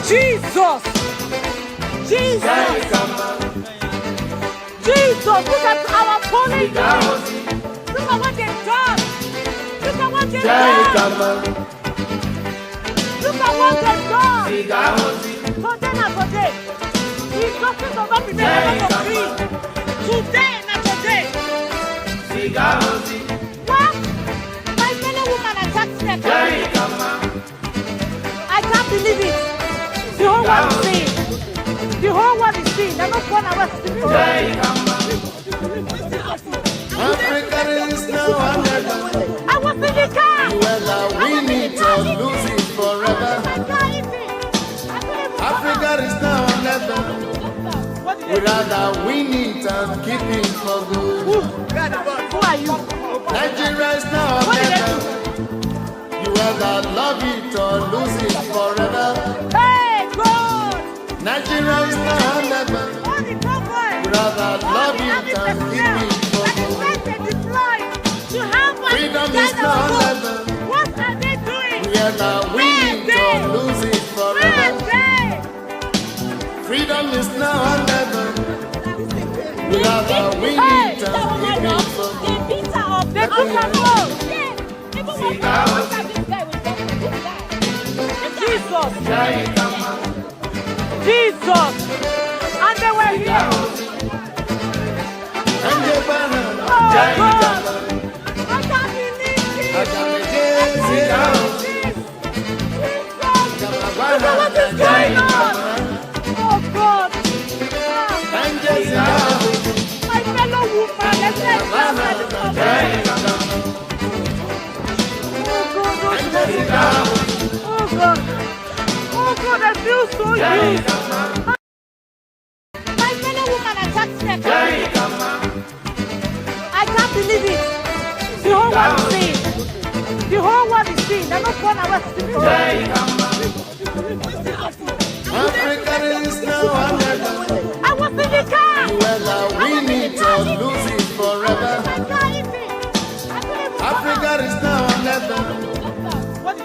Jesus! Jesus! Jesus! Look at our police! Look at what they've done! Look at what they've done! Look at what they've done! Today not today! The justice will not be made for free! Today not today! What? My fellow woman attacked me! I can't believe it! The whole world is seeing! The whole world is seeing! They're not going to arrest people! Africa is now under. I was in the car! Whether we need to lose it forever. Africa is now under. We rather win it and keep it for good. Who are you? Nigeria is now under. You either love it or lose it forever. Hey, God! Nigeria is now under. We rather love it and keep it for good. Freedom is now under. What are they doing? We either win it or lose it forever. Freedom is now under. We rather win it and keep it for good. Jesus! And they were here! And the banner, I can't believe it! Look at what is going on! Oh God! My fellow woman, let's say oh God! Oh God, I feel so used! My fellow woman attacked me! I can't believe it! The whole world is seeing! The whole world is seeing! They're not going to arrest people! Africa is now under. I was in the car! Whether we need to lose it forever. Africa is now under.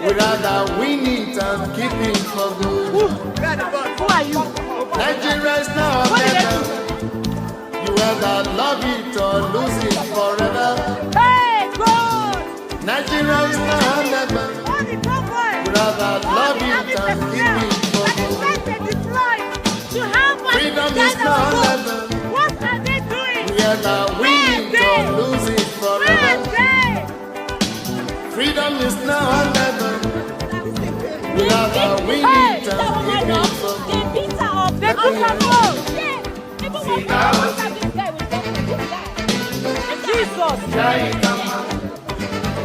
We rather win it and keep it for good. Who are you? Nigeria is now under. You either love it or lose it forever. Hey, God! Nigeria is now under. We rather love it and keep it for good. Freedom is now under. What are they doing? We either win it or lose it forever. Freedom is now under. We rather win it and keep it for good. Jesus!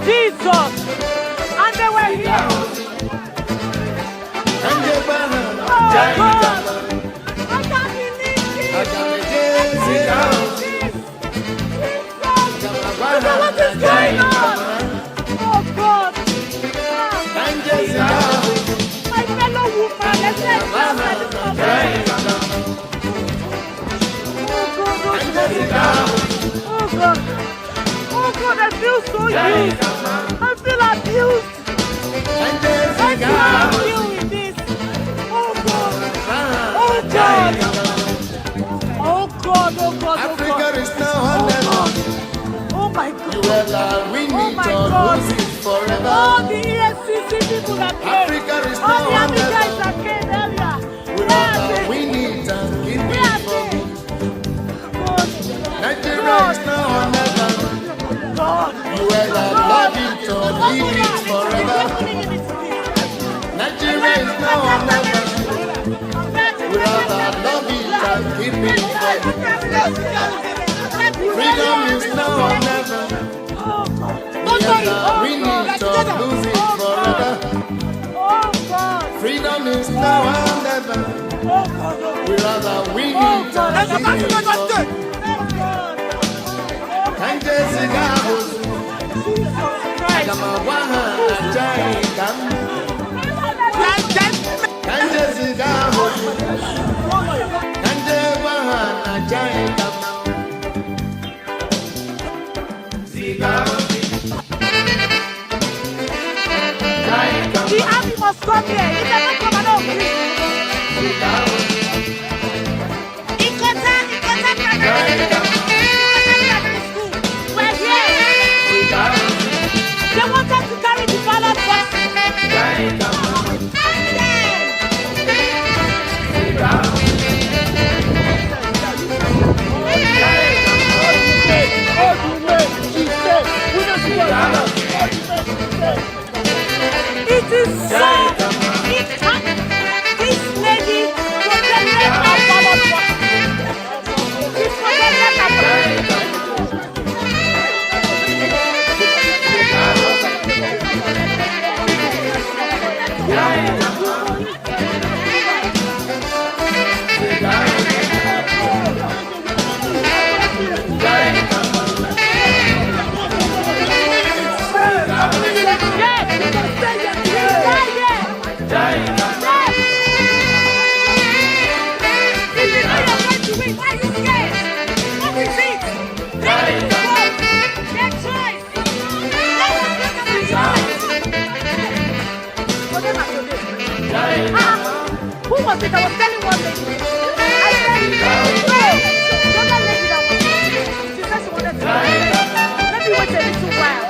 Jesus! And they were here! And the banner, Oh God! I can't believe it! Look at what is going on! Oh God! My fellow woman, let's say oh God! Oh God, I feel so used! I feel abused! I can't deal with this! Oh God! Oh God! Oh God! Oh God! Africa is now under. Oh my God! You either win Oh it my or God. lose it forever. All the ESCC people that came! Africa is All now the army under. guys that came earlier! We rather win it and keep it for good. Nigeria is now under. God! You either love it or leave it forever. Nigeria is now under. We rather love it and keep it for good. Freedom is now under. We either win it or lose it forever. Freedom is now under. We rather win it and keep it for good. And Jessica kama waha ajai kam. And Jessica come here. If they don't come, I don't agree. Ikota Primary School. We're here. They want us to carry the ballot boxes. It is so this lady protected our ballot boxes. She protected our ballot who was it? I was telling one lady. I said, no. The other lady that was she said she wanted to let me wait a little while.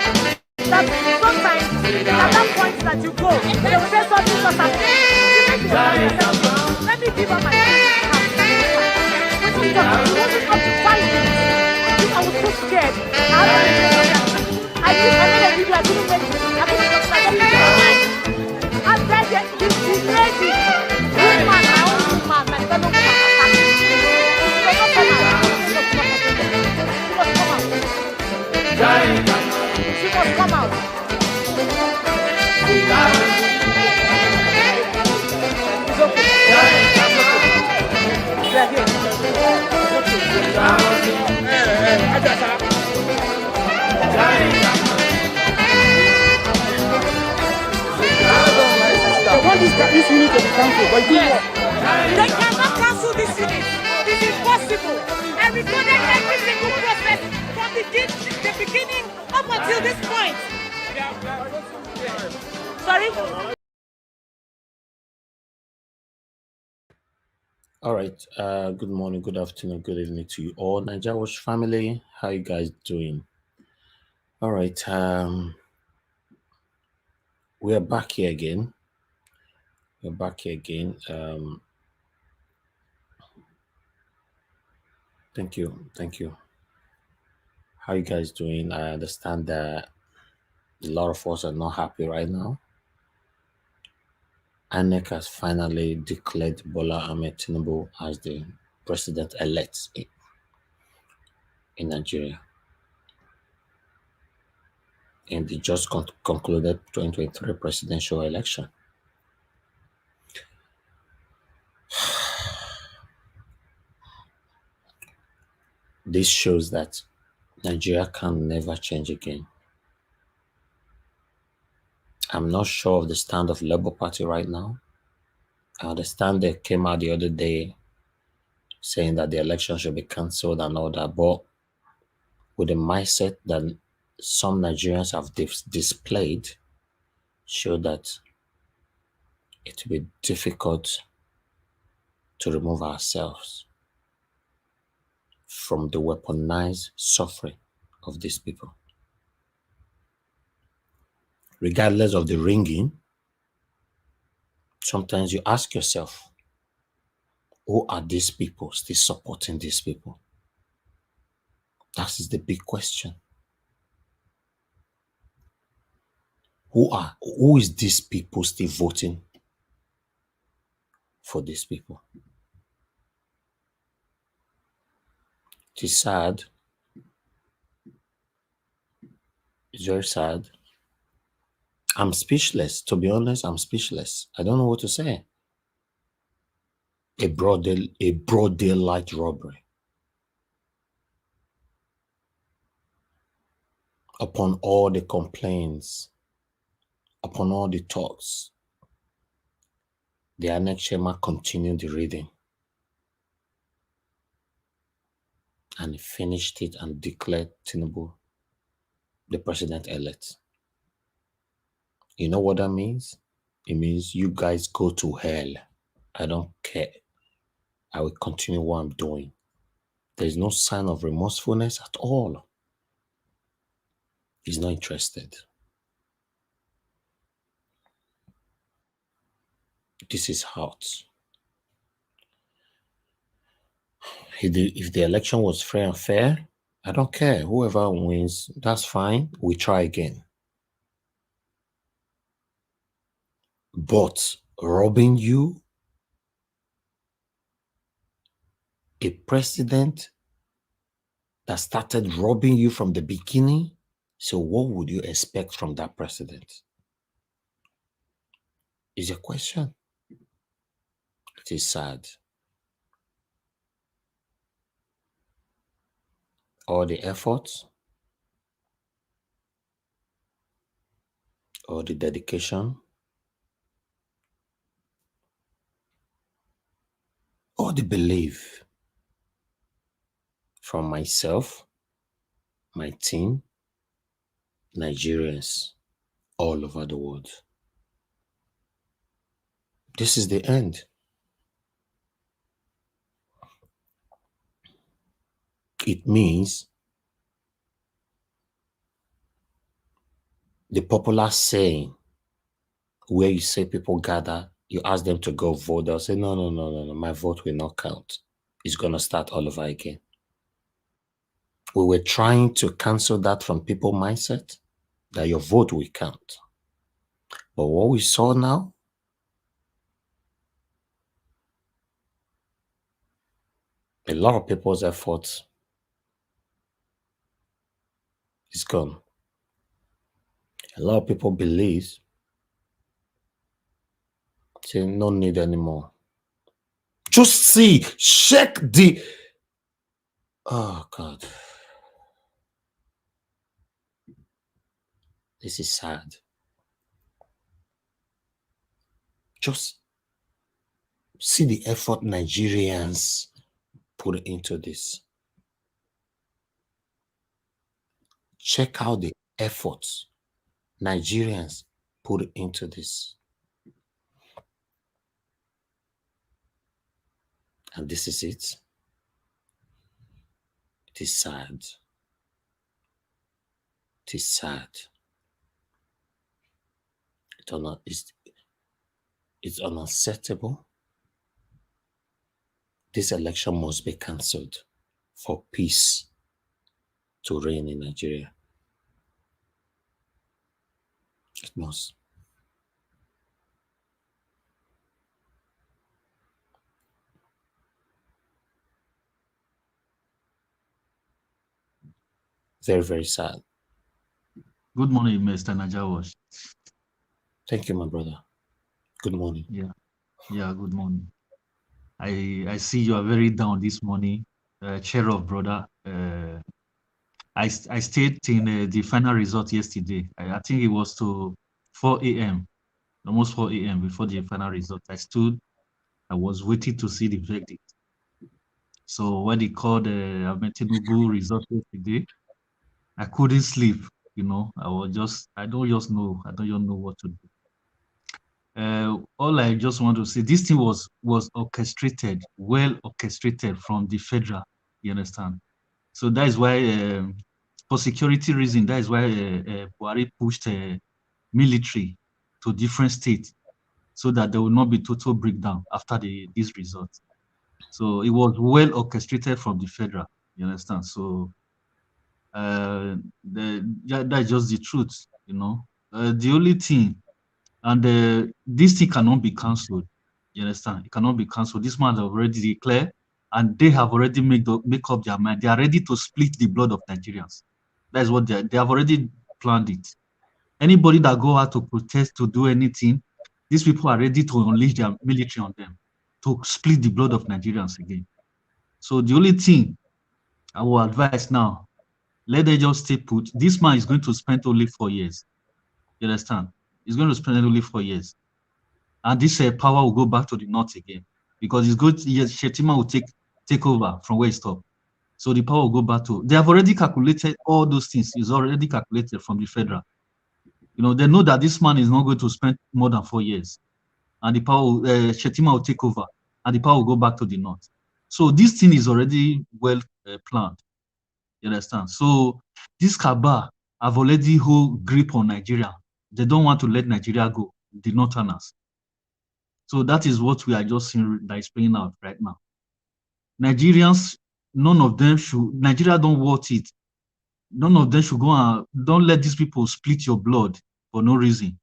That sometimes at that point that you go, they will say something just happened. She said she wanted to let me give her my When she wanted up to 5 minutes. I was so scared. I made a video, I couldn't wait. I couldn't just like I said that this lady, woman, my own woman, my fellow woman, she must come out. It's okay. This unit to be cancelled, but Yes. They cannot cancel this unit. It's impossible. I recorded every single process from the beginning up until this point. Sorry? All right. Good morning, good afternoon, good evening to you all. Nigeria Watch family, how you guys doing? All right. We are back here again. Thank you. How you guys doing? I understand that a lot of us are not happy right now. INEC has finally declared Bola Ahmed Tinubu as the president-elect in Nigeria. In the just concluded 2023 presidential election. This shows that Nigeria can never change again. I'm not sure of the stand of Labour Party right now. I understand they came out the other day saying that the election should be cancelled and all that, but with the mindset that some Nigerians have displayed, show that it will be difficult to remove ourselves from the weaponized suffering of these people. Regardless of the ringing, sometimes you ask yourself, who are these people still supporting these people? That is the big question. Who is these people still voting for these people? It is sad. It's very sad. I'm speechless. To be honest, I'm speechless. I don't know what to say. A broad daylight robbery. Upon all the complaints, upon all the talks, the INEC chairman continued the reading. And he finished it and declared Tinubu the president-elect. You know what that means? It means you guys go to hell. I don't care. I will continue what I'm doing. There's no sign of remorsefulness at all. He's not interested. This is hot. If the election was fair and fair, I don't care. Whoever wins, that's fine. We try again. But robbing you, a president that started robbing you from the beginning, so what would you expect from that president? Is a question. It is sad. All the efforts, all the dedication, all the belief from myself, my team, Nigerians all over the world. This is the end. It means the popular saying where you say people gather, you ask them to go vote, they'll say, no, my vote will not count. It's going to start all over again. We were trying to cancel that from people's mindset, that your vote will count. But what we saw now, a lot of people's efforts is gone. A lot of people believe, say, no need anymore. Just see, check the, oh God. This is sad. Just see the effort Nigerians put into this. Check out the efforts Nigerians put into this. And this is it. It is sad. It is sad. It's unacceptable. This election must be cancelled for peace to reign in Nigeria. It must. Very, very sad. Good morning, Mr. Najawash. Thank you, my brother. Good morning. Yeah, good morning. I see you are very down this morning, cheer up, brother. I stayed in the final result yesterday. I think it was to 4 a.m., almost 4 a.m. before the final result. I was waiting to see the verdict. So when they called Tinubu result yesterday, I couldn't sleep. I don't just know what to do. All I just want to say, this thing was orchestrated, well orchestrated from the federal. You understand? So that is why, for security reason, that is why Buhari pushed military to different states so that there will not be total breakdown after this result. So it was well orchestrated from the federal. You understand? So that's just the truth. The only thing. And this thing cannot be cancelled. You understand? It cannot be cancelled. This man have already declared, and they have already make up their mind. They are ready to split the blood of Nigerians. That is what they have already planned it. Anybody that go out to protest, to do anything, these people are ready to unleash their military on them, to split the blood of Nigerians again. So the only thing I will advise now, let them just stay put. This man is going to spend only 4 years. You understand? He's going to spend only 4 years. And this power will go back to the north again, because it's good. Yes, Shetima will take over from where he stopped. So the power will go back to. They have already calculated all those things. It's already calculated from the federal. You know, they know that this man is not going to spend more than 4 years, and the power, Shetima will take over, and the power will go back to the north. So this thing is already well planned. You understand? So this Kaaba have already hold grip on Nigeria. They don't want to let Nigeria go, the Northerners. So that is what we are just seeing that is playing out right now. Nigerians, none of them should, Nigeria don't want it. None of them should go and, don't let these people split your blood for no reason.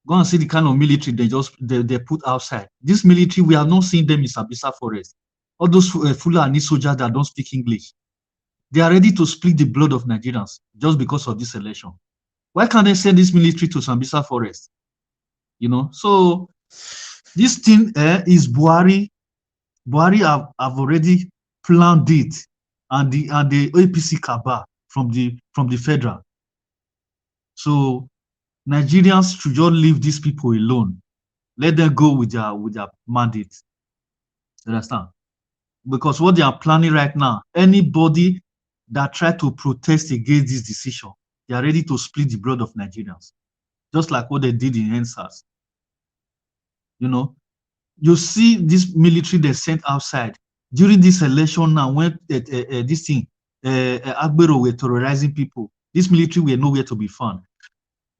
Go and see the kind of military they put outside. This military, we have not seen them in Sambisa Forest. All those Fulani soldiers that don't speak English, they are ready to split the blood of Nigerians just because of this election. Why can't they send this military to Sambisa Forest? You know, so this thing is Buhari. Buhari have already planned it, and the APC Kaaba from the federal. So Nigerians should just leave these people alone. Let them go with their mandate. Understand? Because what they are planning right now, anybody that try to protest against this decision, they are ready to split the blood of Nigerians, just like what they did in NSAS. You know, you see this military they sent outside during this election now, when this thing, Agbero were terrorizing people. This military were nowhere to be found.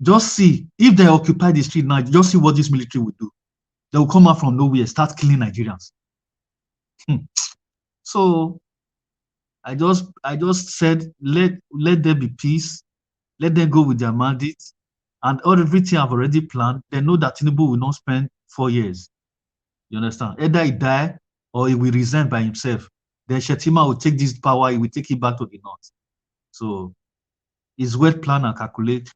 Just see, if they occupy the street now, just see what this military will do. They will come out from nowhere, start killing Nigerians. So I just said, let there be peace, let them go with their mandate, and everything I've already planned. They know that Tinubu will not spend 4 years. You understand? Either he die or he will resign by himself. Then Shetima will take this power, he will take it back to the north. So it's well planned and calculated.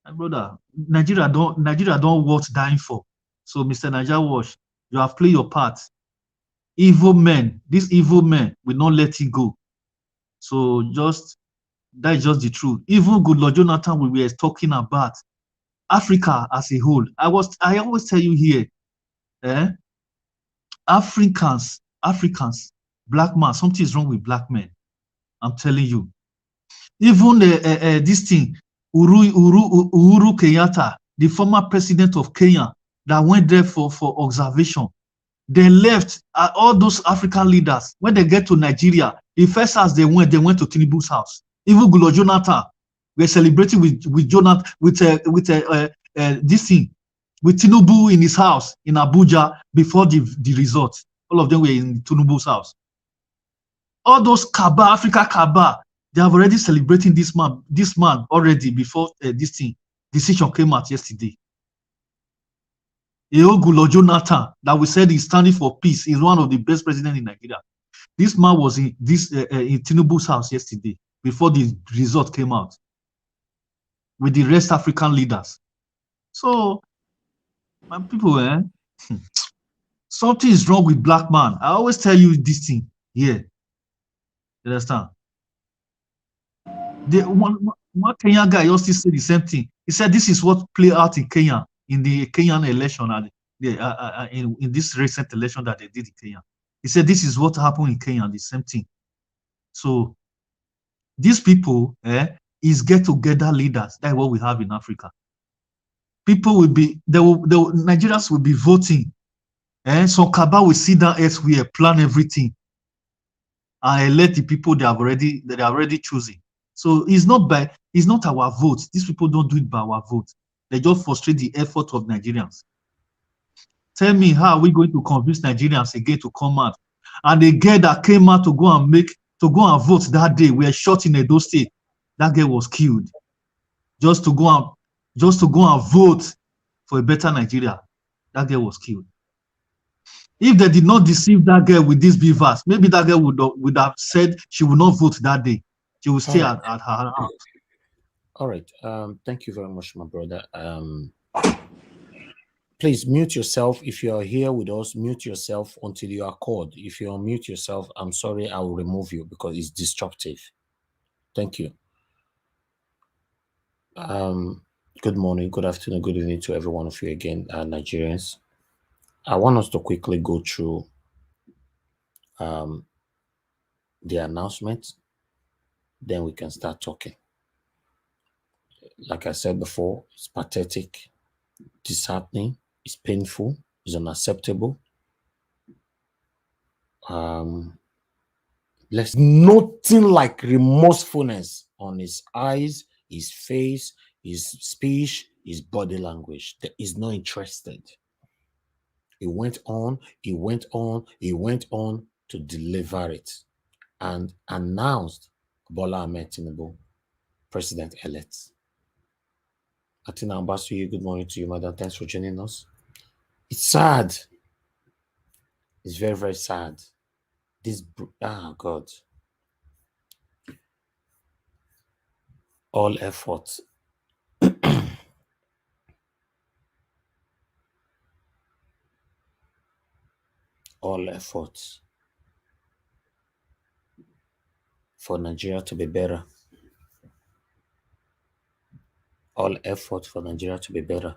My brother, Nigeria don't worth dying for. So Mr. Niger Wash, you have played your part. Evil men, these evil men will not let it go. So that is just the truth. Even good Lord Jonathan, we were talking about Africa as a whole. I always tell you here, Africans, black man, something is wrong with black men. I'm telling you. Even this thing, Uhuru Kenyatta, the former president of Kenya, that went there for observation. They left all those African leaders. When they get to Nigeria, the first house they went to Tinubu's house. Even Gulo Jonathan, we're celebrating with Jonathan, with this thing, with Tinubu in his house in Abuja before the result. All of them were in Tinubu's house. All those Kaaba, Africa Kaaba, they have already celebrating this man already before this decision came out yesterday. Gulo Jonathan, that we said is standing for peace, is one of the best presidents in Nigeria. This man was in Tinubu's house yesterday before the result came out with the rest African leaders. So, my people, something is wrong with black man. I always tell you this thing here. You understand? One Kenyan guy also said the same thing. He said this is what played out in Kenya in the Kenyan election, in this recent election that they did in Kenya. He said this is what happened in Kenya, the same thing. So these people is get together leaders. That's what we have in Africa. People will be, Nigerians will be voting. So Kaba will sit down elsewhere, plan everything, and elect the people they are already choosing. So it's not our vote. These people don't do it by our vote. They just frustrate the effort of Nigerians. Tell me, how are we going to convince Nigerians again to come out? And the girl that came out to go and vote that day were shot in Edo State. That girl was killed just to go and vote for a better Nigeria. That girl was killed. If they did not deceive that girl with these beavers, maybe that girl would have said she would not vote that day. She will stay at her house. All right. Thank you very much, my brother. Please mute yourself. If you are here with us, mute yourself until you are called. If you unmute yourself, I'm sorry, I will remove you because it's disruptive. Thank you. Good morning, good afternoon, good evening to every one of you again, Nigerians. I want us to quickly go through the announcement, then we can start talking. Like I said before, it's pathetic, disheartening, it's painful, it's unacceptable. There's nothing like remorsefulness on his eyes, his face, his speech, his body language. He's not interested. He went on, he went on, he went on to deliver it and announced Bola Ahmed Tinubu, president-elect. Atina Ambassador, good morning to you, madam. Thanks for joining us. It's sad. It's very, very sad. God. All efforts. All efforts for Nigeria to be better. All effort for Nigeria to be better.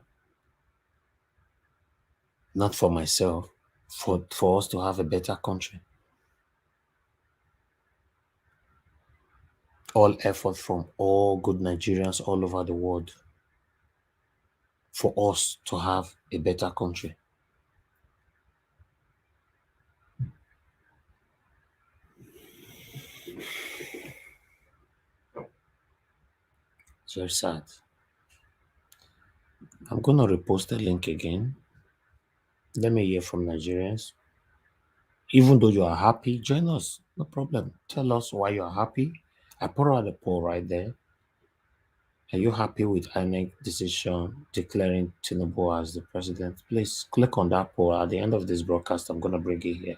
Not for myself, for us to have a better country. All effort from all good Nigerians all over the world for us to have a better country. It's very sad. I'm going to repost the link again. Let me hear from Nigerians. Even though you are happy, join us. No problem. Tell us why you are happy. I put out the poll right there. Are you happy with INEC decision declaring Tinubu as the president? Please click on that poll. At the end of this broadcast, I'm going to bring it here.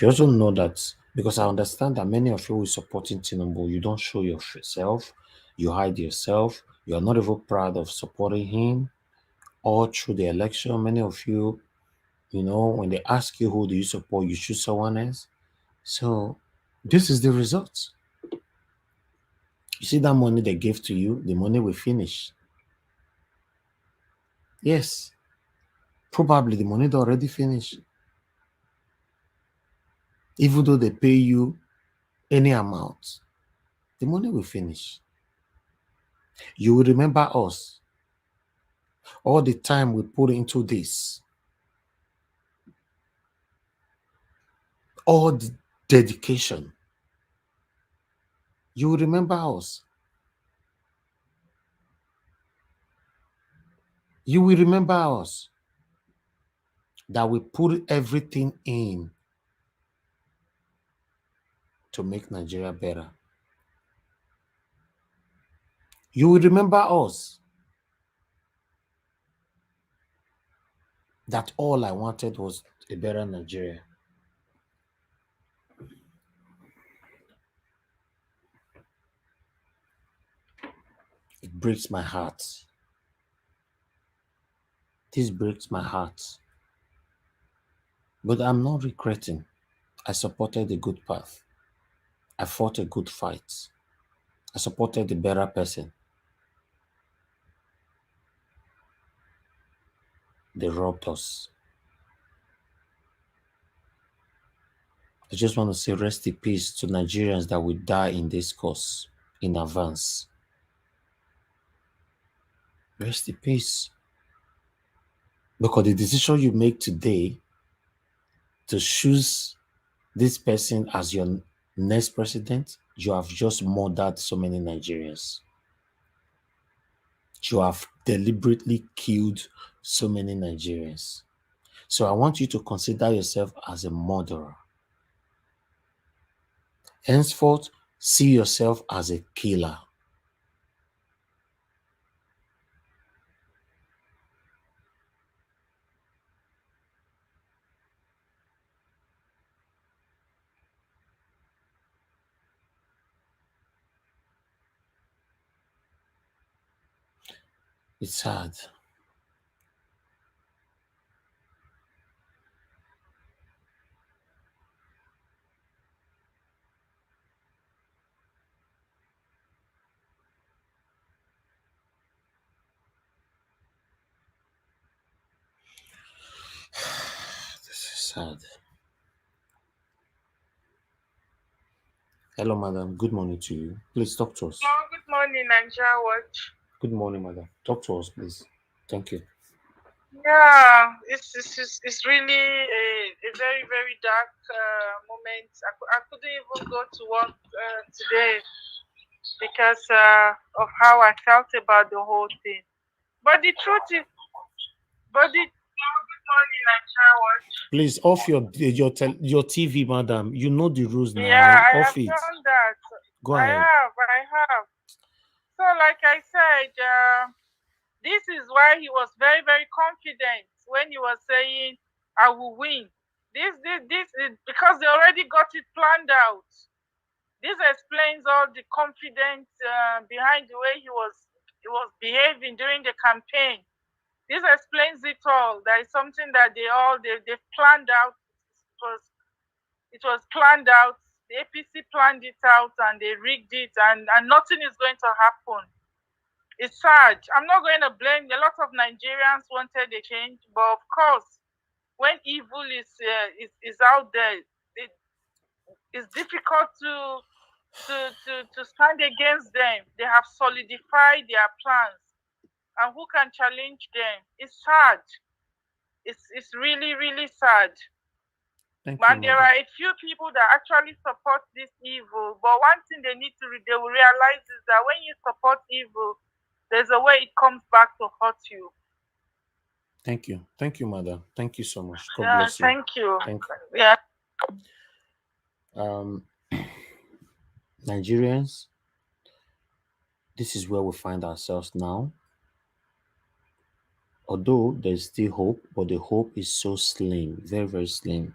You also know that, because I understand that many of you who are supporting Tinubu, you don't show yourself, you hide yourself, you are not even proud of supporting him. All through the election, many of you, when they ask you who do you support, you choose someone else. So this is the result. You see that money they gave to you, the money will finish. Yes, probably the money already finished. Even though they pay you any amount, the money will finish. You will remember us. All the time we put into this, all the dedication, you will remember us. You will remember us, that we put everything in to make Nigeria better. You will remember us, that all I wanted was a better Nigeria. It breaks my heart. This breaks my heart. But I'm not regretting. I supported the good path. I fought a good fight. I supported the better person. They robbed us. I just want to say rest in peace to Nigerians that will die in this cause in advance. Rest in peace. Because the decision you make today to choose this person as your next president, you have just murdered so many Nigerians. You have deliberately killed so many Nigerians. So I want you to consider yourself as a murderer. Henceforth, see yourself as a killer. It's sad. This is sad. Hello, madam. Good morning to you. Please talk to us. Good morning. morning, Nigeria Watch. Good morning, madam. Talk to us, please. Thank you. Yeah, it's really a very, very dark moment. I couldn't even go to work today because of how I felt about the whole thing. But the truth is, good morning, Nigeria Watch. Please off your TV, madam. You know the rules now. Yeah, I Off have it. done that. Go ahead. I have. So, like I said, this is why he was very, very confident when he was saying, "I will win." This is because they already got it planned out. This explains all the confidence behind the way he was behaving during the campaign. This explains it all. There is something that they planned out. It was planned out. The APC planned it out and they rigged it, and nothing is going to happen. It's sad. I'm not going to blame. A lot of Nigerians wanted a change, but of course, when evil is out there, it's difficult to stand against them. They have solidified their plans, and who can challenge them? It's sad. It's really, really sad. And there are a few people that actually support this evil. But one thing they will realize is that when you support evil, there's a way it comes back to hurt you. Thank you. Thank you, madam. Thank you so much. God bless you. Thank you. Thank you. Yeah. Nigerians, this is where we find ourselves now. Although there's still hope, but the hope is so slim, very, very slim.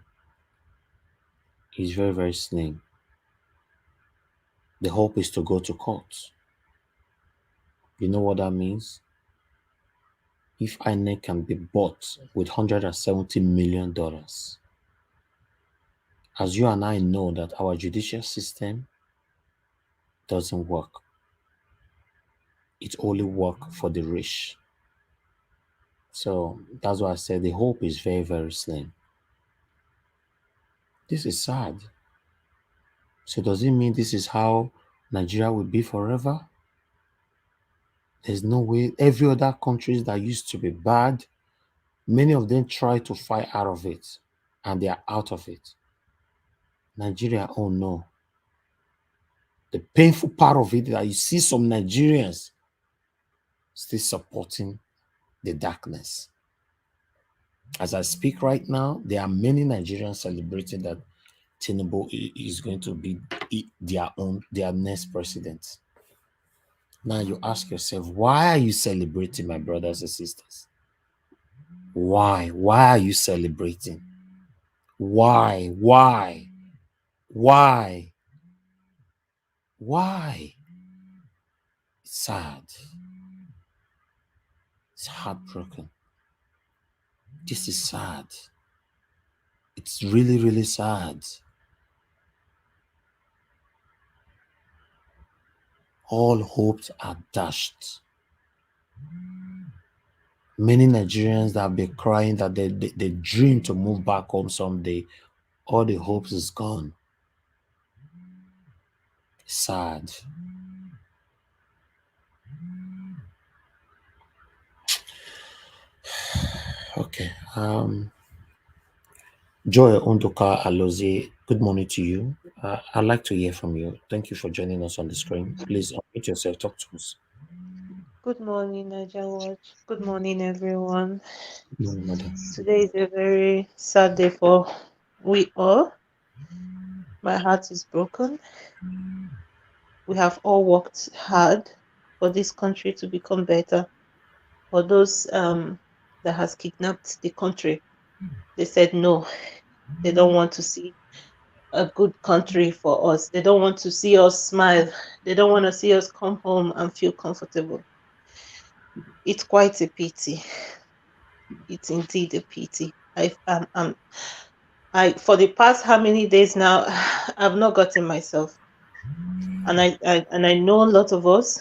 It's very, very slim. The hope is to go to court. You know what that means? If INEC can be bought with $170 million, as you and I know that our judicial system doesn't work. It only works for the rich. So that's why I said the hope is very, very slim. This is sad. So does it mean this is how Nigeria will be forever? There's no way. Every other countries that used to be bad, many of them try to fight out of it, and they are out of it. Nigeria, oh no. The painful part of it is that you see some Nigerians still supporting the darkness. As I speak right now, there are many Nigerians celebrating that Tinubu is going to be their next president. Now you ask yourself, why are you celebrating, my brothers and sisters? Why? Why are you celebrating? Why? Why? Why? Why? It's sad. It's heartbroken. This is sad. It's really, really sad. All hopes are dashed. Many Nigerians that have been crying that they dream to move back home someday, all the hopes is gone. Sad. Okay. Joy Ondoka Alozie, good morning to you. I'd like to hear from you. Thank you for joining us on the screen. Please unmute yourself, talk to us. Good morning, Nigeria Watch. Good morning, everyone. Good morning, madam. Today is a very sad day for we all. My heart is broken. We have all worked hard for this country to become better. For those that has kidnapped the country, they said no. They don't want to see a good country for us. They don't want to see us smile. They don't want to see us come home and feel comfortable. It's quite a pity. It's indeed a pity. For the past how many days now, I've not gotten myself, and I know a lot of us,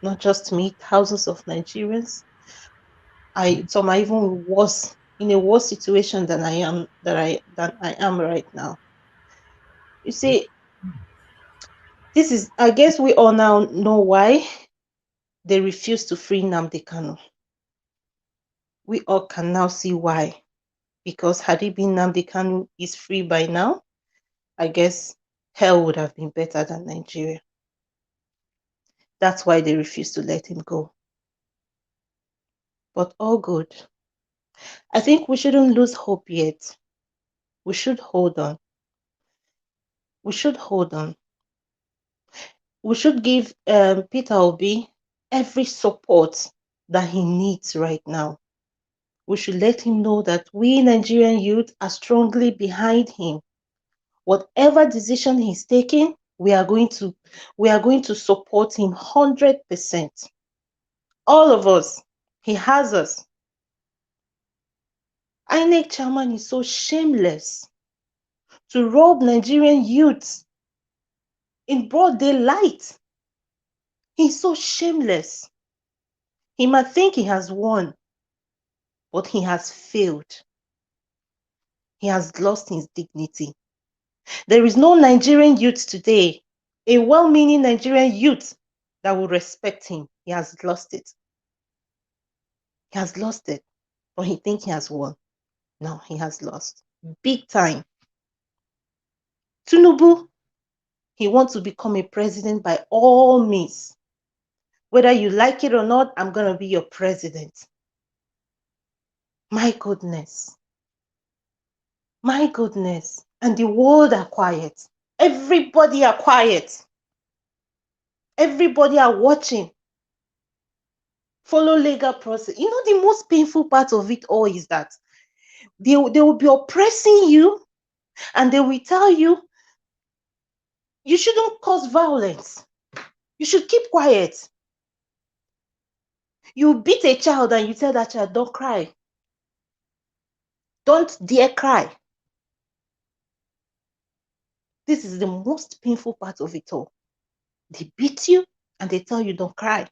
not just me, thousands of Nigerians. Some are even worse, in a worse situation than I am right now. You see, This is, I guess we all now know why they refuse to free Nnamdi Kanu. We all can now see why. Because had it been Nnamdi Kanu is free by now, I guess hell would have been better than Nigeria. That's why they refuse to let him go. But all good. I think we shouldn't lose hope yet. We should hold on. We should hold on. We should give Peter Obi every support that he needs right now. We should let him know that we Nigerian youth are strongly behind him. Whatever decision he's taking, we are going to support him 100%. All of us. He has us. INEC chairman is so shameless to rob Nigerian youths in broad daylight. He's so shameless. He might think he has won, but he has failed. He has lost his dignity. There is no Nigerian youth today, a well-meaning Nigerian youth, that will respect him. He has lost it. He has lost it, but he thinks he has won. No, he has lost. Big time. Tinubu, he wants to become a president by all means. Whether you like it or not, I'm going to be your president. My goodness. My goodness. And the world are quiet. Everybody are quiet. Everybody are watching. Follow legal process. You know, the most painful part of it all is that they will be oppressing you and they will tell you, you shouldn't cause violence. You should keep quiet. You beat a child and you tell that child, don't cry. Don't dare cry. This is the most painful part of it all. They beat you and they tell you, don't cry.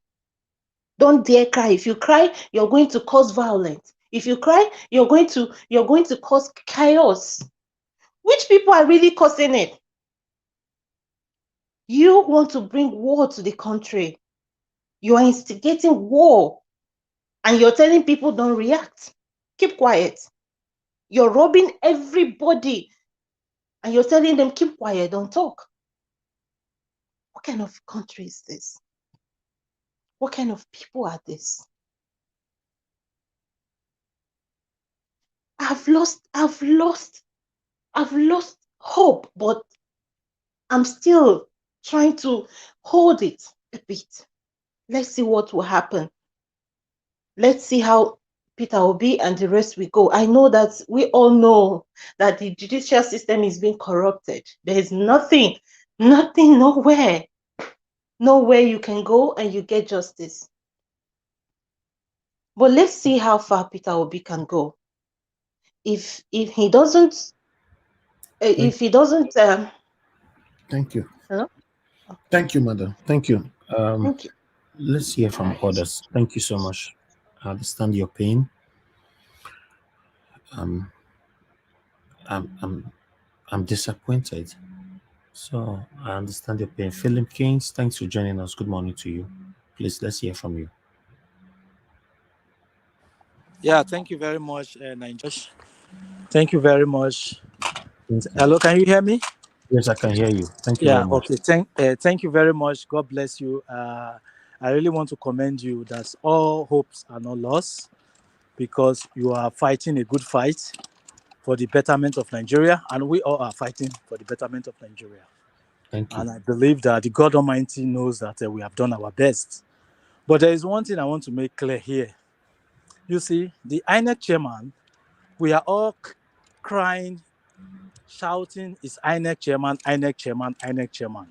Don't dare cry. If you cry, you're going to cause violence. If you cry, you're going to cause chaos. Which people are really causing it? You want to bring war to the country. You are instigating war. And you're telling people don't react. Keep quiet. You're robbing everybody. And you're telling them, keep quiet, don't talk. What kind of country is this? What kind of people are this? I've lost hope, but I'm still trying to hold it a bit. Let's see what will happen. Let's see how Peter Obi and the rest will go. I know that we all know that the judicial system is being corrupted. There is nothing, nowhere you can go and you get justice. But let's see how far Peter Obi can go. If he doesn't, Thank you. Hello? Thank you, madam. Thank you. Thank you. Let's hear from others. Thank you so much. I understand your pain. I'm disappointed. So I understand your pain. Philip Kings, thanks for joining us. Good morning to you. Please, let's hear from you. Yeah, thank you very much, Josh. Thank you very much. Thank you. Hello, can you hear me? Yes, I can hear you. Thank you very much. Okay. Thank you very much. God bless you. I really want to commend you that all hopes are not lost because you are fighting a good fight for the betterment of Nigeria, and we all are fighting for the betterment of Nigeria. Thank you. And I believe that the God Almighty knows that we have done our best. But there is one thing I want to make clear here. You see, the INEC chairman, we are all crying, shouting, is INEC chairman, INEC chairman, INEC chairman.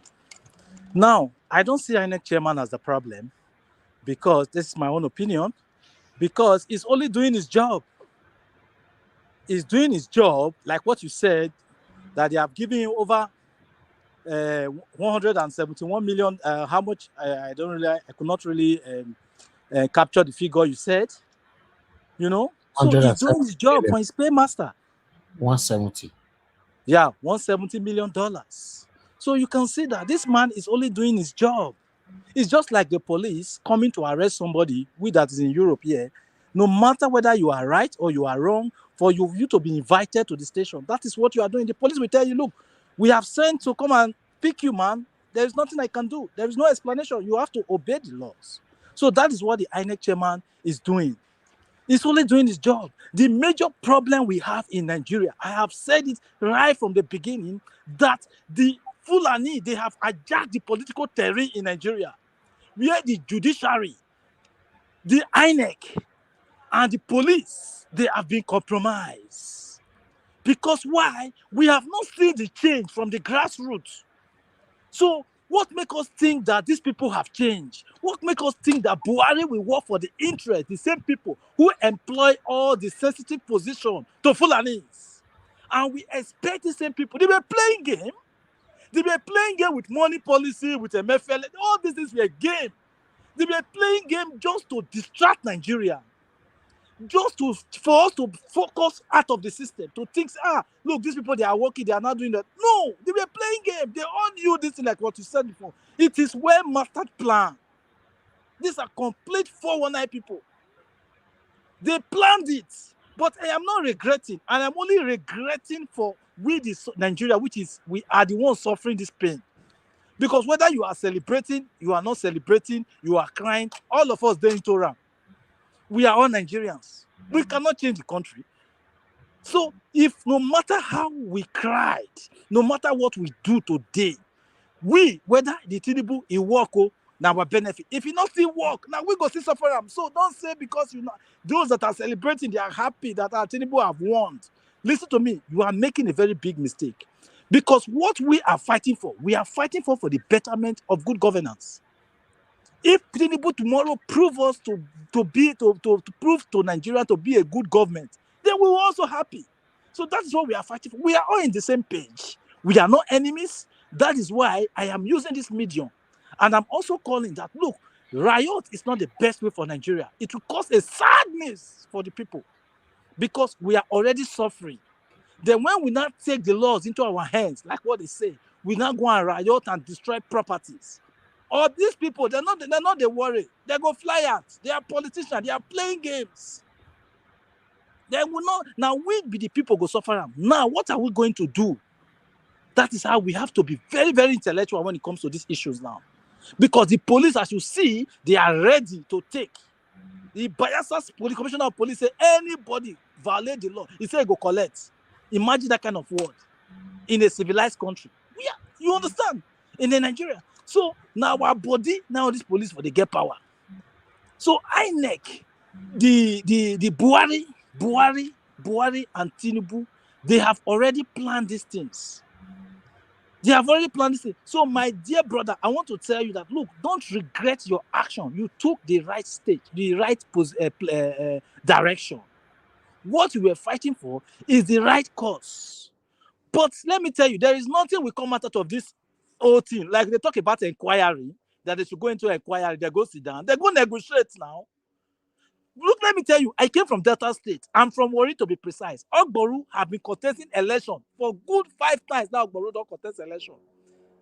Now, I don't see INEC chairman as the problem because this is my own opinion, because he's only doing his job. He's doing his job, like what you said, that they have given him over 171 million. How much? I could not really capture the figure you said. You know, so he's doing his job for his paymaster. 170. Yeah, $170 million. So you can see that this man is only doing his job. It's just like the police coming to arrest somebody that is in Europe here. No matter whether you are right or you are wrong, for you to be invited to the station, that is what you are doing. The police will tell you, look, we have sent to come and pick you, man. There is nothing I can do. There is no explanation. You have to obey the laws. So that is what the INEC chairman is doing. He's only doing his job. The major problem we have in Nigeria, I have said it right from the beginning, that the Fulani, they have hijacked the political terrain in Nigeria, where the judiciary, the INEC, and the police, they have been compromised. Because why? We have not seen the change from the grassroots. So what makes us think that these people have changed? What makes us think that Buhari will work for the interest, the same people who employ all the sensitive position to Fulanis? And we expect the same people. They were playing game. They were playing game with money policy, with MFL. All these things were game. They were playing game just to distract Nigeria. Just for us to focus out of the system, to think, look, these people, they are working, they are not doing that. No, they were playing game. They all knew this, like what you said before. It is well-mastered plan. These are complete 419 people. They planned it. But I am not regretting, and I'm only regretting for we, Nigeria, we are the ones suffering this pain. Because whether you are celebrating, you are not celebrating, you are crying, all of us there in Torah. We are all Nigerians. We cannot change the country. So if no matter how we cried, no matter what we do today, whether the Tinubu, he work, now our benefit. If he not still work, now we go see suffer them. So don't say because those that are celebrating, they are happy that our Tinubu have won. Listen to me, you are making a very big mistake. Because what we are fighting for the betterment of good governance. If Tinubu tomorrow prove us to prove to Nigeria to be a good government, then we will also happy. So that is what we are fighting for. We are all in the same page. We are not enemies. That is why I am using this medium. And I'm also calling that, look, riot is not the best way for Nigeria. It will cause a sadness for the people because we are already suffering. Then when we now take the laws into our hands, like what they say, we now go and riot and destroy properties. Or these people, they're not they worry. They go fly out. They are politicians. They are playing games. They will not. Now we be the people go suffer them. Now what are we going to do? That is how we have to be very, very intellectual when it comes to these issues now. Because the police, as you see, they are ready to take. The Bayelsa police commissioner of police say anybody violate the law, he say go collect. Imagine that kind of word in a civilized country. You understand? In Nigeria. So now our body, now this police for they get power. So INEC, the Buhari and Tinubu, they have already planned these things. They have already planned this thing. So my dear brother, I want to tell you that, look, don't regret your action. You took the right stage, the right direction. What you were fighting for is the right cause. But let me tell you, there is nothing will come out of this whole thing. Like they talk about inquiry, that they should go into inquiry, they go sit down, they go negotiate now. Look, let me tell you, I came from Delta State. I'm from Warri to be precise. Ogboru have been contesting election for good 5 times now. Ogboru don't contest election.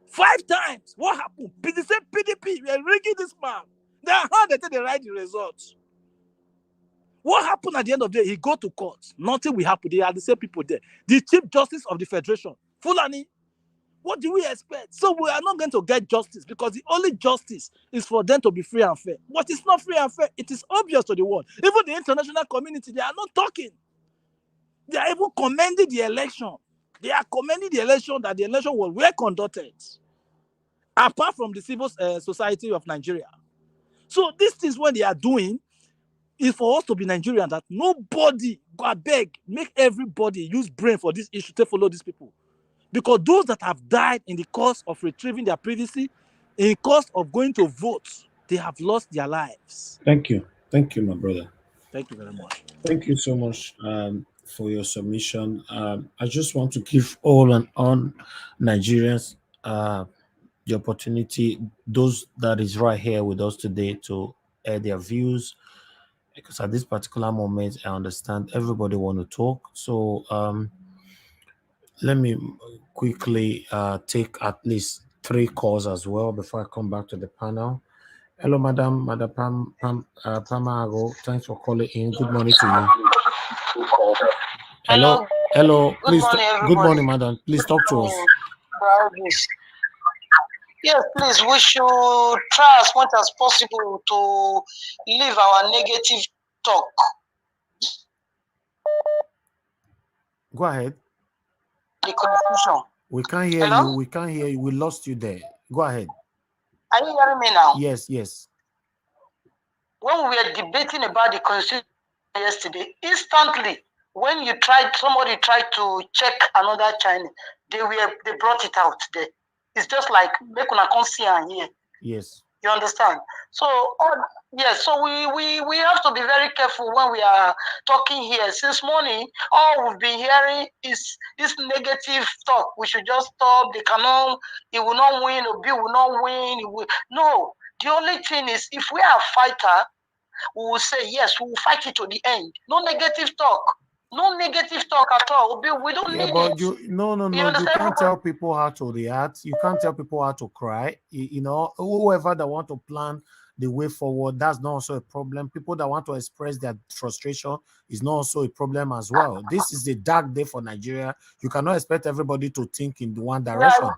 5 times. What happened? The same PDP, we are rigging this man. They are how they write the results. What happened at the end of the day? He go to court. Nothing will happen. They are the same people there. The Chief Justice of the Federation, Fulani. What do we expect? So we are not going to get justice because the only justice is for them to be free and fair. But it's not free and fair. It is obvious to the world. Even the international community, they are not talking. They are even commending the election. They are commending the election that the election was well conducted. Apart from the civil society of Nigeria. So these things what they are doing is for us to be Nigerian, that nobody, God beg, make everybody use brain for this issue to follow these people. Because those that have died in the course of retrieving their privacy, in the course of going to vote, they have lost their lives. Thank you. Thank you, my brother. Thank you very much. Thank you so much for your submission. I just want to give all and on Nigerians the opportunity, those that is right here with us today, to air their views. Because at this particular moment, I understand everybody want to talk. So Let me quickly take at least 3 calls as well before I come back to the panel. Hello, Madam Pamago. Thanks for calling in. Good morning to you. Hello. Hello. Good Please. morning, Good everybody. morning, Madam. Please talk to us. Yes, please, we should try as much as possible to leave our negative talk. Go ahead. The confusion. We can't hear Hello? you. We can't hear you. We lost you there. Go ahead. Are you hearing me now? Yes, yes. When we were debating about the constitution yesterday, instantly, when somebody tried to check another channel, they brought it out there. It's just like make una come see and hear. Yes. You understand? So yes, so we have to be very careful when we are talking here. Since morning, all we've been hearing is this negative talk. We should just stop. They cannot. It will not win. Obi will not win. No. The only thing is, if we are a fighter, we will say yes. We will fight it to the end. No negative talk. No negative talk at all. Obi, we don't need but it. You can't tell people how to react. You can't tell people how to cry. You know, whoever that want to plan the way forward, that's not also a problem. People that want to express their frustration is not also a problem as well. This is a dark day for Nigeria. You cannot expect everybody to think in the one direction.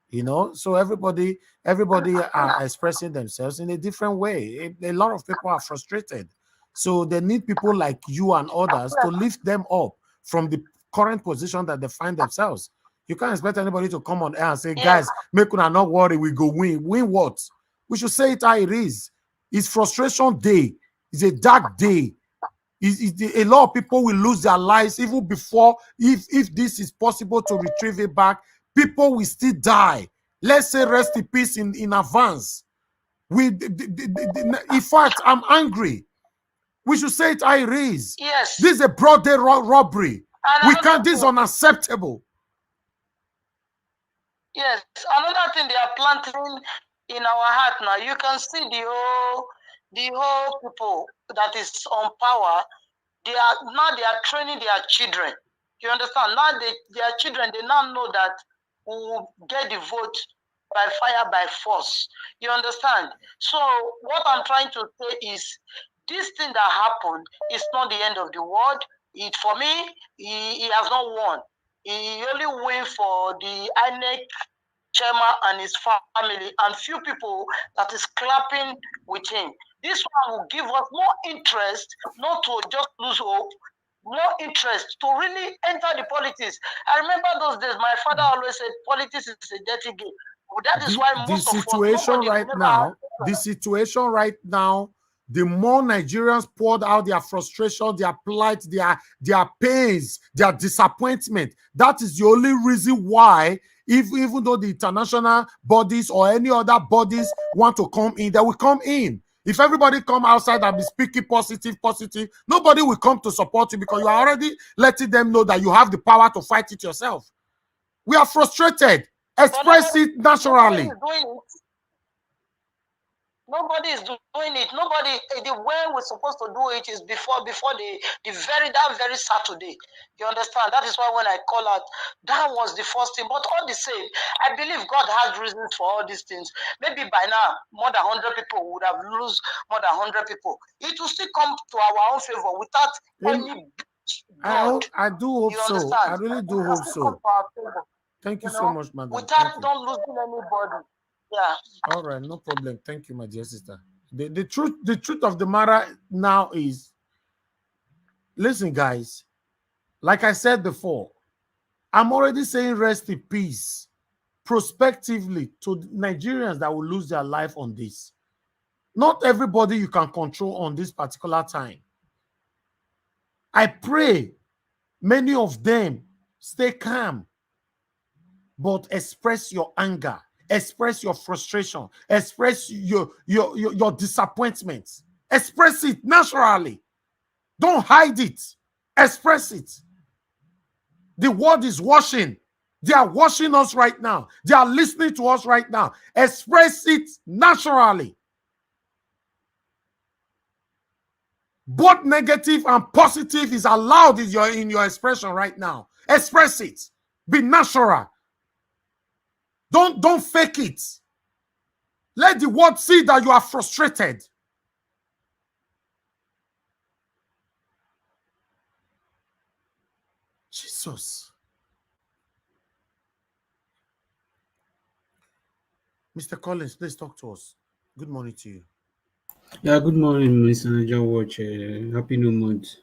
You know, so everybody are expressing themselves in a different way. A lot of people are frustrated. So they need people like you and others to lift them up from the current position that they find themselves. You can't expect anybody to come on air and say, guys, make una not worry, we go win. Win what? We should say it how it is. It's frustration day. It's a dark day. A lot of people will lose their lives even before, if this is possible to retrieve it back, people will still die. Let's say rest in peace in advance. In fact, I'm angry. We should say it how it is. Yes. This is a broad day robbery. This is unacceptable. Yes. Another thing they are planting in our heart now, you can see the whole people that is on power, they are training their children. You understand? Now their children, they now know that we will get the vote by fire, by force. You understand? So what I'm trying to say is, this thing that happened is not the end of the world. For me, he has not won. He only win for the INEC chairman and his family and few people that is clapping with him. This one will give us more interest, not to just lose hope, more interest to really enter the politics. I remember those days, my father always said politics is a dirty game. That is why most of us, the situation right now, the more Nigerians poured out their frustration, their plight, their pains, their disappointment. That is the only reason why, even though the international bodies or any other bodies want to come in, they will come in. If everybody come outside and be speaking positive, nobody will come to support you because you are already letting them know that you have the power to fight it yourself. We are frustrated. Express it naturally. Nobody is doing it. Nobody. The way we're supposed to do it is before the very Saturday. You understand? That is why when I call out, that was the first thing. But all the same, I believe God has reasons for all these things. Maybe by now, more than 100 people would have lost more than 100 people. It will still come to our own favor without any blood. I do hope so. I really do hope so. Thank you so much, madam. Without not losing anybody. Yeah. All right, no problem. Thank you, my dear sister. The truth of the matter now is, listen, guys, like I said before, I'm already saying rest in peace prospectively to Nigerians that will lose their life on this. Not everybody you can control on this particular time. I pray many of them stay calm, but express your anger, express your frustration, express your disappointments. Express it naturally. Don't hide it. Express it. The world is watching. They are watching us right now. They are listening to us right now. Express it naturally. Both negative and positive is allowed in your expression right now. Express it. Be natural. Don't fake it. Let the world see that you are frustrated. Jesus. Mr. Collins, please talk to us. Good morning to you. Yeah, good morning, Mr. Niger Watch. Happy New Month.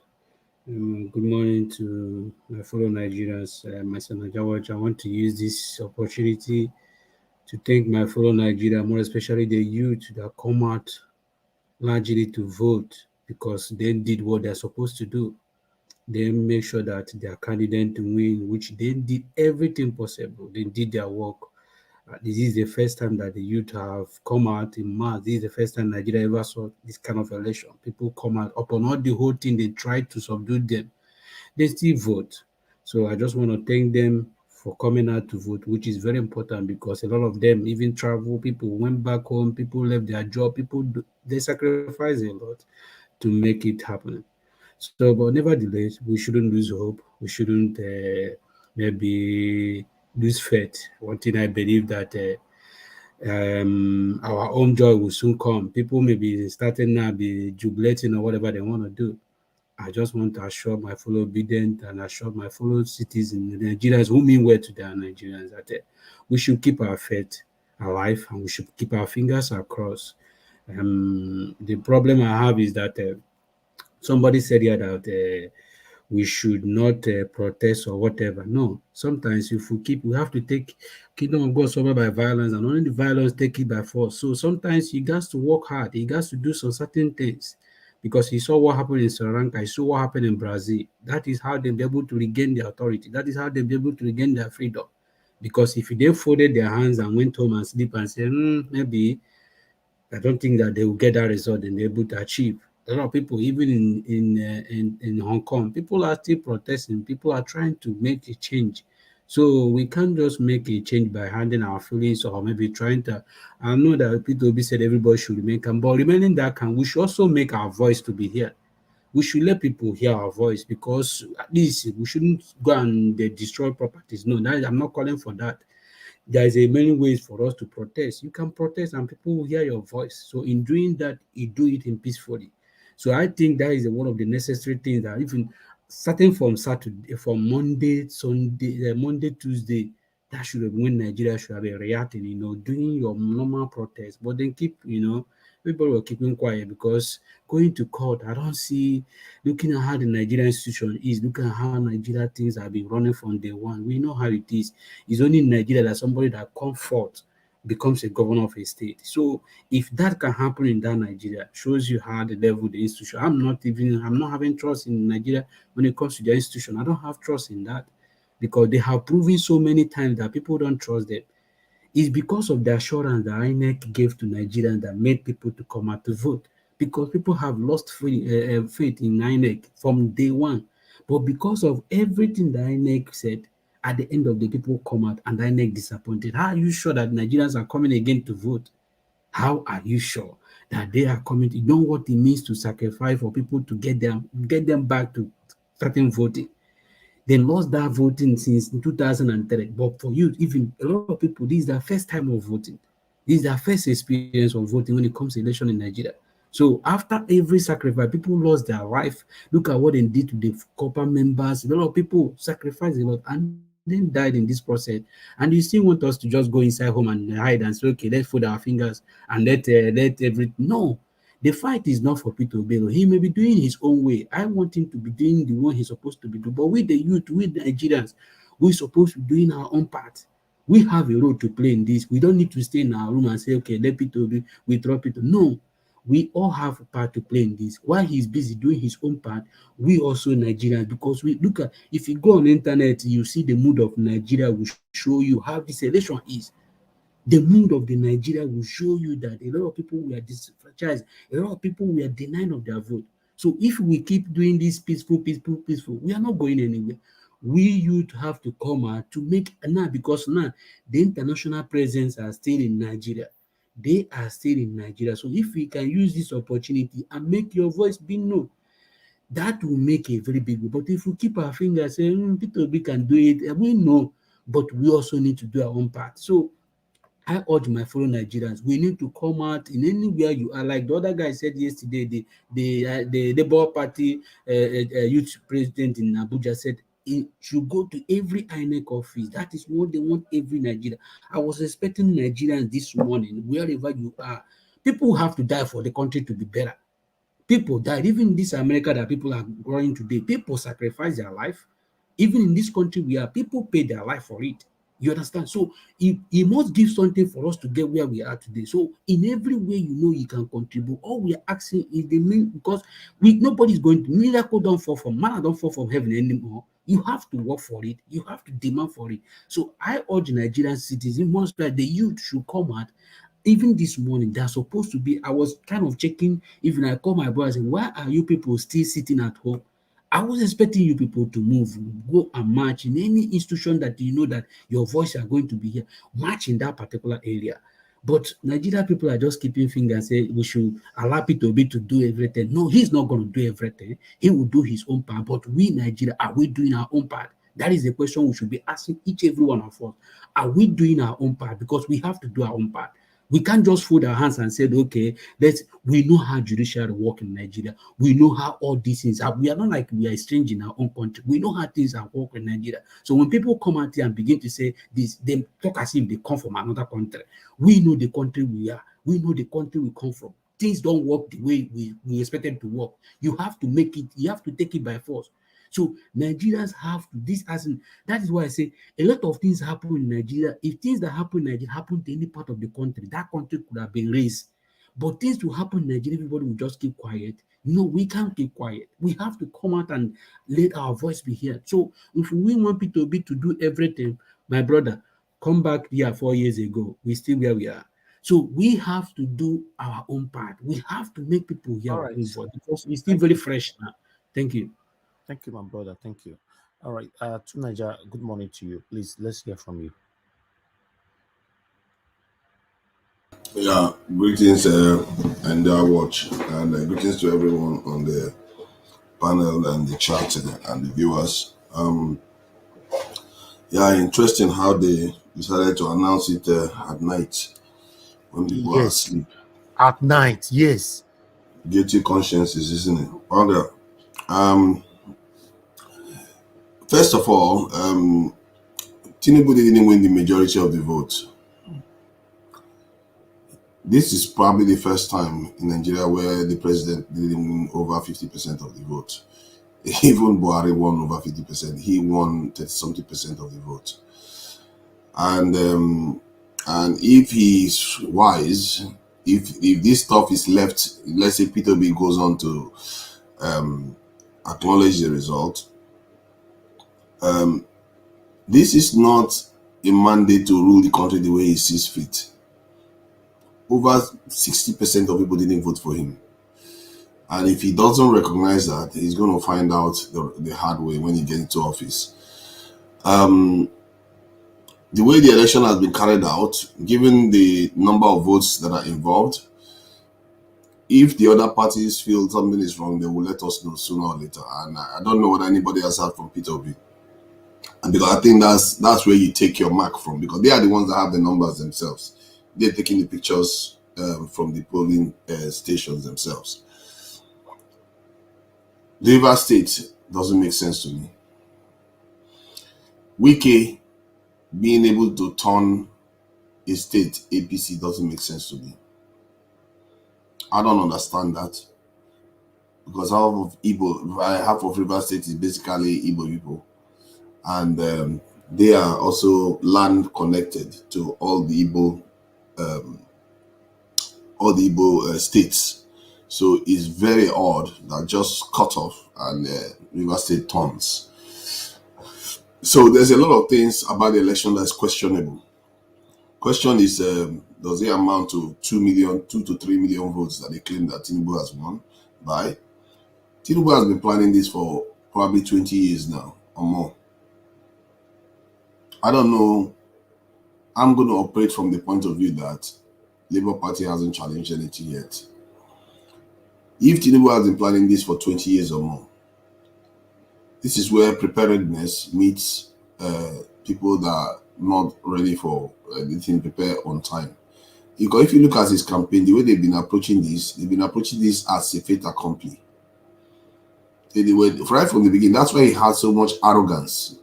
Good morning to my fellow Nigerians. Mr. Niger Watch, I want to use this opportunity to thank my fellow Nigeria, more especially the youth that come out largely to vote because they did what they're supposed to do. They make sure that their candidate to win, which they did everything possible. They did their work. This is the first time that the youth have come out in mass. This is the first time Nigeria ever saw this kind of election. People come out upon all the whole thing. They tried to subdue them. They still vote. So I just want to thank them for coming out to vote, which is very important because a lot of them even travel. People went back home. People left their job. They sacrifice a lot to make it happen. So, but nevertheless, we shouldn't lose hope. We shouldn't maybe lose faith. One thing I believe that our own joy will soon come. People may be starting now, be jubilating or whatever they want to do. I just want to assure my fellow obedient and assure my fellow citizens, the Nigerians who mean well to their Nigerians, that we should keep our faith alive and we should keep our fingers across. The problem I have is that somebody said here that we should not protest or whatever. No, sometimes if we have to take kingdom of God suffer by violence, and only the violence take it by force. So sometimes you got to work hard. You got to do some certain things because he saw what happened in Sri Lanka. He saw what happened in Brazil. That is how they'll be able to regain their authority. That is how they'll be able to regain their freedom. Because if they folded their hands and went home and sleep and said, maybe I don't think that they will get that result and they're able to achieve. A lot of people, even in Hong Kong, people are still protesting. People are trying to make a change. So we can't just make a change by handing our feelings or maybe trying to. I know that people be said everybody should remain calm, but remaining that calm, we should also make our voice to be heard. We should let people hear our voice because at least we shouldn't go and destroy properties. No, I'm not calling for that. There is a many ways for us to protest. You can protest and people will hear your voice. So in doing that, you do it in peacefully. So I think that is one of the necessary things that even starting from Saturday, from Monday, Sunday, Monday, Tuesday, that should have when Nigeria should have been reacting, doing your normal protest. But then people were keeping quiet because going to court, I don't see looking at how the Nigerian institution is, looking at how Nigeria things have been running from day one. We know how it is. It's only in Nigeria that somebody that comes forth becomes a governor of a state. So if that can happen in that Nigeria, shows you how the level the institution. I'm not having trust in Nigeria when it comes to their institution. I don't have trust in that because they have proven so many times that people don't trust them. It's because of the assurance that INEC gave to Nigerians that made people to come out to vote. Because people have lost faith in INEC from day one. But because of everything that INEC said, at the end of the day, people come out and INEC disappointed. How are you sure that Nigerians are coming again to vote? How are you sure that they are coming? You know what it means to sacrifice for people to get them back to starting voting. They lost that voting since 2003. But for you, even a lot of people, this is their first time of voting. This is their first experience of voting when it comes to election in Nigeria. So after every sacrifice, people lost their life. Look at what they did to the copper members. A lot of people sacrificed a lot and then died in this process. And you still want us to just go inside home and hide and say, okay, let's fold our fingers and let everything. No, the fight is not for Peter Obi. He may be doing his own way. I want him to be doing the one he's supposed to be doing. But we, the youth, we, the Nigerians, we're supposed to be doing our own part. We have a role to play in this. We don't need to stay in our room and say, okay, let Peter Obi withdraw Peter. No, we all have a part to play in this. While he's busy doing his own part, we also Nigerians, because we look at, if you go on the internet, you see the mood of Nigeria will show you how this election is. The mood of the Nigeria will show you that a lot of people were disenfranchised, a lot of people were denied of their vote. So if we keep doing this peaceful, we are not going anywhere. We youth have to come out to make now, because now the international presence are still in Nigeria. They are still in Nigeria. So if we can use this opportunity and make your voice be known, that will make a very big way. But if we keep our fingers saying Peter Obi can do it, we know but we also need to do our own part. So I urge my fellow Nigerians, we need to come out in anywhere you are. Like the other guy said yesterday, the Labour Party youth president in Abuja said it should go to every INEC office. That is what they want every Nigerian. I was expecting Nigerians this morning, wherever you are, people have to die for the country to be better. People died. Even in this America that people are growing today, people sacrifice their life. Even in this country, we are people pay their life for it. You understand? So he must give something for us to get where we are today. So in every way you know you can contribute. All we are asking is the main because nobody's going to miracle don't fall from man don't fall from heaven anymore. You have to work for it. You have to demand for it. So I urge Nigerian citizens, most like the youth should come out. Even this morning, they're supposed to be. I was kind of checking. Even I call my brothers and why are you people still sitting at home? I was expecting you people to move, go and march in any institution that you know that your voice are going to be here, march in that particular area. But Nigeria people are just keeping fingers, say we should allow P2B to do everything. No, he's not going to do everything. He will do his own part. But we, Nigeria, are we doing our own part? That is the question we should be asking each every one of us. Are we doing our own part? Because we have to do our own part. We can't just fold our hands and say, okay, we know how judiciary work in Nigeria. We know how all these things are. We are not like we are strange in our own country. We know how things are work in Nigeria. So when people come out here and begin to say this, they talk as if they come from another country. We know the country we are. We know the country we come from. Things don't work the way we expect them to work. You have to make it, you have to take it by force. So Nigerians have to, that is why I say a lot of things happen in Nigeria. If things that happen in Nigeria happen to any part of the country, that country could have been raised. But things will happen in Nigeria, everybody will just keep quiet. No, we can't keep quiet. We have to come out and let our voice be heard. So if we want P2B to do everything, my brother, come back here 4 years ago. We're still where we are. So we have to do our own part. We have to make people hear our own voice because it's still very fresh now. Thank you. Thank you, my brother. Thank you. All right. To Niger, good morning to you. Please, let's hear from you. Yeah, greetings and watch, and greetings to everyone on the panel and the chat and the viewers. Yeah, interesting how they decided to announce it at night when people are asleep. At night, yes. Guilty consciences, isn't it? Well, first of all, Tinubu didn't win the majority of the vote. This is probably the first time in Nigeria where the president didn't win over 50% of the vote. Even Buhari won over 50%. He won 30-something% of the vote. And if he's wise, if this stuff is left, let's say P2B goes on to acknowledge the result, this is not a mandate to rule the country the way he sees fit. Over 60% of people didn't vote for him. And if he doesn't recognize that, he's going to find out the hard way when he gets into office. The way the election has been carried out, given the number of votes that are involved, if the other parties feel something is wrong, they will let us know sooner or later. And I don't know what anybody else heard from P2B. And because I think that's where you take your mark from, because they are the ones that have the numbers themselves. They're taking the pictures from the polling stations themselves. The River State doesn't make sense to me. Wike being able to turn a state APC doesn't make sense to me. I don't understand that, because half of River State is basically Igbo people, and they are also land connected to all the Igbo states. So it's very odd that just cut off and River State turns. So there's a lot of things about the election that's questionable. Question is, does it amount to 2 to 3 million votes that they claim that Tinubu has won by? Tinubu has been planning this for probably 20 years now or more. I don't know. I'm going to operate from the point of view that Labour Party hasn't challenged anything yet. If Tinubu has been planning this for 20 years or more, this is where preparedness meets people that are not ready for anything, prepare on time. Because if you look at his campaign, the way they've been approaching this as a fait accompli. They were right from the beginning. That's why he had so much arrogance.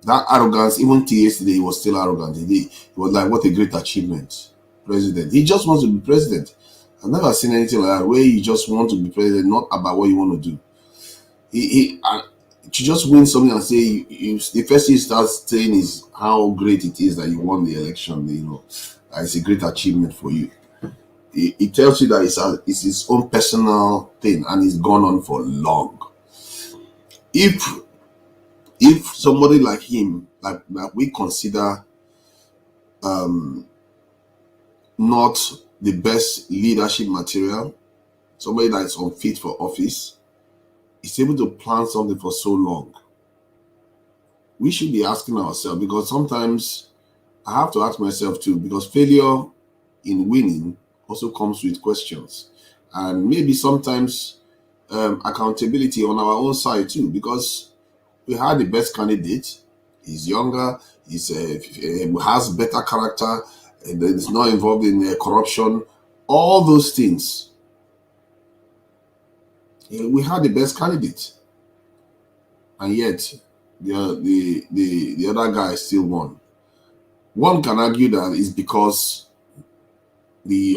That arrogance, even till yesterday, he was still arrogant. He was like, what a great achievement. President. He just wants to be president. I've never seen anything like that where you just want to be president, not about what you want to do. To just win something and say, the first thing you start saying is how great it is that you won the election. It's a great achievement for you. It tells you that it's his own personal thing and it's gone on for long. If somebody like him, like we consider not the best leadership material, somebody that is unfit for office, is able to plan something for so long, we should be asking ourselves, because sometimes I have to ask myself too, because failure in winning also comes with questions, and maybe sometimes accountability on our own side too, because we had the best candidate. He's younger, he has better character, and is not involved in corruption, all those things. We had the best candidate, and yet the other guy still won. One can argue that it's because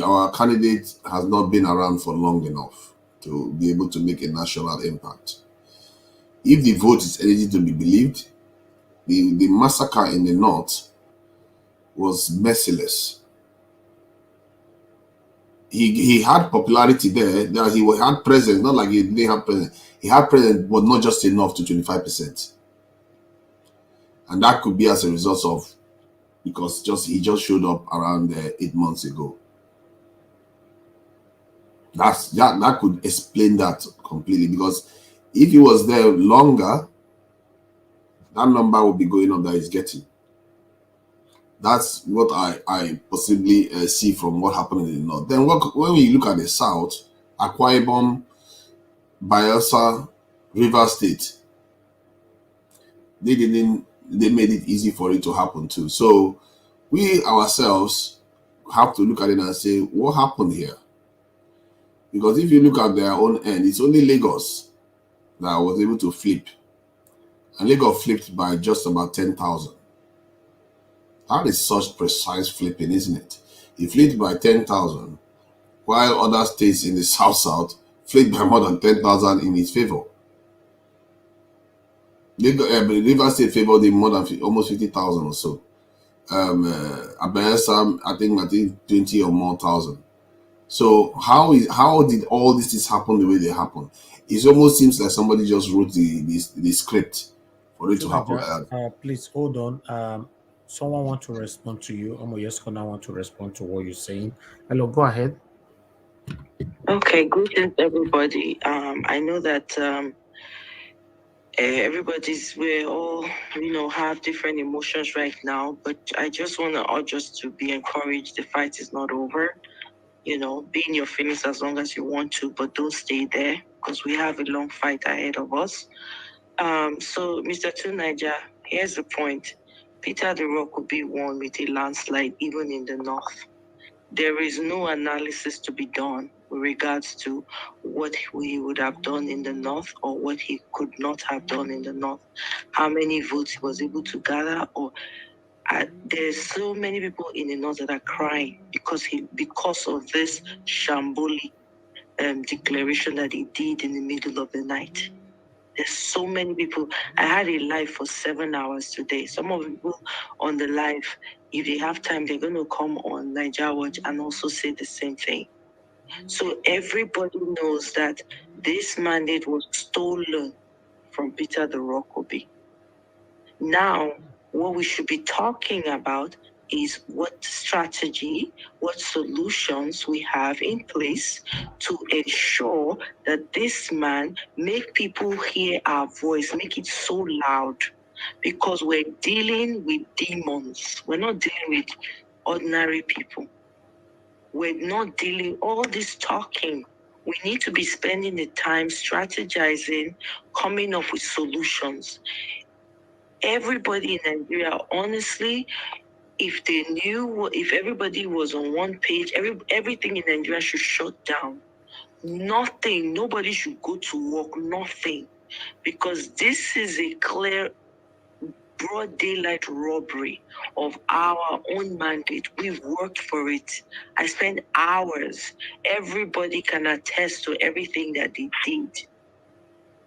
our candidate has not been around for long enough to be able to make a national impact. If the vote is anything to be believed, the massacre in the north was merciless. He had popularity there. That he had presence, not like he didn't have presence. He had presence, but not just enough to 25%. And that could be as a result of, because he just showed up around 8 months ago. That could explain that completely, because if he was there longer, that number would be going up that he's getting. That's what I possibly see from what happened in the north. Then when we look at the south, Akwa Ibom, Bayelsa, River State, they made it easy for it to happen too. So we ourselves have to look at it and say, what happened here? Because if you look at their own end, it's only Lagos that was able to flip. And Lagos flipped by just about 10,000. That is such precise flipping, isn't it? He flipped by 10,000, while other states in the south flipped by more than 10,000 in his favor. River State favored him more than almost 50,000 or so. Bayelsa, I think 20 or more thousand. So how did all these happen the way they happen? It almost seems like somebody just wrote the script for it to happen. Please hold on. Someone want to respond to you. Omoyesko want to respond to what you're saying. Hello, go ahead. Okay, greetings everybody. I know that we all have different emotions right now, but I just want to urge us to be encouraged. The fight is not over. Be in your feelings as long as you want to, but don't stay there, because we have a long fight ahead of us. So Mr. Tunaija, here's the point. Peter the Rock will be won with a landslide even in the north. There is no analysis to be done with regards to what he would have done in the north or what he could not have done in the north. How many votes he was able to gather, or there's so many people in the north that are crying because of this shambolic declaration that he did in the middle of the night. There's so many people. I had a live for 7 hours today. Some of the people on the live, if they have time, they're going to come on Niger Watch and also say the same thing. So everybody knows that this mandate was stolen from Peter the Rock Obi. Now, what we should be talking about is what strategy, what solutions we have in place to ensure that this man make people hear our voice, make it so loud, because we're dealing with demons. We're not dealing with ordinary people. We're not dealing all this talking. We need to be spending the time strategizing, coming up with solutions. everybody in Nigeria, honestly, if they knew, if everybody was on one page, everything in Nigeria should shut down. Nothing, nobody should go to work, nothing. Because this is a clear, broad daylight robbery of our own mandate. We've worked for it. I spent hours. Everybody can attest to everything that they did.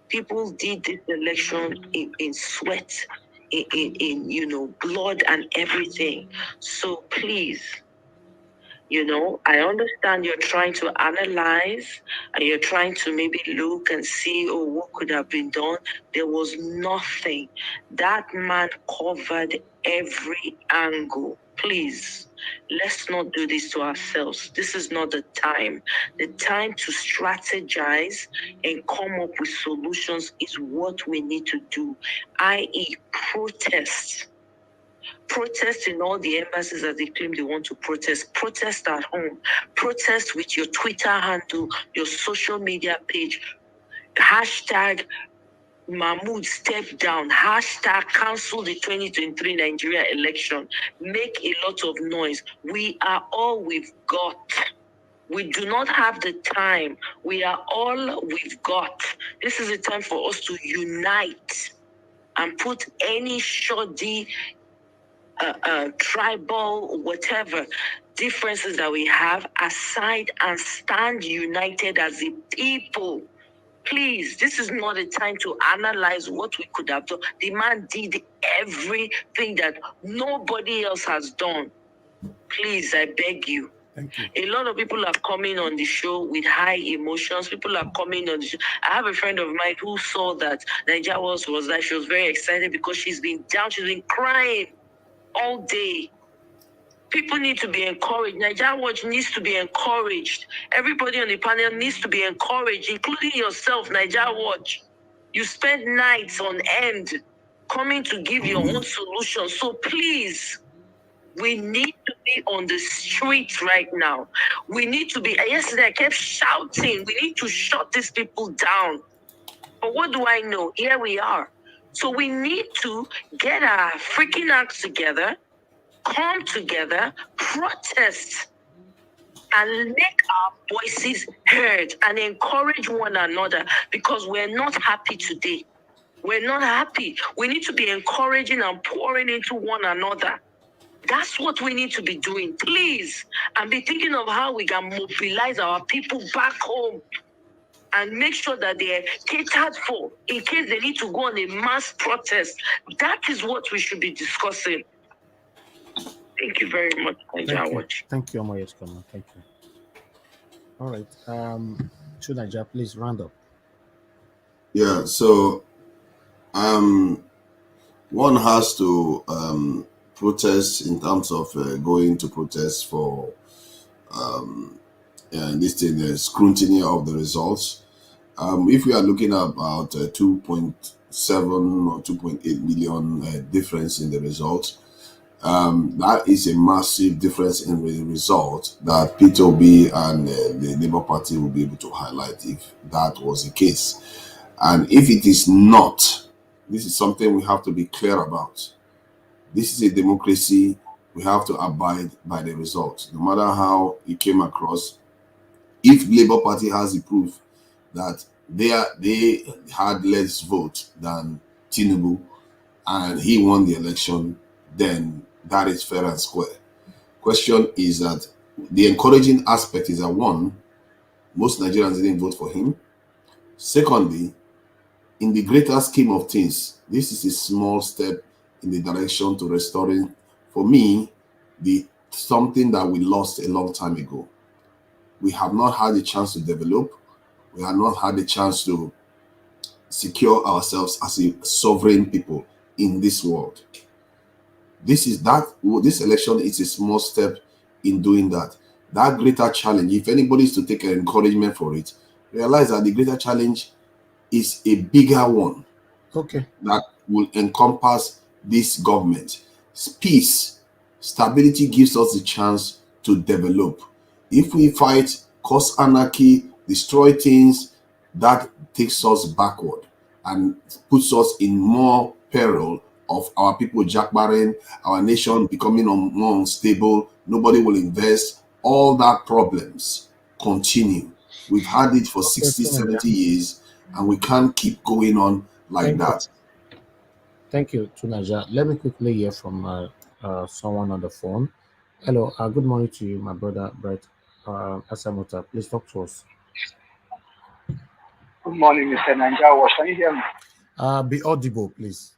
People did this election in sweat, in blood and everything. So please, I understand you're trying to analyze and you're trying to maybe look and see, what could have been done. There was nothing. That man covered every angle. Please, let's not do this to ourselves. This is not the time. The time to strategize and come up with solutions is what we need to do, i.e., protest. Protest in all the embassies that they claim they want to protest. Protest at home. Protest with your Twitter handle, your social media page. Hashtag Mahmoud step down. Hashtag cancel the 2023 Nigeria election. Make a lot of noise. We are all we've got. We do not have the time. We are all we've got. This is a time for us to unite and put any shoddy tribal, whatever differences that we have aside and stand united as a people. Please, this is not a time to analyze what we could have done. The man did everything that nobody else has done. Please, I beg you. Thank you. A lot of people are coming on the show with high emotions. People are coming on the show. I have a friend of mine who saw that Nigeria was like, she was very excited because she's been down, she's been crying all day. People need to be encouraged. Nigeria Watch needs to be encouraged. Everybody on the panel needs to be encouraged, including yourself, Nigeria Watch. You spend nights on end coming to give your own solution. So please, we need to be on the streets right now. We need to be, yesterday I kept shouting, we need to shut these people down. But what do I know? Here we are. So we need to get our freaking acts together, come together, protest, and make our voices heard and encourage one another because we're not happy today. We're not happy. We need to be encouraging and pouring into one another. That's what we need to be doing, please. And be thinking of how we can mobilize our people back home and make sure that they're catered for in case they need to go on a mass protest. That is what we should be discussing. Thank you very much, Nigeria Watch. Thank you, Omoyeskama. Thank you. All right. Should Nigeria please round up? Yeah, so one has to protest in terms of going to protest for this thing, the scrutiny of the results. If we are looking at about 2.7 or 2.8 million difference in the results, that is a massive difference in the result that Peter Obi and the Labour Party will be able to highlight if that was the case. And if it is not, this is something we have to be clear about. This is a democracy. We have to abide by the results, no matter how it came across. If Labour Party has the proof that they had less vote than Tinubu and he won the election, then that is fair and square. Question is that the encouraging aspect is that one, most Nigerians didn't vote for him. Secondly, in the greater scheme of things, this is a small step in the direction to restoring, for me, something that we lost a long time ago. We have not had a chance to develop. We have not had a chance to secure ourselves as a sovereign people in this world. This election is a small step in doing that. That greater challenge, if anybody is to take an encouragement for it, realize that the greater challenge is a bigger one. Okay. That will encompass this government. Peace, stability gives us the chance to develop. If we fight, cause anarchy, destroy things, that takes us backward and puts us in more peril of our people jackbarring, our nation becoming more unstable, nobody will invest, all that problems continue. We've had it for 60, 70 years, and we can't keep going on like that. Thank you, Tunaja. Let me quickly hear from someone on the phone. Hello, good morning to you, my brother, Brett Asamuta. Please talk to us. Good morning, Mr. Nanjawa. Can you hear me? Be audible, please.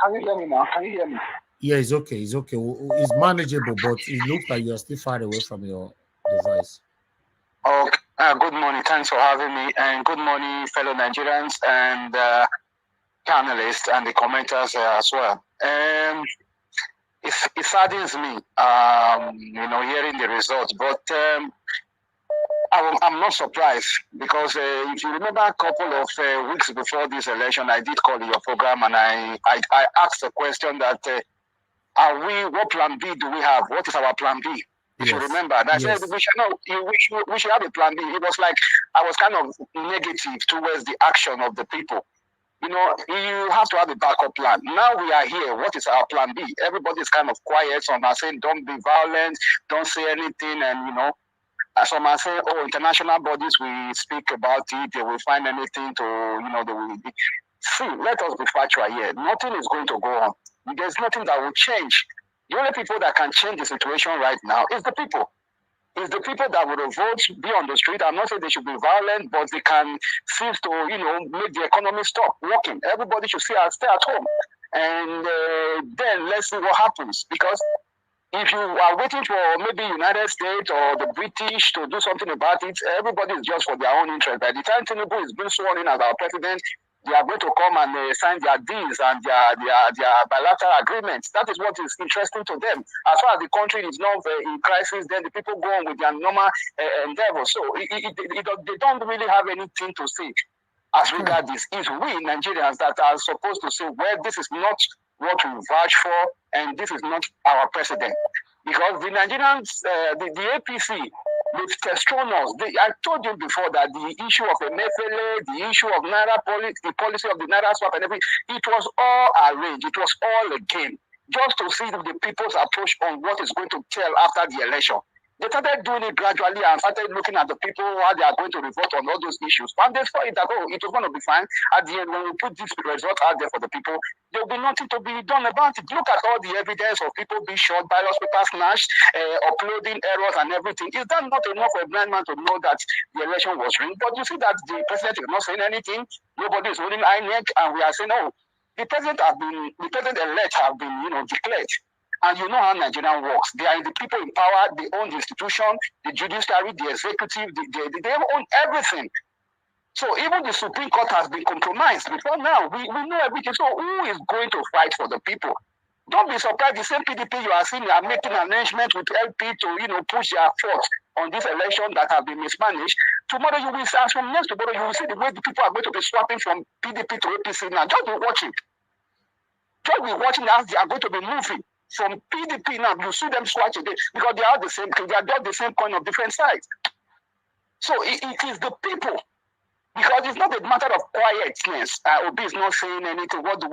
Can you hear me now? Can you hear me? Yeah, it's okay. It's okay. It's manageable, but it looks like you're still far away from your device. Okay. Good morning. Thanks for having me. And good morning, fellow Nigerians and panelists and the commenters as well. It saddens me, hearing the results, but I'm not surprised because if you remember a couple of weeks before this election, I did call your program and I asked the question that what plan B do we have? What is our plan B? If you remember, and I said we should have a plan B. It was like I was kind of negative towards the action of the people. You have to have a backup plan. Now we are here. What is our plan B? Everybody's kind of quiet. Some are saying, don't be violent, don't say anything. And, some are saying, international bodies will speak about it. They will find anything to, they will be. See, let us be factual here. Nothing is going to go on. There's nothing that will change. The only people that can change the situation right now is the people. It's the people that would vote, be on the street. I'm not saying they should be violent, but they can cease to, make the economy stop working. Everybody should stay at home. And then let's see what happens. Because if you are waiting for maybe United States or the British to do something about it, everybody is just for their own interest. By the time Tinubu is being sworn in as our president, they are going to come and sign their deals and their bilateral agreements. That is what is interesting to them. As far as the country is not in crisis, then the people go on with their normal endeavors. So they don't really have anything to say as regards this. It's we Nigerians that are supposed to say, well, this is not what we vouch for, and this is not our president. Because the Nigerians, the APC, with Testronos, I told you before that the issue of Emefiele, the issue of Naira policy, the policy of the Naira swap and everything, it was all arranged. It was all a game, just to see the people's approach on what is going to tell after the election. They started doing it gradually and started looking at the people, how they are going to revolt on all those issues. And they saw it that, it was going to be fine. At the end, when we put this result out there for the people, there will be nothing to be done about it. Look at all the evidence of people being shot, ballot papers snatched, uploading errors and everything. Is that not enough for a blind man to know that the election was rigged? But you see that the president is not saying anything. Nobody is holding INEC, and we are saying, the president-elect have been, declared. And you know how Nigeria works. They are the people in power. They own the institution, the judiciary, the executive. They own everything. So even the Supreme Court has been compromised. Because now we know everything. So who is going to fight for the people? Don't be surprised. The same PDP you are seeing are making arrangements with LP to push their force on this election that have been mismanaged. Tomorrow you will see, as from next tomorrow you will see the way the people are going to be swapping from PDP to APC now. Just be watching. Just be watching as they are going to be moving. From PDP now, you see them swatch again because they are the same. They are just the same coin of different sides. So it is the people, because it's not a matter of quietness. Obi is not saying anything. What do?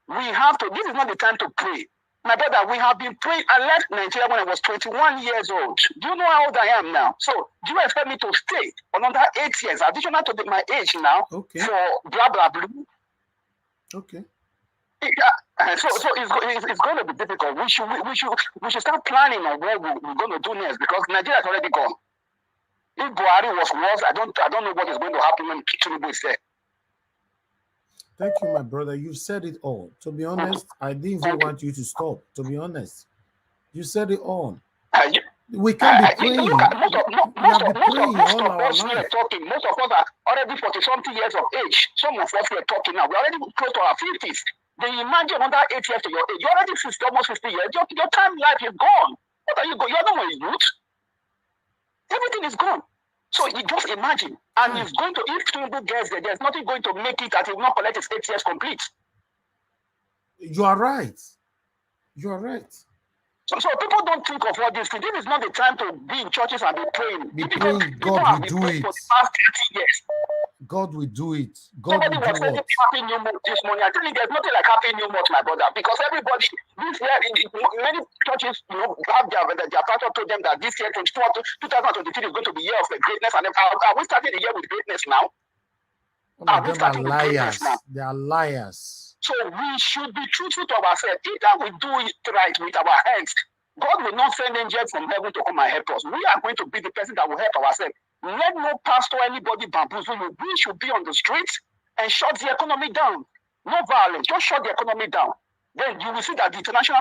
We have to. This is not the time to pray, my brother. We have been praying. I left Nigeria when I was 21 years old. Do you know how old I am now? So do you expect me to stay another 8 years, additional to my age now, for blah blah blah? Okay. So it's going to be difficult. We should start planning on what we're going to do next, because Nigeria is already gone. If Buhari was worse, I don't know what is going to happen when Tinubu is there. Thank you, my brother. You said it all. To be honest, I didn't even want you to stop. To be honest, you said it all. We can't be praying. Most of us are already 40-something years of age. Some of us are talking now. We're already close to our 50s. Then imagine another 8 years to your age. You're already 50, almost 50 years. Your time life is gone. What are you going? You're not a youth. Everything is gone. So you just imagine. And it's going to, if Tinubu gets there, there's nothing going to make it that he will not collect his 8 years complete. You are right. You are right. So people don't think of all these things. This is not the time to be in churches and be praying. God will do it. For the past 30 years. God will do it. God Somebody will do was saying what? Happy New Month this morning. I tell you, there's nothing like Happy New Month, my brother, because everybody this year, many churches, have their pastor told them that this year, 2023, is going to be year of the greatness. And are we starting the year with greatness now? All of them are liars. They are liars. So we should be truthful to ourselves. Either we do it right with our hands. God will not send angels from heaven to come and help us. We are going to be the person that will help ourselves. Let no pastor, anybody bamboozle you. We should be on the streets and shut the economy down. No violence, just shut the economy down. Then you will see that the international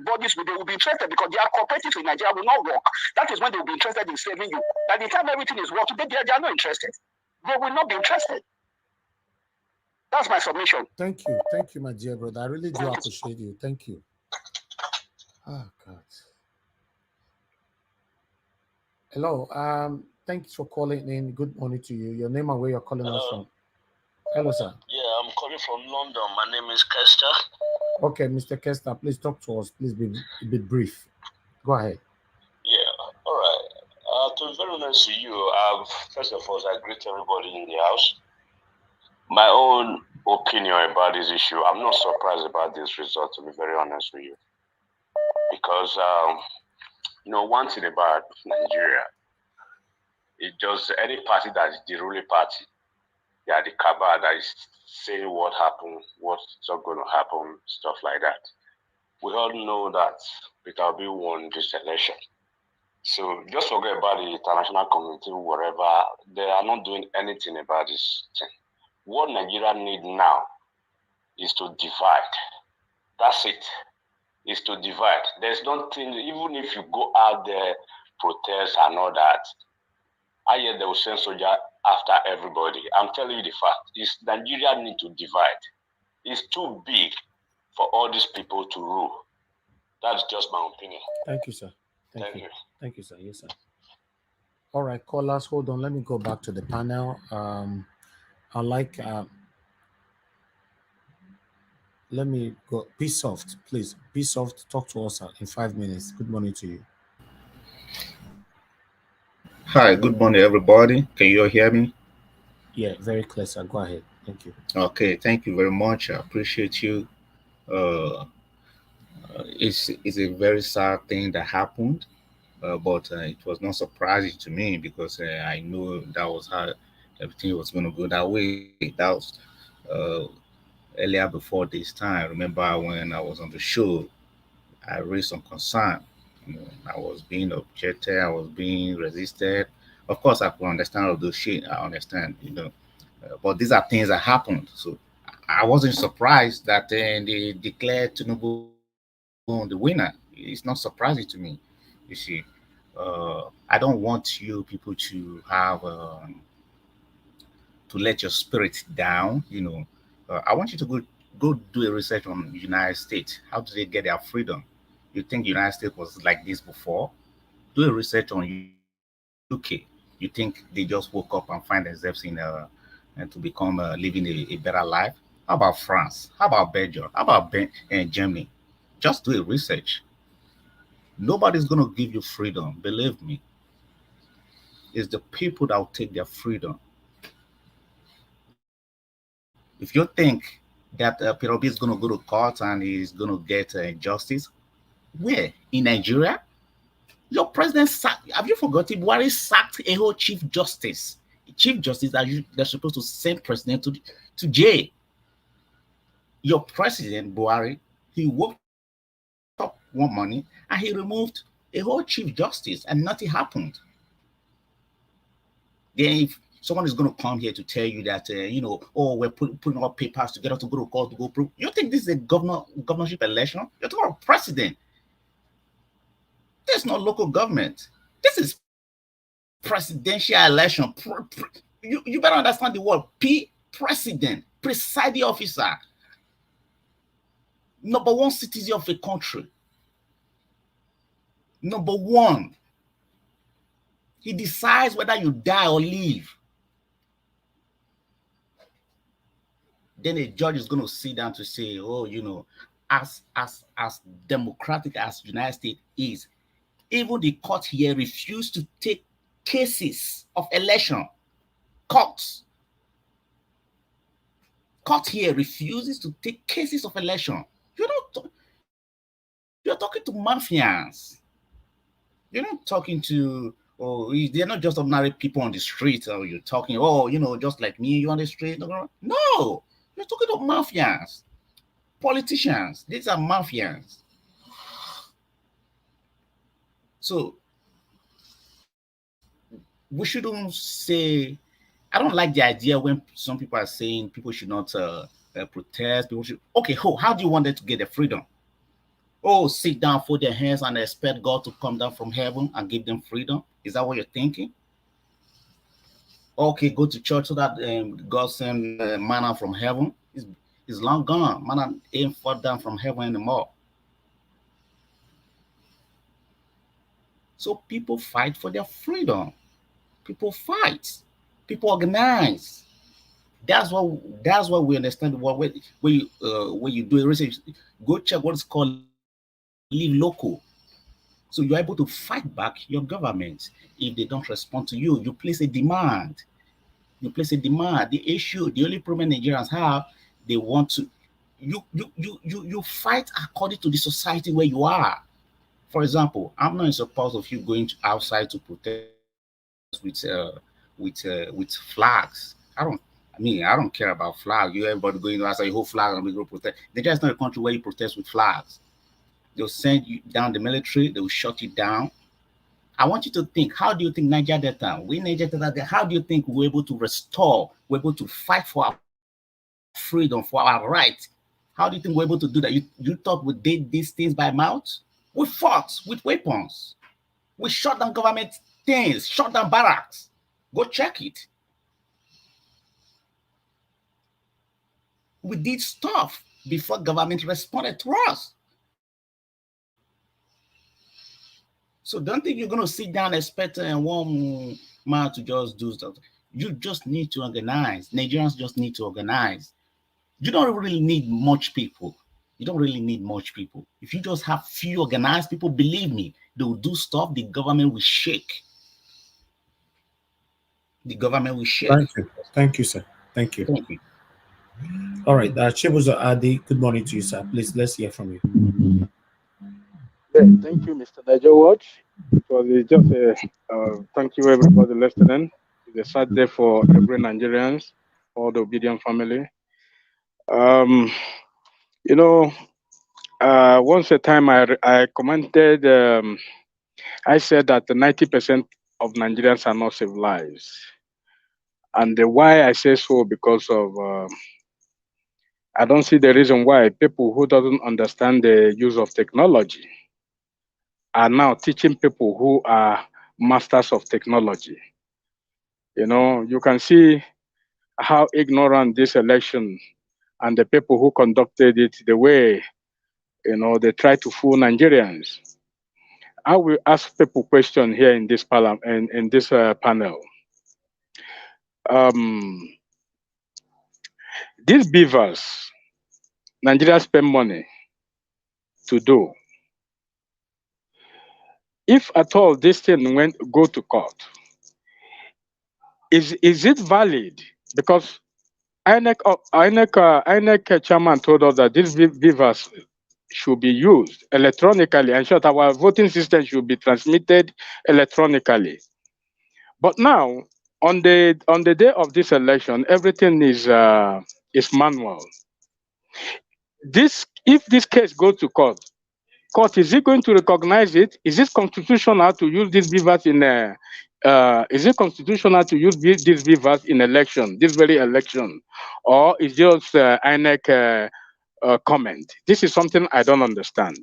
bodies they will be interested because their cooperatives in Nigeria will not work. That is when they will be interested in saving you. By the time everything is working, they are not interested. They will not be interested. That's my submission. Thank you, my dear brother. I really do appreciate you. Thank you. Oh God. Hello. Thanks for calling in. Good morning to you. Your name and where you're calling us from. Hello, sir. Yeah, I'm calling from London. My name is Kester. Okay, Mr. Kester, please talk to us. Please be a bit brief. Go ahead. Yeah, all right. To be very honest with you, first of all, I greet everybody in the house. My own opinion about this issue, I'm not surprised about this result, to be very honest with you. Because, one thing about Nigeria, it's just any party that is the ruling party, they are the cabal that is saying what happened, what's not going to happen, stuff like that. We all know that Peter Obi won this election. So just forget about the international community, whatever. They are not doing anything about this thing. What Nigeria need now is to divide. That's it. Is to divide. There's nothing, even if you go out there, protest and all that, I hear they will send soldier after everybody. I'm telling you the fact. Is Nigeria need to divide. It's too big for all these people to rule. That's just my opinion. Thank you, sir. Thank you. Thank you, sir. Yes, sir. All right, callers, hold on. Let me go back to the panel. I like. Let me go. Be soft, please. Be soft. Talk to us in 5 minutes. Good morning to you. Hi, good morning, everybody. Can you all hear me? Yeah, very clear, sir. Go ahead. Thank you. Okay, thank you very much. I appreciate you. It's a very sad thing that happened, but it was not surprising to me because I knew that was how everything was going to go that way. That was uh, earlier before this time. Remember when I was on the show, I raised some concern. I was being objected, I was being resisted. Of course, I could understand all those shit. I understand, but these are things that happened. So I wasn't surprised that they declared Tinubu the winner. It's not surprising to me. You see, I don't want you people to have to let your spirit down. I want you to go do a research on the United States. How do they get their freedom? You think the United States was like this before? Do a research on UK. You think they just woke up and find themselves in and to become living a better life? How about France? How about Belgium? How about Germany? Just do a research. Nobody's gonna give you freedom. Believe me, it's the people that will take their freedom. If you think that Peter Obi is gonna go to court and he's gonna get justice, where in Nigeria? Your president sacked, have you forgotten? Buhari sacked a whole chief justice. Chief justice that they're supposed to send president to jail. Your president, Buhari, he woke up one morning and he removed a whole chief justice and nothing happened. Then if someone is going to come here to tell you that, oh, we're putting all papers together to go to court to go prove. You think this is a governorship election? You're talking about president. There's no local government. This is presidential election. You better understand the word president, presiding officer, number one citizen of a country. Number one. He decides whether you die or live. Then a judge is going to sit down to say, oh, as democratic as the United States is, even the court here refused to take cases of election. Courts. court here refuses to take cases of election. You're talking to mafians. You're not talking to, they're not just ordinary people on the street. Or you're talking, just like me, you on the street. No, you're talking to mafians, politicians. These are mafians. So we shouldn't say. I don't like the idea when some people are saying people should not protest. People should. Okay, how do you want them to get their freedom? Sit down, fold their hands, and expect God to come down from heaven and give them freedom? Is that what you're thinking? Okay, go to church so that God send manna from heaven. It's long gone. Manna ain't fall down from heaven anymore. So people fight for their freedom. People fight. People organize. That's what we understand. When you do research, go check what is called live local. So you're able to fight back your government if they don't respond to you. You place a demand. The only problem Nigerians have, they want to. You fight according to the society where you are. For example, I'm not in support of you going outside to protest with flags. I don't care about flags. Everybody going outside, whole flag and we go protest. Nigeria is not a country where you protest with flags. They'll send you down the military. They will shut you down. I want you to think. How do you think Niger Delta? How do you think we're able to restore? We're able to fight for our freedom, for our rights. How do you think we're able to do that? You thought we did these things by mouth? We fought with weapons. We shut down government things, shut down barracks. Go check it. We did stuff before government responded to us. So don't think you're going to sit down and expect one man to just do stuff. You just need to organize. Nigerians just need to organize. You don't really need much people. If you just have few organized people, believe me, they will do stuff. The government will shake. Thank you, sir. Thank you. All right. Chibuzo Adi, good morning to you, sir. Please, let's hear from you. Thank you, Mr. Niger Watch. It was just thank you, everybody listening. It's a sad day for every Nigerians, all the obedient family. Once a time I commented, I said that 90% of Nigerians are not civilized. And why I say so, because of, I don't see the reason why people who doesn't understand the use of technology are now teaching people who are masters of technology. You can see how ignorant this election and the people who conducted it, the way, they try to fool Nigerians. I will ask people question here in this parliament, in this panel. These beavers, Nigeria spend money to do. If at all this thing go to court, is it valid? Because INEC chairman told us that these beavers should be used electronically. In short, our voting system should be transmitted electronically. But now, on the day of this election, everything is manual. If this case goes to court, is it going to recognize it? Is it constitutional to use these beavers in these beavers in election, this very election, or is just INEC comment? This is something I don't understand.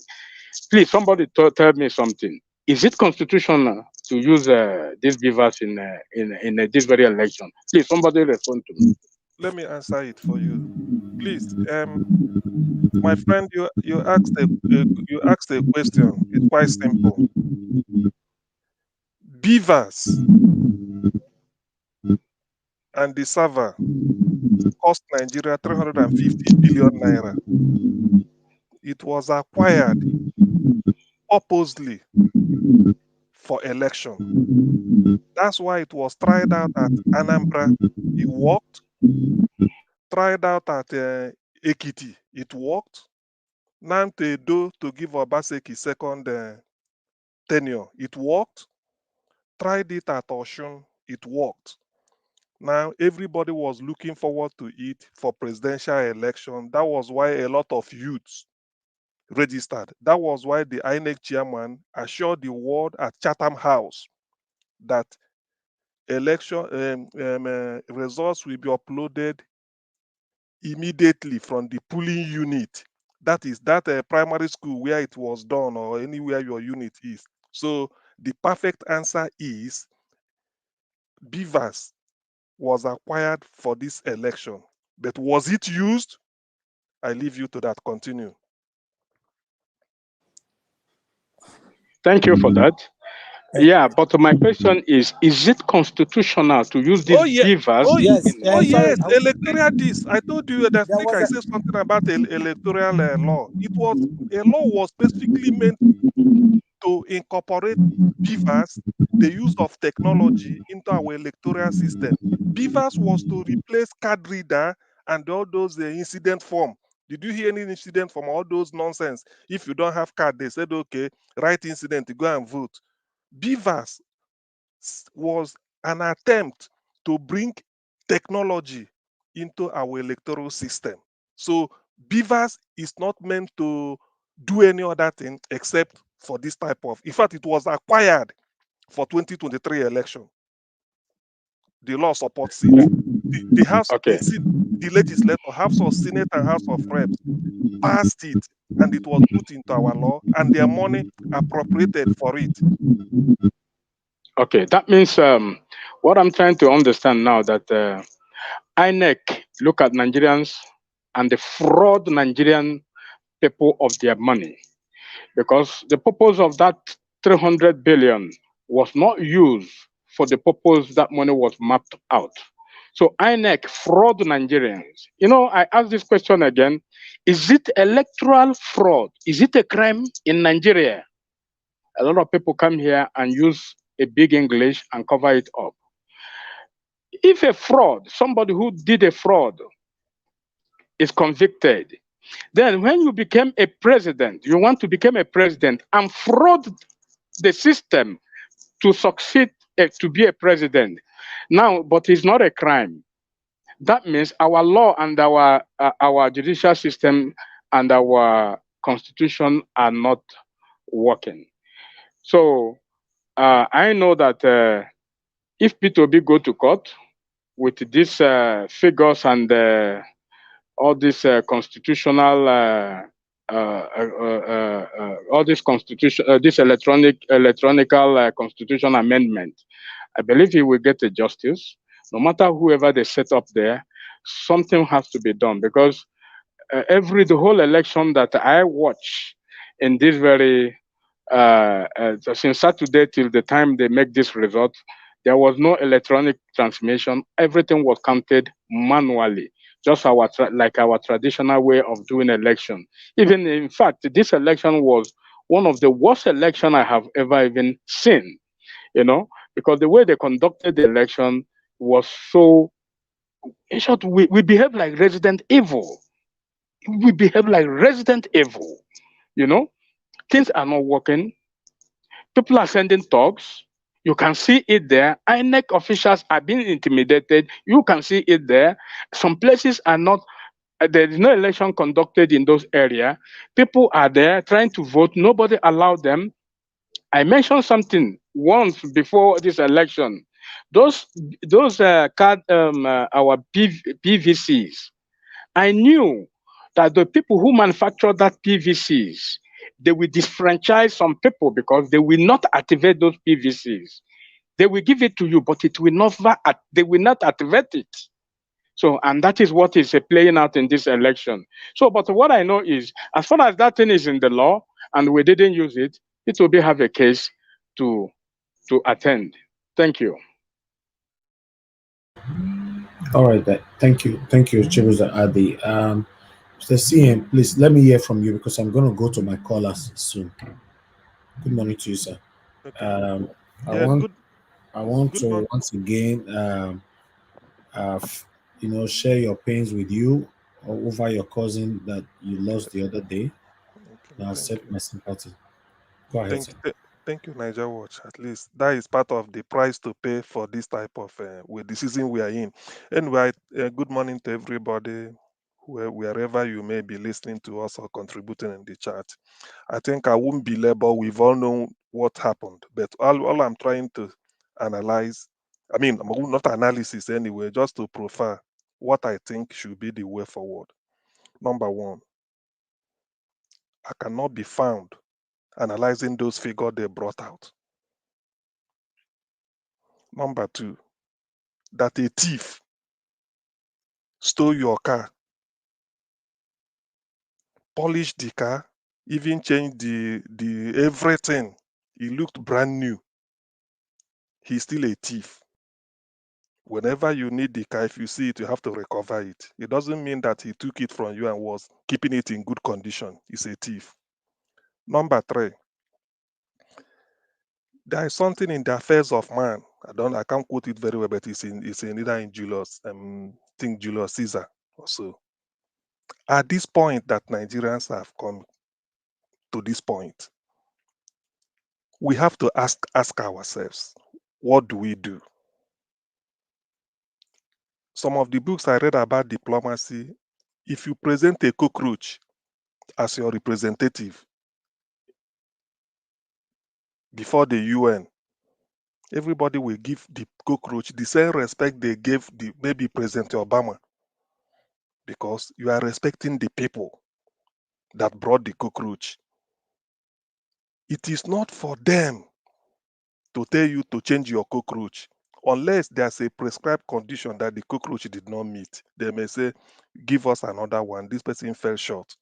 Please, somebody tell me something. Is it constitutional to use these beavers in this very election? Please, somebody respond to me. Let me answer it for you, please. My friend, you asked a question. It's quite simple. Beavers and the server cost Nigeria 350 billion naira. It was acquired purposely for election. That's why it was tried out at Anambra. It worked. tried out at Ekiti. It worked. Now to do to give Obaseki second tenure. It worked. Tried it at Oshun. It worked. Now everybody was looking forward to it for presidential election. That was why a lot of youths registered. That was why the INEC chairman assured the world at Chatham House that election results will be uploaded immediately from the polling unit. That is that primary school where it was done or anywhere your unit is. So the perfect answer is BVAS was acquired for this election. But was it used? I leave you to that. Continue. Thank you for that. Yeah, but my question is it constitutional to use this Oh yeah. beavers? Oh, Yes, oh sorry. yes. Electoral this. I told you that There think was I a said something about electoral law. It was a law was specifically meant to incorporate beavers, the use of technology into our electoral system. Beavers was to replace card reader and all those incident form. Did you hear any incident from all those nonsense? If you don't have card, they said, okay, write incident, go and vote. Beavers was an attempt to bring technology into our electoral system. So Beavers is not meant to do any other thing except for this type of. In fact, it was acquired for 2023 election. The law supports it. The House, Okay. the legislature, House of Senate and House of Reps passed it, and it was put into our law, and their money appropriated for it. Okay. That means what I'm trying to understand now that INEC look at Nigerians and the fraud Nigerian people of their money, because the purpose of that 300 billion was not used for the purpose that money was mapped out. So INEC fraud Nigerians. You know, I ask this question again. Is it electoral fraud? Is it a crime in Nigeria? A lot of people come here and use a big English and cover it up. If a fraud, somebody who did a fraud is convicted, then when you become a president, you want to become a president and fraud the system to succeed to be a president. Now, but it's not a crime. That means our law and our judicial system and our constitution are not working. So I know that if P2B go to court with these figures and all this constitutional all this constitution this electronical constitution amendment, I believe he will get a justice. No matter whoever they set up there, something has to be done, because the whole election that I watch in this very since Saturday till the time they make this result, there was no electronic transmission. Everything was counted manually, just like our traditional way of doing election. Even in fact, this election was one of the worst election I have ever even seen. You know, because the way they conducted the election was so. In short, we behave like Resident Evil. We behave like Resident Evil. You know, things are not working. People are sending thugs. You can see it there. INEC officials are being intimidated. You can see it there. Some places are not. There is no election conducted in those areas. People are there trying to vote. Nobody allowed them. I mentioned something once before this election. Those our PVCs. I knew that the people who manufacture that PVCs, they will disfranchise some people because they will not activate those PVCs. They will give it to you, but it will not. They will not activate it. So, and that is what is playing out in this election. So, but what I know is, as far as that thing is in the law and we didn't use it, it will be have a case to attend. Thank you. All right, thank you, Chibuza Adi. Mr. CM, please let me hear from you because I'm going to go to my callers soon. Good morning to you, sir. Okay. I Yeah, want good. I want Good to morning. once again share your pains with you or over your cousin that you lost the other day. Okay, I thank accept you. my sympathy. Go ahead, Thank sir. you. Thank you, Niger Watch. At least that is part of the price to pay for this type of with the season we are in. Anyway, good morning to everybody, wherever you may be listening to us or contributing in the chat. I think I won't belabor. We've all known what happened, but all I'm trying to analyze, I mean, not analysis anyway, just to profile what I think should be the way forward. Number one, I cannot be found analyzing those figures they brought out. Number two, that a thief stole your car, polished the car, even changed the everything. It looked brand new. He's still a thief. Whenever you need the car, if you see it, you have to recover it. It doesn't mean that he took it from you and was keeping it in good condition. He's a thief. Number three, there is something in the affairs of man. I can't quote it very well, but it's in either in Julius, think Julius Caesar or so. At this point that Nigerians have come to this point, we have to ask ourselves, what do we do? Some of the books I read about diplomacy, if you present a cockroach as your representative before the UN, everybody will give the cockroach the same respect they gave the maybe President Obama, because you are respecting the people that brought the cockroach. It is not for them to tell you to change your cockroach unless there's a prescribed condition that the cockroach did not meet. They may say, give us another one. This person fell short.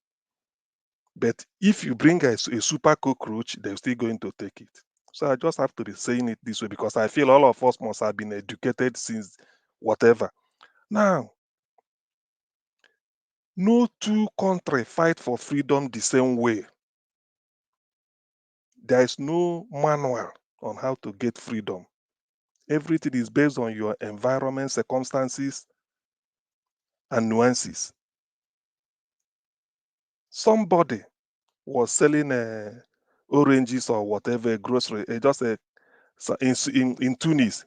But if you bring a super cockroach, they're still going to take it. So I just have to be saying it this way because I feel all of us must have been educated since whatever. Now, no two countries fight for freedom the same way. There is no manual on how to get freedom. Everything is based on your environment, circumstances, and nuances. Somebody was selling oranges or whatever, grocery, just in Tunis,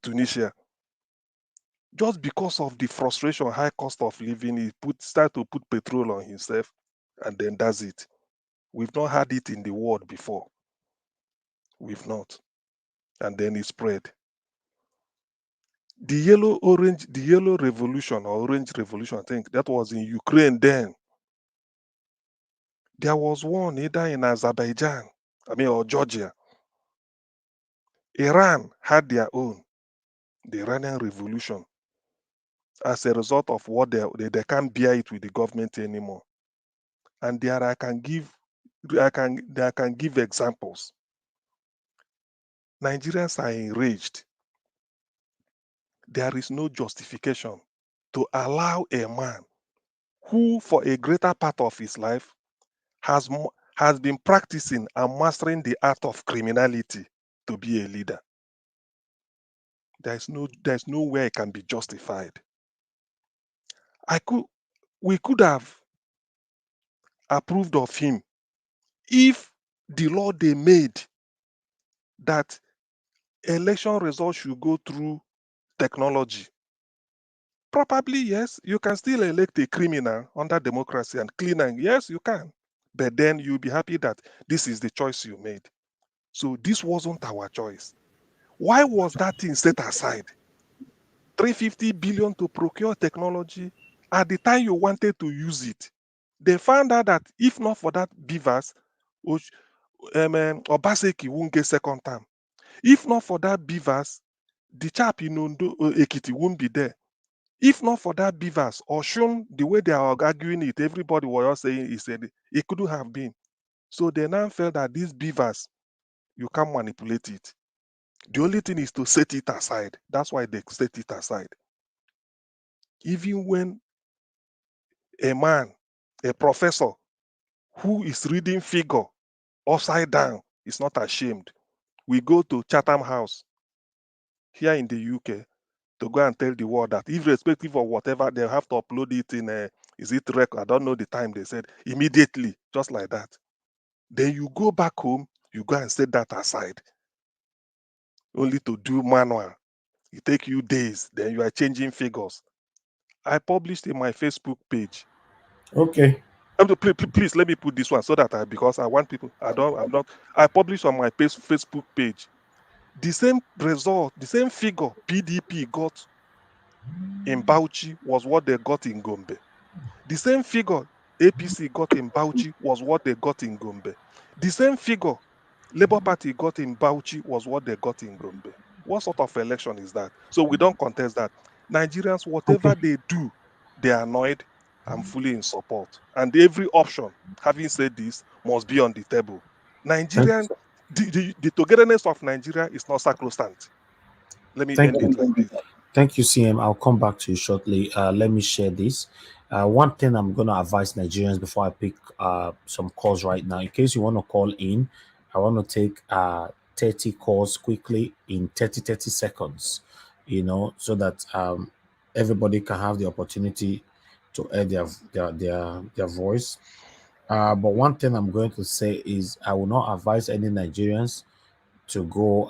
Tunisia. Just because of the frustration, high cost of living, he start to put petrol on himself, and then that's it. We've not had it in the world before. We've not. And then it spread. The yellow revolution or orange revolution, I think that was in Ukraine then. There was one either in Azerbaijan, or Georgia. Iran had their own, the Iranian revolution, as a result of what they can't bear it with the government anymore. And there I can give examples. Nigerians are enraged. There is no justification to allow a man who, for a greater part of his life, has been practicing and mastering the art of criminality to be a leader. There's no way it can be justified. We could have approved of him if the law they made that election results should go through technology. Probably, yes, you can still elect a criminal under democracy and clean, and yes, you can. But then you'll be happy that this is the choice you made. So this wasn't our choice. Why was that thing set aside? 350 billion to procure technology at the time you wanted to use it. They found out that if not for that beavers, Obaseki won't get second term. If not for that beavers, the chap in Ondo Ekiti won't be there. If not for that beavers, or shown the way they are arguing it, everybody was all saying it couldn't have been. So they now felt that these beavers, you can't manipulate it. The only thing is to set it aside. That's why they set it aside. Even when a man, a professor, who is reading figure upside down is not ashamed. We go to Chatham House here in the UK. to go and tell the world that irrespective of whatever, they have to upload it in a, is it record? I don't know the time they said, immediately, just like that. Then you go back home, you go and set that aside, only to do manual. It take you days, then you are changing figures. I published in my Facebook page. Okay. Please let me put this one so that because I want people, I published on my Facebook page. The same result, the same figure PDP got in Bauchi was what they got in Gombe. The same figure APC got in Bauchi was what they got in Gombe. The same figure Labour Party got in Bauchi was what they got in Gombe. What sort of election is that? So we don't contest that. Nigerians, whatever they do, they are annoyed. I'm fully in support. And every option, having said this, must be on the table. Nigerian, the togetherness of Nigeria is not sacrosanct. Let me Thank end you. it like this. Thank you, CM. I'll come back to you shortly. Let me share this. One thing I'm going to advise Nigerians before I pick some calls right now, in case you want to call in, I want to take 30 calls quickly in 30 seconds, so that everybody can have the opportunity to air their voice. But one thing I'm going to say is I will not advise any Nigerians to go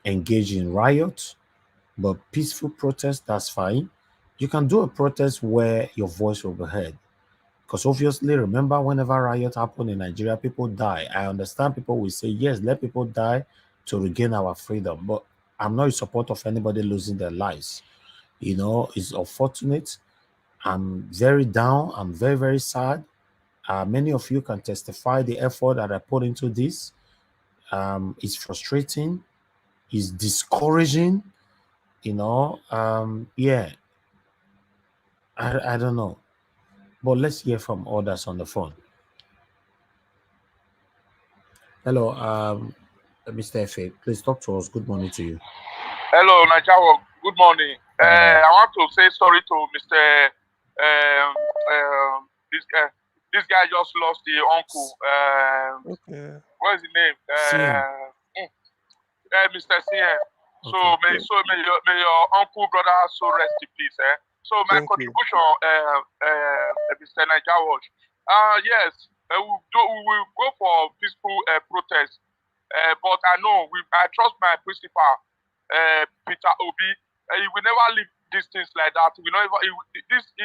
engage in riots. But peaceful protest, that's fine. You can do a protest where your voice will be heard. Because obviously, remember, whenever riot happened in Nigeria, people die. I understand people will say, yes, let people die to regain our freedom. But I'm not in support of anybody losing their lives. It's unfortunate. I'm very down. I'm very, very sad. Many of you can testify the effort that I put into this. It's frustrating. It's discouraging. Yeah, I don't know. But let's hear from others on the phone. Hello, Mr. F.A., please talk to us. Good morning to you. Hello, Najawo. Good morning. I want to say sorry to Mr. This guy just lost the uncle. Okay. What is his name? Mr. CM. So Okay. may your uncle, brother, so rest in peace. So my Thank you. contribution, Mr. Najawo. Yes, we will go for peaceful protest. But I trust my principal, Peter Obi. He will never leave these things like that. This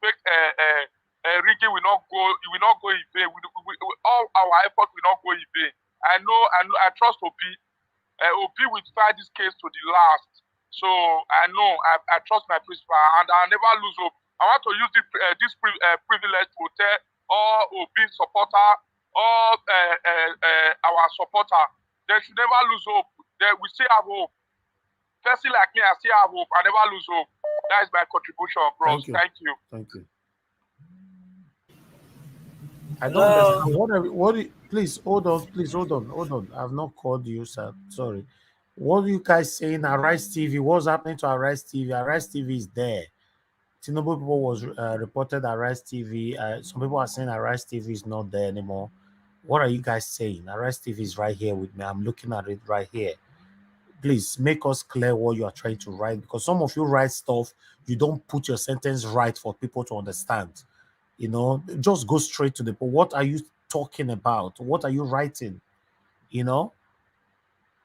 fake rigging will not go. It will not go in vain. All our effort will not go in vain. I trust Obi. Obi will fight this case to the last. So I trust my principal, and I'll never lose hope. I want to use this privilege to tell all Obi supporter, all our supporter, they should never lose hope. We still have hope. Person like me, I still have hope. I never lose hope. That is my contribution, bros. Thank you. Thank you. I don't understand. Please hold on. I've not called you, sir. Sorry. What are you guys saying? Arise TV. What's happening to Arise TV? Arise TV is there. Tinubu people was reported Arise TV. Some people are saying Arise TV is not there anymore. What are you guys saying? Arise TV is right here with me. I'm looking at it right here. Please make us clear what you are trying to write, because some of you write stuff, you don't put your sentence right for people to understand. Just go straight to the point. What are you talking about? What are you writing?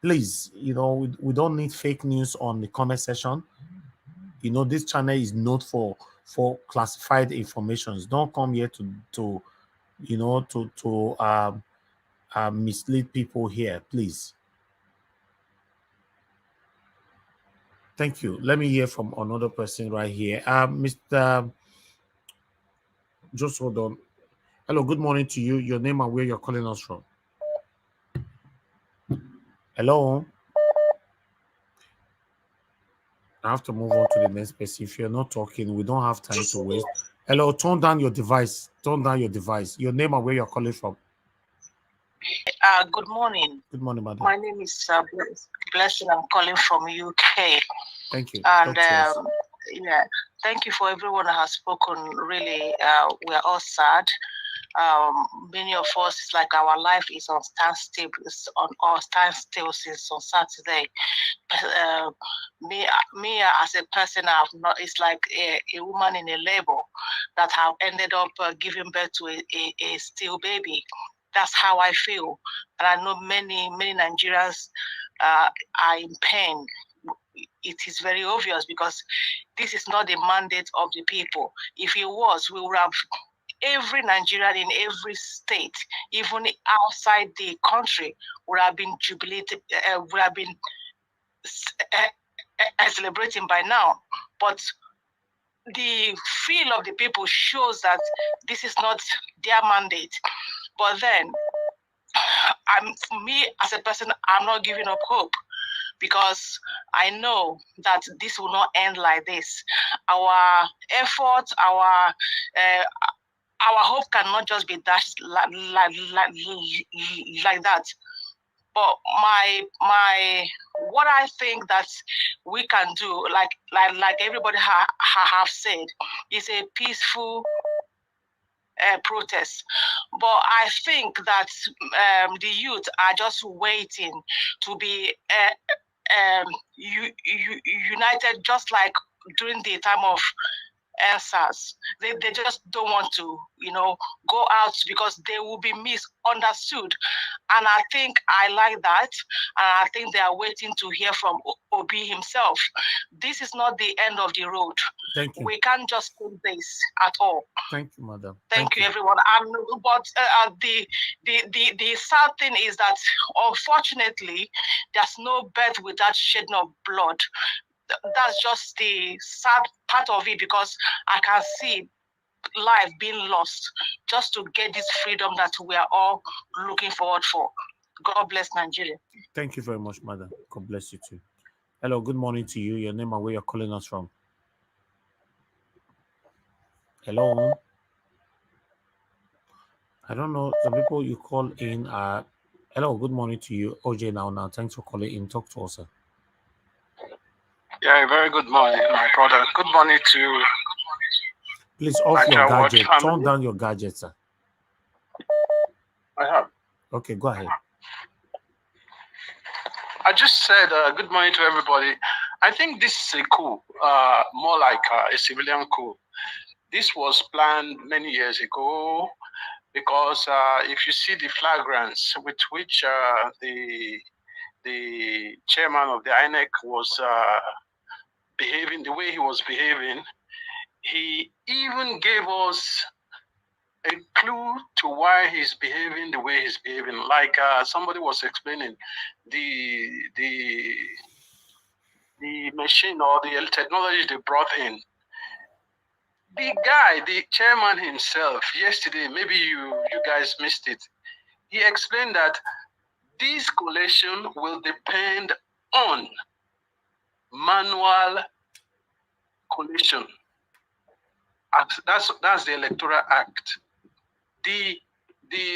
Please, we don't need fake news on the comment section. This channel is known for classified informations. Don't come here to mislead people here, please. Thank you. Let me hear from another person right here. Mr. Just hold on. Hello, good morning to you. Your name and where you're calling us from. Hello. I have to move on to the next person. If you're not talking, we don't have time to waste. Hello, turn down your device. Your name and where you're calling from. Good morning. Good morning, madam. My name is Blessing. I'm calling from UK. Thank you. And thank you for everyone that has spoken. Really, we are all sad. Many of us, it's like our life is on standstill. It's on standstill since on Saturday. Me as a person, I've not. It's like a woman in a labor that have ended up giving birth to a still baby. That's how I feel, and I know many Nigerians are in pain. It is very obvious because this is not the mandate of the people. If it was, we would have every Nigerian in every state, even outside the country, would have been jubilated, would have been celebrating by now. But the feel of the people shows that this is not their mandate. But then, me as a person, I'm not giving up hope because I know that this will not end like this. Our efforts, our hope cannot just be dashed like that. But my what I think that we can do, like everybody have said, is a peaceful protest. But I think that the youth are just waiting to be united, just like during the time of answers. They just don't want to, go out because they will be misunderstood. And I think I like that. And I think they are waiting to hear from Obi himself. This is not the end of the road. Thank you. We can't just do this at all. Thank you, madam. Thank you, everyone. But the sad thing is that, unfortunately, there's no birth without shedding of blood. That's just the sad part of it, because I can see life being lost just to get this freedom that we are all looking forward for. God bless Nigeria. Thank you very much, madam. God bless you too. Hello, good morning to you. Your name and where you're calling us from. Hello. I don't know. Some people you call in are. Hello, good morning to you. OJ now. Thanks for calling in. Talk to us, sir. Yeah, very good morning, my brother. Good morning to. Please off your gadget. Turn down your gadget, sir. I have. Okay, go ahead. I just said good morning to everybody. I think this is a coup, more like a civilian coup. This was planned many years ago because if you see the flagrants with which the chairman of the INEC was behaving, the way he was behaving, he even gave us a clue to why he's behaving the way he's behaving. Like somebody was explaining, the machine or the technology they brought in. The guy, the chairman himself, yesterday, maybe you guys missed it, he explained that this collation will depend on manual collation. That's the Electoral Act. The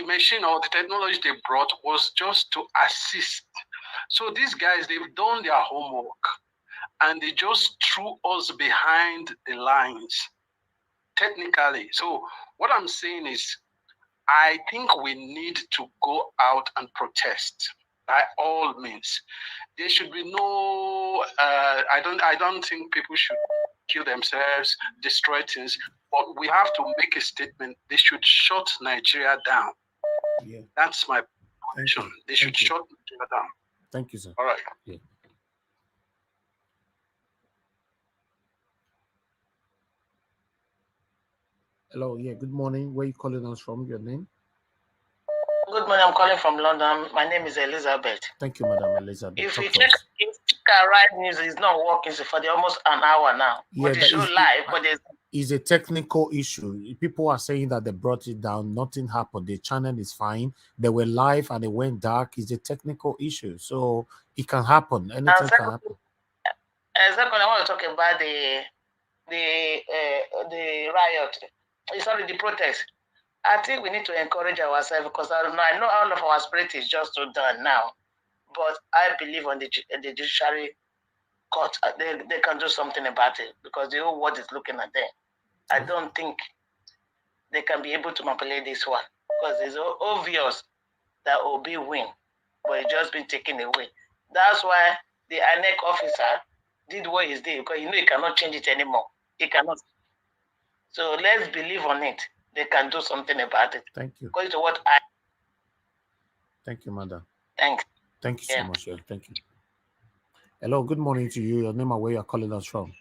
machine or the technology they brought was just to assist. So these guys, they've done their homework and they just threw us behind the lines, technically. So what I'm saying is, I think we need to go out and protest by all means. There should be no. I don't think people should kill themselves, destroy things. But we have to make a statement. They should shut Nigeria down. Yeah. That's my position. They should shut Nigeria down. Thank you, sir. All right. Yeah. Hello. Yeah. Good morning. Where are you calling us from? Your name? Good morning. I'm calling from London. My name is Elizabeth. Thank you, Madam Elizabeth. If you check right news, it's not working for almost an hour now. Yeah, but it's live, but it's a technical issue. People are saying that they brought it down. Nothing happened. The channel is fine. They were live and it went dark. It's a technical issue, so it can happen. Anything can happen. Second, I want to talk about the riot. Sorry, the protest. I think we need to encourage ourselves, because I know all of our spirit is just so done now. But I believe on the judiciary court. They can do something about it, because the whole world is looking at them. I don't think they can be able to manipulate this one because it's obvious that Obi win, but it's just been taken away. That's why the INEC officer did what he did because he cannot change it anymore. He cannot. So let's believe on it. They can do something about it. Thank you. According to what Thank you, madam. Thanks. Thank you so much. Yeah, thank you. Hello, good morning to you. Your name and where you're calling us from?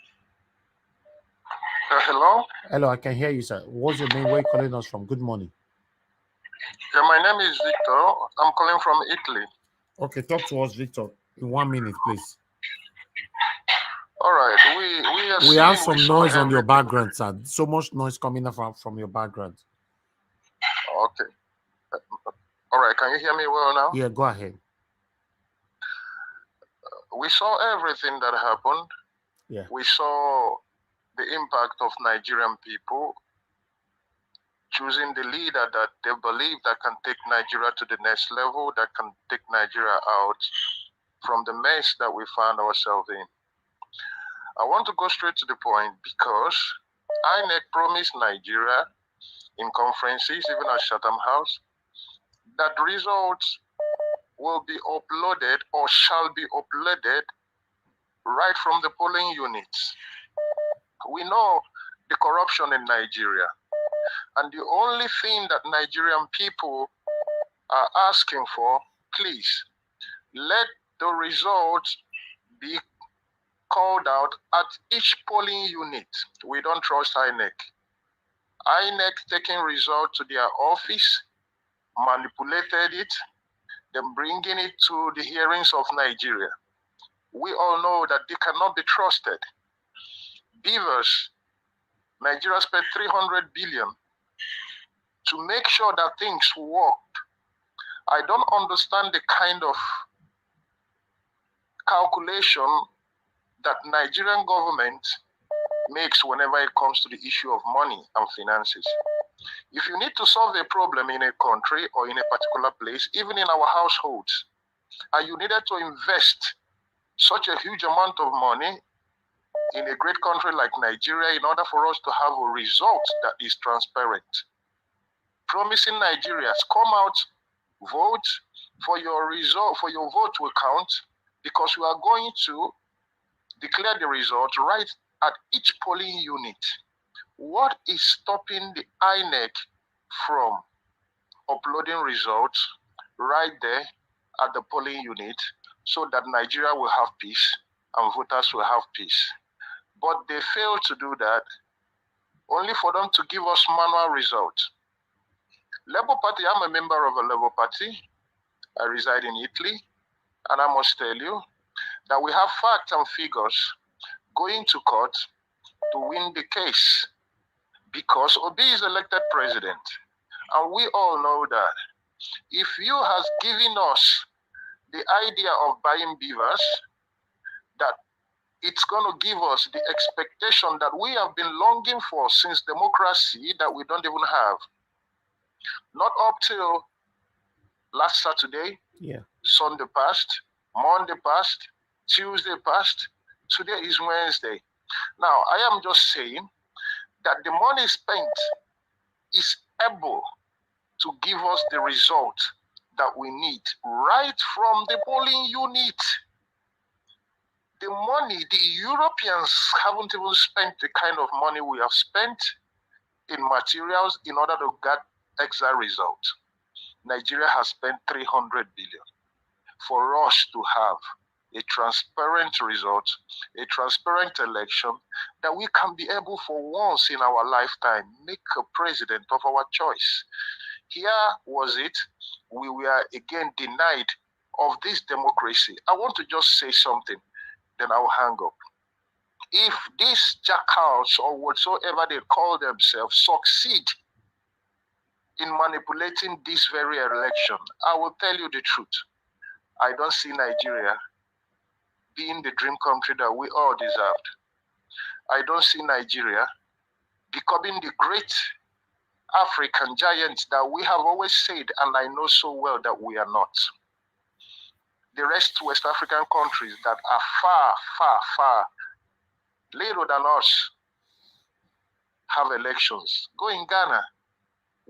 Hello? Hello, I can hear you, sir. What's your name? Where are you calling us from? Good morning. Yeah, my name is Victor. I'm calling from Italy. Okay, talk to us, Victor, in 1 minute, please. All right. We have some noise on your background, sir. So much noise coming from your background. Okay. All right. Can you hear me well now? Yeah, go ahead. We saw everything that happened. Yeah. We saw the impact of Nigerian people choosing the leader that they believe that can take Nigeria to the next level, that can take Nigeria out from the mess that we found ourselves in. I want to go straight to the point because INEC promised Nigeria in conferences, even at Chatham House, that results will be uploaded or shall be uploaded right from the polling units. We know the corruption in Nigeria, and the only thing that Nigerian people are asking for, please, let the results be called out at each polling unit. We don't trust INEC. INEC taking results to their office, manipulated it, then bringing it to the hearings of Nigeria. We all know that they cannot be trusted. Beavers, Nigeria spent 300 billion to make sure that things worked. I don't understand the kind of calculation that Nigerian government makes whenever it comes to the issue of money and finances. If you need to solve a problem in a country or in a particular place, even in our households, and you needed to invest such a huge amount of money in a great country like Nigeria in order for us to have a result that is transparent, promising Nigerians, come out, vote for your result, for your vote will count, because we are going to declare the result right at each polling unit. What is stopping the INEC from uploading results right there at the polling unit so that Nigeria will have peace and voters will have peace? But they failed to do that, only for them to give us manual results. Labour Party, I'm a member of a Labour Party. I reside in Italy, and I must tell you that we have facts and figures going to court to win the case, because Obi is elected president. And we all know that if you has given us the idea of buying beavers, that it's going to give us the expectation that we have been longing for since democracy that we don't even have. Not up till last Saturday, Sunday passed, Monday passed, Tuesday passed, today is Wednesday. Now, I am just saying that the money spent is able to give us the result that we need right from the polling unit. The money, the Europeans haven't even spent the kind of money we have spent in materials in order to get exact result. Nigeria has spent 300 billion for us to have a transparent result, a transparent election, that we can be able for once in our lifetime make a president of our choice. Here was it, we were again denied of this democracy. I want to just say something, then I'll hang up. If these jackals or whatsoever they call themselves succeed in manipulating this very election, I will tell you the truth. I don't see Nigeria being the dream country that we all deserved. I don't see Nigeria becoming the great African giant that we have always said, and I know so well that we are not. The rest West African countries that are far, far, far later than us have elections. Go in Ghana,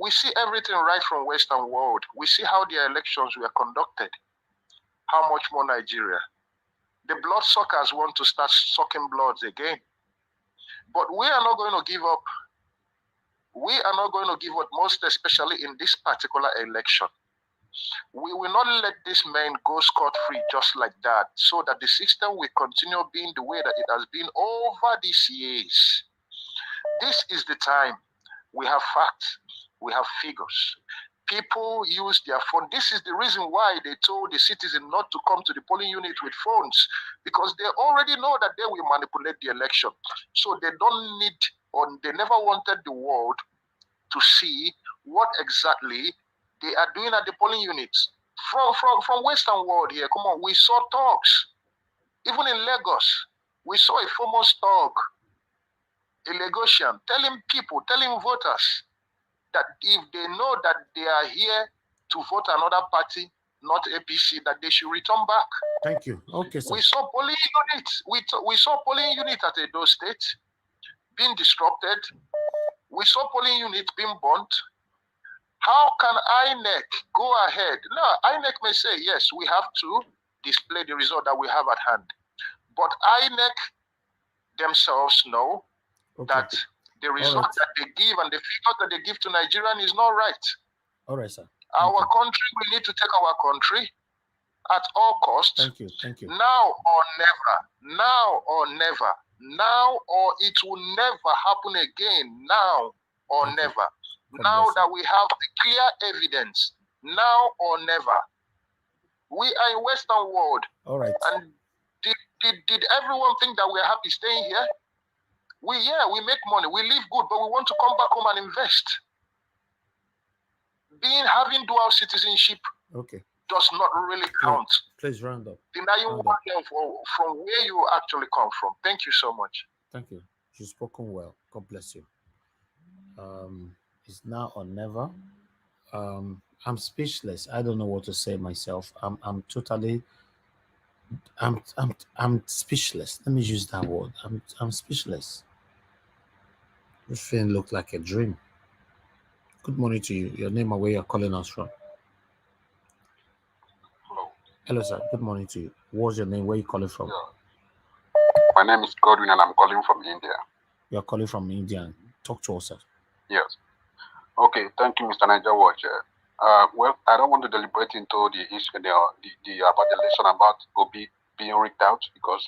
We see everything right from Western world. We see how their elections were conducted. How much more Nigeria? The bloodsuckers want to start sucking bloods again. But we are not going to give up. We are not going to give up, most especially in this particular election. We will not let this man go scot-free just like that, so that the system will continue being the way that it has been over these years. This is the time. We have facts. We have figures. People use their phone. This is the reason why they told the citizen not to come to the polling unit with phones, because they already know that they will manipulate the election. So they don't need, or they never wanted the world to see what exactly they are doing at the polling units. From Western world here, come on, we saw talks. Even in Lagos, we saw a famous talk, a Lagosian, telling people, telling voters that if they know that they are here to vote another party, not APC, that they should return back. Thank you. Okay, sir. We saw polling units. We saw polling units at Edo State being disrupted. We saw polling units being burnt. How can INEC go ahead? Now, INEC may say, yes, we have to display the result that we have at hand. But INEC themselves know that the result that they give and the figure that they give to Nigerian is not right. All right, sir. Our country, we need to take our country at all costs. Thank you. Thank you. Now or never. Now or never. Now or it will never happen again. Now or never. Now that we have the clear evidence. Now or never. We are in Western world. All right. And did everyone think that we're happy staying here? We make money, we live good, but we want to come back home and invest. Having dual citizenship does not really count. Please round up. Denying one from where you actually come from. Thank you so much. Thank you. You've spoken well. God bless you. It's now or never. I'm speechless. I don't know what to say myself. I'm totally. I'm speechless. Let me use that word. I'm speechless. This thing looked like a dream. Good morning to you. Your name and where you're calling us from. Hello. Hello, sir. Good morning to you. What's your name? Where are you calling from? My name is Godwin and I'm calling from India. You're calling from India. Talk to us, sir. Yes. Okay. Thank you, Mr. Niger Watch. Well, I don't want to deliberate into the issue, the about the election about Obi being rigged out, because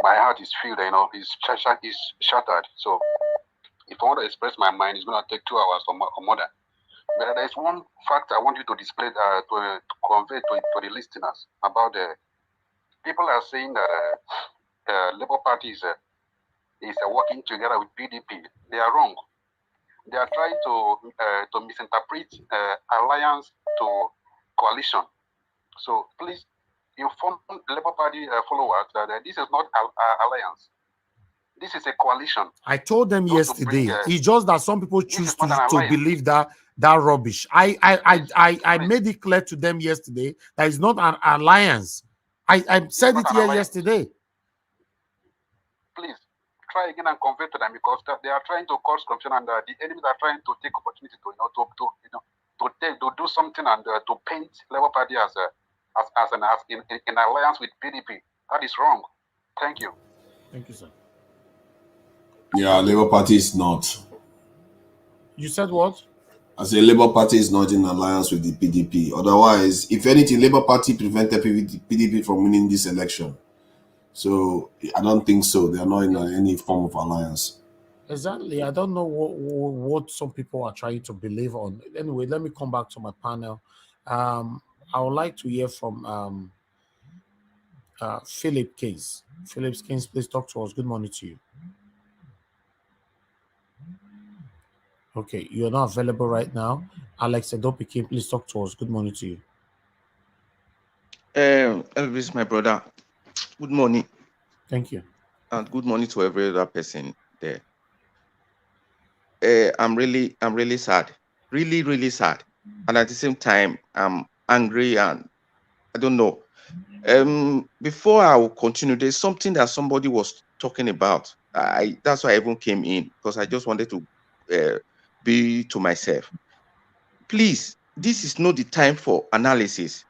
my heart is filled, is shattered. So if I want to express my mind, it's going to take 2 hours or more than. But there is one fact I want you to display, to convey to the listeners about the people are saying that Labour Party is working together with PDP. They are wrong. They are trying to misinterpret alliance to coalition. So please inform Labour Party followers that this is not alliance. This is a coalition. I told them yesterday. It's just that some people choose to believe that rubbish. I made it clear to them yesterday that it's not an alliance. I said it here yesterday. Please try again and convey to them, because they are trying to cause confusion, and the enemies are trying to take opportunity to do something and to paint Labour Party as in alliance with PDP. That is wrong. Thank you. Thank you, sir. Yeah, Labour Party is not. You said what? I say Labour Party is not in alliance with the PDP. Otherwise, if anything, Labour Party prevented PDP from winning this election. So I don't think so. They are not in any form of alliance. Exactly. I don't know what some people are trying to believe on. Anyway, let me come back to my panel. I would like to hear from Philip Keynes. Philip Keynes, please talk to us. Good morning to you. Okay, you're not available right now. Alex Edopikin, please talk to us. Good morning to you. Elvis, my brother. Good morning. Thank you. And good morning to every other person there. I'm really sad. Really, really sad. And at the same time, I'm angry and I don't know. Before I will continue, there's something that somebody was talking about. That's why I even came in, because I just wanted to be to myself, please, this is not the time for analysis.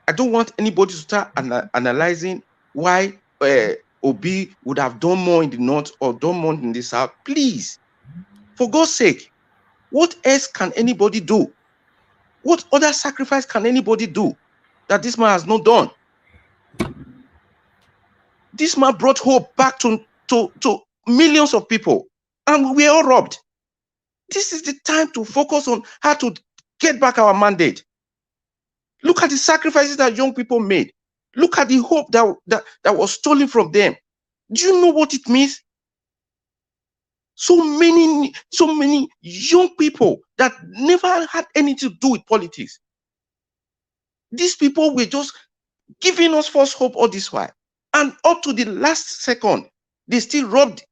I don't want anybody to start analyzing why Obi would have done more in the north or done more in the south. Please, for God's sake, what else can anybody do? What other sacrifice can anybody do that this man has not done? This man brought hope back to millions of people, and we are all robbed. This is the time to focus on how to get back our mandate. Look at the sacrifices that young people made. Look at the hope that was stolen from them. Do you know what it means? So many young people that never had anything to do with politics. These people were just giving us false hope all this while. And up to the last second, they still rubbed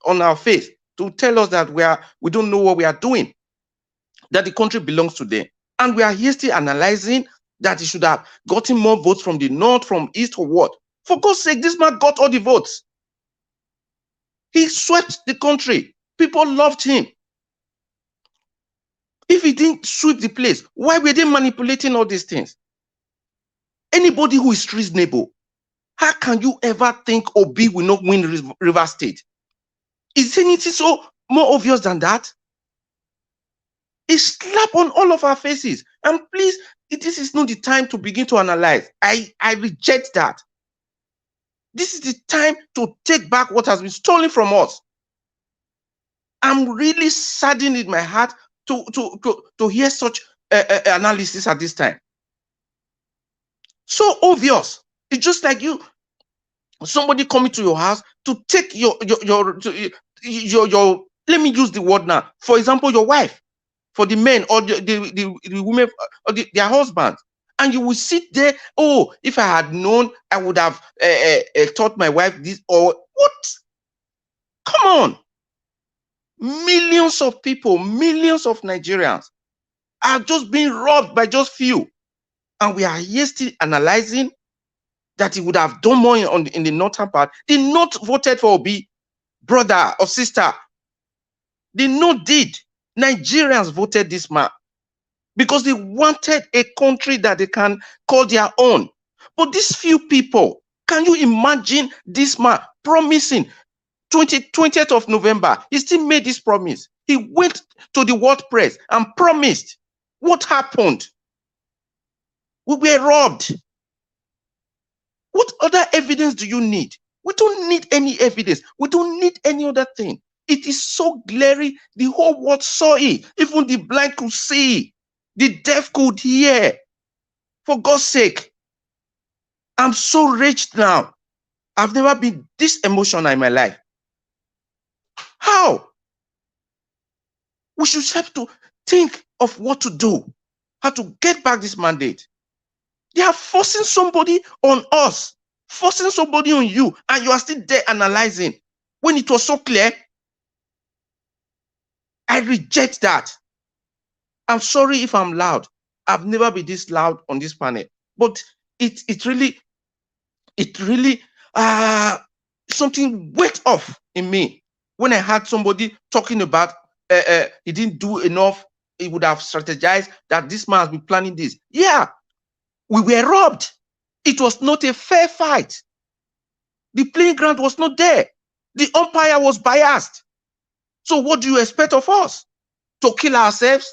on our face to tell us that we don't know what we are doing, that the country belongs to them. And we are here still analyzing that he should have gotten more votes from the north, from east, or what. For God's sake, this man got all the votes. He swept the country. People loved him. If he didn't sweep the place, why were they manipulating all these things? Anybody who is reasonable, how can you ever think Obi will not win Rivers State? Is anything so more obvious than that? It's slap on all of our faces. And please, this is not the time to begin to analyze. I reject that. This is the time to take back what has been stolen from us. I'm really saddened in my heart to hear such analysis at this time. So obvious. It's just like somebody coming to your house to take your let me use the word now. For example, your wife, for the men or the women or their husbands. And you will sit there, oh, if I had known, I would have taught my wife this or what? Come on. Millions of people, millions of Nigerians are just being robbed by just few. And we are here still analyzing that he would have done more in the northern part. The North voted for Obi, brother or sister. The North did. Nigerians voted this man because they wanted a country that they can call their own. But these few people, can you imagine this man promising 20th of November? He still made this promise. He went to the world press and promised. What happened? We were robbed. What other evidence do you need? We don't need any evidence. We don't need any other thing. It is so glaring. The whole world saw it. Even the blind could see. The deaf could hear. For God's sake. I'm so raged now. I've never been this emotional in my life. How? We should have to think of what to do. How to get back this mandate. They are forcing somebody on us. Forcing somebody on you. And you are still there analyzing. When it was so clear. I reject that. I'm sorry if I'm loud. I've never been this loud on this panel. But it really something went off in me when I had somebody talking about he didn't do enough. He would have strategized that this man has been planning this. Yeah, we were robbed. It was not a fair fight. The playing ground was not there. The umpire was biased. So what do you expect of us? To kill ourselves?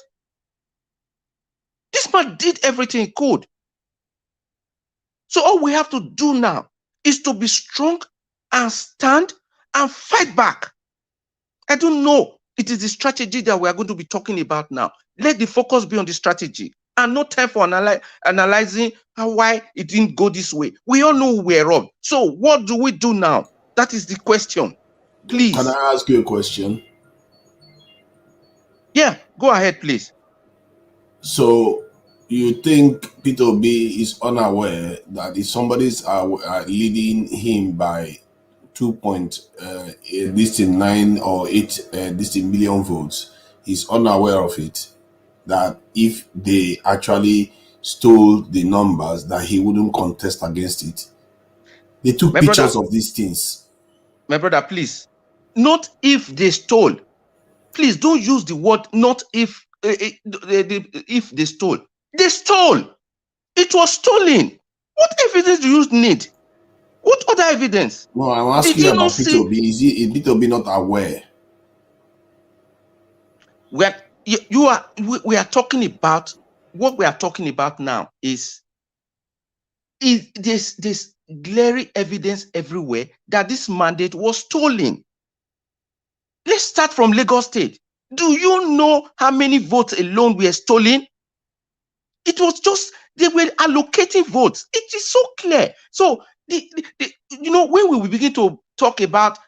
This man did everything he could. So all we have to do now is to be strong and stand and fight back. I don't know. It is the strategy that we are going to be talking about now. Let the focus be on the strategy and no time for analyzing why it didn't go this way. We all know we are wrong. So what do we do now? That is the question. Please. Can I ask you a question? Yeah, go ahead, please. So you think Peter Obi is unaware that if somebody's leading him by 2.9 or 8 million votes, he's unaware of it, that if they actually stole the numbers, that he wouldn't contest against it? They took pictures of these things. My brother, please. Not if they stole. Please don't use the word not if they stole. They stole. It was stolen. What evidence do you need? What other evidence? No, I'm asking you about Peter Obi. Is Peter Obi not aware? We are talking about what we are talking about now is there's glaring evidence everywhere that this mandate was stolen. Let's start from Lagos State. Do you know how many votes alone were stolen? It was just they were allocating votes. It is so clear. So when we begin to talk about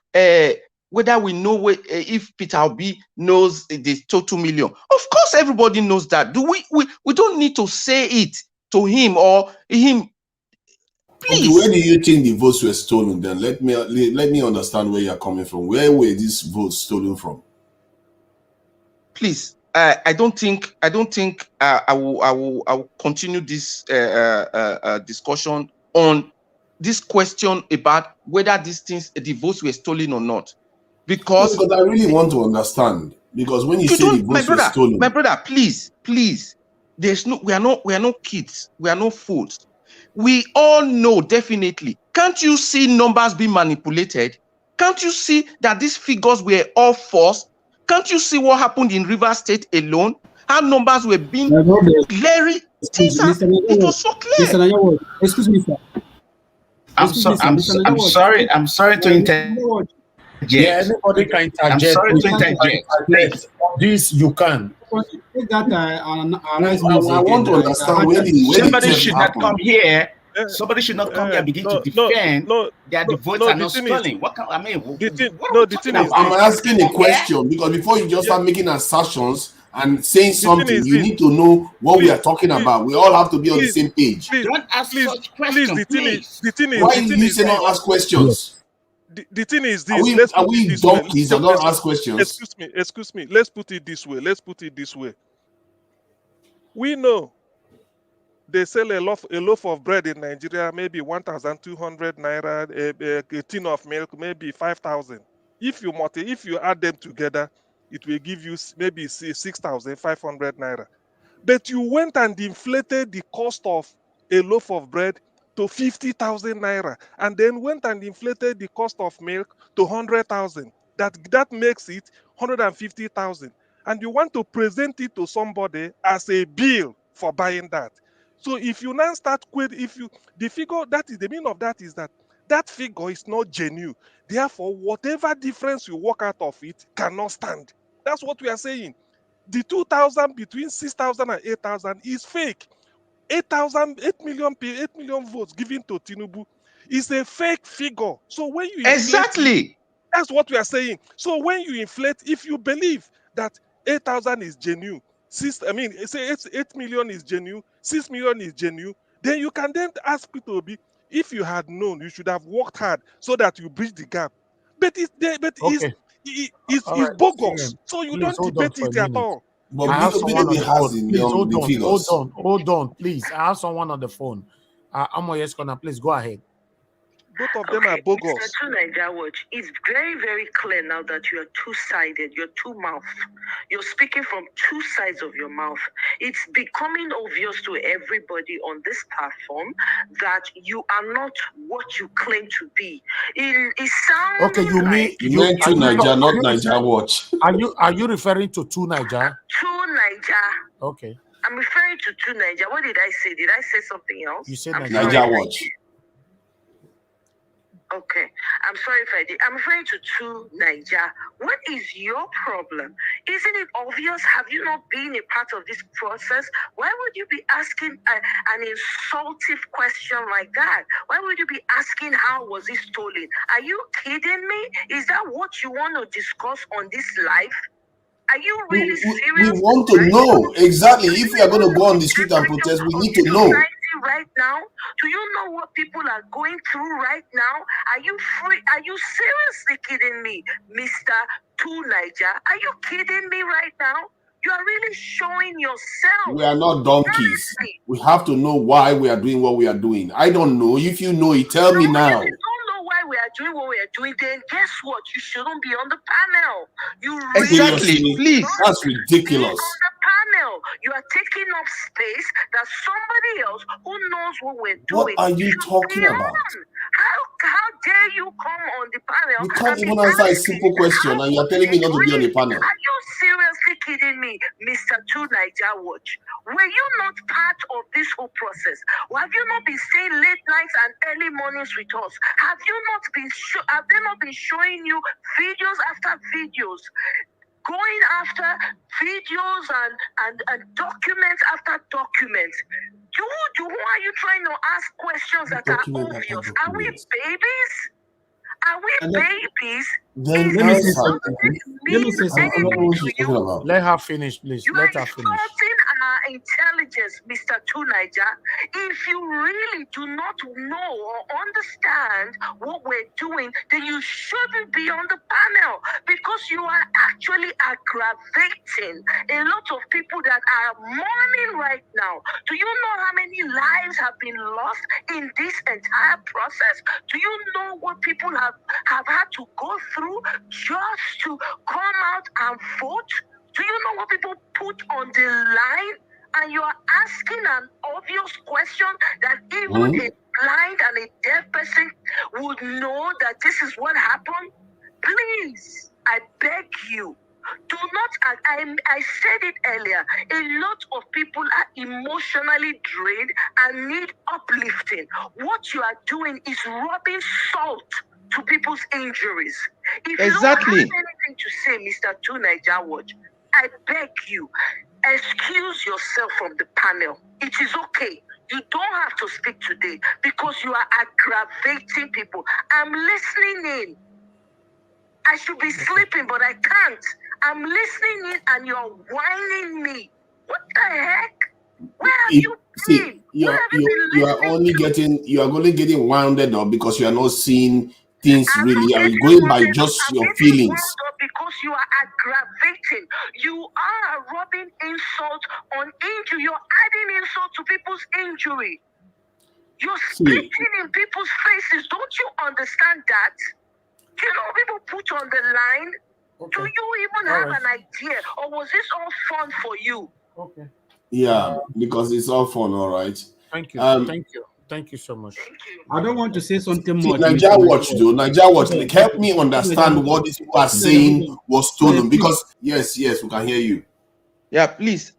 whether we know if Peter Obi knows the total million, of course everybody knows that. We don't need to say it to him or him. Please. Okay, where do you think the votes were stolen then? Let me understand where you're coming from. Where were these votes stolen from? Please, I don't think I will continue this discussion on this question about whether these things, the votes were stolen or not, because I really want to understand. Because when you say the votes were stolen, my brother, please, we are not kids, we are not fools. We all know definitely. Can't you see numbers being manipulated? Can't you see that these figures were all false? Can't you see what happened in Rivers State alone? How numbers were being glaring. It was so clear. Excuse me, sir. I'm sorry to interject. Yeah, anybody can interject. I'm sorry to interject. This you can. I want to understand where somebody should not come here. Somebody should not come here and begin to defend that the votes are not stolen. What can, I mean? I'm asking a question because before you just start making assertions and saying something, you need to know what we are talking about. We all have to be on the same page. Don't ask such questions, please. Why do you say not ask questions? The thing is this. Are we donkeys that don't ask questions? Excuse me. Let's put it this way. We know they sell a loaf of bread in Nigeria, maybe 1,200 naira, a tin of milk, maybe 5,000. If you add them together, it will give you maybe 6,500 naira. But you went and inflated the cost of a loaf of bread to 50,000 naira, and then went and inflated the cost of milk to 100,000. That makes it 150,000. And you want to present it to somebody as a bill for buying that. So if you now start the figure, that is the meaning of that is that figure is not genuine. Therefore, whatever difference you work out of it cannot stand. That's what we are saying. The 2,000 between 6,000 and 8,000 is fake. 8 million votes given to Tinubu is a fake figure. So when you exactly, that's what we are saying. So when you inflate, if you believe that 8,000 is genuine, 8 million is genuine, 6 million is genuine, then you can then ask Peter Obi, if you had known, you should have worked hard so that you bridge the gap. But it's bogus. So you don't debate it at all. But I have someone on the phone. Please hold on, please. I have someone on the phone. Amoye's gonna please go ahead. Both of them are bogus. Mr. Niger Watch, it's very, very clear now that you are two-sided. You're two-mouthed. You're speaking from two sides of your mouth. It's becoming obvious to everybody on this platform that you are not what you claim to be. It sounds you meant to Niger, not Niger Watch. Are you referring to two Niger? Two Niger. Okay. I'm referring to two Niger. What did I say? Did I say something else? You said Niger Watch. Okay, I'm sorry if I did. I'm referring to two Niger. What is your problem? Isn't it obvious? Have you not been a part of this process? Why would you be asking an insultive question like that? Why would you be asking how was it stolen? Are you kidding me? Is that what you want to discuss on this live? Are you really serious? We want to know exactly. If we are going to go on the street and protest, we need to know. Right now, do you know what people are going through right now? Are you free? Are you seriously kidding me, Mr. Two Niger? Are you kidding me right now? You are really showing yourself. We are not donkeys. We have to know why we are doing what we are doing. I don't know. If you know it, tell me now. You don't know why we are doing what we are doing, then guess what? You shouldn't be on the panel. You Exactly. really Please. That's be ridiculous. on the panel. You are taking up space that somebody else who knows what we're What doing are you should talking be about? on. How dare you come on the panel? You can't and be even answer a asking, simple question, and you're telling me not to be on the panel. Are you seriously kidding me, Mr. Two Niger Watch? Were you not part of this whole process? Have you not been staying late nights and early mornings with us? Have they not been showing you videos after videos? Going after videos and documents after documents. Who are you trying to ask questions that Document are after obvious? Are we document. babies? Are we And then- babies? Then Let me say answer. something. Let me say I don't know something. what she's talking about. Let her finish, please. You Let are her finish. insulting our intelligence, Mr. Two Niger. If you really do not know or understand what we're doing, then you shouldn't be on the panel because you are actually aggravating a lot of people that are mourning right now. Do you know how many lives have been lost in this entire process? Do you know what people have had to go through just to come out and vote? Do you know what people put on the line? And you are asking an obvious question that even a blind and a deaf person would know that this is what happened. Please, I beg you, do not, I said it earlier, a lot of people are emotionally drained and need uplifting. What you are doing is rubbing salt to people's injuries. If you don't have anything to say, Mr. Two Niger Watch, I beg you, excuse yourself from the panel. It is okay. You don't have to speak today because you are aggravating people. I'm listening in. I should be sleeping, but I can't. I'm listening in and you're whining me. What the heck? Where have you been? You are only getting wounded up because you are not seeing things really. Are you going by just your feelings? Because you are aggravating. You are rubbing insult on injury. You're adding insult to people's injury. You're spitting in people's faces. Don't you understand that? Do you know what people put on the line? Okay. Do you even have an idea? Or was this all fun for you? Okay. Yeah, because it's all fun, all right. Thank you. Thank you so much. I don't want to say something more. Niger Watch, though. Niger Watch, like, help me understand what these people are saying was stolen. Because yes, we can hear you. Yeah, please.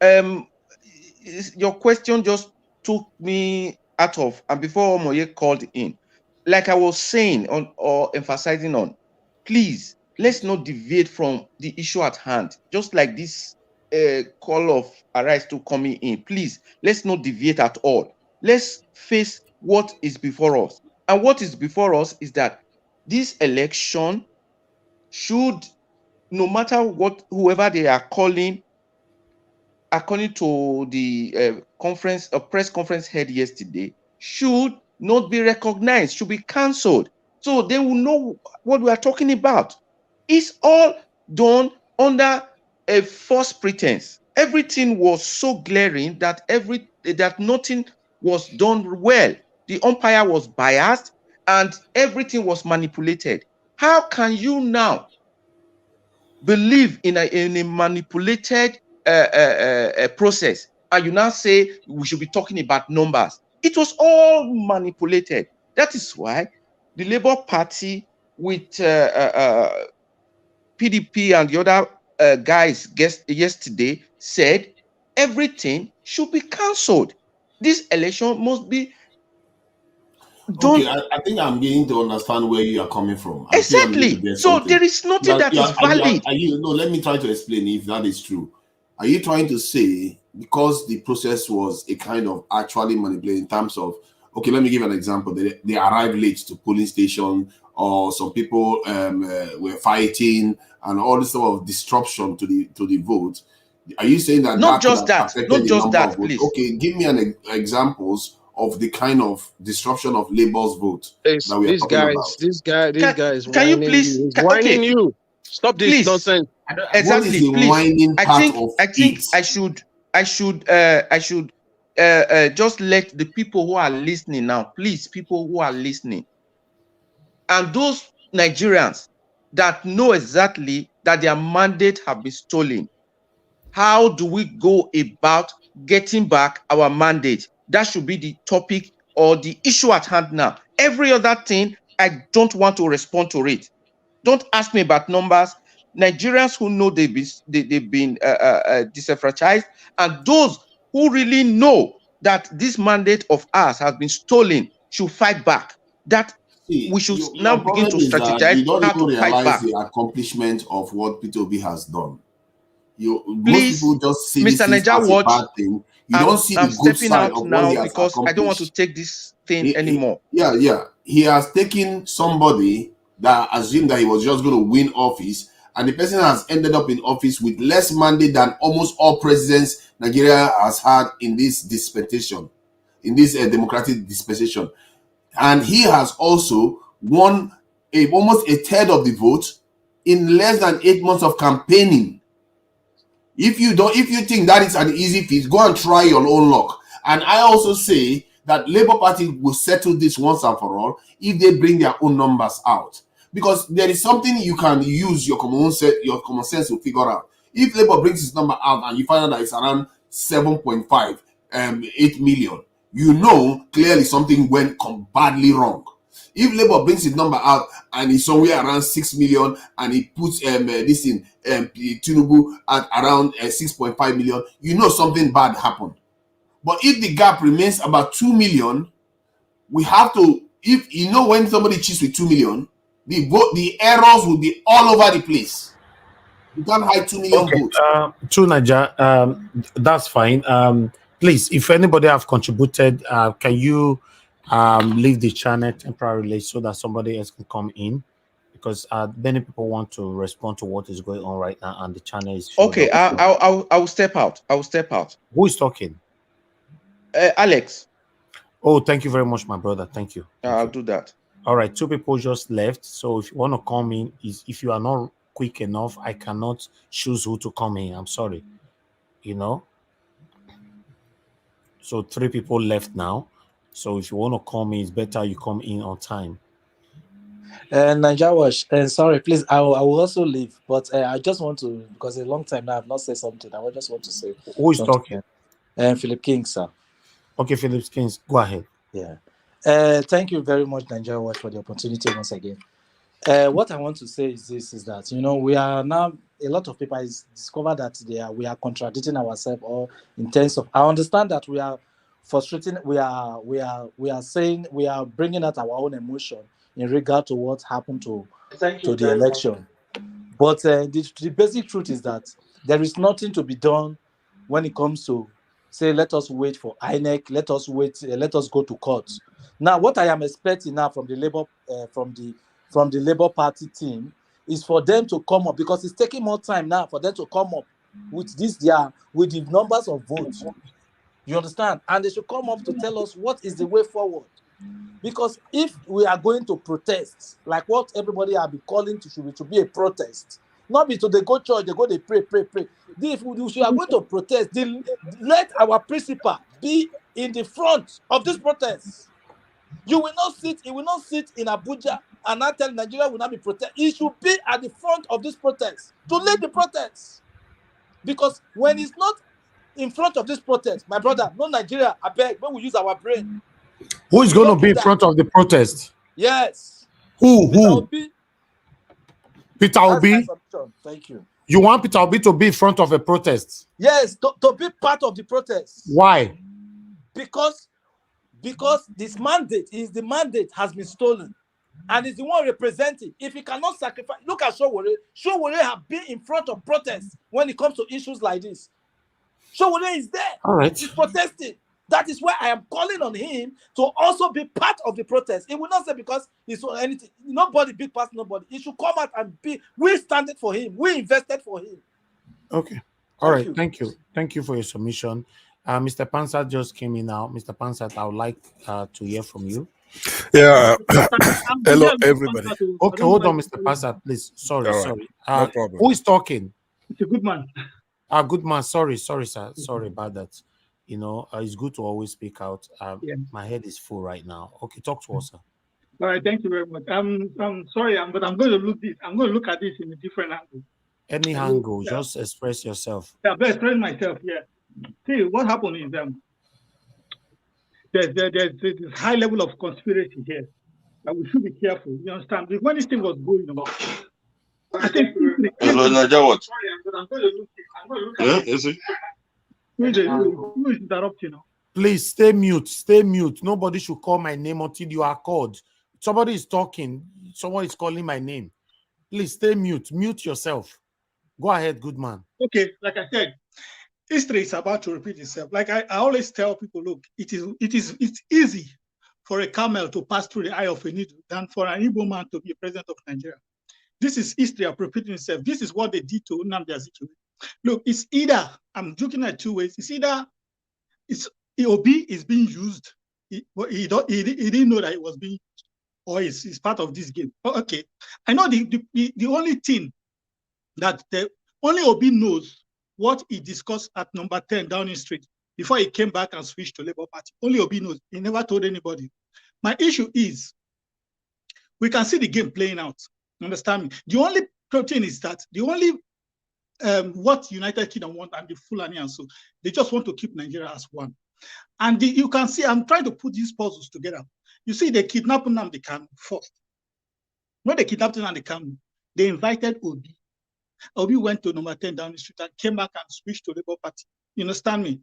Your question just took me out of, and before Omoye called in, like I was saying or emphasizing on, please let's not deviate from the issue at hand. Just like this call of Arise to coming in, please let's not deviate at all. Let's face what is before us, and what is before us is that this election should, no matter what, whoever they are calling, according to the press conference held yesterday, should not be recognized, should be cancelled. So they will know what we are talking about. It's all done under a false pretense. Everything was so glaring that nothing was done well. The umpire was biased and everything was manipulated. How can you now believe in a manipulated process, and you now say we should be talking about numbers? It was all manipulated. That is why the Labour Party with PDP and the other guys yesterday said everything should be cancelled. This election must be done. Okay, I think I'm beginning to understand where you are coming from. Exactly. So there is nothing that is valid. Let me try to explain if that is true. Are you trying to say because the process was a kind of actually manipulated in terms of, okay, let me give an example. They arrived late to polling station, or some people were fighting and all this sort of disruption to the vote. Are you saying that not just that, please? Okay, give me an examples of the kind of disruption of Labour's vote that we are talking about. This guy is can you please whining you. Stop this please. nonsense. Exactly, please. I should just let the people who are listening now, please, people who are listening, and those Nigerians that know exactly that their mandate have been stolen, how do we go about getting back our mandate? That should be the topic or the issue at hand now. Every other thing, I don't want to respond to it. Don't ask me about numbers. Nigerians who know they've been disenfranchised, and those who really know that this mandate of ours has been stolen should fight back. That See, we should now your begin problem to is that strategize you don't how even to fight realize back. the accomplishment of what P2B has done. Most Please, people just see these Mr. things Niger as a Watch, bad thing. You don't see I'm the good stepping side out of what he now has because I don't want to accomplished. take this thing anymore. Yeah. He has taken somebody that assumed that he was just going to win office, and the person has ended up in office with less mandate than almost all presidents Nigeria has had in this dispensation, in this democratic dispensation. And he has also won almost a third of the vote in less than 8 months of campaigning. If you think that is an easy feat, go and try your own luck. And I also say that Labour Party will settle this once and for all if they bring their own numbers out, because there is something you can use your common sense to figure out. If Labour brings its number out and you find out that it's around 7.5, 8 million, you know clearly something went badly wrong. If Labour brings its number out and it's somewhere around 6 million and it puts this in Tinubu at around 6.5 million, you know something bad happened. But if the gap remains about 2 million, we have to, if you know, when somebody cheats with 2 million, the errors will be all over the place. You can't hide 2 million votes. To Niger, that's fine. Please, if anybody have contributed, can you leave the channel temporarily so that somebody else can come in? Because many people want to respond to what is going on right now, and the channel is okay. I'll step out. I will step out. Who is talking? Alex. Oh, thank you very much, my brother. Thank you. I'll do that. All right, 2 people just left. So if you want to come in, if you are not quick enough, I cannot choose who to come in. I'm sorry. You know. So 3 people left now. So if you want to come in, it's better you come in on time. Niger Wash, sorry, please, I will also leave, but I just want to, because a long time now I've not said something. I just want to say. Who is talking? Philip King, sir. Okay, Philip King, go ahead. Yeah. Thank you very much, Niger Watch, for the opportunity once again. What I want to say is this: is that we are now, a lot of people discover that we are contradicting ourselves, or in terms of, I understand that we are frustrating, we are saying, we are bringing out our own emotion in regard to what happened to the election. But the basic truth is that there is nothing to be done when it comes to say, let us wait for INEC, let us wait, let us go to court. Now, what I am expecting now from the Labour from the Labour Party team is for them to come up, because it's taking more time now for them to come up with with the numbers of votes. You understand? And they should come up to tell us what is the way forward. Because if we are going to protest, like what everybody have been calling to be a protest, not be to they go church, they pray. If we are going to protest, let our principal be in the front of this protest. He will not sit in Abuja and not tell Nigeria will not be protest. He should be at the front of this protest to lead the protest. Because when he's not in front of this protest, my brother, no Nigeria, I beg, when we use our brain. Who is going to be in front of the protest? Yes. Who? Peter Obi? Thank you. You want Peter Obi to be in front of a protest? Yes, to be part of the protest. Why? Because this mandate has been stolen, and is the one representing. If he cannot sacrifice, look at Sowore. Sowore have been in front of protests when it comes to issues like this. Sowore is there. All right. He's protesting. That is why I am calling on him to also be part of the protest. He will not say because he's anything. Nobody beat past nobody. He should come out and be. We stand it for him. We invested for him. Okay. All right. Thank you. Thank you for your submission. Mr. Pansat just came in now. Mr. Pansat, I would like to hear from you. Yeah. Hello, everybody. Okay, hold on, Mr. Pansat, please. Sorry. No problem. Who is talking? It's a good man. Good man. Sorry, sir. Sorry about that. It's good to always speak out. My head is full right now. Okay, talk to us, sir. All right, thank you very much. I'm sorry, but I'm going to look at this in a different angle. Any angle, just express yourself. Yeah, but express myself. Yeah. See, what happened is there's this high level of conspiracy here, and we should be careful. You understand? Because when this thing was going on, I think Hello, Naja, what? sorry, but I'm going to look at Yeah, is it? who is interrupting now? Please stay mute. Stay mute. Nobody should call my name until you are called. Somebody is talking. Someone is calling my name. Please stay mute. Mute yourself. Go ahead, good man. Okay, like I said, history is about to repeat itself. Like I always tell people, look, it's easy for a camel to pass through the eye of a needle than for an Igbo man to be president of Nigeria. This is history of repeating itself. This is what they did to Nnamdi Azikiwe. Look, it's either, I'm looking at two ways. It's either Obi is being used. He didn't know that it was being used, or it's part of this game. Okay, I know the only thing that only Obi knows what he discussed at number 10 Downing Street before he came back and switched to Labour Party. Only Obi knows. He never told anybody. My issue is, we can see the game playing out. Understand me? The only thing is that the only what United Kingdom want and the Fulani and so they just want to keep Nigeria as one. And you can see, I'm trying to put these puzzles together. You see, they kidnapped Nnamdi Kanu first. When they kidnapped Nnamdi Kanu, they invited Obi. Obi went to number 10 Downing Street and came back and switched to Labour Party. You understand me?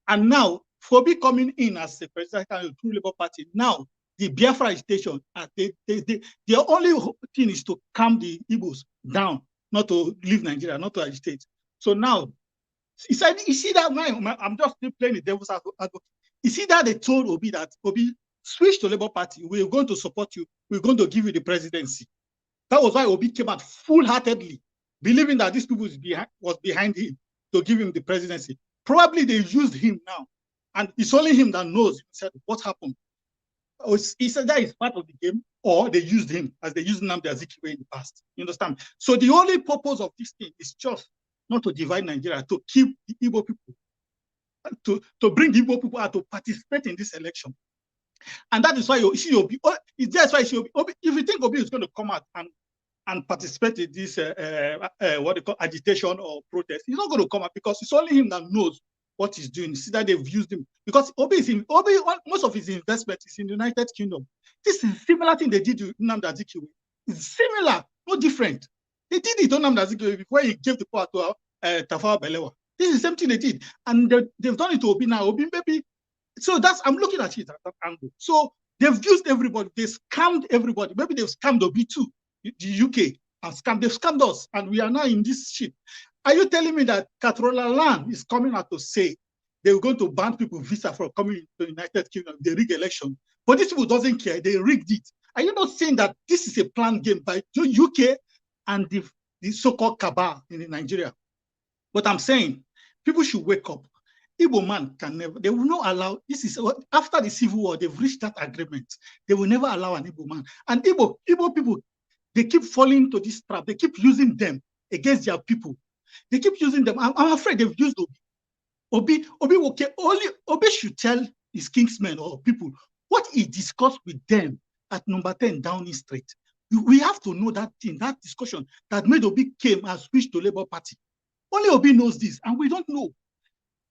And now, for Obi coming in as the president through Labour Party, now the Biafra agitation, their only thing is to calm the Igbos down, not to leave Nigeria, not to agitate. So now, you see that I'm just playing the devil's advocate. You see that they told Obi that Obi, switch to Labour Party, we're going to support you, we're going to give you the presidency. That was why Obi came out full-heartedly, believing that these people was behind him to give him the presidency. Probably they used him now, and it's only him that knows. He said, what happened? He said that is part of the game, or they used him as they used Nnamdi Azikiwe in the past. You understand? So the only purpose of this thing is just not to divide Nigeria, to keep the Igbo people, to bring the Igbo people out to participate in this election. And that is why you see Obi. That's why Obi, if you think Obi is going to come out and participate in this what they call agitation or protest, he's not going to come out because it's only him that knows what he's doing. See that they've used him because Obi most of his investment is in the United Kingdom. This is similar thing they did to Nnamdi Azikiwe. It's similar, no different. They did it to Nnamdi Azikiwe before he gave the power to Tafawa Balewa. This is the same thing they did, and they've done it to Obi now. Obi maybe. So I'm looking at it at that angle. So they've used everybody. They scammed everybody. Maybe they've scammed Obi too. The UK and they've scammed us, and we are now in this shit. Are you telling me that Catrola Land is coming out to say they're going to ban people visa for coming to the United Kingdom, the rig election? But these people doesn't care. They rigged it. Are you not saying that this is a planned game by the UK and the so-called cabal in Nigeria? But I'm saying people should wake up. Igbo man can never, they will not allow, this is, after the Civil War, they've reached that agreement. They will never allow an Igbo man. And Igbo people, they keep falling into this trap. They keep using them against their people. They keep using them. I'm afraid they've used Obi. Obi should tell his kingsmen or people what he discussed with them at number 10 Downing Street. We have to know that thing, that discussion that made Obi came and switched to Labour Party. Only Obi knows this, and we don't know.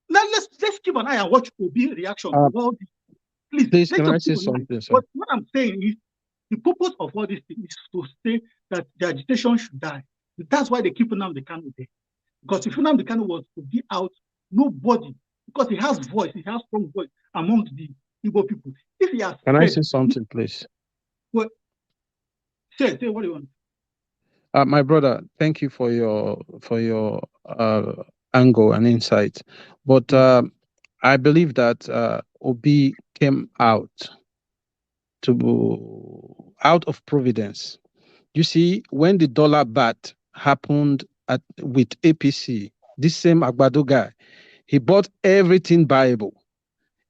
Now let's keep an eye and watch Obi's reaction. Please, can I say something, sir? But what I'm saying is, the purpose of all this thing is to say that the agitation should die. That's why they keep Nnamdi Kanu there. Because if Nnamdi Kanu was to be out, nobody, because he has voice, he has strong voice among the Igbo people. If he has Can I say something, please? Well, say what do you want? My brother, thank you for your angle and insight. But I believe that Obi came out of providence. You see, when the dollar bat happened with APC, this same Agbado guy, he bought everything buyable.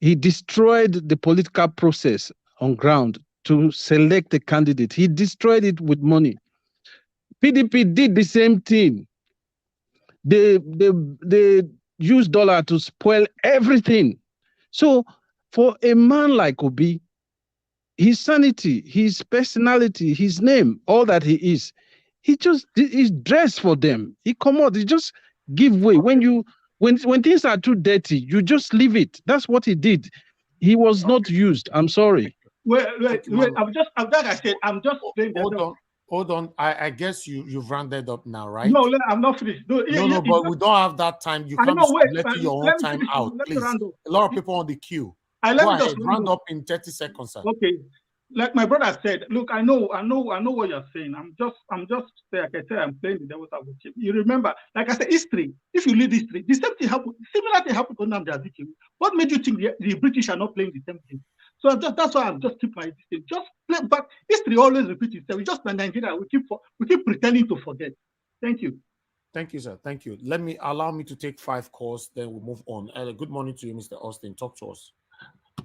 He destroyed the political process on ground to select a candidate. He destroyed it with money. PDP did the same thing. They used dollar to spoil everything. So for a man like Obi, his sanity, his personality, his name, all that he is. He just is dressed for them. He come out, he just give way. When things are too dirty, you just leave it. That's what he did. He was not used. I'm sorry. Wait. I'm just saying Hold on. I guess you've rounded up now, right? No, I'm not finished. No, but we don't have that time. You can't let your own time out, please. A lot of people on the queue. Go ahead, round up in 30 seconds, sir. Okay. Like my brother said, look, I know what you're saying. I'm just like I said, I'm playing the devil's advocate. You remember, like I said, history. If you read history, the same thing happened. Similar thing happened to Nnamdi Azikiwe. What made you think the British are not playing the same thing? So that's why I'm just keep my thing. Just play, but history always repeats itself. We just in Nigeria, we keep pretending to forget. Thank you. Thank you, sir. Thank you. Allow me to take 5 calls, then we'll move on. Good morning to you, Mr. Austin. Talk to us.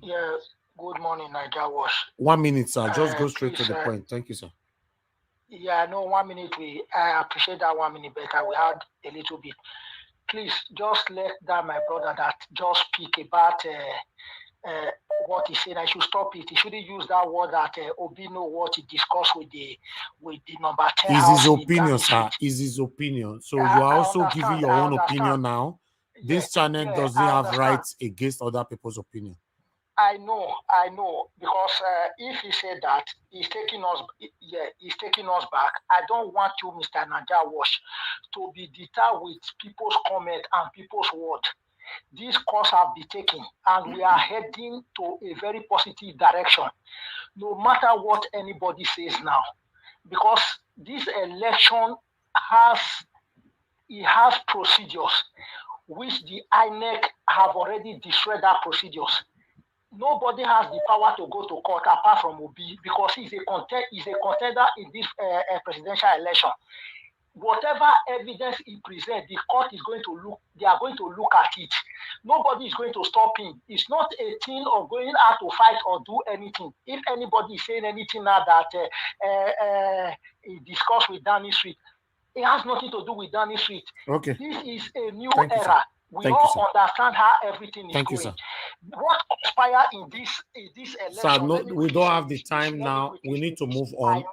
Yes. Good morning, Niger Wash. 1 minute, sir. Just go straight to the point. Thank you, sir. Yeah, no, 1 minute. I appreciate that 1 minute better. We had a little bit. Please just let that my brother that just speak about what he said. I should stop it. He shouldn't use that word that Obi know what he discussed with the number 10. Is his opinion, sir. Is his opinion. So you are also giving your own opinion now. This channel doesn't have rights against other people's opinion. I know, because if he said that, he's taking us back. I don't want you, Mr. Naja Wash, to be deterred with people's comment and people's word. This course have been taken, and we are heading to a very positive direction, no matter what anybody says now, because this election has procedures, which the INEC have already destroyed that procedures. Nobody has the power to go to court apart from Obi, because he's a contender in this presidential election. Whatever evidence he presents, the court is going to look. They are going to look at it. Nobody is going to stop him. It's not a thing of going out to fight or do anything. If anybody is saying anything now that he discussed with Danny Street, it has nothing to do with Danny Street. Okay. This is a new era. We all understand how everything is going. What conspire in this election? Sir, no, we don't have the time now. We need to move on. I know.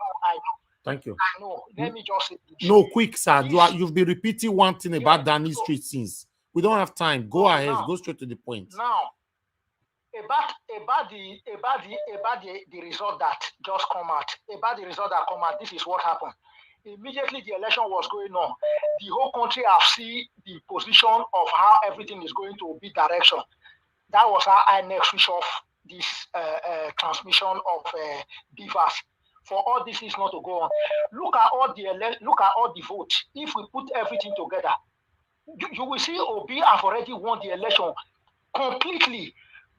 Thank you. I know. Let me just say this. No, quick, sir. You've been repeating one thing about Danny Street since. We don't have time. Go ahead. Go straight to the point. Now, about the result that just come out. About the result that come out. This is what happened. Immediately the election was going on, the whole country have seen the position of how everything is going to be direction. That was how INEC switch off this transmission of beavers. For all this is not to go on. Look at all the votes. If we put everything together, you will see Obi have already won the election completely.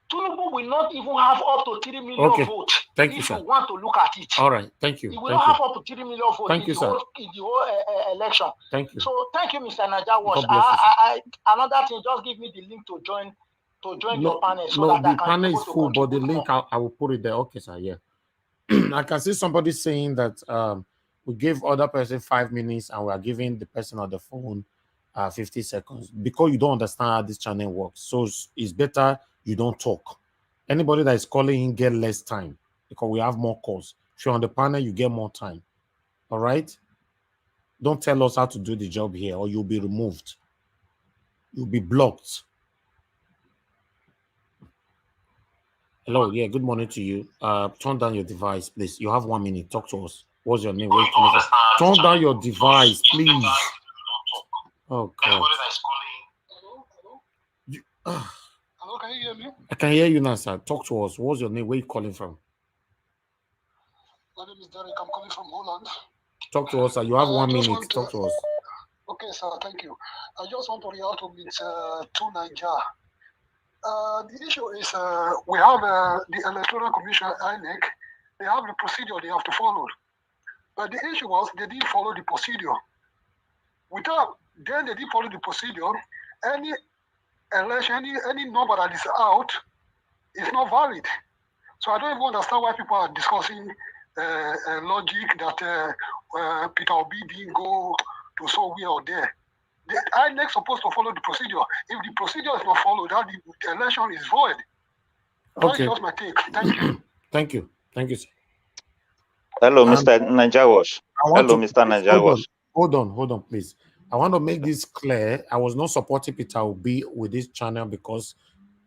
Tinubu will not even have up to 3 million votes. Thank you, if sir. you want to look at it. All right. Thank you. He will not have up to 3 million votes thank you, sir. in the whole election. Thank you. So thank you, Mr. Naja Wash. Another thing, just give me the link to join your panel. So that the panel is full, but the link I will put it there. Okay, sir. Yeah. I can see somebody saying that we gave other person 5 minutes and we are giving the person on the phone 50 seconds because you don't understand how this channel works. So it's better you don't talk. Anybody that is calling in get less time because we have more calls. If you're on the panel, you get more time. All right? Don't tell us how to do the job here or you'll be removed. You'll be blocked. Hello, yeah, good morning to you. Turn down your device, please. You have 1 minute. Talk to us. What's your name? Where you coming from? Turn down your device, please. Oh, God. Hello, can you hear me? I can hear you now, sir. Talk to us. What's your name? Where you calling from? My name is Derek. I'm calling from Holland. Talk to us, sir. You have 1 minute. Talk to us. Okay, sir. Thank you. I just want to react to Niger. The issue is we have the Electoral Commission, INEC. They have the procedure they have to follow. But the issue was they didn't follow the procedure. Then they didn't follow the procedure. Any election, any number that is out is not valid. So I don't even understand why people are discussing logic that Peter Obi didn't go to somewhere or there. The INEC is supposed to follow the procedure. If the procedure is not followed, then the election is void. Okay. That's just my take. Thank you. Thank you. Thank you, sir. Hello, Mr. Najawash. Hello, Mr. Najawash. Hold on, please. I want to make this clear. I was not supporting Peter Obi with this channel because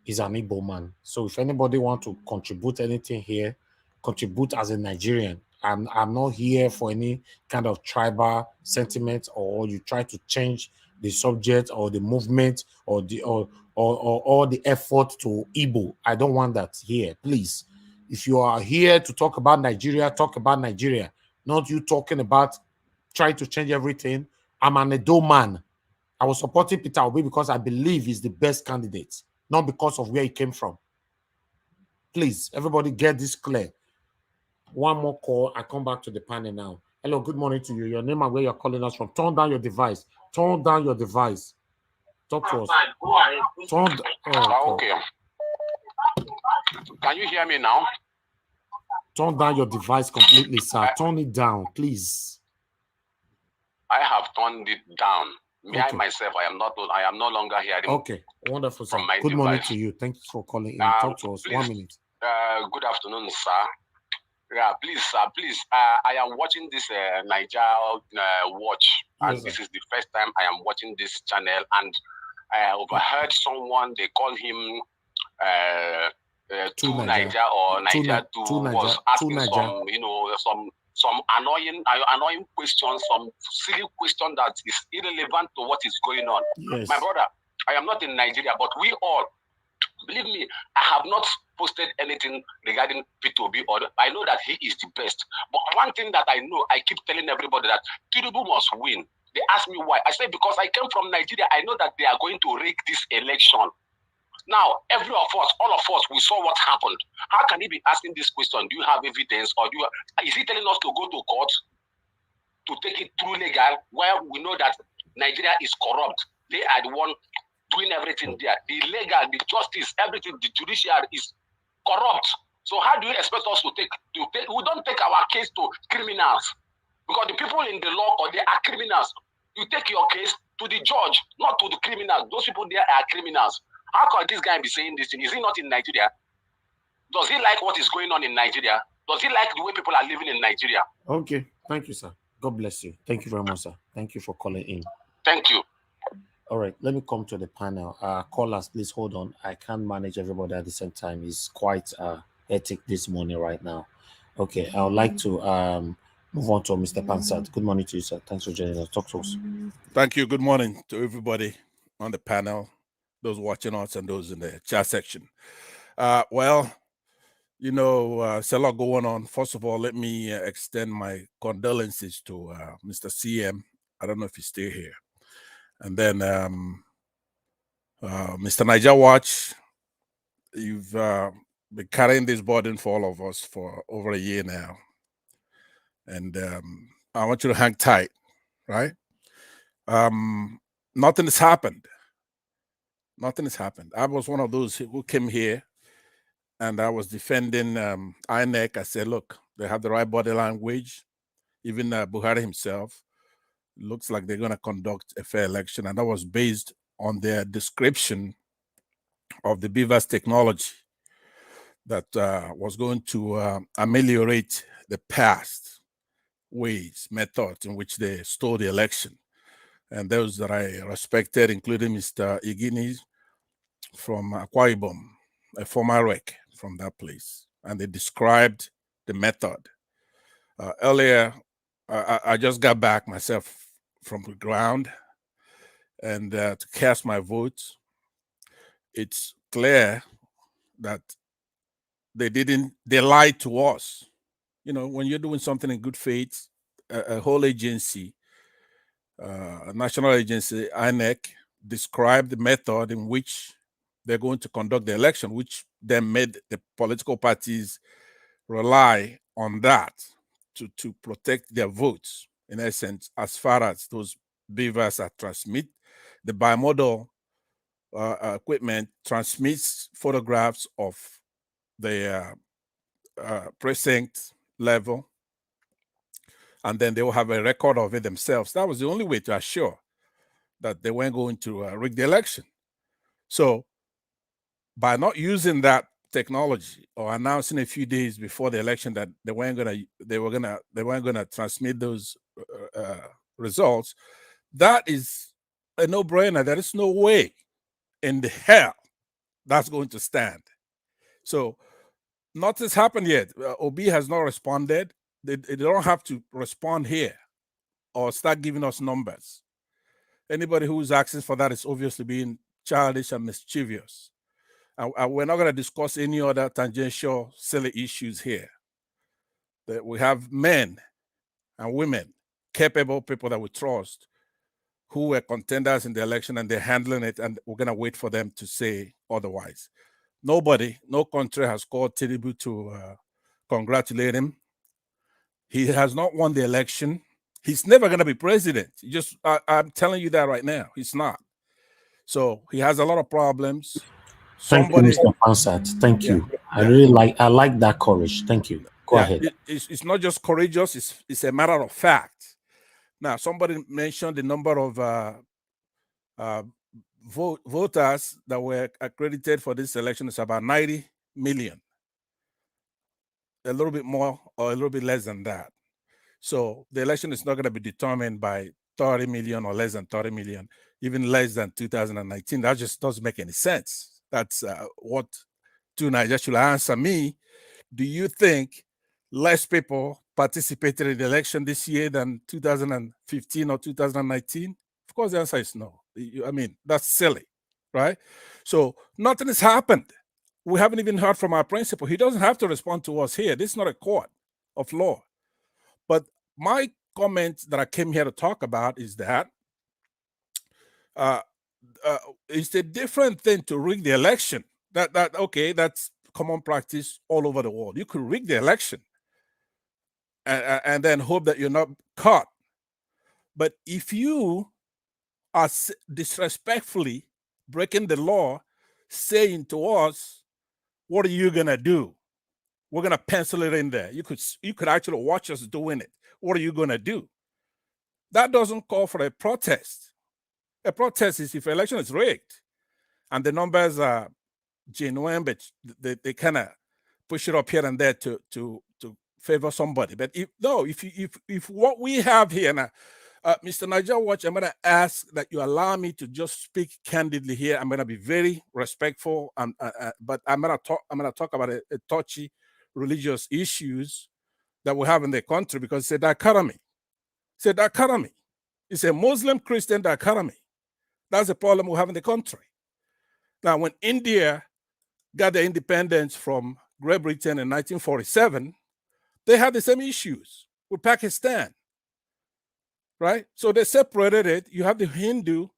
he's an Igbo man. So if anybody want to contribute anything here, contribute as a Nigerian. I'm not here for any kind of tribal sentiment, or you try to change the subject or the movement or the effort to Igbo. I don't want that here, please. If you are here to talk about Nigeria, talk about Nigeria. Not you talking about trying to change everything. I'm an Edo man. I was supporting Peter Obi because I believe he's the best candidate, not because of where he came from. Please, everybody get this clear. One more call. I come back to the panel now. Hello, good morning to you. Your name and where you're calling us from. Turn down your device. Turn down your device. Talk to us. Okay. Can you hear me now? Turn down your device completely, sir. Turn it down, please. I have turned it down. Me, I myself, I am no longer hearing. Okay, wonderful, sir. Good morning to you. Thank you for calling in. Talk to us. Please, 1 minute. Good afternoon, sir. Yeah, please, sir, please. I am watching this Niger Watch, and Yes, this is the first time I am watching this channel, and I overheard someone, they call him Two Niger or Niger Two was asking some, some annoying questions, some silly question that is irrelevant to what is going on. Yes. My brother, I am not in Nigeria, but we all, believe me, I have not posted anything regarding P2B, or I know that he is the best. But one thing that I know, I keep telling everybody that Tinubu must win. They ask me why. I say because I came from Nigeria, I know that they are going to rig this election. Now, all of us, we saw what happened. How can he be asking this question? Do you have evidence, or is he telling us to go to court to take it through legal, where we know that Nigeria is corrupt? They are the one doing everything there. The legal, the justice, everything, the judiciary is corrupt. So how do you expect us to take? We don't take our case to criminals, because the people in the law, or they are criminals. You take your case to the judge, not to the criminals. Those people there are criminals. How can this guy be saying this thing? Is he not in Nigeria? Does he like what is going on in Nigeria? Does he like the way people are living in Nigeria? Okay, thank you, sir. God bless you. Thank you very much, sir. Thank you for calling in. Thank you. All right, let me come to the panel. Callers, please hold on. I can't manage everybody at the same time. It's quite hectic this morning right now. Okay, I would like to move on to Mr. Pansat. Good morning to you, sir. Thanks for joining us. Talk to us. Thank you. Good morning to everybody on the panel, those watching us and those in the chat section. Well, it's a lot going on. First of all, let me extend my condolences to Mr. CM. I don't know if he's still here. And then Mr. Niger Watch, you've been carrying this burden for all of us for over a year now. And I want you to hang tight, right? Nothing has happened. Nothing has happened. I was one of those who came here and I was defending INEC. I said, look, they have the right body language. Even Buhari himself looks like they're going to conduct a fair election. And that was based on their description of the Beavers technology that was going to ameliorate the past ways, methods in which they stole the election. And those that I respected, including Mr. Igini from Akwa Ibom, a former rec from that place. And they described the method. Earlier, I just got back myself from the ground and to cast my vote. It's clear that they lied to us. When you're doing something in good faith, a whole agency, a national agency, INEC, described the method in which they're going to conduct the election, which then made the political parties rely on that to protect their votes, in essence, as far as those beavers are transmit. The bimodal equipment transmits photographs of the precinct level, and then they will have a record of it themselves. That was the only way to assure that they weren't going to rig the election. So by not using that technology or announcing a few days before the election that they weren't gonna transmit those results, that is a no-brainer. There is no way in the hell that's going to stand. So nothing's happened yet. OB has not responded. They don't have to respond here or start giving us numbers. Anybody who's asking for that is obviously being childish and mischievous. And we're not going to discuss any other tangential, silly issues here. That we have men and women, capable people that we trust, who were contenders in the election and they're handling it, and we're going to wait for them to say otherwise. Nobody, no country has called Tinubu to congratulate him. He has not won the election. He's never going to be president. I'm telling you that right now. He's not. So he has a lot of problems. Thank you, Mr. Pansat. Thank you. I like that courage. Thank you. Go ahead. It's not just courageous. It's a matter of fact. Now, somebody mentioned the number of voters that were accredited for this election is about 90 million. A little bit more or a little bit less than that. So the election is not going to be determined by 30 million or less than 30 million, even less than 2019. That just doesn't make any sense. That's what Nigeria should answer me. Do you think less people participated in the election this year than 2015 or 2019? Of course, the answer is no. I mean, that's silly, right? So nothing has happened. We haven't even heard from our principal. He doesn't have to respond to us here. This is not a court of law. But my comment that I came here to talk about is that it's a different thing to rig the election. That's common practice all over the world. You could rig the election and then hope that you're not caught. But if you are disrespectfully breaking the law, saying to us, what are you gonna do? We're gonna pencil it in there. You could actually watch us doing it. What are you gonna do? That doesn't call for a protest. A protest is if an election is rigged and the numbers are genuine, but they kind of push it up here and there to favor somebody. But if what we have here now, Mr. Niger Watch, I'm going to ask that you allow me to just speak candidly here. I'm going to be very respectful, but I'm going to talk about a touchy religious issues that we have in the country because it's a dichotomy. It's a dichotomy. It's a Muslim-Christian dichotomy. That's the problem we have in the country. Now, when India got their independence from Great Britain in 1947, they had the same issues with Pakistan, right? So they separated it. You have the Hindu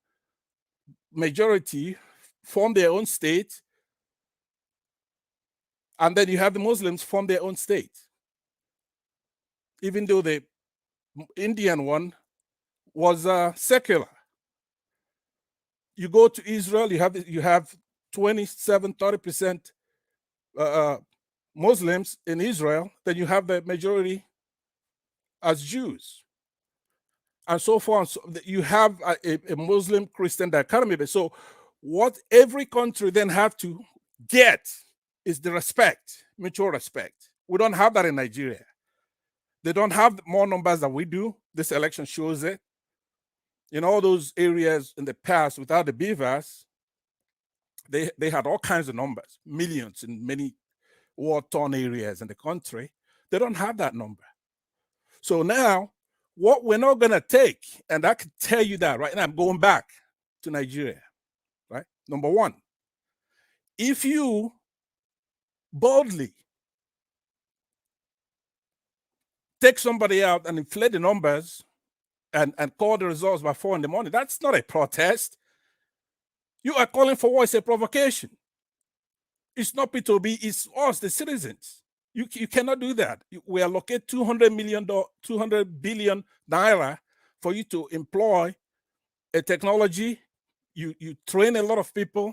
majority form their own state, and then you have the Muslims form their own state. Even though the Indian one was secular. You go to Israel, you have 27-30% Muslims in Israel, then you have the majority as Jews. And so far, you have a Muslim-Christian dichotomy. So what every country then have to get is the respect, mutual respect. We don't have that in Nigeria. They don't have more numbers than we do. This election shows it. In all those areas in the past without the beavers, they had all kinds of numbers, millions in many war-torn areas in the country. They don't have that number. So now, what we're not going to take, and I can tell you that right now, I'm going back to Nigeria, right? Number one, if you boldly take somebody out and inflate the numbers and call the results by 4 in the morning, that's not a protest. You are calling for what is a provocation. It's not P2B, it's us, the citizens. You cannot do that. We allocate 200 billion naira for you to employ a technology. You train a lot of people.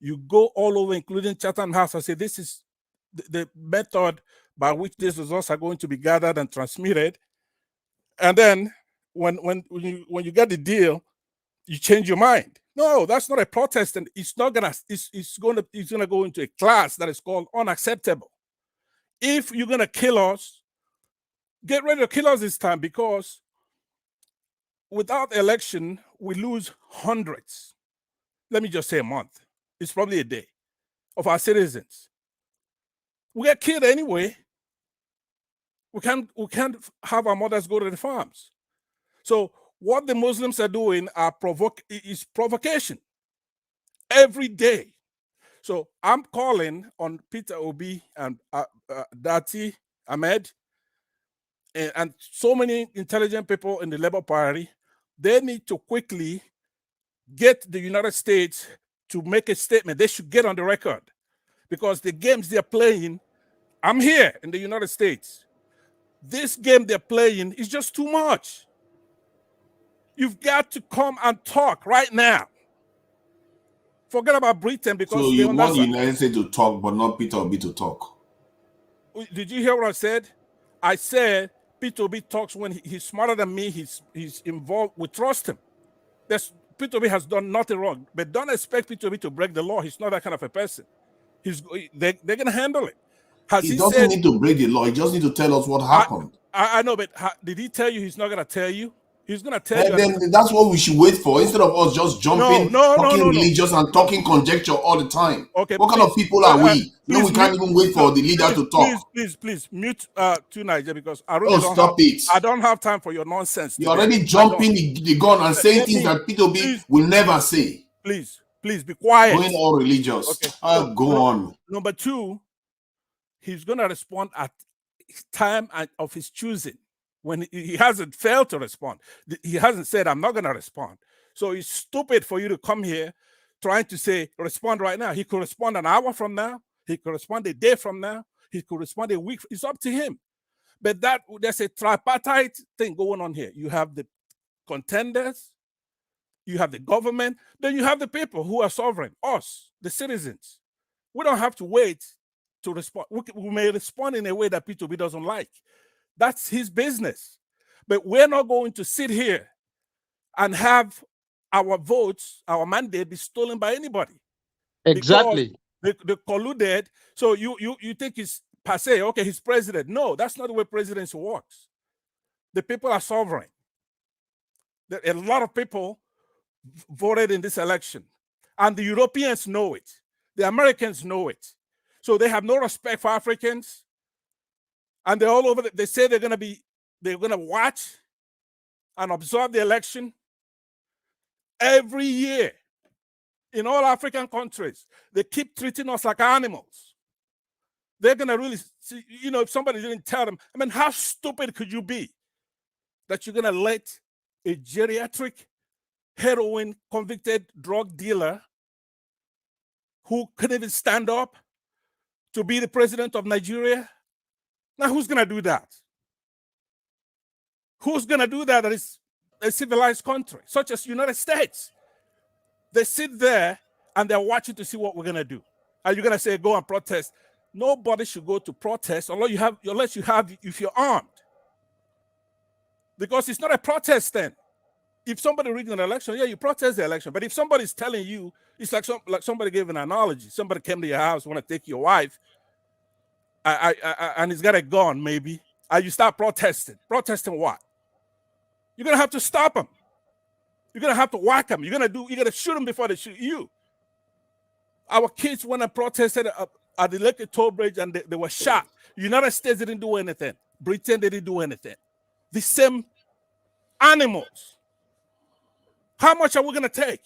You go all over, including Chatham House, and say this is the method by which these results are going to be gathered and transmitted. And then when you get the deal, you change your mind No, that's not a protest, and it's not gonna. It's gonna go into a class that is called unacceptable. If you're gonna kill us, get ready to kill us this time, because without election we lose hundreds. Let me just say a month. It's probably a day of our citizens. We get killed anyway. We can't have our mothers go to the farms. So what the Muslims are doing is provocation every day. So I'm calling on Peter Obi and Dati Ahmed and so many intelligent people in the Labour Party. They need to quickly get the United States to make a statement. They should get on the record, because the games they're playing, I'm here in the United States. This game they're playing is just too much. You've got to come and talk right now. Forget about Britain, because so you want the United States to talk, but not Peter Obi to talk. Did you hear what I said? I said Peter Obi talks when he's smarter than me. He's involved. We trust him. Peter Obi has done nothing wrong, but don't expect Peter Obi to break the law. He's not that kind of a person. They're going to handle it. He doesn't need to break the law. He just need to tell us what happened. I know, but did he tell you he's not going to tell you? He's going to tell you. Then that's what we should wait for, instead of us just jumping, talking religious and talking conjecture all the time. Okay, what kind of people are we? No, we can't even wait for the leader to talk. Please mute to Niger, because I really I don't have time for your nonsense. You're already jumping the gun and saying things that Peter Obi will never say. Please be quiet. Going all religious. Okay. I'll go on. Number two, he's going to respond at time of his choosing. When he hasn't failed to respond, he hasn't said, I'm not going to respond. So it's stupid for you to come here trying to say, respond right now. He could respond an hour from now. He could respond a day from now. He could respond a week. It's up to him. But there's a tripartite thing going on here. You have the contenders, you have the government, then you have the people who are sovereign, us, the citizens. We don't have to wait to respond. We may respond in a way that Peter Obi doesn't like. That's his business. But we're not going to sit here and have our votes, our mandate be stolen by anybody. Exactly. They colluded. So you think he's passe, okay, he's president. No, that's not the way presidency works. The people are sovereign. A lot of people voted in this election, and the Europeans know it. The Americans know it. So they have no respect for Africans. And they're all over. They say they're going to watch and observe the election every year in all African countries. They keep treating us like animals. They're going to really see, if somebody didn't tell them, I mean, how stupid could you be that you're going to let a geriatric heroin convicted drug dealer who couldn't even stand up to be the president of Nigeria? Now, who's going to do that? Who's going to do that? That is a civilized country, such as the United States. They sit there and they're watching to see what we're going to do. Are you going to say, go and protest? Nobody should go to protest if you're armed. Because it's not a protest then. If somebody rigged an election, yeah, you protest the election. But if somebody's telling you, it's like somebody gave an analogy. Somebody came to your house, want to take your wife, and he's got a gun, maybe, and you start protesting. Protesting what? You're gonna have to stop him. You're gonna have to whack him. You're gonna shoot him before they shoot you. Our kids went and protested at the Lekki toll bridge, and they were shot. United States didn't do anything. Britain didn't do anything. The same animals. How much are we gonna take?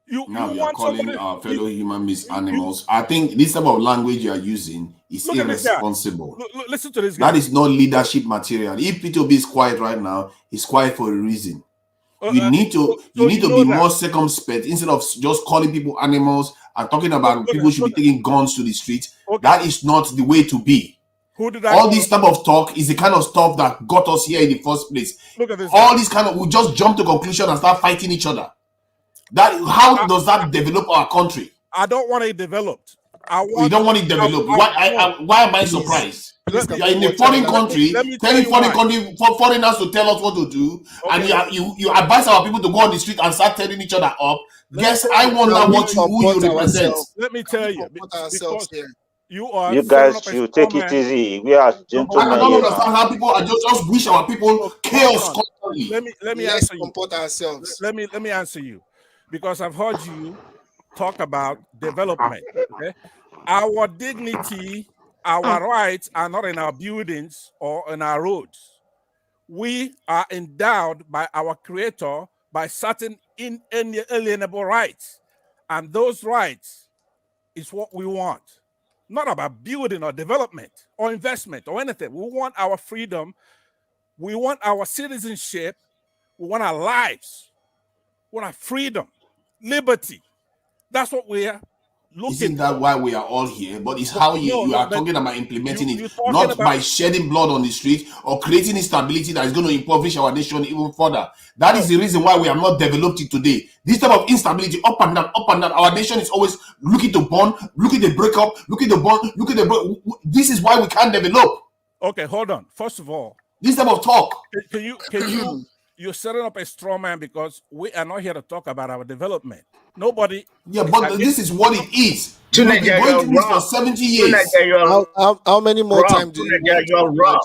Now you're calling our fellow human beings animals. I think this type of language you are using is irresponsible. Listen to this guy. That is not leadership material. If Peter Obi is quiet right now, he's quiet for a reason. You need to be more circumspect instead of just calling people animals and talking about people should be taking guns to the street. That is not the way to be. All this type of talk is the kind of stuff that got us here in the first place. Look at this. All this kind of, we just jump to conclusion and start fighting each other. How does that develop our country? I don't want it developed. You don't want it developed. Why am I surprised? You're in a foreign country, telling foreigners to tell us what to do, and you advise our people to go on the street and start tearing each other up. I wonder who you represent. Let me tell you, because you guys should take it easy. We are gentlemen. I don't understand how people are just wish our people chaos constantly. Let me answer you. Let me answer you, because I've heard you talk about development. Okay, our dignity, our rights are not in our buildings or in our roads. We are endowed by our Creator by certain inalienable rights, and those rights is what we want. Not about building or development or investment or anything. We want our freedom. We want our citizenship. We want our lives. We want our freedom, liberty. That's what we are looking Isn't that why we are all here? But it's how you are talking about implementing it, not by shedding blood on the street or creating instability that is going to impoverish our nation even further. That is the reason why we have not developed it today. This type of instability, up and down, up and down. Our nation is always looking to burn, looking to break up, looking to burn, looking to break. This is why we can't develop. Okay, hold on. First of all, this type of talk. You're setting up a straw man, because we are not here to talk about our development. Nobody. Yeah, but this is what it is. We've been going through this for 70 years. How many more times do you You're wrong.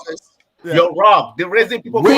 You're wrong. The reason people We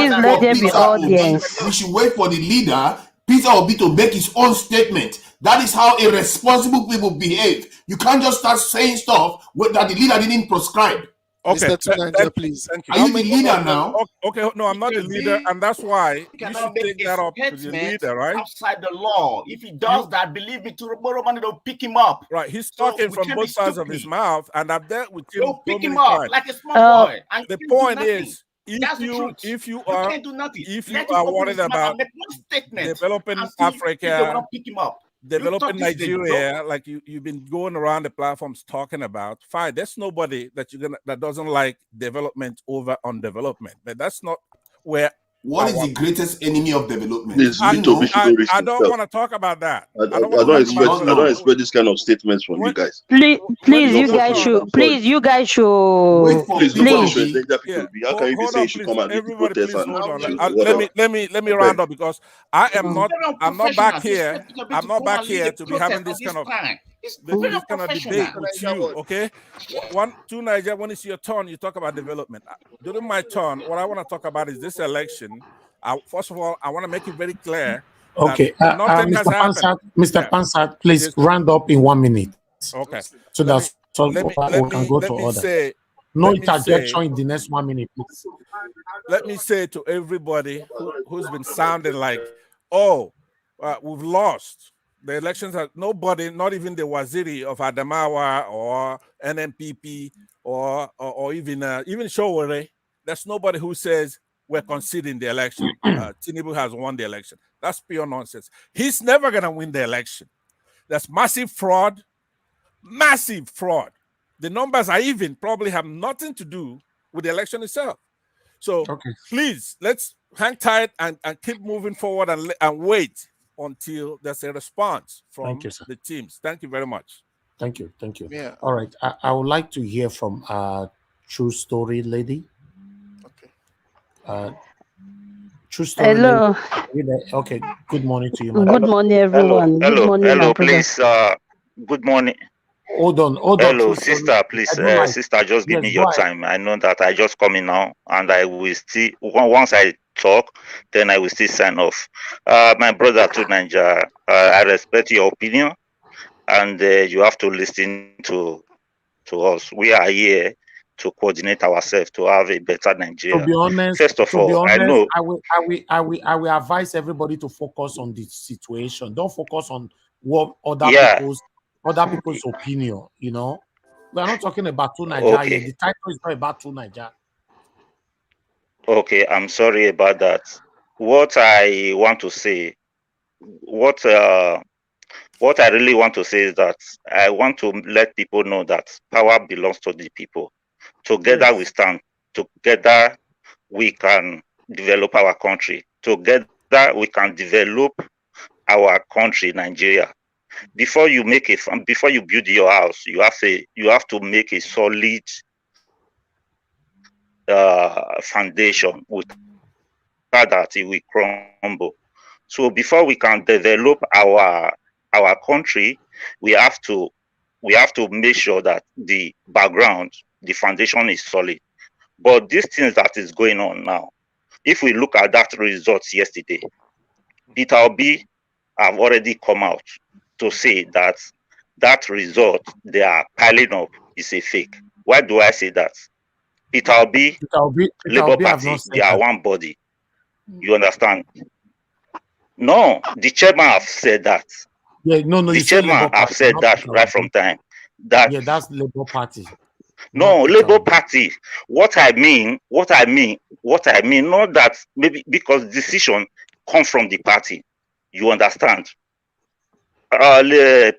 should wait for the leader, Peter Obi, to make his own statement. That is how irresponsible people behave. You can't just start saying stuff that the leader didn't prescribe. Okay, Mr. please. Are you the leader now? Okay, no, I'm not the leader, and that's why you should take that up to the leader, right? Outside the law. If he does that, believe me, to Romani, they'll pick him up. Right, he's talking from both sides of his mouth, and I've dealt with him. They'll pick him up like a small boy. And the point is, if you are worried about developing Africa, pick him up. developing Nigeria, like you've been going around the platforms talking about, fine, there's nobody that doesn't like development over undevelopment. But that's not where. What is the greatest enemy of development? I don't want to talk about that. I don't expect this kind of statements from you guys. Please, you guys should. Please, you guys should. Please. How can you be saying you should come and lead the protest? Let me round up, because I'm not back here. I'm not back here to be having this kind of debate with you. Okay, two Nigeria. When it's your turn, you talk about development. During my turn, what I want to talk about is this election. First of all, I want to make it very clear. Okay, Mr. Pansat, please round up in 1 minute. Okay, so that we can go to order. No interjection in the next 1 minute, please. Let me say to everybody who's been sounding like, we've lost. The elections are nobody, not even the Waziri of Adamawa or NMPP or even Showore. There's nobody who says we're conceding the election. Tinubu has won the election. That's pure nonsense. He's never going to win the election. That's massive fraud. Massive fraud. The numbers are even, probably have nothing to do with the election itself. So please, let's hang tight and keep moving forward and wait until there's a response from the teams. Thank you very much. Thank you. Yeah. All right. I would like to hear from True Story lady. Okay. True Story. Hello. Lady. Okay. Good morning to you, madam. Good morning, everyone. Hello. Good morning, Hello, please. Good morning. Hold on. Hello, sister, please. Sister, just give me your time. I know that I just come in now, and I will still, once I talk, then I will still sign off. My brother to Nigeria, I respect your opinion, and you have to listen to us. We are here to coordinate ourselves to have a better Nigeria. To be honest, first of all, I know I will advise everybody to focus on the situation. Don't focus on what other people's opinion. You know, we are not talking about two Nigeria. Okay. The title is not about two Nigeria. Okay, I'm sorry about that. What I want to say, what I really want to say is that I want to let people know that power belongs to the people. Together we stand. Together we can develop our country. Together we can develop our country, Nigeria. before you build your house, you have to make a solid foundation. Without that, it will crumble. So before we can develop our country, we have to make sure that the background, the foundation is solid. But these things that is going on now, if we look at that results yesterday, Peter Obi have already come out to say that result they are piling up is a fake. Why do I say that? Peter Obi, Labour Party, they are one body. You understand? No, the chairman have said that. Yeah, no, the chairman have said that right from time. That that's Labour Party. No, Labour Party. What I mean, not that maybe because decision come from the party. You understand?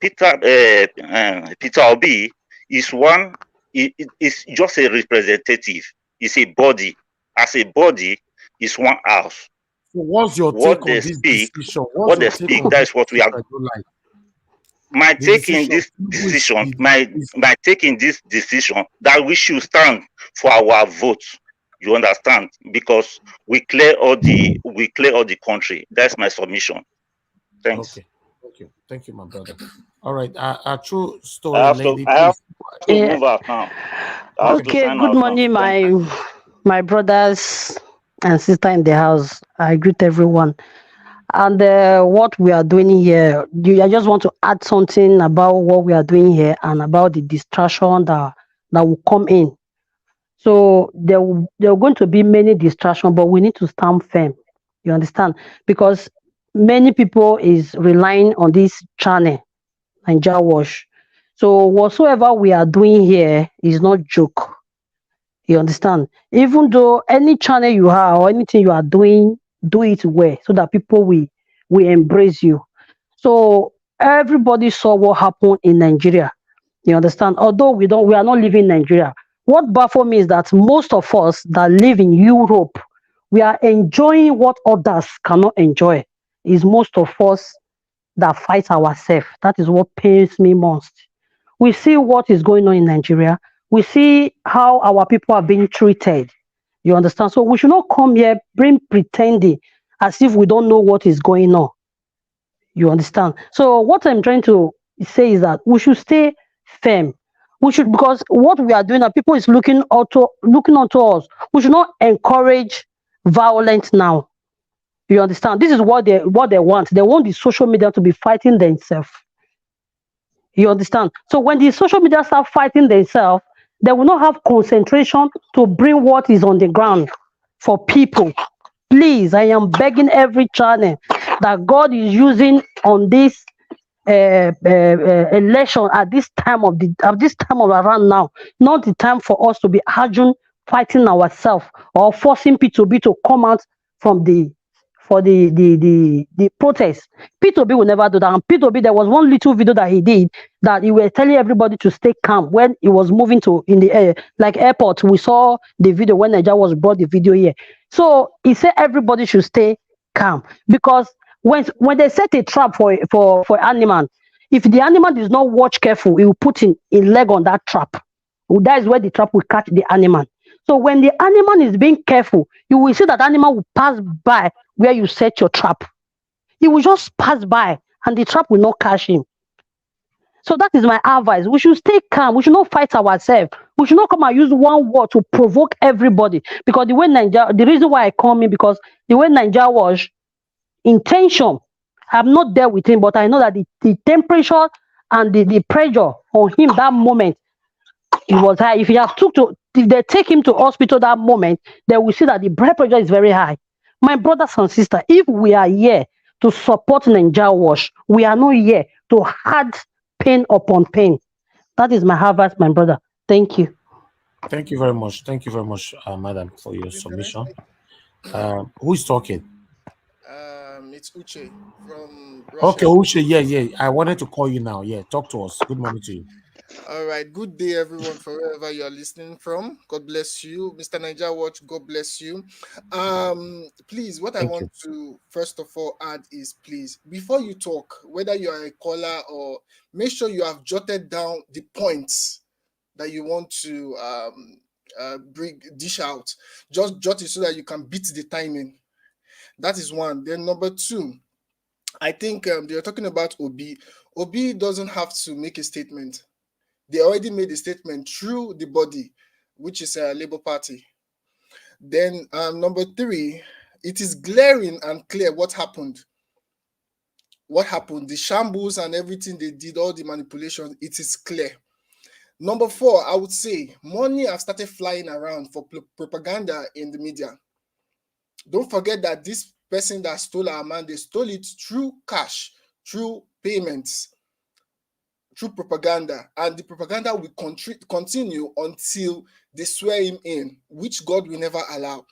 Peter Obi is one. Is just a representative. It's a body. As a body, is one house. So what's your what take they on this speak, decision? what they speak, that is what we are. My taking this decision, my taking this decision that we should stand for our vote. You understand? Because we clear all the country. That's my submission. Thanks. Okay. Thank you, my brother. All right. A true I story, have lady. to move out now. Okay, good morning, my brothers and sister in the house. I greet everyone. And what we are doing here, I just want to add something about what we are doing here and about the distraction that will come in. So there are going to be many distractions, but we need to stand firm. You understand? Because many people is relying on this channel, Ninja Wash. So whatsoever we are doing here is not joke. You understand? Even though any channel you have or anything you are doing, do it well so that people will embrace you. So everybody saw what happened in Nigeria. You understand? Although we are not living in Nigeria. What baffles me is that most of us that live in Europe, we are enjoying what others cannot enjoy. Is most of us that fight ourselves. That is what pains me most. We see what is going on in Nigeria. We see how our people are being treated. You understand? So we should not come here pretending as if we don't know what is going on. You understand? So what I'm trying to say is that we should stay firm. We should, because what we are doing, that people is looking onto us. We should not encourage violence now. You understand? This is what they want. They want the social media to be fighting themselves. You understand? So when the social media start fighting themselves, they will not have concentration to bring what is on the ground for people. Please, I am begging every channel that God is using on this election at this time of around now, not the time for us to be arguing, fighting ourselves, or forcing P2B to come out for the protest. P2B will never do that. And P2B, there was one little video that he did that he was telling everybody to stay calm when he was moving in the air, like airport. We saw the video when Nigeria was brought the video here. So he said everybody should stay calm, because when they set a trap for animal, if the animal is not watch careful, he will put in leg on that trap. That is where the trap will catch the animal. So when the animal is being careful, you will see that animal will pass by where you set your trap. He will just pass by and the trap will not catch him. So that is my advice. We should stay calm. We should not fight ourselves. We should not come and use one word to provoke everybody. Because the reason why I come in, because the way Nigeria was, intention, I'm not there with him, but I know that the temperature and the pressure on him that moment, it was high. If they take him to hospital that moment, they will see that the blood pressure is very high. My brothers and sisters, if we are here to support Nigeria Wash, we are not here to add pain upon pain. That is my advice, my brother. Thank you. Thank you very much. Thank you very much, madam, for your submission. Who is talking? It's Uche from Russia. Okay, Russia. Uche, yeah. I wanted to call you now. Yeah, talk to us. Good morning to you. All right. Good day, everyone, from wherever you are listening from. God bless you. Mr. Niger Watch, God bless you. Please, what I Thank want you. to first of all add is, please, before you talk, whether you are a caller or make sure you have jotted down the points that you want to dish out. Just jot it so that you can beat the timing. That is one. Then number two, I think they're talking about Obi. Obi doesn't have to make a statement. They already made a statement through the body, which is a Labour Party. Then number three, it is glaring and clear what happened. What happened, the shambles and everything they did, all the manipulations, it is clear. Number four, I would say money have started flying around for propaganda in the media. Don't forget that this person that stole our man, they stole it through cash, through payments, through propaganda, and the propaganda will continue until they swear him in, which God will never allow.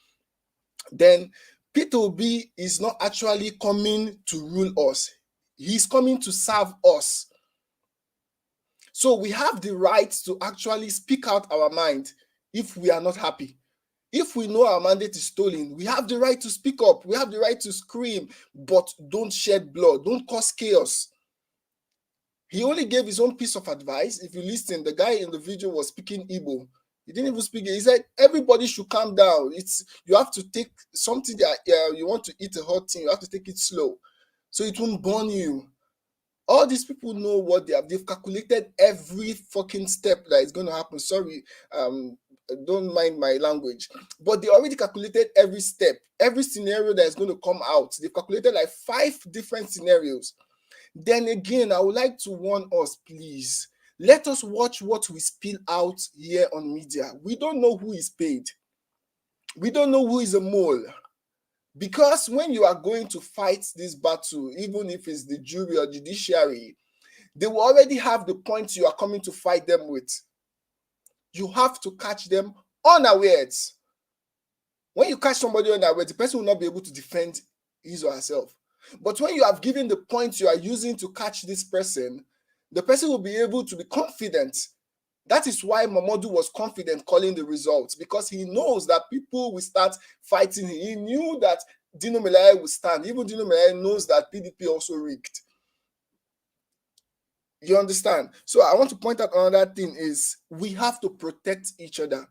Then Peter Obi is not actually coming to rule us. He's coming to serve us. So we have the right to actually speak out our mind if we are not happy. If we know our mandate is stolen, we have the right to speak up. We have the right to scream, but don't shed blood. Don't cause chaos. He only gave his own piece of advice. If you listen, the guy in the video was speaking Igbo. He didn't even speak it. He said, everybody should calm down. You have to take something that you want to eat a hot thing. You have to take it slow, so it won't burn you. All these people know what they've calculated every fucking step that is going to happen. Sorry, don't mind my language, but they already calculated every step, every scenario that is going to come out. They've calculated like 5 different scenarios. Then again, I would like to warn us, please, let us watch what we spill out here on media. We don't know who is paid. We don't know who is a mole. Because when you are going to fight this battle, even if it's the jury or judiciary, they will already have the points you are coming to fight them with. You have to catch them unawares. When you catch somebody unawares, the person will not be able to defend his or herself. But when you have given the points you are using to catch this person, the person will be able to be confident. That is why Mamadou was confident calling the results, because he knows that people will start fighting. He knew that Dino Melaye would stand. Even Dino Melaye knows that PDP also rigged. You understand? So I want to point out another thing is we have to protect each other.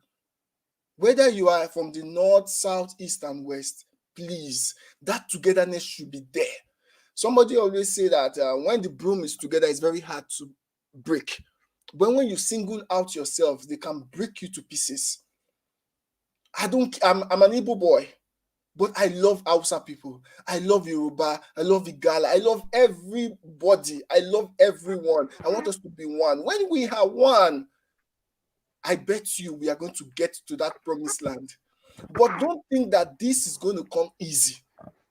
Whether you are from the north, south, east, and west, please, that togetherness should be there. Somebody always say that when the broom is together, it's very hard to break. But when you single out yourself, they can break you to pieces. I'm an Igbo boy, but I love Hausa people. I love Yoruba. I love Igala. I love everybody. I love everyone. I want us to be one. When we are one, I bet you we are going to get to that promised land. But don't think that this is going to come easy.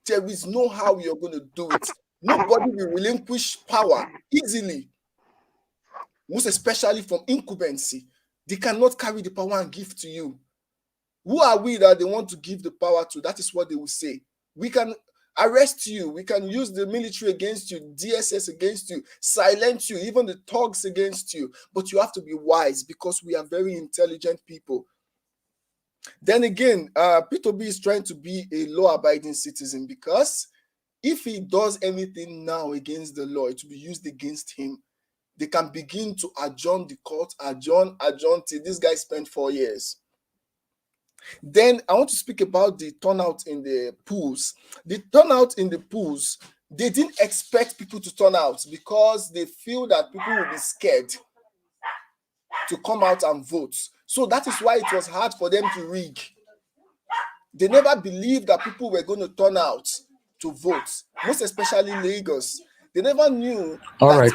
There is no how you're going to do it. Nobody will relinquish power easily, most especially from incumbency. They cannot carry the power and give to you. Who are we that they want to give the power to? That is what they will say. We can arrest you. We can use the military against you, DSS against you, silence you, even the thugs against you. But you have to be wise because we are very intelligent people. Then again, P2B is trying to be a law-abiding citizen, because if he does anything now against the law, it will be used against him. They can begin to adjourn the court, adjourn till this guy spent 4 years. Then I want to speak about the turnout in the polls. The turnout in the polls, they didn't expect people to turn out because they feel that people will be scared to come out and vote. So that is why it was hard for them to rig. They never believed that people were going to turn out to vote, most especially Lagos. They never knew. All right.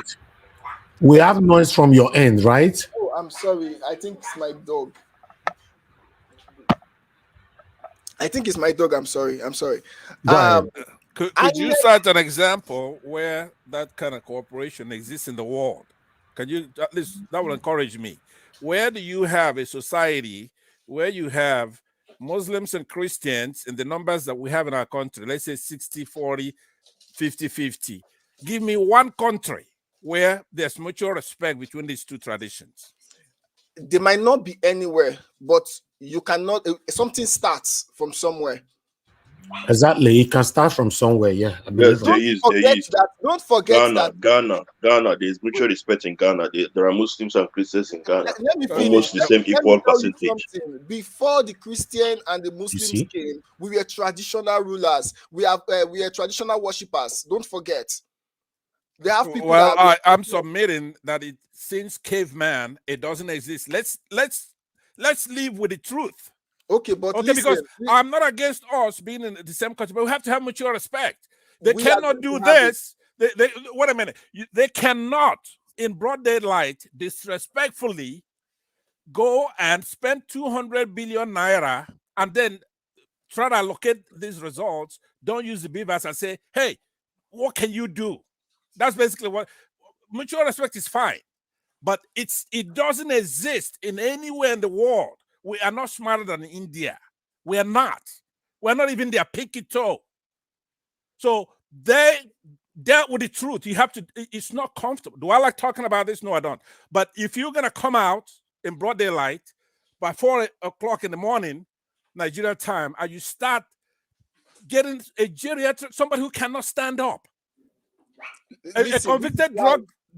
We have noise from your end, right? Oh, I'm sorry. I think it's my dog. I'm sorry. Go ahead. Could you cite an example where that kind of cooperation exists in the world? Can you, at least that will encourage me. Where do you have a society where you have Muslims and Christians in the numbers that we have in our country, let's say 60-40, 50-50? Give me one country where there's mutual respect between these two traditions? They might not be anywhere, but you cannot. Something starts from somewhere. Exactly, it can start from somewhere. Yeah, I Yes, believe there that. is. Don't forget that. Ghana. There's mutual respect in Ghana. There are Muslims and Christians in Ghana. Let me finish. Almost the same Let me equal tell you percentage. something. Before the Christian and the Muslims came, we were traditional rulers. We are traditional worshippers. Don't forget. They have people. Well, I'm submitting that it since caveman it doesn't exist. Let's live with the truth. Okay, but okay, listen, because I'm not against us being in the same country, but we have to have mutual respect. They We cannot are do going to have this. They wait a minute. They cannot, in broad daylight, disrespectfully go and spend 200 billion naira and then try to allocate these results. Don't use the beavers and say, "Hey, what can you do?" That's basically what mutual respect is fine, but it doesn't exist in anywhere in the world. We are not smarter than India. We are not. We're not even their pinky toe. So they dealt with the truth. You have to. It's not comfortable. Do I like talking about this? No, I don't. But if you're gonna come out in broad daylight by 4 o'clock in the morning, Nigeria time, and you start getting a geriatric, somebody who cannot stand up, a convicted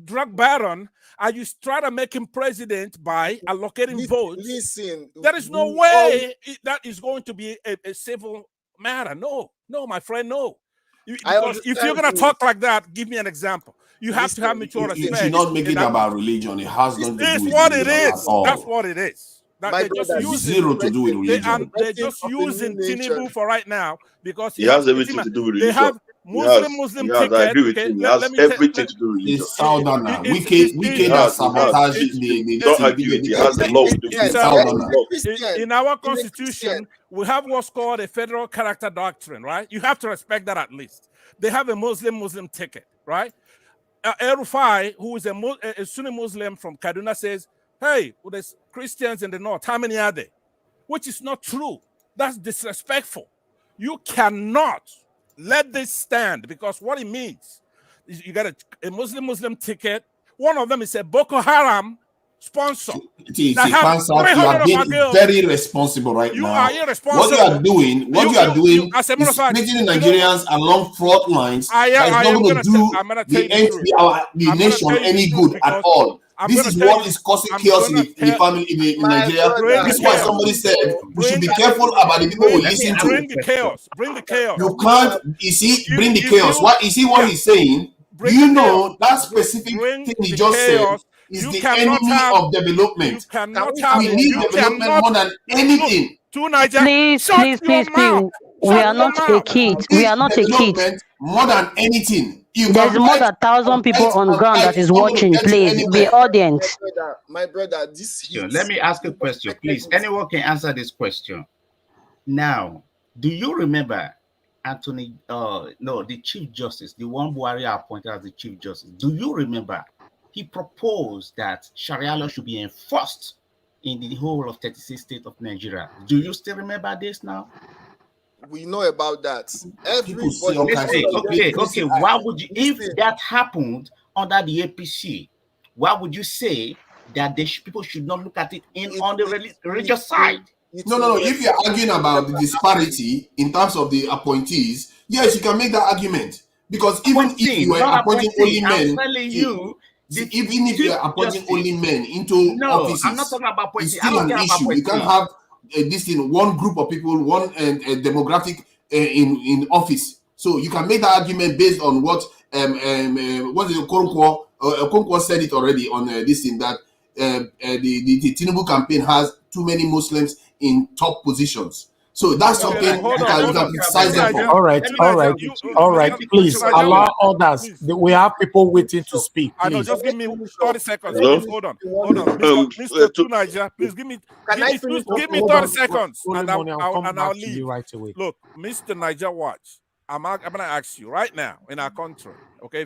drug baron, and you try to make him president by allocating votes. Listen, there is no way that is going to be a civil matter. No, my friend, no. Because if you're going to talk like that, give me an example. You have to have mutual respect. You should not make it about religion. It has nothing to do with what it religion is. at all. That's what it is. That My they're just brother, using zero to do with religion. they're just using Tinubu for right now because He has everything to do with religion. They have Muslim ticket. I agree with him. He has everything to do with religion. It's Southerner. Wicked has sabotaged the don't argue with it. He has the law to do it. In our constitution, we have what's called a federal character doctrine, right? You have to respect that at least. They have a Muslim ticket, right? El-Rufai, who is a Sunni Muslim from Kaduna, says, hey, well, there's Christians in the north. How many are there? Which is not true. That's disrespectful. You cannot let this stand because what it means is you got a Muslim ticket. One of them is a Boko Haram sponsor. You are being very responsible right now. You are irresponsible. What you are doing is splitting the Nigerians along front lines. That is not going to do the nation any good at all. This is what is causing chaos in the family in Nigeria. This is why somebody said we should be careful about the people we listen to. Bring the chaos. Bring the chaos. You can't, bring the chaos. What he's saying? Do you know that specific thing he just said is the enemy of development? We need development more than anything. Please. We are not a kid. We are not a kid. More than anything. There's more than 1,000 people on ground that is watching. Please, be audience. My brother, this. Sure. Let me ask a question, please. Anyone can answer this question. Now, do you remember Anthony? The Chief Justice, the one Buhari appointed as the Chief Justice. Do you remember? He proposed that Sharia law should be enforced in the whole of 36 states of Nigeria. Do you still remember this now? We know about that. Okay. Why would you, if that happened under the APC, why would you say that people should not look at it on the religious side? No. If you're arguing about the disparity in terms of the appointees, yes, you can make that argument. Because even if you were appointing only men, even if you are appointing only men into offices, I'm not talking about appointing. It's still an issue. You can't have one group of people, one demographic in office. So you can make that argument based on what Okonkwo said it already on this thing that the Tinubu campaign has too many Muslims in top positions. So that's something you can criticize them for. All right. Please allow others. We have people waiting to speak. Please. I know. Just give me 30 seconds. Please, hold on. Mr. Tunaja, please give me 30 seconds, and I'll leave right away. Look, Mr. Niger Watch. I'm gonna ask you right now in our country. Okay, a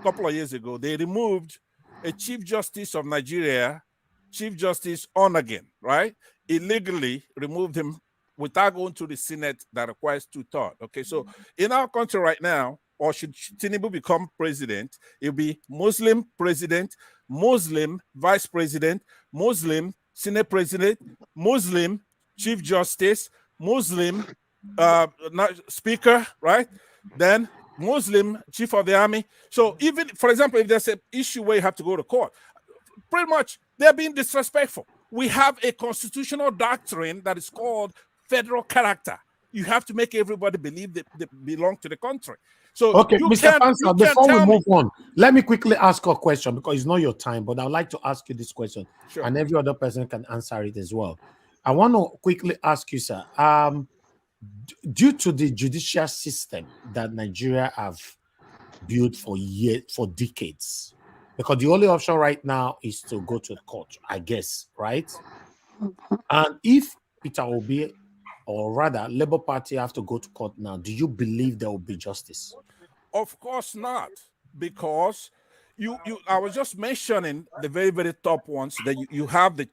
couple of years ago, they removed a Chief Justice of Nigeria, Chief Justice Onagin, right? Illegally removed him without going to the Senate that requires 2/3. Okay, so in our country right now, or should Tinubu become president, it'll be Muslim president, Muslim vice president, Muslim Senate president, Muslim chief justice, Muslim speaker, right? Then Muslim chief of the army. So even, for example, if there's an issue where you have to go to court, pretty much they're being disrespectful. We have a constitutional doctrine that is called federal character. You have to make everybody believe that they belong to the country. So okay, Mr. Pansa, before we move on, let me quickly ask a question because it's not your time, but I'd like to ask you this question, sure, and every other person can answer it as well. I want to quickly ask you, sir, due to the judicial system that Nigeria have built for decades, because the only option right now is to go to the court, I guess, right? And if Peter Obi, or rather Labour Party, have to go to court now, do you believe there will be justice? Of course not, because I was just mentioning the very, very top ones that you have the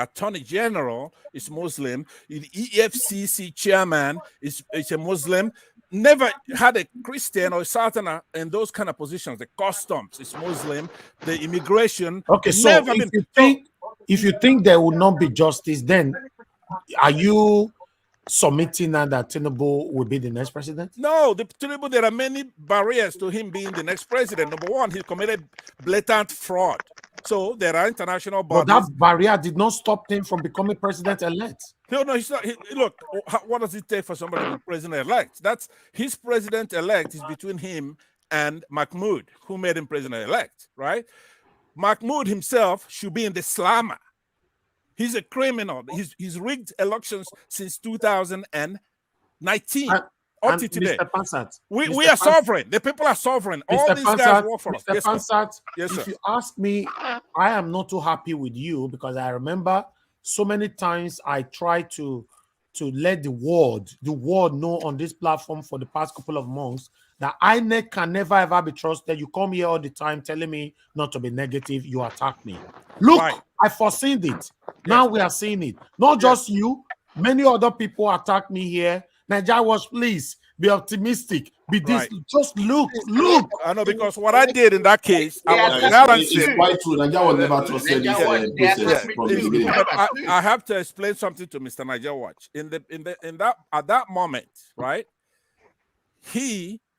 Attorney General is Muslim, the EFCC chairman is a Muslim, never had a Christian or a Southerner in those kind of positions. The customs is Muslim, the immigration. Okay, so if you think there will not be justice, then are you submitting that Tinubu will be the next president? No, Tinubu, there are many barriers to him being the next president. Number one, he committed blatant fraud. So there are international bodies. But that barrier did not stop him from becoming president-elect. No, he's not. Look, what does it take for somebody to be president-elect? That's his president-elect is between him and Mahmoud, who made him president-elect, right? Mahmoud himself should be in the slammer. He's a criminal. He's rigged elections since 2019 up to today. Mr. Pansat, we are sovereign. The people are sovereign. All these guys work for us. Mr. Pansat, yes, if you ask me, I am not too happy with you because I remember so many times I tried to let the world know on this platform for the past couple of months that INEC can never ever be trusted. You come here all the time telling me not to be negative. You attack me. Look, I foreseen it. Now we are seeing it. Not just you. Many other people attack me here. Nigeria was, please be optimistic. Be this. Just look. I know, because what I did in that case, I was balancing. It's quite true. Nigeria was never trusted this process from the beginning. I have to explain something to Mr. Nigeria Watch. At that moment, right?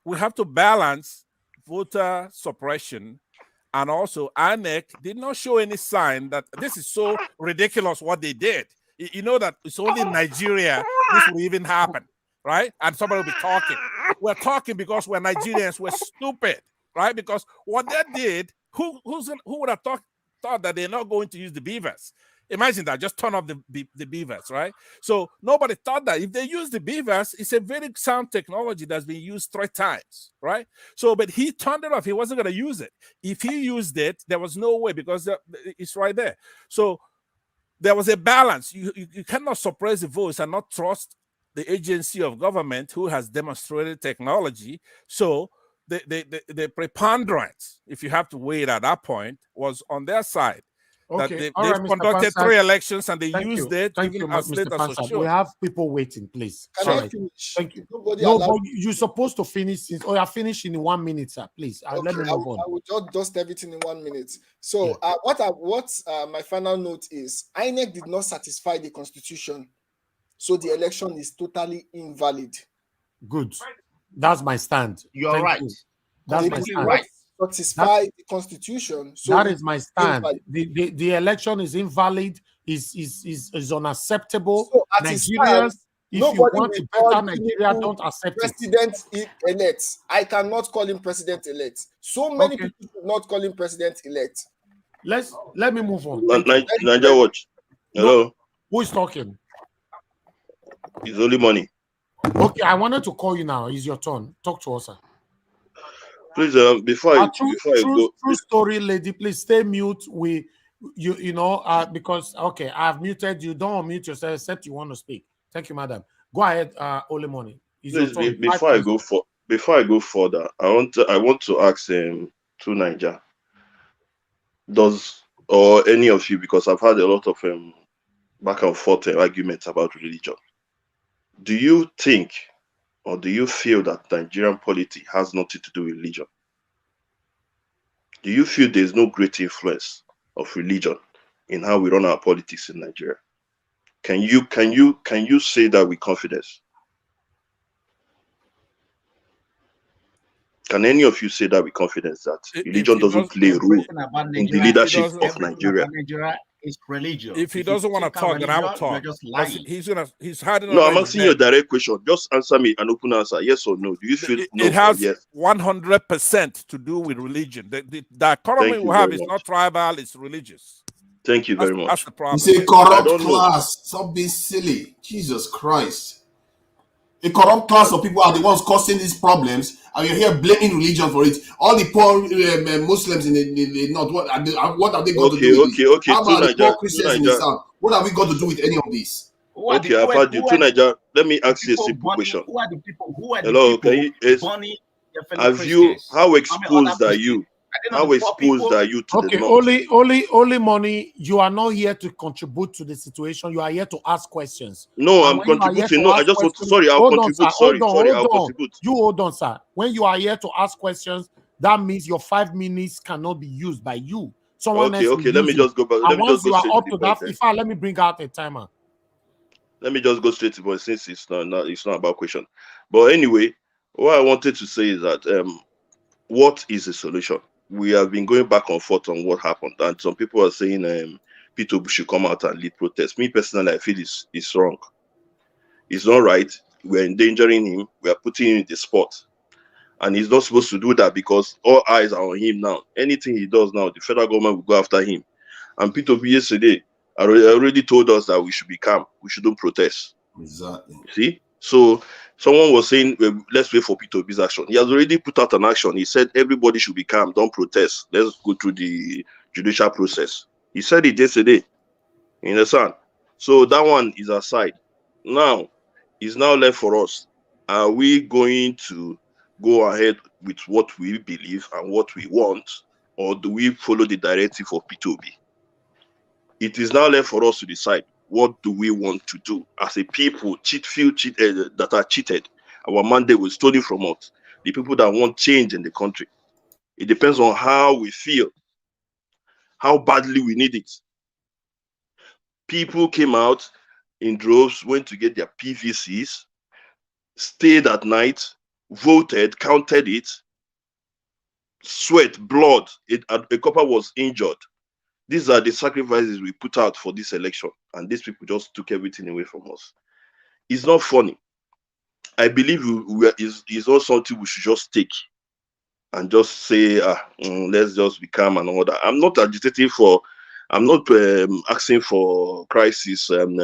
We have to balance voter suppression. And also, INEC did not show any sign that this is so ridiculous what they did. You know that it's only in Nigeria this will even happen, right? And somebody will be talking. We're talking because we're Nigerians. We're stupid, right? Because what they did, who would have thought that they're not going to use the beavers? Imagine that, just turn off the beavers, right? So nobody thought that. If they use the beavers, it's a very sound technology that's been used 3 times, right? So, but he turned it off. He wasn't going to use it. If he used it, there was no way because it's right there. So there was a balance. You cannot suppress the voice and not trust the agency of government who has demonstrated technology. So the preponderance, if you have to weigh it at that point, was on their side. Okay. They've conducted 3 elections and they used it. Thank you, Mr. Pansat. We have people waiting, please. Can I finish? Thank you. No, but you're supposed to finish. You're finishing in 1 minute, sir. Please, okay, let me move on. I will just dust everything in 1 minute. So, what my final note is: INEC did not satisfy the constitution, so the election is totally invalid. Good. That's my stand. You're right. That's my stand. Right. Satisfy the constitution. So that is my stand. The election is invalid, is unacceptable. So Nigerians, if you want to better Nigeria, don't accept president-elect. I cannot call him president-elect. So many people should not call him president-elect. Let me move on. Nigeria Watch. Hello. Who is talking? It's only money. Okay, I wanted to call you now. It's your turn. Talk to us, sir. Please, before I go, true story, lady. Please stay mute. Because I've muted you. Don't unmute yourself except you want to speak. Thank you, madam. Go ahead, Olemoni. Please, before I go further, I want to ask to Niger. Or any of you, because I've had a lot of back and forth arguments about religion. Do you think Or do you feel that Nigerian polity has nothing to do with religion? Do you feel there's no great influence of religion in how we run our politics in Nigeria? Can you say that with confidence? Can any of you say that with confidence that religion doesn't play a role in the leadership of Nigeria? Nigeria is religion. If he doesn't want to talk, then I will talk. You're just lying. He's hiding. No, I'm asking you a direct question. Just answer me an open answer. Yes or no? Do you feel no? It has yes? 100% to do with religion. The economy we have is not tribal; it's religious. Thank you very much. That's the problem. It's a corrupt class. Stop being silly. Jesus Christ. A corrupt class of people are the ones causing these problems, and you're here blaming religion for it. All the poor Muslims in the north, what have they got to do with it? How about the poor Christians in the south? What have we got to do with any of this? Okay, I've had you. Niger, let me ask you a simple question. Who are the people? Who are the Hello, people burning their fellow Christians? How exposed are you? How exposed are you to the north? Only money. You are not here to contribute to the situation. You are here to ask questions. No, I'm contributing. No, I just want to. Sorry, I'll contribute. I'll contribute. You hold on, sir. When you are here to ask questions, that means your 5 minutes cannot be used by you. Someone else. Okay. Let me just go back. And once you are up to that, in fact, let me bring out a timer. Let me just go straight to the point since it's not about question. But anyway, what I wanted to say is that what is the solution? We have been going back and forth on what happened, and some people are saying Tinubu should come out and lead protests. Me personally, I feel it's wrong. It's not right. We're endangering him. We are putting him in the spot, and he's not supposed to do that because all eyes are on him now. Anything he does now, the federal government will go after him. And Tinubu yesterday already told us that we should be calm. We shouldn't protest. Exactly. See? So someone was saying, let's wait for Tinubu's action. He has already put out an action. He said everybody should be calm, don't protest. Let's go through the judicial process. He said it yesterday. You understand? So that one is aside. Now, it's now left for us. Are we going to go ahead with what we believe and what we want, or do we follow the directive of P2B? It is now left for us to decide. What do we want to do as a people? That are cheated. Our mandate was stolen from us. The people that want change in the country. It depends on how we feel, how badly we need it. People came out in droves, went to get their PVCs, stayed at night, voted, counted it, sweat, blood. A couple was injured. These are the sacrifices we put out for this election, and these people just took everything away from us. It's not funny. I believe it's not something we should just take and just say, let's just be calm and all that. I'm not agitating I'm not asking for crisis and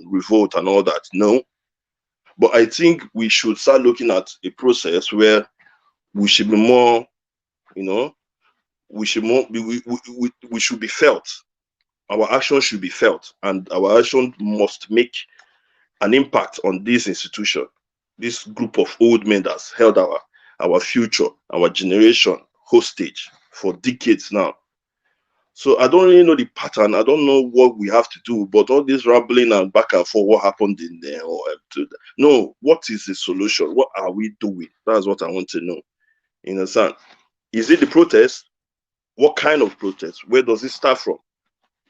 revolt and all that. No. But I think we should start looking at a process where we should be more, we should be felt. Our action should be felt, and our action must make an impact on this institution, this group of old men that's held our future, our generation hostage for decades now. So I don't really know the pattern. I don't know what we have to do, but all this rambling and back and forth, what happened in there? No, what is the solution? What are we doing? That's what I want to know. You understand? Is it the protest? What kind of protest? Where does it start from?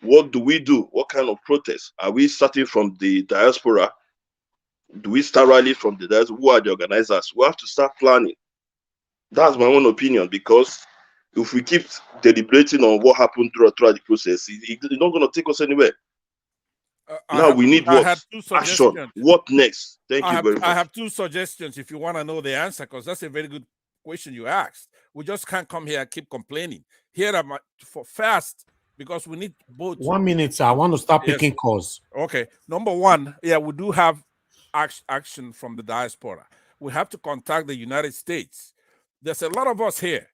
What do we do? What kind of protest? Are we starting from the diaspora? Do we start rallying from the diaspora? Who are the organizers? We have to start planning. That's my own opinion, because if we keep deliberating on what happened throughout the process, it's not going to take us anywhere. Now we need what? Action. What next? Thank you very much. I have two suggestions if you want to know the answer, because that's a very good question you asked. We just can't come here and keep complaining. Here are for fast, because we need both. 1 minute, sir. I want to start picking calls. Okay. Number one, we do have action from the diaspora. We have to contact the United States. There's a lot of us here.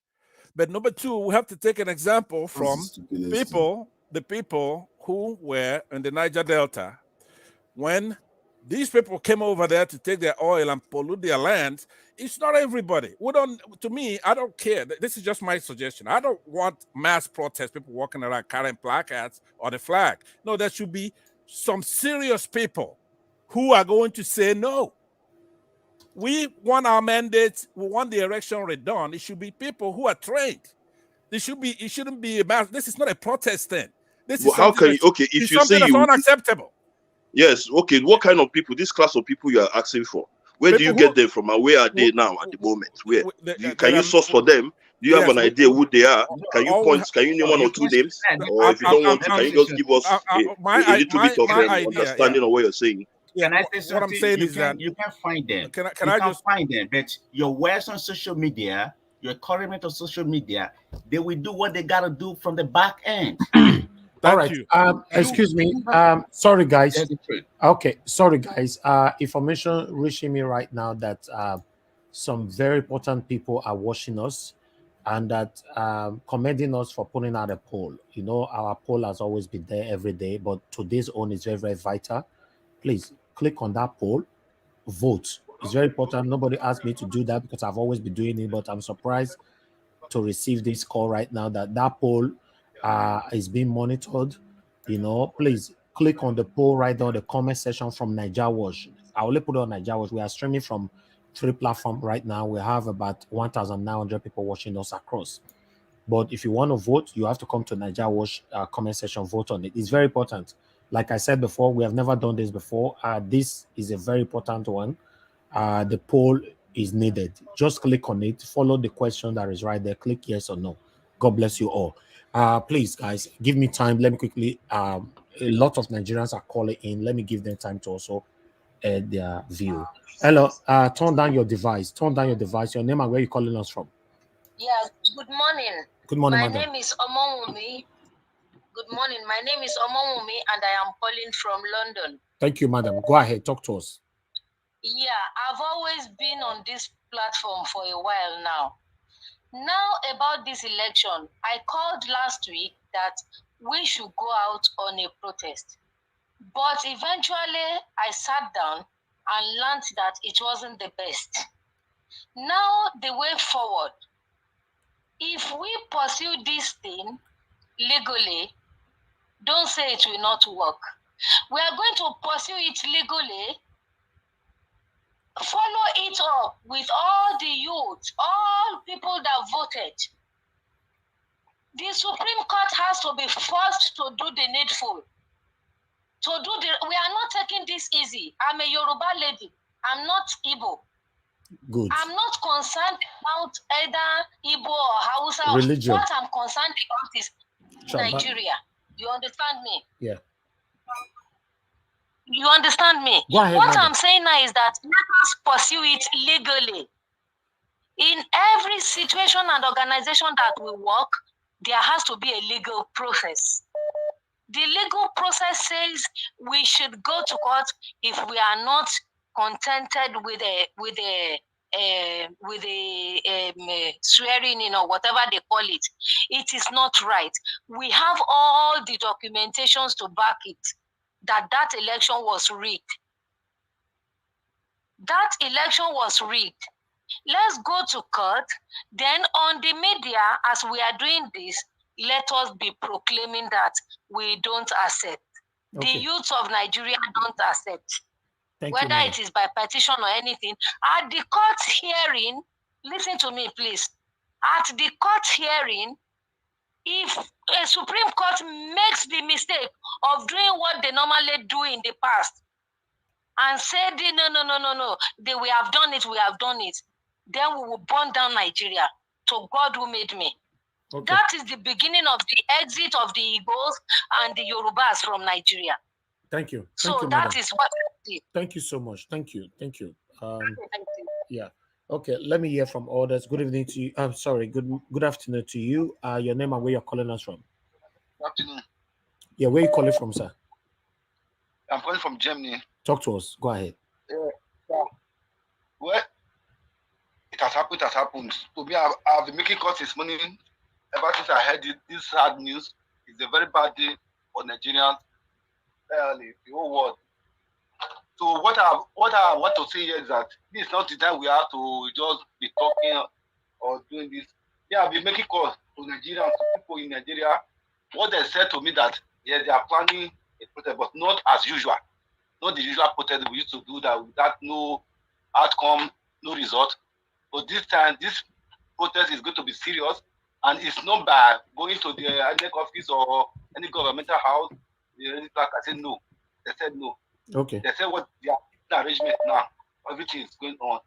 But number two, we have to take an example from the people who were in the Niger Delta. When these people came over there to take their oil and pollute their lands, it's not everybody. To me, I don't care. This is just my suggestion. I don't want mass protests, people walking around carrying placards or the flag. No, there should be some serious people who are going to say no. We want our mandates. We want the election redone. It should be people who are trained. It shouldn't be about. This is not a protest thing. This is Well, how something can you? that's, Okay, if it's you something say that's you, unacceptable. yes, okay. What kind of people? This class of people you are asking for? Where do you People get them from, and where are they now at the moment? Where can you are, source for them? Do you have yes, an idea who they are? Can you all point? Can you name one or two names? Or if you don't want to, can you just give us a little bit of understanding of what you're saying? Yeah, and I say what I'm saying is that you can find them. Can you I can just find them? But your words on social media, your encouragement on social media, they will do what they gotta do from the back end. All right. Excuse me. Sorry, guys. Okay. Sorry, guys. Information reaching me right now that some very important people are watching us and that commending us for putting out a poll. You know, our poll has always been there every day, but today's own is very, very vital. Please click on that poll, vote. It's very important. Nobody asked me to do that because I've always been doing it, but I'm surprised to receive this call right now that poll is being monitored. You know, please click on the poll right there, the comment section from Niger Watch. I will put it on Niger Watch. We are streaming from 3 platforms right now. We have about 1,900 people watching us across. But if you want to vote, you have to come to Niger Watch comment section, vote on it. It's very important. Like I said before, we have never done this before. This is a very important one. The poll is needed. Just click on it, follow the question that is right there, click yes or no. God bless you all. Please, guys, give me time. Let me quickly, a lot of Nigerians are calling in. Let me give them time to also add their view. Hello, turn down your device. Turn down your device. Your name and where you calling us from? Yeah, good morning. Good morning, my madam. name is Omowumi. Good morning. My name is Omowumi and I am calling from London. Thank you, madam. Go ahead, talk to us. Yeah, I've always been on this platform for a while now. Now about this election, I called last week that we should go out on a protest. But eventually I sat down and learned that it wasn't the best. Now the way forward, if we pursue this thing legally, don't say it will not work. We are going to pursue it legally, follow it up with all the youth, all people that voted. The Supreme Court has to be forced to do the needful. We are not taking this easy. I'm a Yoruba lady. I'm not Igbo. Good. I'm not concerned about either Igbo or Hausa. Religion. What I'm concerned about is Nigeria. You understand me? Yeah. You understand me? Go ahead, what madam. I'm saying now is that let us pursue it legally. In every situation and organization that we work, there has to be a legal process. The legal process says we should go to court if we are not contented with a swearing in or whatever they call it. It is not right. We have all the documentations to back it that election was rigged. That election was rigged. Let's go to court. Then on the media, as we are doing this, let us be proclaiming that we don't accept. Okay. The youth of Nigeria don't accept. Whether it is by petition or anything. At the court hearing, listen to me, please. At the court hearing, if a Supreme Court makes the mistake of doing what they normally do in the past and said, no, we have done it, then we will burn down Nigeria to God who made me. Okay. That is the beginning of the exit of the Igbos and the Yorubas from Nigeria. Thank you. So that is what I did. Thank you so much. Thank you. Thank you. Yeah. Okay, let me hear from others. Good evening to you. I'm sorry. Good afternoon to you. Your name and where you're calling us from. Good afternoon. Yeah, where you calling from, sir? I'm calling from Germany. Talk to us. Go ahead. Well, it has happened. To me, I've been making calls this morning ever since I heard this sad news. It's a very bad day for Nigerians, the whole world. So what I want to say here is that this is not the time we have to just be talking or doing this. Yeah, I've been making calls to Nigerians, to people in Nigeria. What they said to me that yes, they are planning a protest, but not as usual. Not the usual protest we used to do that without no outcome, no result. But this time, this protest is going to be serious, and it's not by going to the INEC office or any governmental house. I said no. They said no. Okay. They said what the arrangement now. Everything is going on.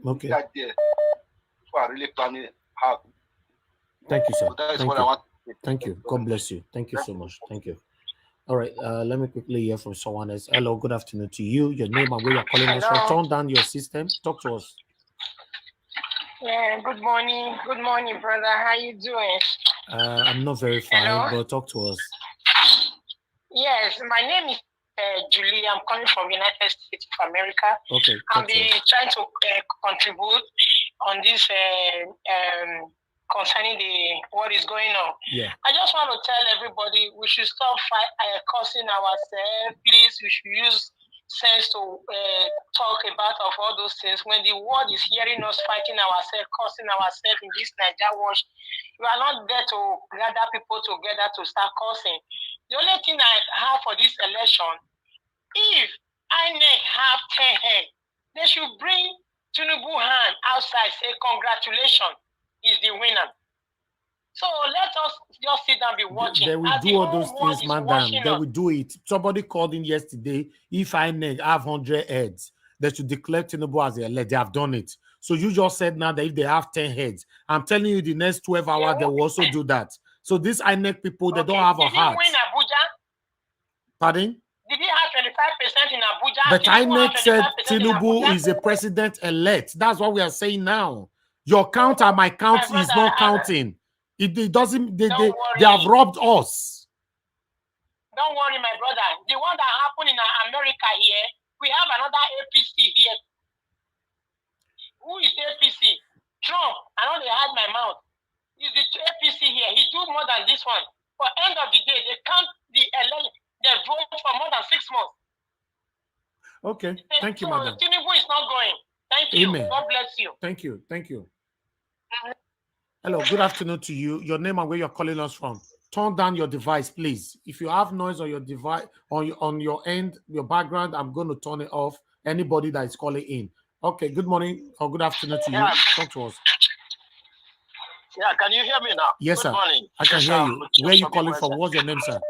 Okay. That there. People are really planning hard. Thank you, sir. So that is Thank what you. I want. Thank you. God bless you. Thank you so much. Thank you. All right. Let me quickly hear from someone else. Hello. Good afternoon to you. Your name and where you're calling us from. Turn down your system. Talk to us. Yeah. Good morning. Good morning, brother. How you doing? I'm not very fine, but talk to us. Yes, my name is Julie. I'm calling from United States of America. Okay. I'll be trying to contribute on this concerning what is going on. Yeah. I just want to tell everybody we should stop cursing ourselves. Please, we should use sense to talk about of all those things. When the world is hearing us fighting ourselves, cursing ourselves in this Niger watch, we are not there to gather people together to start cursing. The only thing I have for this election, if INEC have 10 heads, they should bring Tinubu hand outside, say congratulations, he's the winner. So let us just sit and be watching. They will do all those things, madam. They will do it. Somebody called in yesterday. If INEC have 100 heads, they should declare Tinubu as the elect. They have done it. So you just said now that if they have 10 heads, I'm telling you, the next 12 hours, they will also do that. So these INEC people, they don't have a heart. Did he win Abuja? Pardon? Did he have 25% in Abuja? But Tinubu INEC said Tinubu Tinubu is a president-elect. That's what we are saying now. Your count and my count is not counting. It doesn't. They have robbed us. Don't worry, my brother. The one that happened in America here, we have another APC here. Who is APC? Trump. I know they had my mouth. Is the APC here? He do more than this one. For end of the day, they count the vote for more than 6 months. Okay. Thank you, so madam. Tinubu is not going. Thank you. Amen. God bless you. Thank you. Thank you. Hello, good afternoon to you. Your name and where you're calling us from. Turn down your device, please. If you have noise on your device, on your end, your background, I'm going to turn it off. Anybody that is calling in. Okay, good morning or good afternoon to you. Talk to us. Yeah, can you hear me now? Yes, good sir. Morning. I can hear you. Where are you calling from? What's your name, sir?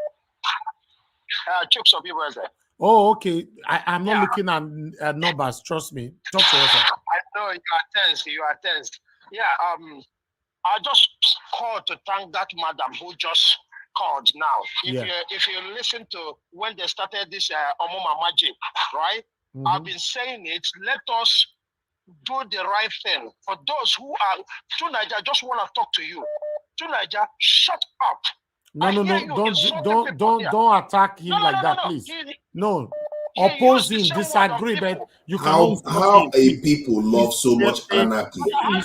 Oh, okay. I'm not looking at numbers. Trust me. Talk to us, sir. I know you are tense. You are tense. Yeah. I just called to thank that madam who just called now. If you listen to when they started this Omoma Magic, right? I've been saying it. Let us do the right thing. For those who are Tunaja, I just want to talk to you. Tunaja, shut up. No. Don't attack him like that, please. No. Oppose him, disagree, but you cannot. How a people love so much anarchy.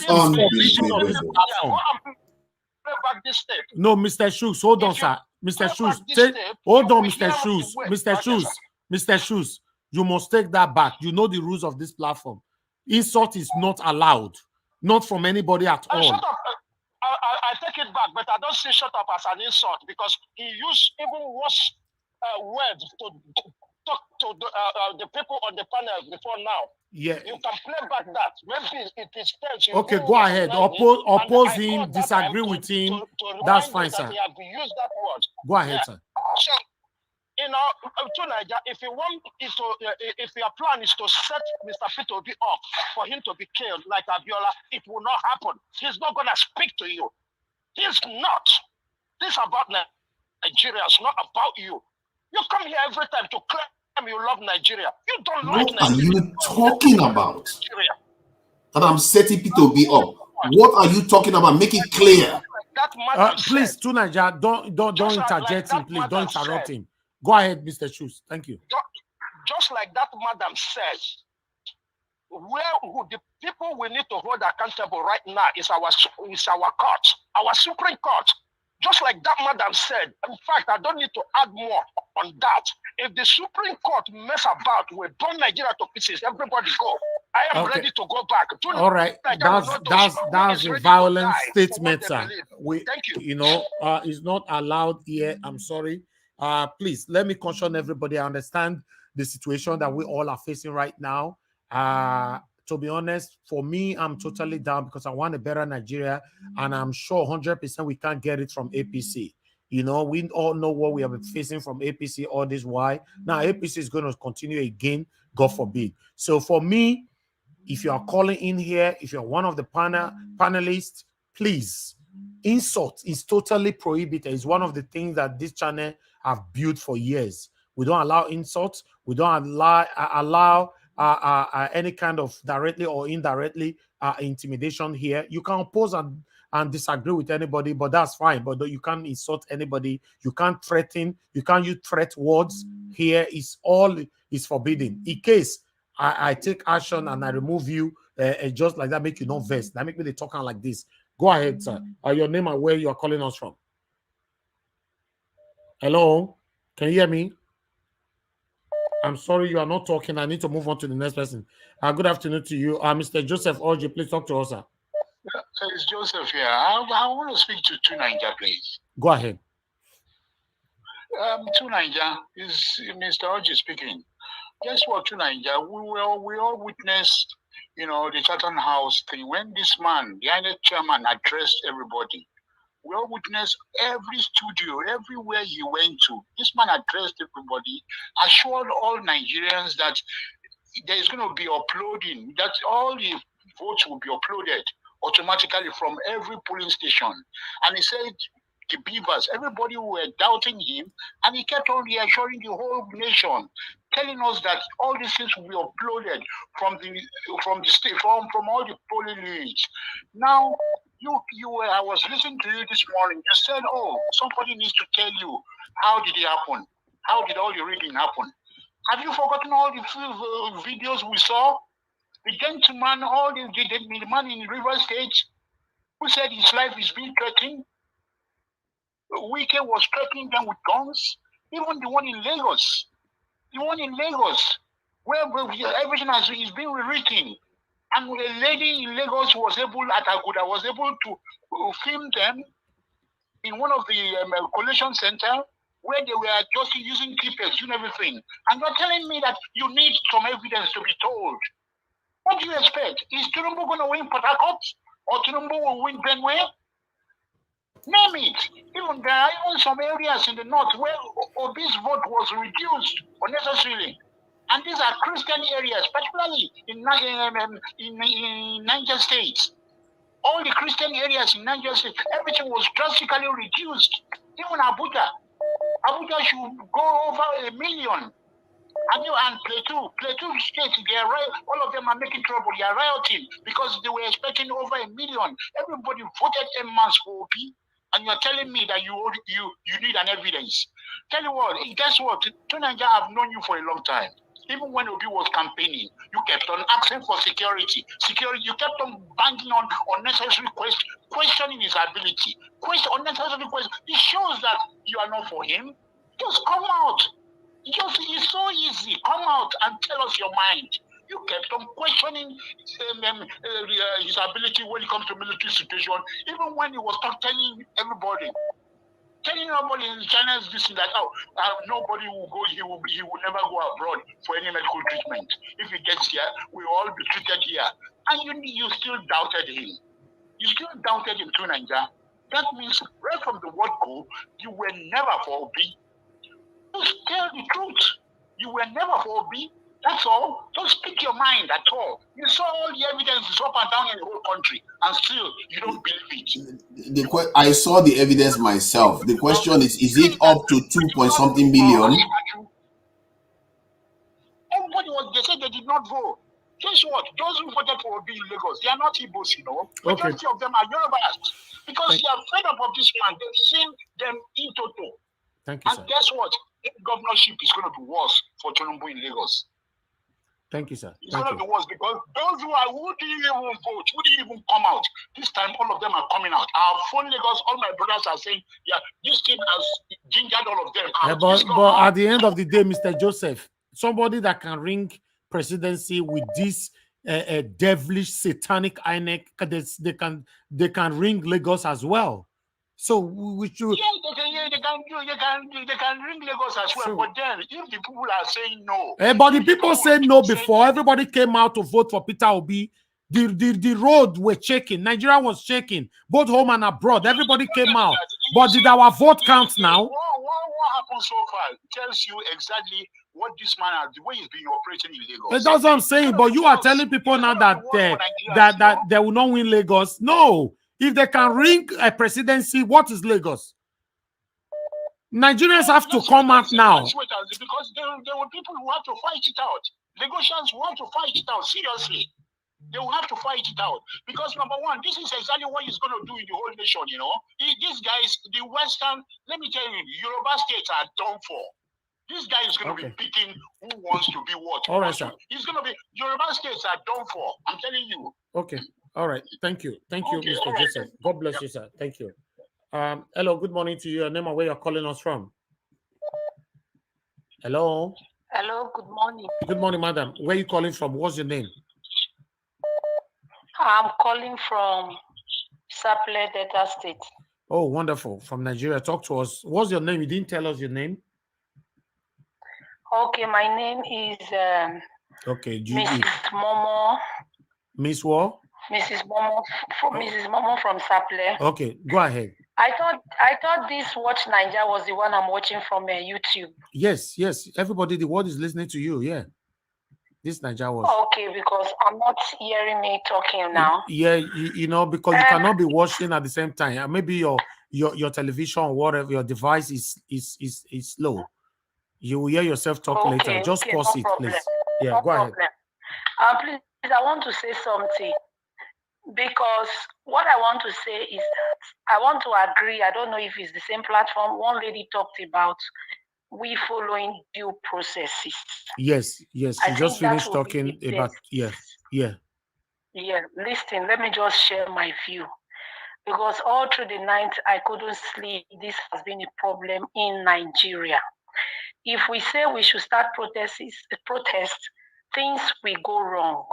Unbelievable. No, Mr. Shoes, hold on, sir. Mr. Shoes, hold on, Mr. Shoes. Mr. Shoes, you must take that back. You know the rules of this platform. Insult is not allowed, not from anybody at all. Shut up. I take it back, but I don't see shut up as an insult because he used even worse words to talk to the people on the panel before now. Yeah. You can play back that. Maybe it is tense. Okay, go ahead. Oppose him, disagree with him. That's fine, sir. He have used that word. Go ahead, sir. So, you know, Tunaja, if your plan is to set Mr. P2B up for him to be killed like Abiola, it will not happen. He's not going to speak to you. He's not. This is about Nigeria. It's not about you. You come here every time to claim you love Nigeria. You don't like Nigeria. What are you talking about? That I'm setting P2B up. What are you talking about? Make it clear. Please, Tunaja, don't interject him. Please, don't interrupt him. Go ahead, Mr. Shoes. Thank you. Just like that madam said, where the people we need to hold accountable right now is our court, our Supreme Court. Just like that madam said, in fact, I don't need to add more on that. If the Supreme Court mess about, we burn Nigeria to pieces, everybody go. I am ready to go back. All right, that's a violent statement, sir. Thank you. You know, it's not allowed here. I'm sorry. Please, let me caution everybody. I understand the situation that we all are facing right now. to be honest, for me, I'm totally down because I want a better Nigeria, and I'm sure 100% we can't get it from APC. You know, we all know what we have been facing from APC all this while. Now, APC is going to continue again, God forbid. So for me, if you are calling in here, if you're one of the panelists, please, insult is totally prohibited. It's one of the things that this channel have built for years. We don't allow insults. We don't allow any kind of directly or indirectly intimidation here. You can oppose and disagree with anybody, but that's fine. But you can't insult anybody. You can't threaten. You can't use threat words here. It's all is forbidden. In case I take action and I remove you just like that, make you not vex. That make me talking like this. Go ahead, sir. Your name and where you are calling us from. Hello, can you hear me? I'm sorry, you are not talking. I need to move on to the next person. Good afternoon to you. Mr. Joseph Orji, please talk to us, sir. It's Joseph here. I want to speak to Tunanja, please. Go ahead. Tunanja, is Mr. Orji speaking. Guess what, Tunanja? We all witnessed, you know, the Chatham House thing when this man, the INEC chairman, addressed everybody. We all witnessed every studio, everywhere he went to. This man addressed everybody, assured all Nigerians that there is going to be uploading, that all the votes will be uploaded automatically from every polling station. And he said, the beavers, everybody were doubting him, and he kept on reassuring the whole nation, telling us that all these things will be uploaded from the state, from all the polling units. Now, I was listening to you this morning. You said, "Oh, somebody needs to tell you how did it happen? How did all the reading happen?" Have you forgotten all the videos we saw? The gentleman, the man in River State, who said his life is being threatened. Wike was threatening them with guns. Even the one in Lagos, where everything is being rewritten. And a lady in Lagos was able to film them in one of the collation center where they were just using clippers and everything. And you're telling me that you need some evidence to be told. What do you expect? Is Tinubu going to win Port Harcourt? Or Tinubu will win Benue? Name it. Even there are even some areas in the north where Obi's vote was reduced unnecessarily. And these are Christian areas, particularly in Niger State. All the Christian areas in Niger State, everything was drastically reduced. Even Abuja should go over 1 million. And Plateau State, all of them are making trouble. They are rioting because they were expecting over 1 million. Everybody voted en masse for Obi, and you're telling me that you need an evidence. Tell you what, guess what? Tunanja, I've known you for a long time. Even when Obi was campaigning, you kept on asking for security. You kept on banging on unnecessary questioning his ability. Unnecessary questions. It shows that you are not for him. Just come out. It's so easy. Come out and tell us your mind. You kept on questioning his ability when it comes to military situation, even when he was telling everybody in the channels that nobody will go, he will never go abroad for any medical treatment. If he gets here, we will all be treated here. And you still doubted him. You still doubted him too, Nigeria. That means right from the word go, you were never for Obi. Just tell the truth. You were never for Obi. That's all. Don't speak your mind at all. You saw all the evidence up and down in the whole country, and still you don't believe it. I saw the evidence myself. The question is it up to 2-point-something million? Everybody they said they did not vote. Guess what? Those who voted for Obi in Lagos, they are not Igbos, you know. Majority of them are Yorubas. Because they are fed up of this man. They've seen them in total. Thank you, and guess what? Governorship is going to be worse for Tinubu in Lagos. Thank you, sir. It's going to be worse because those who didn't even vote, who didn't even come out, this time all of them are coming out. Our phone Lagos, all my brothers are saying, yeah, this team has gingered all of them out. But at the end of the day, Mr. Joseph, somebody that can ring presidency with this devilish, satanic INEC, they can ring Lagos as well. So we should. Yeah, they can ring Lagos as well. But then, if the people are saying no, but the people said no before. Everybody came out to vote for Peter Obi. The road were shaking. Nigeria was shaking, both home and abroad. Everybody came out. But did our vote count now? What happened so far tells you exactly what this man has, the way he's been operating in Lagos. That's what I'm saying. But you are telling people now that that they will not win Lagos. No. If they can ring a presidency, what is Lagos? Nigerians have to come out now. Because there were people who have to fight it out. Lagosians want to fight it out, seriously. They will have to fight it out. Because number one, this is exactly what he's going to do in the whole nation, you know. These guys, the Western, let me tell you, Yoruba states are done for. This guy is going to be picking who wants to be what. All right, sir. He's going to be, Yoruba states are done for. I'm telling you. Okay. All right. Thank you. Thank you, Mr. Joseph. God bless you, sir. Thank you. Hello, good morning to you. Your name and where you're calling us from. Hello. Hello, good morning. Good morning, madam. Where are you calling from? What's your name? I'm calling from Saple, Delta State. Oh, wonderful. From Nigeria. Talk to us. What's your name? You didn't tell us your name. Okay, my name is Mrs. Momo. Miss what? Mrs. Momo from Saple. Okay, go ahead. I thought this Watch Nigeria was the one I'm watching from YouTube. Yes. Everybody, the world is listening to you. Yeah. This Nigeria was. Okay, because I'm not hearing me talking now. Yeah, you know, because you cannot be watching at the same time. Maybe your television or whatever, your device is slow. You will hear yourself talk later. Just pause it, please. Yeah, go ahead. Please, I want to say something. Because what I want to say is that I want to agree. I don't know if it's the same platform. One lady talked about we following due processes. Yes. She just finished talking about Yeah. Listen, let me just share my view. Because all through the night, I couldn't sleep. This has been a problem in Nigeria. If we say we should start protest, things will go wrong.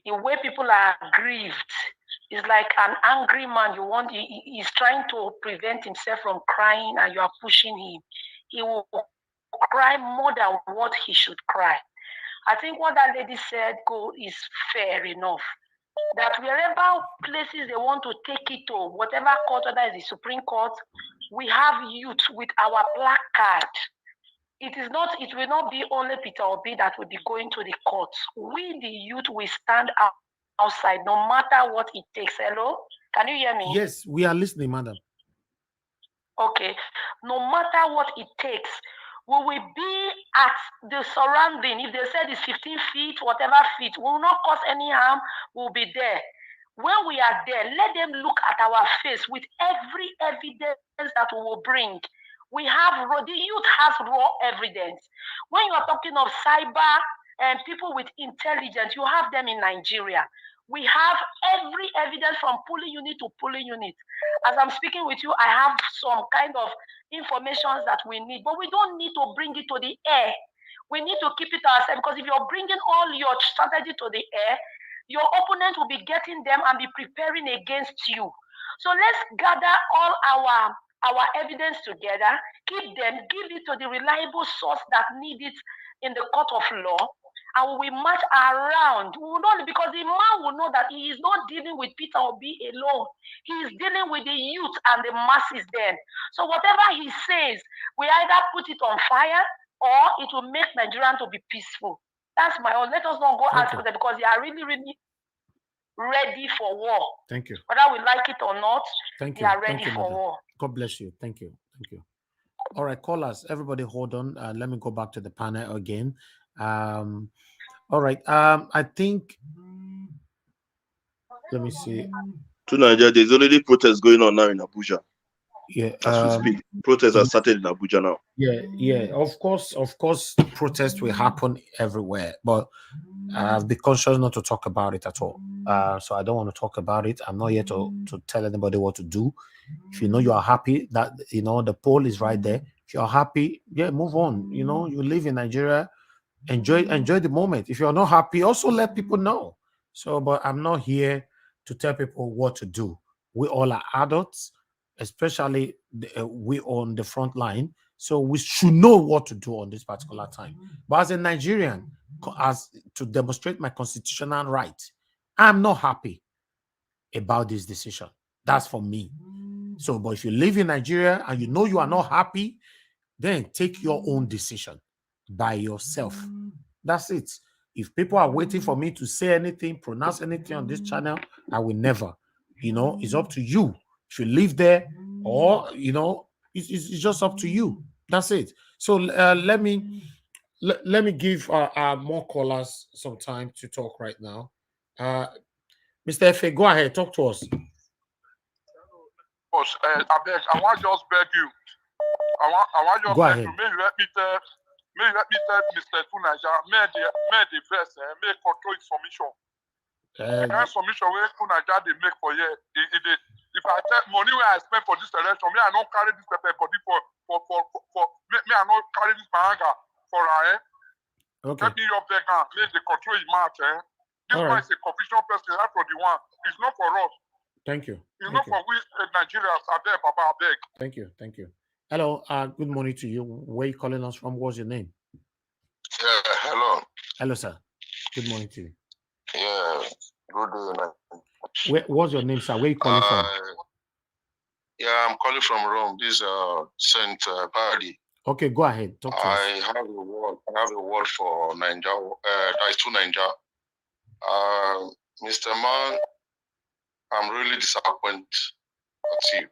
The way people are grieved is like an angry man. He's trying to prevent himself from crying, and you are pushing him. He will cry more than what he should cry. I think what that lady said is fair enough. That wherever places they want to take it to, whatever court, whether it's the Supreme Court, we have youth with our placard. It will not be only Peter Obi that will be going to the courts. We, the youth, will stand outside no matter what it takes. Hello? Can you hear me? Yes, we are listening, madam. Okay. No matter what it takes, we will be at the surrounding. If they said it's 15 feet, whatever feet, we will not cause any harm. We'll be there. When we are there, let them look at our face with every evidence that we will bring. The youth has raw evidence. When you are talking of cyber and people with intelligence, you have them in Nigeria. We have every evidence from polling unit to polling unit. As I'm speaking with you, I have some kind of information that we need, but we don't need to bring it to the air. We need to keep it ourselves, because if you're bringing all your strategy to the air, your opponent will be getting them and be preparing against you. So let's gather all our evidence together, keep them, give it to the reliable source that need it in the court of law, and we march around. We will not, because the man will know that he is not dealing with Peter Obi alone. He is dealing with the youth and the masses then. So whatever he says, we either put it on fire or it will make Nigerians to be peaceful. That's my own. Let us not go out for them, because they are really, really ready for war. Thank you. Whether we like it or not, they are ready for madam. war. God bless you. Thank you. All right, callers, everybody hold on. Let me go back to the panel again. All right. I think, let me see. To Nigeria, there's already protests going on now in Abuja. Yeah. As we speak, protests are started in Abuja now. Yeah. Of course, protests will happen everywhere, but I've been conscious not to talk about it at all. So I don't want to talk about it. I'm not here to tell anybody what to do. If you know you are happy that the poll is right there. If you're happy, move on. You live in Nigeria, enjoy the moment. If you're not happy, also let people know. So, but I'm not here to tell people what to do. We all are adults. especially we on the front line. So we should know what to do on this particular time. But as a Nigerian, as to demonstrate my constitutional right, I'm not happy about this decision. That's for me. So, but if you live in Nigeria and you know you are not happy, then take your own decision by yourself. That's it. If people are waiting for me to say anything, pronounce anything on this channel, I will never. You know, it's up to you. If you live there, or you know, it's just up to you. That's it. So let me give more callers some time to talk right now. Mr. Efe, go ahead, talk to us. I want just beg you. I want just go beg ahead. you. May you let me tell Mr. Tunaja, may the verse, may control his submission. That submission where Tunaja they make for you. If I tell money where I spend for this election, me I don't carry this paper body for me I don't carry this anger for Okay. Let me up there now. May they control his mouth. This one is a confusion person. That's for the one. It's not for us. Thank you. It's not for we Nigerians. I beg, Papa, I beg. Thank you. Thank you. Hello. Good morning to you. Where are you calling us from? What's your name? Hello. Hello, sir. Good morning to you. Yeah. Good day. What's your name, sir? Where are you calling from? Yeah, I'm calling from Rome. This Saint Party. Okay, go ahead. Talk to us. I have a word for Nigeria. That is to Nigeria. Mr. Man, I'm really disappointed at you.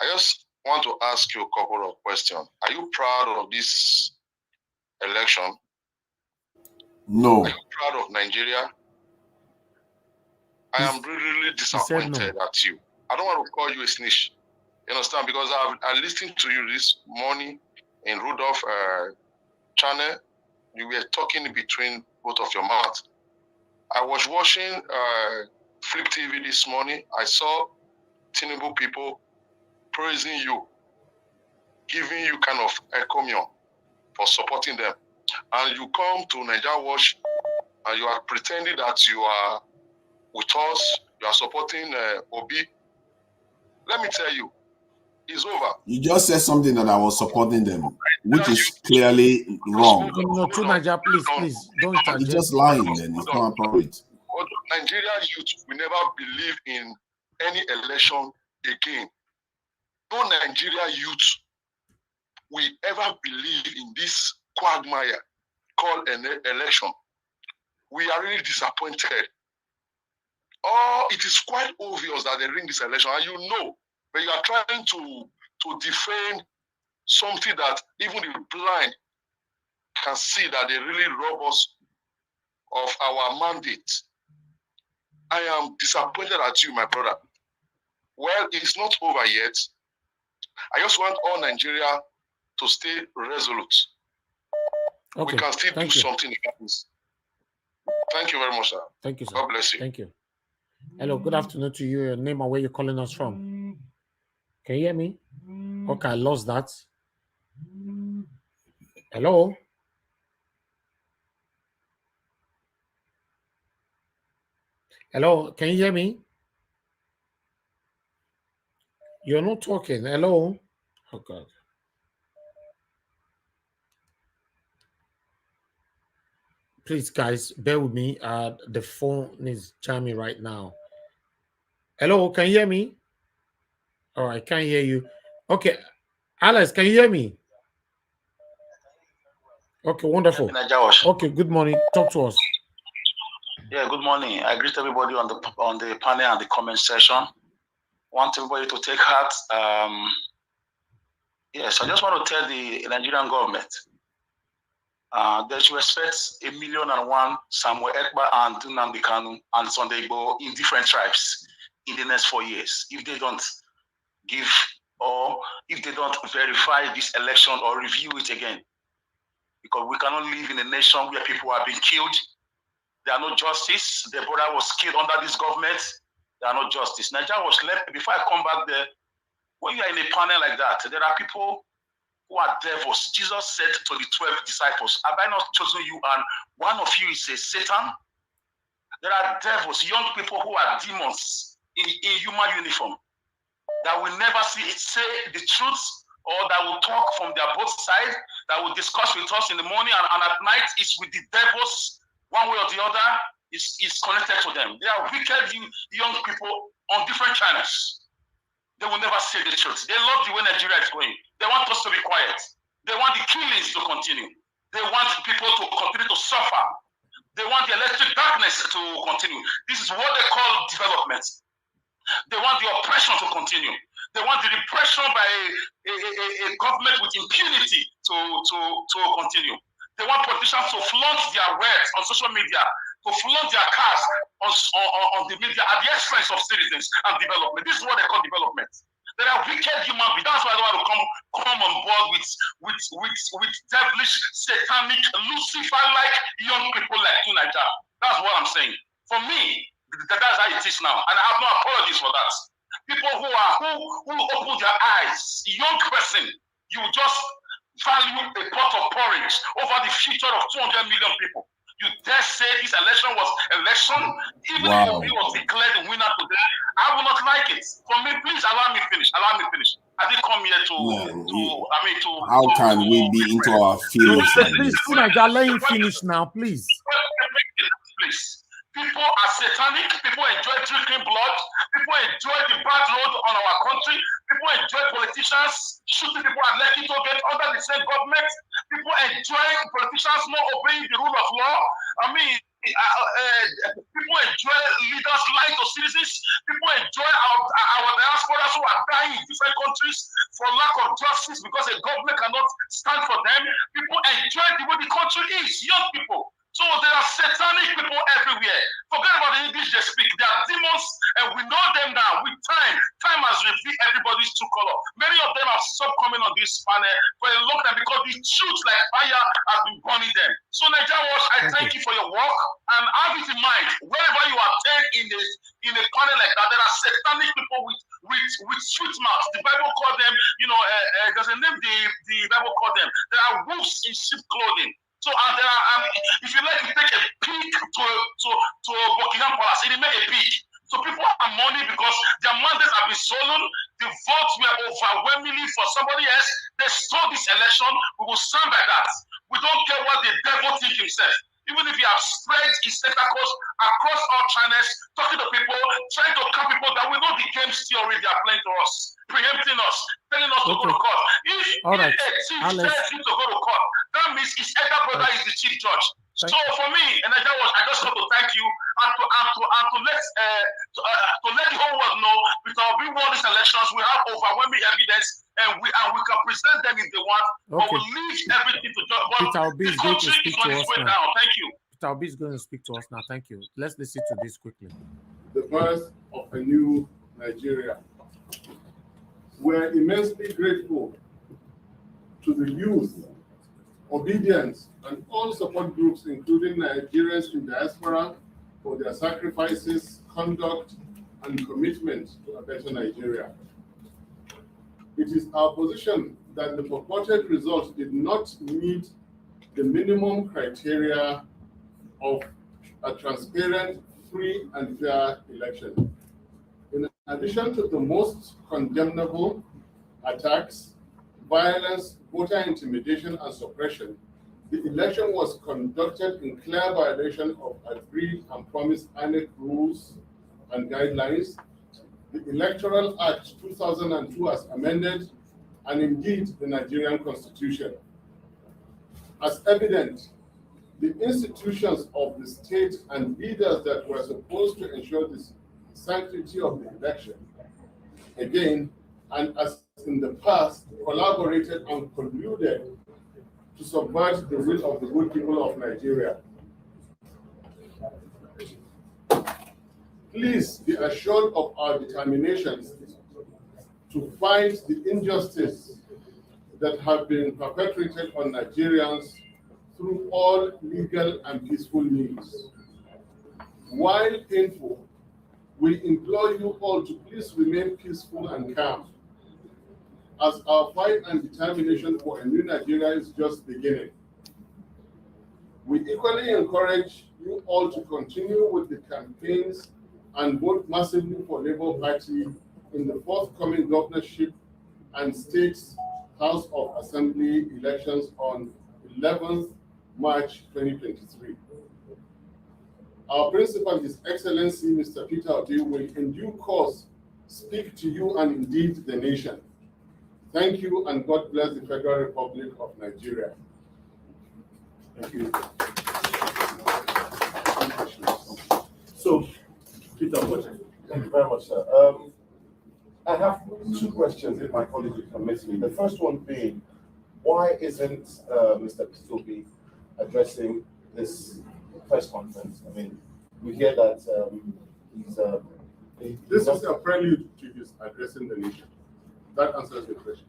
I just want to ask you a couple of questions. Are you proud of this election? No. Are you proud of Nigeria? I am really disappointed at you. I don't want to call you a snitch. You understand? Because I listened to you this morning in Rudolph channel. You were talking between both of your mouths. I was watching Flip TV this morning. I saw Tinubu people praising you, giving you kind of encomium for supporting them. And you come to Nigeria Watch and you are pretending that you are with us, you are supporting Obi. Let me tell you, it's over. You just said something that I was supporting them, which is clearly wrong. No, to Nigeria, please, don't interject. It's just lying then. It's not appropriate. Nigeria youth will never believe in any election again. No Nigeria youth will ever believe in this quagmire called an election. We are really disappointed. Oh, it is quite obvious that they ring this election, and you know, but you are trying to defend something that even the blind can see that they really rob us of our mandate. I am disappointed at you, my brother. Well, it's not over yet. I just want all Nigeria to stay resolute. Okay. We can still do something about this. Thank you very much, sir. Thank you, sir. God bless you. Thank you. Hello, good afternoon to you. Your name and where you're calling us from. Can you hear me? Okay, I lost that. Hello? Hello, can you hear me? You're not talking. Hello? Oh, God. Please, guys, bear with me. The phone is jamming right now. Hello, can you hear me? Oh, I can't hear you. Okay. Alex, can you hear me? Okay, wonderful. Okay, good morning. Talk to us. Yeah, good morning. I greet everybody on the panel and the comment section. Want everybody to take heart. Yes, I just want to tell the Nigerian government they should respect 1,000,001 Samuel Ekpa and Nnamdi Kanu and Sunday Igboho in different tribes in the next 4 years. If they don't give or if they don't verify this election or review it again, because we cannot live in a nation where people are being killed. There are no justice. Their brother was killed under this government. There are no justice. Nigeria was left. Before I come back there, when you are in a panel like that, there are people who are devils. Jesus said to the 12 disciples, have I not chosen you? And one of you is a Satan. There are devils, young people who are demons in human uniform. that will never say the truth, or that will talk from their both sides, that will discuss with us in the morning and at night is with the devils, one way or the other, is connected to them. They are wicked young people on different channels. They will never say the truth. They love the way Nigeria is going. They want us to be quiet. They want the killings to continue. They want people to continue to suffer. They want the electric darkness to continue. This is what they call development. They want the oppression to continue. They want the repression by a government with impunity to continue. They want politicians to flaunt their words on social media, to flaunt their cars on the media at the expense of citizens and development. This is what they call development. They are wicked human beings. That's why I don't want to come on board with devilish, satanic, Lucifer-like young people like you, Nigeria. That's what I'm saying. For me, that's how it is now, and I have no apologies for that. People who open their eyes, young person, you just value a pot of porridge over the future of 200 million people. You dare say this election was election, even if he was declared the winner today, I will not like it. For me, please allow me finish. Allow me finish. I didn't come here How can we be into our feelings like this? Please, let him finish now, please. Please. People are satanic. People enjoy drinking blood. People enjoy the bad road on our country. People enjoy politicians shooting people and letting people get under the same government. People enjoy politicians not obeying the rule of law. I mean, people enjoy leaders lying to citizens. People enjoy our diasporas who are dying in different countries for lack of justice because the government cannot stand for them. People enjoy the way the country is, young people. So there are satanic people everywhere. Forget about the English they speak. They are demons, and we know them now. With time has revealed everybody's true color. Many of them have stopped coming on this panel for a long time because the truth like fire has been burning them. So Nigeria Watch, I thank you for your work, and have it in mind, wherever you are in a panel like that, there are satanic people with sweet mouths. The Bible called them, there's a name the Bible called them. There are wolves in sheep clothing. So there are, if you like to take a pig to Buckingham Palace, it will make a pig. So people are mourning because their mandates have been stolen. The votes were overwhelmingly for somebody else. They stole this election. We will stand by that. We don't care what the devil thinks himself. Even if he has spread his tentacles across all channels, talking to people, trying to come people that we know the game theory they are playing to us, preempting us, telling us to go to court. If a chief tells you to go to court, that means his elder brother is the chief judge. So for me, and I just want to thank you and to let the whole world know, with our being won these elections, we have overwhelming evidence, and we can present them if they want, but we'll leave everything to judge. Peter Obi is going to speak to us now. Thank you. Peter Obi is going to speak to us now. Thank you. Let's listen to this quickly. The birth of a new Nigeria. We're immensely grateful to the youth, obedience, and all support groups, including Nigerians in diaspora, for their sacrifices, conduct, and commitment to a better Nigeria. It is our position that the purported result did not meet the minimum criteria of a transparent, free, and fair election. In addition to the most condemnable attacks, violence, voter intimidation, and suppression, the election was conducted in clear violation of agreed and promised INEC rules and guidelines, the Electoral Act 2002 as amended, and indeed the Nigerian Constitution. As evident, the institutions of the state and leaders that were supposed to ensure the sanctity of the election, again, and as in the past, collaborated and colluded to subvert the will of the good people of Nigeria. Please be assured of our determination to fight the injustice that have been perpetrated on Nigerians through all legal and peaceful means. While painful, we implore you all to please remain peaceful and calm, as our fight and determination for a new Nigeria is just beginning. We equally encourage you all to continue with the campaigns and vote massively for Labour Party in the forthcoming governorship and States House of Assembly elections on 11th March 2023. Our principal, His Excellency Mr. Peter Obi, will in due course speak to you and indeed the nation. Thank you, and God bless the Federal Republic of Nigeria. Thank you. So, Peter, thank you very much, sir. I have two questions, if my colleague will permit me. The first one being, why isn't Mr. Obi addressing this press conference? I mean, we hear that This is a prelude to his addressing the nation. That answers the question.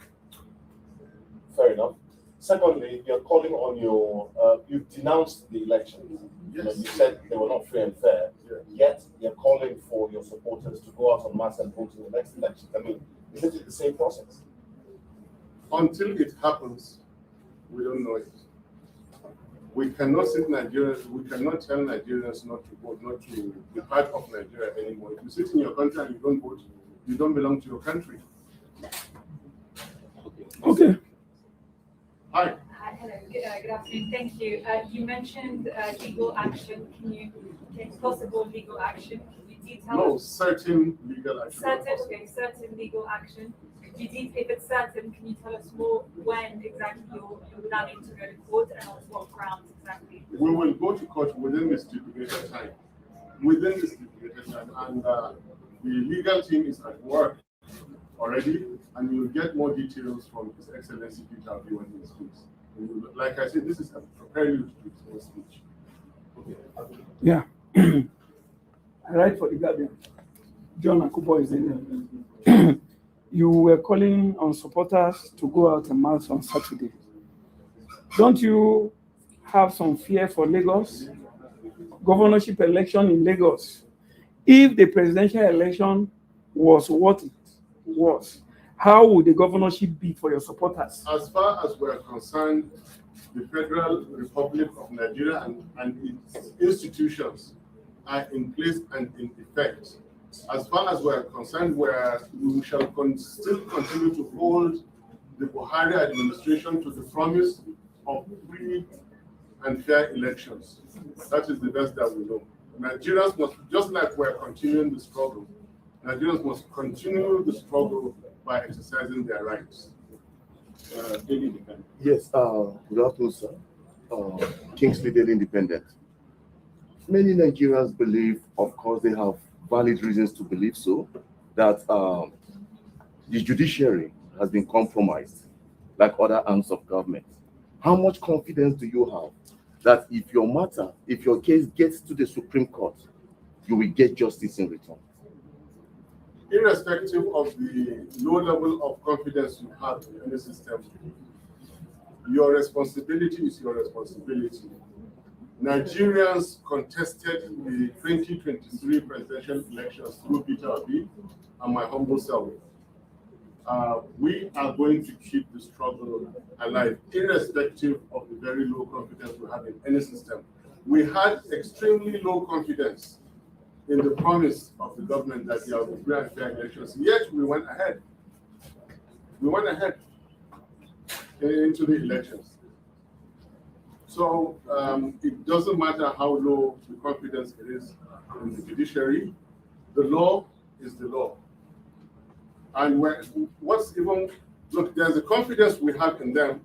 Fair enough. Secondly, you're calling on your, you've denounced the elections. Yes. You said they were not free and fair, yet you're calling for your supporters to go out en masse and vote in the next election. I mean, isn't it the same process? Until it happens, we don't know it. We cannot sit Nigerians, we cannot tell Nigerians not to vote, not to be part of Nigeria anymore. If you sit in your country and you don't vote, you don't belong to your country. Okay. Hi. Hello, good afternoon. Thank you. You mentioned legal action. Can possible legal action? Can you detail? No, certain legal action. Certain legal action. If it's certain, can you tell us more when exactly you're planning to go to court and on what grounds exactly? We will go to court within the stipulated time. Within the stipulated time, and the legal team is at work already, and you'll get more details from His Excellency Peter Obi when he speaks. Like I said, this is a prelude to his own speech. Yeah. I write for the Guardian. John Akubo is in there. You were calling on supporters to go out en masse on Saturday. Don't you have some fear for Lagos? Governorship election in Lagos. If the presidential election was what it was, how would the governorship be for your supporters? As far as we're concerned, the Federal Republic of Nigeria and its institutions are in place and in effect. As far as we're concerned, we shall still continue to hold the Buhari administration to the promise of free and fair elections. That is the best that we know. Nigerians must, just like we're continuing the struggle, Nigerians must continue the struggle by exercising their rights. Daily Independent. Yes, good afternoon, sir. Kingsley Daily Independent. Many Nigerians believe, of course, they have valid reasons to believe so, that the judiciary has been compromised, like other arms of government. How much confidence do you have that if your case gets to the Supreme Court, you will get justice in return? Irrespective of the low level of confidence you have in the system, your responsibility is your responsibility. Nigerians contested the 2023 presidential elections through Peter Obi and my humble self. We are going to keep the struggle alive, irrespective of the very low confidence we have in any system. We had extremely low confidence in the promise of the government that there will be free and fair elections, yet we went ahead. We went ahead into the elections. So it doesn't matter how low the confidence it is in the judiciary, the law is the law. And look, there's the confidence we have in them,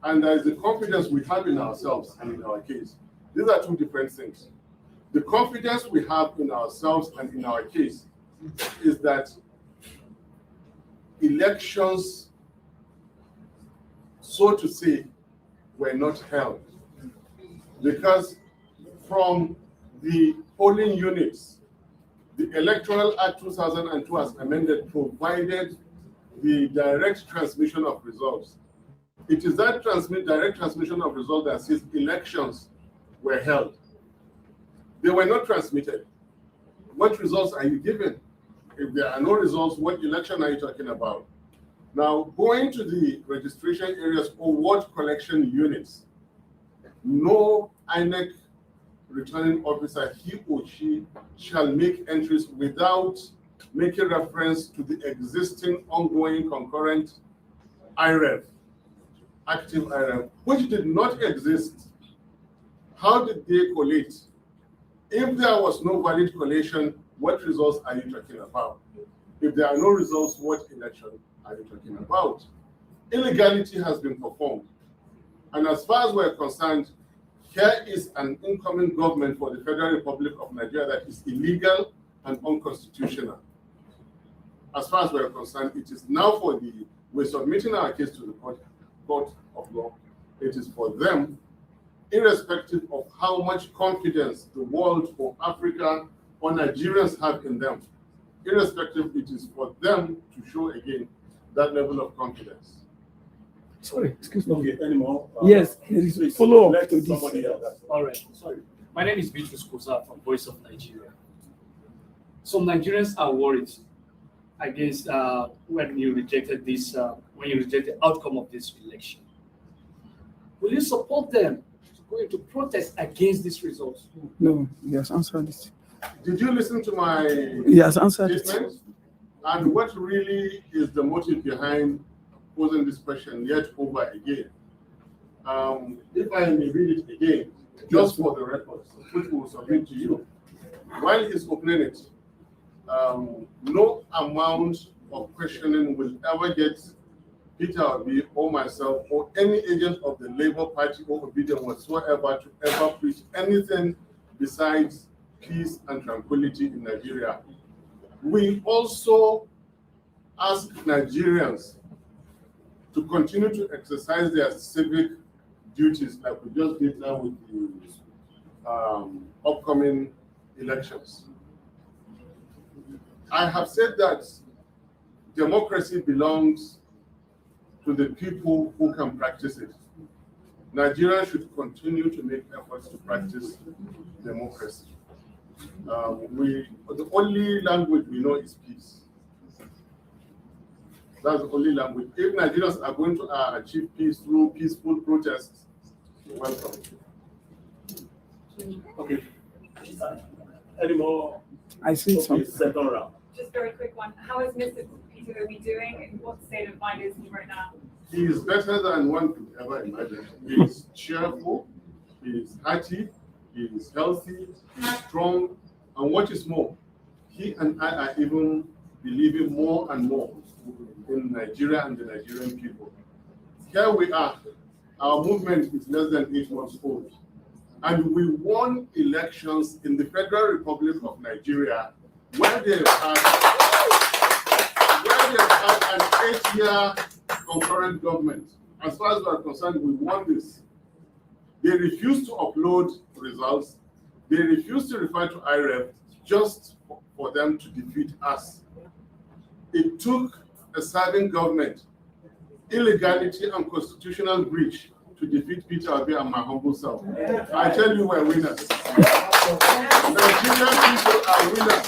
and there's the confidence we have in ourselves and in our case. These are two different things. The confidence we have in ourselves and in our case is that elections, so to say, were not held. Because from the polling units, the Electoral Act 2002 as amended provided the direct transmission of results. It is that direct transmission of results that says elections were held. They were not transmitted. What results are you given? If there are no results, what election are you talking about? Now, going to the registration areas or vote collection units, no INEC returning officer, he or she, shall make entries without making reference to the existing ongoing concurrent IREF, active IREF, which did not exist. How did they collate? If there was no valid collation, what results are you talking about? If there are no results, what election are you talking about? Illegality has been performed. And as far as we're concerned, here is an incoming government for the Federal Republic of Nigeria that is illegal and unconstitutional. As far as we're concerned, it is now we're submitting our case to the court of law. It is for them, irrespective of how much confidence the world or Africa or Nigerians have in them, irrespective, it is for them to show again that level of confidence. Sorry, excuse me. Okay, anymore? Yes, there is a follow-up to this. All right, sorry. My name is Bitrus Kosa from Voice of Nigeria. Some Nigerians are worried against when you rejected this, when you reject the outcome of this election. Will you support them going to protest against this result? No, he has answered it. Did you listen to my statement? And what really is the motive behind posing this question yet over again? If I may read it again, just for the record, which we will submit to you. While he's opening it, no amount of questioning will ever get Peter Obi or myself or any agent of the Labour Party or Obedient whatsoever to ever preach anything besides peace and tranquility in Nigeria. We also ask Nigerians to continue to exercise their civic duties like we just did now with the upcoming elections. I have said that democracy belongs to the people who can practice it. Nigeria should continue to make efforts to practice democracy. The only language we know is peace. That's the only language. If Nigerians are going to achieve peace through peaceful protests, you're welcome. Okay. Any more? I see something. Second round. Just a very quick one. How is Mr. Peter Obi doing? In what state of mind is he right now? He is better than one could ever imagine. He is cheerful, he is hearty, he is healthy, he is strong, and what is more, he and I are even believing more and more in Nigeria and the Nigerian people. Here we are. Our movement is less than 8 months old. And we won elections in the Federal Republic of Nigeria where they had an 8-year concurrent government. As far as we are concerned, we won this. They refused to upload results. They refused to refer to IREF just for them to defeat us. It took a serving government, illegality and constitutional breach to defeat Peter Obi and my humble self. I tell you, we're winners. Nigerian people are winners.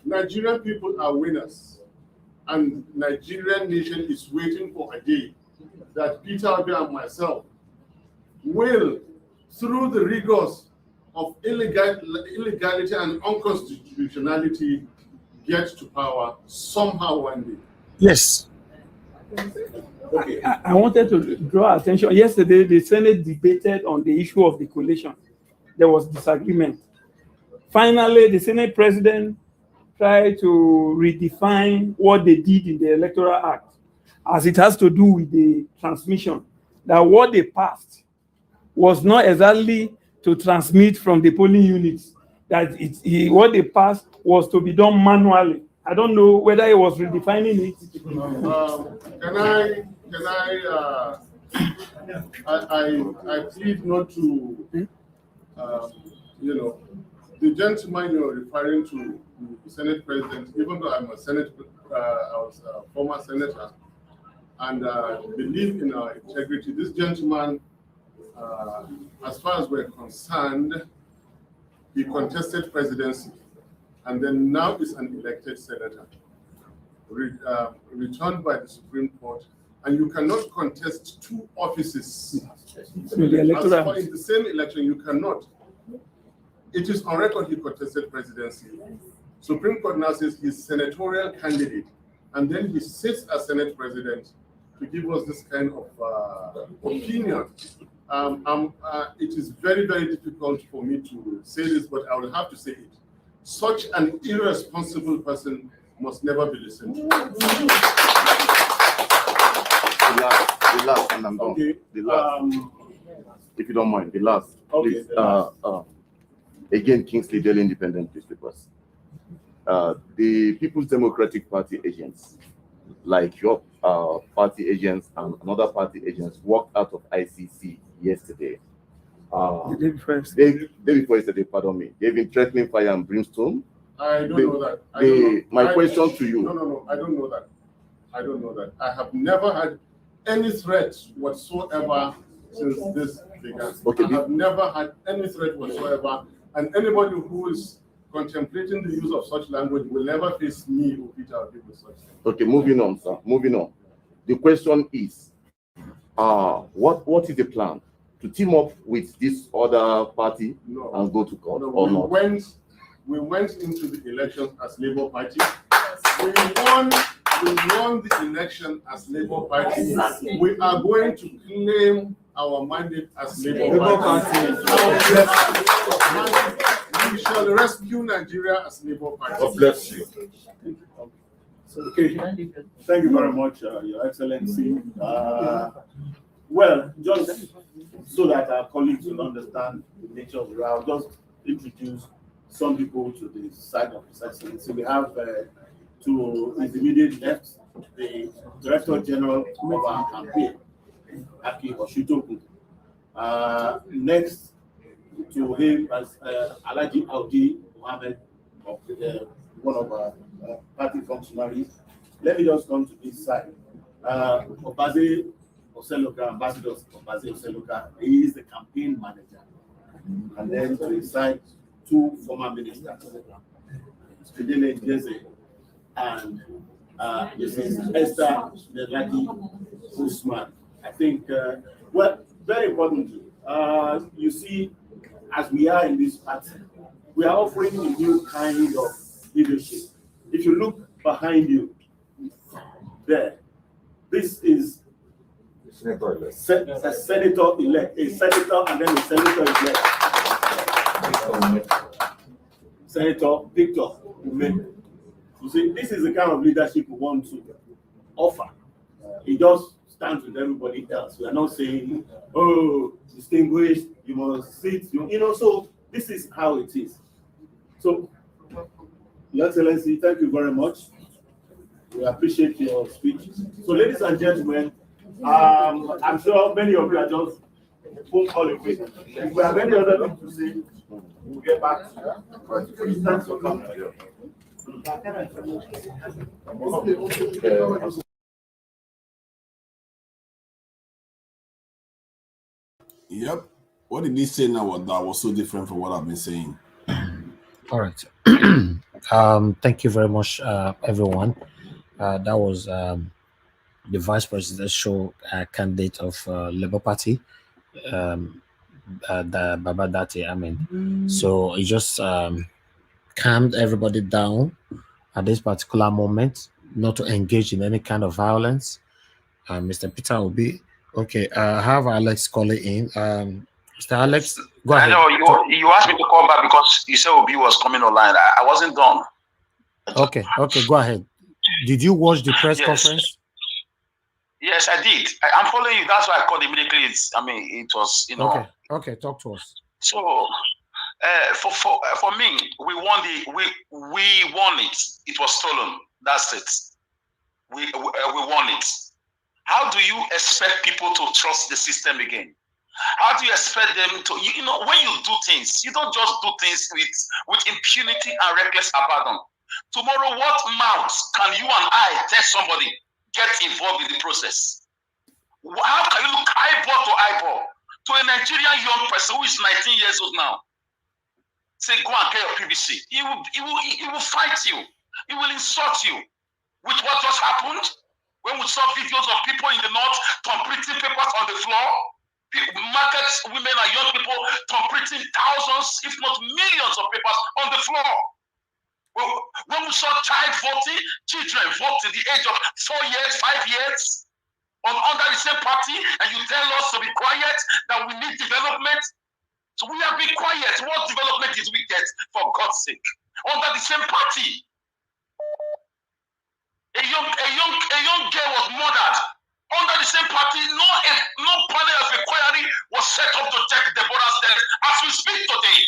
Nigerian people are winners. And Nigerian nation is waiting for a day that Peter Obi and myself will, through the rigors of illegality and unconstitutionality, get to power somehow one day. Yes. Okay. I wanted to draw attention. Yesterday, the Senate debated on the issue of the coalition. There was disagreement. Finally, the Senate president tried to redefine what they did in the Electoral Act, as it has to do with the transmission, that what they passed was not exactly to transmit from the polling units, that what they passed was to be done manually. I don't know whether he was redefining it. I plead not to, the gentleman you're referring to, the Senate president, even though I'm a I was a former senator, and believe in our integrity. This gentleman, as far as we're concerned, he contested presidency, and then now is an elected senator, returned by the Supreme Court, and you cannot contest 2 offices. In the same election, you cannot. It is on record he contested presidency. Supreme Court now says he's senatorial candidate, and then he sits as Senate President to give us this kind of opinion. It is very, very difficult for me to say this, but I will have to say it. Such an irresponsible person must never be listened to. The last, and I'm done. Okay. The last, if you don't mind, the last. Okay. Please, again, Kingsley Daily Independent newspapers. The People's Democratic Party agents, like your party agents and another party agents, walked out of ICC yesterday. The day before yesterday, pardon me. They've been threatening fire and brimstone. I don't know that. My question to you. No, I don't know that. I don't know that. I have never had any threat whatsoever since this began. Okay. I have never had any threat whatsoever, and anybody who is contemplating the use of such language will never face me or Peter or people such things. Okay, moving on, sir. Moving on. The question is, what is the plan? To team up with this other party and go to court or not? We went into the elections as Labour Party. We won the election as Labour Party. We are going to claim our mandate as Labour Party. We shall rescue Nigeria as Labour Party. God bless you. Okay. Thank you very much, Your Excellency. Well, just so that our colleagues will understand the nature of the route, just introduce some people to the side of His Excellency. We have to his immediate left, the Director General of our campaign, Aki Oshitoku. Next to him as Alhaji Audi Mohammed, one of our party functionaries. Let me just come to this side. Obaze Oseloka, Ambassador Obaze Oseloka, he is the campaign manager. And then to his side, two former ministers, Stridele Jeze and this is Esther Nelaki Usman. I think, well, very importantly, you see, as we are in this party, we are offering a new kind of leadership. If you look behind you, there, this is a senator-elect, a senator and then a senator-elect. Senator Victor Ume. You see, this is the kind of leadership we want to offer. He just stands with everybody else. We are not saying, oh, distinguished, you must sit, you know, so this is how it is. So, Your Excellency, thank you very much. We appreciate your speech. So, ladies and gentlemen, I'm sure many of you are just phone calling away. If we have any other thing to say, we'll get back to you. Thanks for coming. Yep. What did he say now that was so different from what I've been saying? All right. Thank you very much, everyone. That was the vice presidential candidate of Labour Party, the Baba Dati. I mean, so it just calmed everybody down at this particular moment, not to engage in any kind of violence. Mr. Peter Obi. Okay, I have Alex calling in. Mr. Alex, go ahead. I know you asked me to call back because you said Obi was coming online. I wasn't done. Okay, go ahead. Did you watch the press conference? Yes, I did. I'm following you. That's why I called immediately. It was, you know. Okay, talk to us. So, for me, we won it. It was stolen. That's it. We won it. How do you expect people to trust the system again? How do you expect them to, you know, when you do things, you don't just do things with impunity and reckless abandon. Tomorrow, what mouth can you and I tell somebody get involved in the process? How can you look eyeball to eyeball to a Nigerian young person who is 19 years old now? Say, go and get your PVC. He will fight you. He will insult you. With what just happened, when we saw videos of people in the north printing papers on the floor, markets, women and young people printing thousands, if not millions of papers on the floor. When we saw children vote to the age of 4 years, 5 years, under the same party, and you tell us to be quiet, that we need development. So we have been quiet. What development did we get, for God's sake? Under the same party. A young girl was murdered. Under the same party, no panel of inquiry was set up to check the borders there. As we speak today,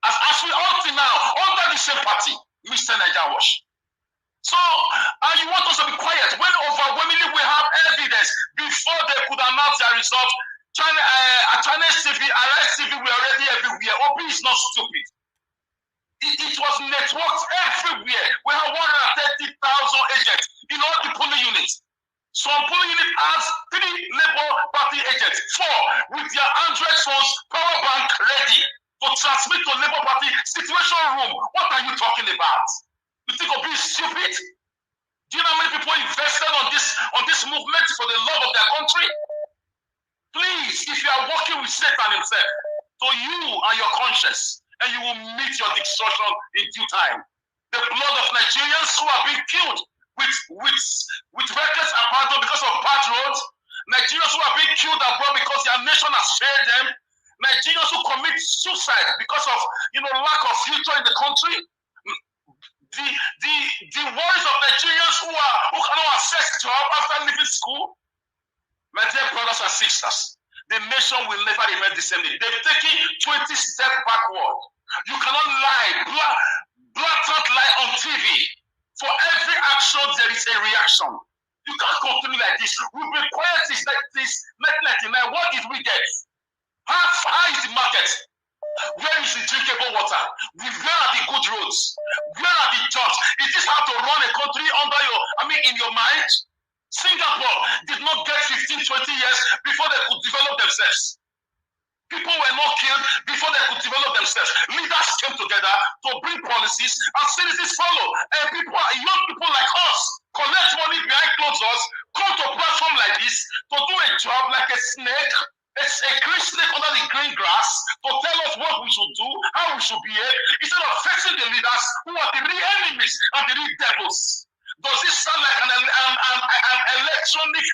as we all see now, under the same party, Mr. Niger Wash. So, you want us to be quiet when overwhelmingly we have evidence before they could announce their result. Chinese TV, Arise TV, we are already everywhere. OP is not stupid. It was networked everywhere. We have 130,000 agents in all the polling units. Some polling unit has 3 Labour Party agents, 4 with their Android phones, power bank ready to transmit to Labour Party situation room. What are you talking about? You think of being stupid? Do you know how many people invested on this movement for the love of their country? Please, if you are working with Satan himself, to you and your conscience, and you will meet your destruction in due time. The blood of Nigerians who are being killed with reckless abandon because of bad roads, Nigerians who are being killed abroad because their nation has failed them, Nigerians who commit suicide because of lack of future in the country, the worries of Nigerians who cannot access job after leaving school. My dear brothers and sisters, the nation will never remain the same. They've taken 20 steps backward. You cannot lie, blatant lie on TV. For every action, there is a reaction. You can't continue like this. We've been quiet since 1999. What did we get? How is the market? Where is the drinkable water? Where are the good roads? Where are the jobs? Is this how to run a country in your mind? Singapore did not get 15, 20 years before they could develop themselves. People were not killed before they could develop themselves. Leaders came together to bring policies and citizens follow. And young people like us, collect money behind closed doors, come to a platform like this to do a job like a snake, a green snake under the green grass, to tell us what we should do, how we should behave, instead of facing the leaders who are the real enemies and the real devils. Does this sound like an electronic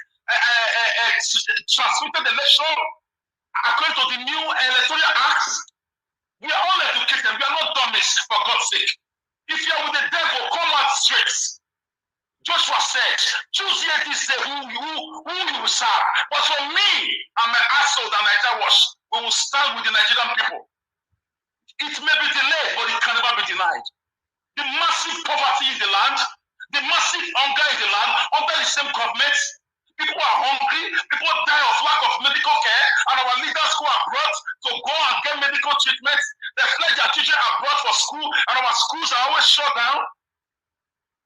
transmitted election according to the new electoral act? We are all educated. We are not dummies, for God's sake. If you are with the devil, come out straight. Joshua said, choose ye this day who you will serve. But for me and my household and Niger Wash, we will stand with the Nigerian people. It may be delayed, but it can never be denied. The massive poverty in the land, the massive hunger in the land, under the same government, people are hungry, people die of lack of medical care, and our leaders go abroad to go and get medical treatment. They fly their children abroad for school, and our schools are always shut down.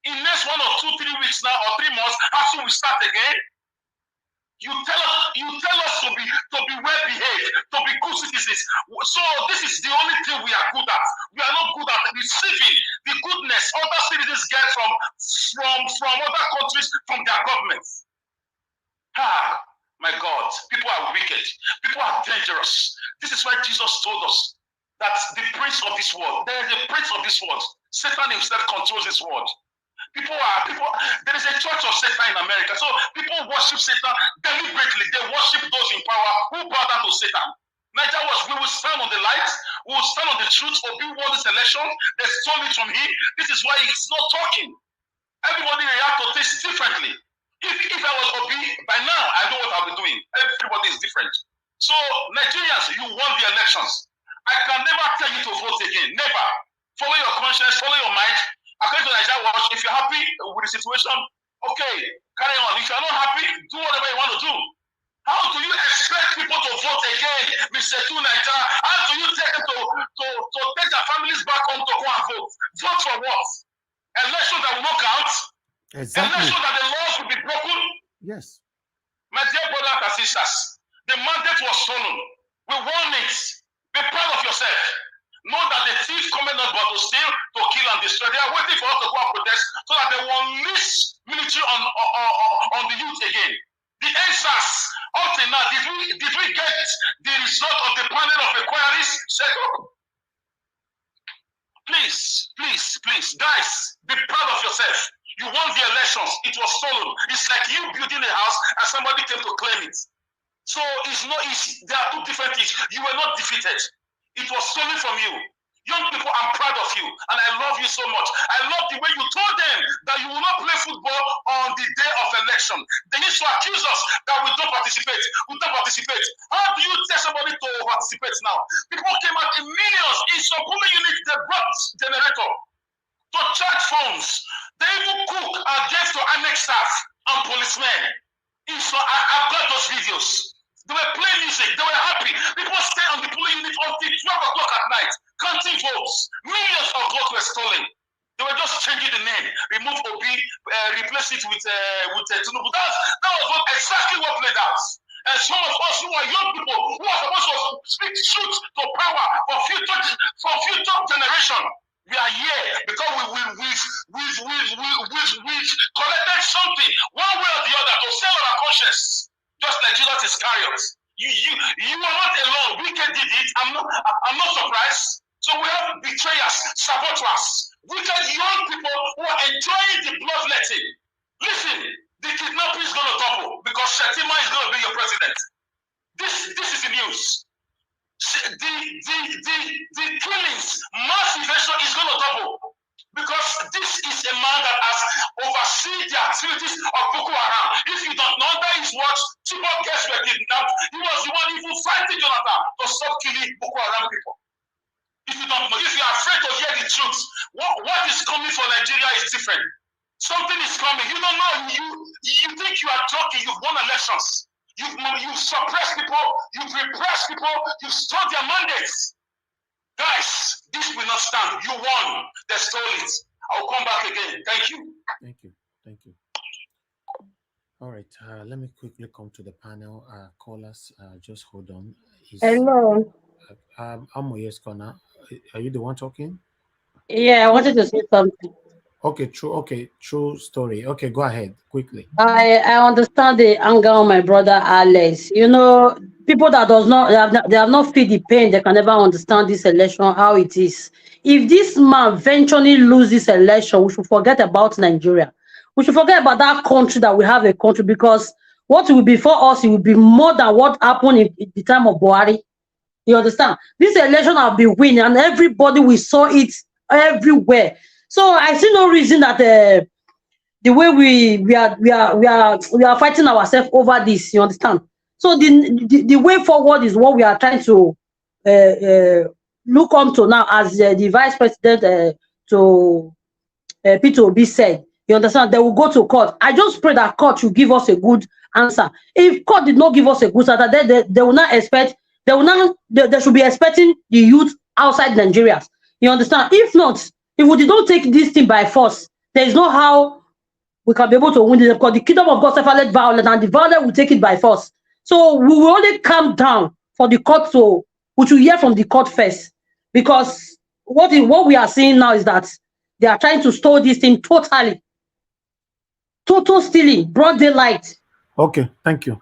In the next 1 or 2, 3 weeks now, or 3 months, after we start again, you tell us to be well behaved, to be good citizens. So this is the only thing we are good at. We are not good at receiving the goodness other citizens get from other countries, from their governments. My God, people are wicked. People are dangerous. This is why Jesus told us that the prince of this world, there is a prince of this world. Satan himself controls this world. There is a church of Satan in America. So people worship Satan deliberately. They worship those in power who bow down to Satan. Niger Wash, we will stand on the light. We will stand on the truth. Obi won this election. They stole it from him. This is why he's not talking. Everybody reacts to this differently. If I was Obi, by now I know what I'll be doing. Everybody is different. So Nigerians, you won the elections. I can never tell you to vote again. Never. Follow your conscience, follow your mind. According to Niger Wash, if you're happy with the situation, okay, carry on. If you're not happy, do whatever you want to do. How do you expect people to vote again, Mr. Niger? How do you take them to take their families back home to go and vote? Vote for what? Election that will not count? Exactly. Election that the laws will be broken? Yes. My dear brothers and sisters, the mandate was stolen. We won it. Be proud of yourself. Know that the thief coming not but to steal, to kill, and destroy. They are waiting for us to go and protest so that they will unleash military on the youth again. The answers, up till now, did we get the result of the panel of inquiries set up? Please, please, guys, be proud of yourself. You won the elections. It was stolen. It's like you building a house and somebody came to claim it. So it's not easy. There are two different things. You were not defeated. It was stolen from you. Young people, I'm proud of you, and I love you so much. I love the way you told them that you will not play football on the day of election. They used to accuse us that we don't participate. We don't participate. How do you tell somebody to participate now? People came out in millions. In some polling units, they brought generator to charge phones. They even cook and gave to INEC staff and policemen. I've got those videos. They were playing music. They were happy. People stay on the polling unit until 12 o'clock at night, counting votes. Millions of votes were stolen. They were just changing the name. Remove Obi, replace it with Tinubu. That was exactly what played out. And some of us who are young people who are supposed to speak truth to power for future generation, we are here because we've collected something one way or the other to sell our conscience. Just like Judas Iscariot. You are not alone. Wicked did it. I'm not surprised. So we have betrayers, saboteurs, wicked young people who are enjoying the bloodletting. Listen, the kidnapping is going to double because Shetima is going to be your president. This is the news. The killings, mass evasion is going to double. Because this is a man that has overseen the activities of Boko Haram. If you don't know, that is what Chibok guests were kidnapped. He was the one even fighting Jonathan to stop killing Boko Haram people. If you don't know, if you are afraid to hear the truth, what is coming for Nigeria is different. Something is coming. You don't know. You think you are joking. You've won elections. You've suppressed people. You've repressed people. You've stolen their mandates. Guys, this will not stand. You won. They stole it. I'll come back again. Thank you. Thank you. All right. Let me quickly come to the panel. Callers, just hold on. Hello. Yes, Connor. Are you the one talking? Yeah, I wanted to say something. Okay, true story. Okay, go ahead quickly. I understand the anger on my brother Alex. You know, people that they have not feel the pain, they can never understand this election, how it is. If this man eventually lose this election, we should forget about Nigeria. We should forget about that country, that we have a country, because what will be for us, it will be more than what happened in the time of Buhari. You understand? This election have been winning, and everybody, we saw it everywhere. So I see no reason that the way we are fighting ourselves over this. You understand? So the way forward is what we are trying to look onto now, as the vice president to Peter Obi said. You understand? They will go to court. I just pray that court should give us a good answer. If court did not give us a good answer, then they will not expect. They should be expecting the youth outside Nigeria. You understand? If not, if we don't take this thing by force, there is no how we can be able to win it, because the kingdom of God suffered violence, and the violence will take it by force. So we will only calm down for the court to, we should hear from the court first, because what we are seeing now is that they are trying to stole this thing totally. Total stealing, broad daylight. Okay, thank you,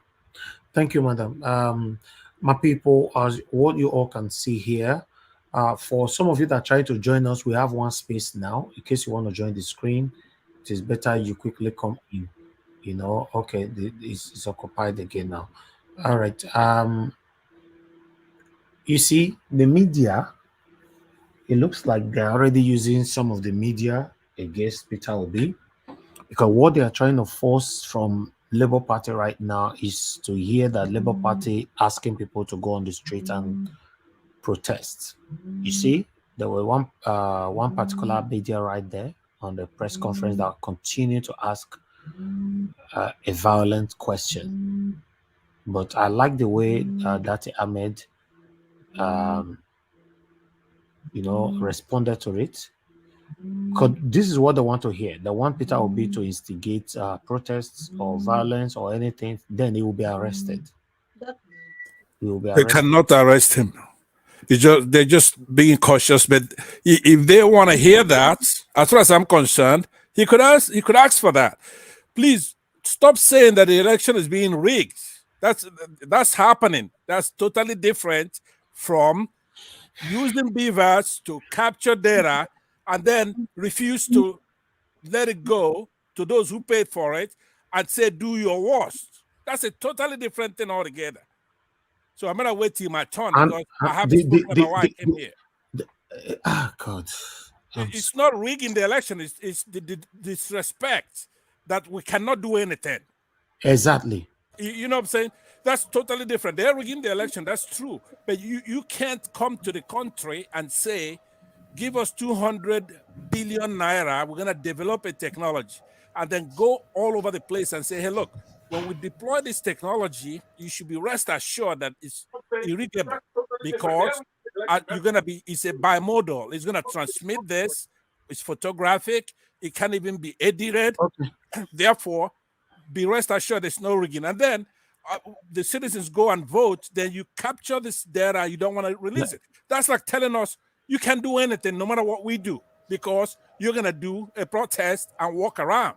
madam. My people, as what you all can see here, for some of you that try to join us, we have one space now. In case you want to join the screen, it is better you quickly come in. You know, okay, it's occupied again now. All right. You see, the media, it looks like they're already using some of the media against Peter Obi, because what they are trying to force from Labour Party right now is to hear that Labour Party asking people to go on the street and protest. You see, there were one particular media right there on the press conference that continued to ask a violent question. But I like the way Dati Ahmed, responded to it. Because this is what they want to hear. They want Peter Obi to instigate protests or violence or anything, then he will be arrested. They cannot arrest him. They're just being cautious. But if they want to hear that, as far as I'm concerned, he could ask for that. Please stop saying that the election is being rigged. That's happening. That's totally different from using beavers to capture data and then refuse to let it go to those who paid for it and say, do your worst. That's a totally different thing altogether. So I'm going to wait till my turn because I haven't spoken about why I came here. God. It's not rigging the election. It's the disrespect that we cannot do anything. Exactly. You know what I'm saying? That's totally different. They're rigging the election. That's true. But you can't come to the country and say, give us 200 billion naira. We're going to develop a technology and then go all over the place and say, hey, look, when we deploy this technology, you should be rest assured that it's irrigable because you're going to be, it's a bimodal. It's going to transmit this. It's photographic. It can't even be edited. Okay. Therefore, be rest assured there's no rigging. And then the citizens go and vote. Then you capture this data. You don't want to release it. That's like telling us you can do anything no matter what we do because you're going to do a protest and walk around.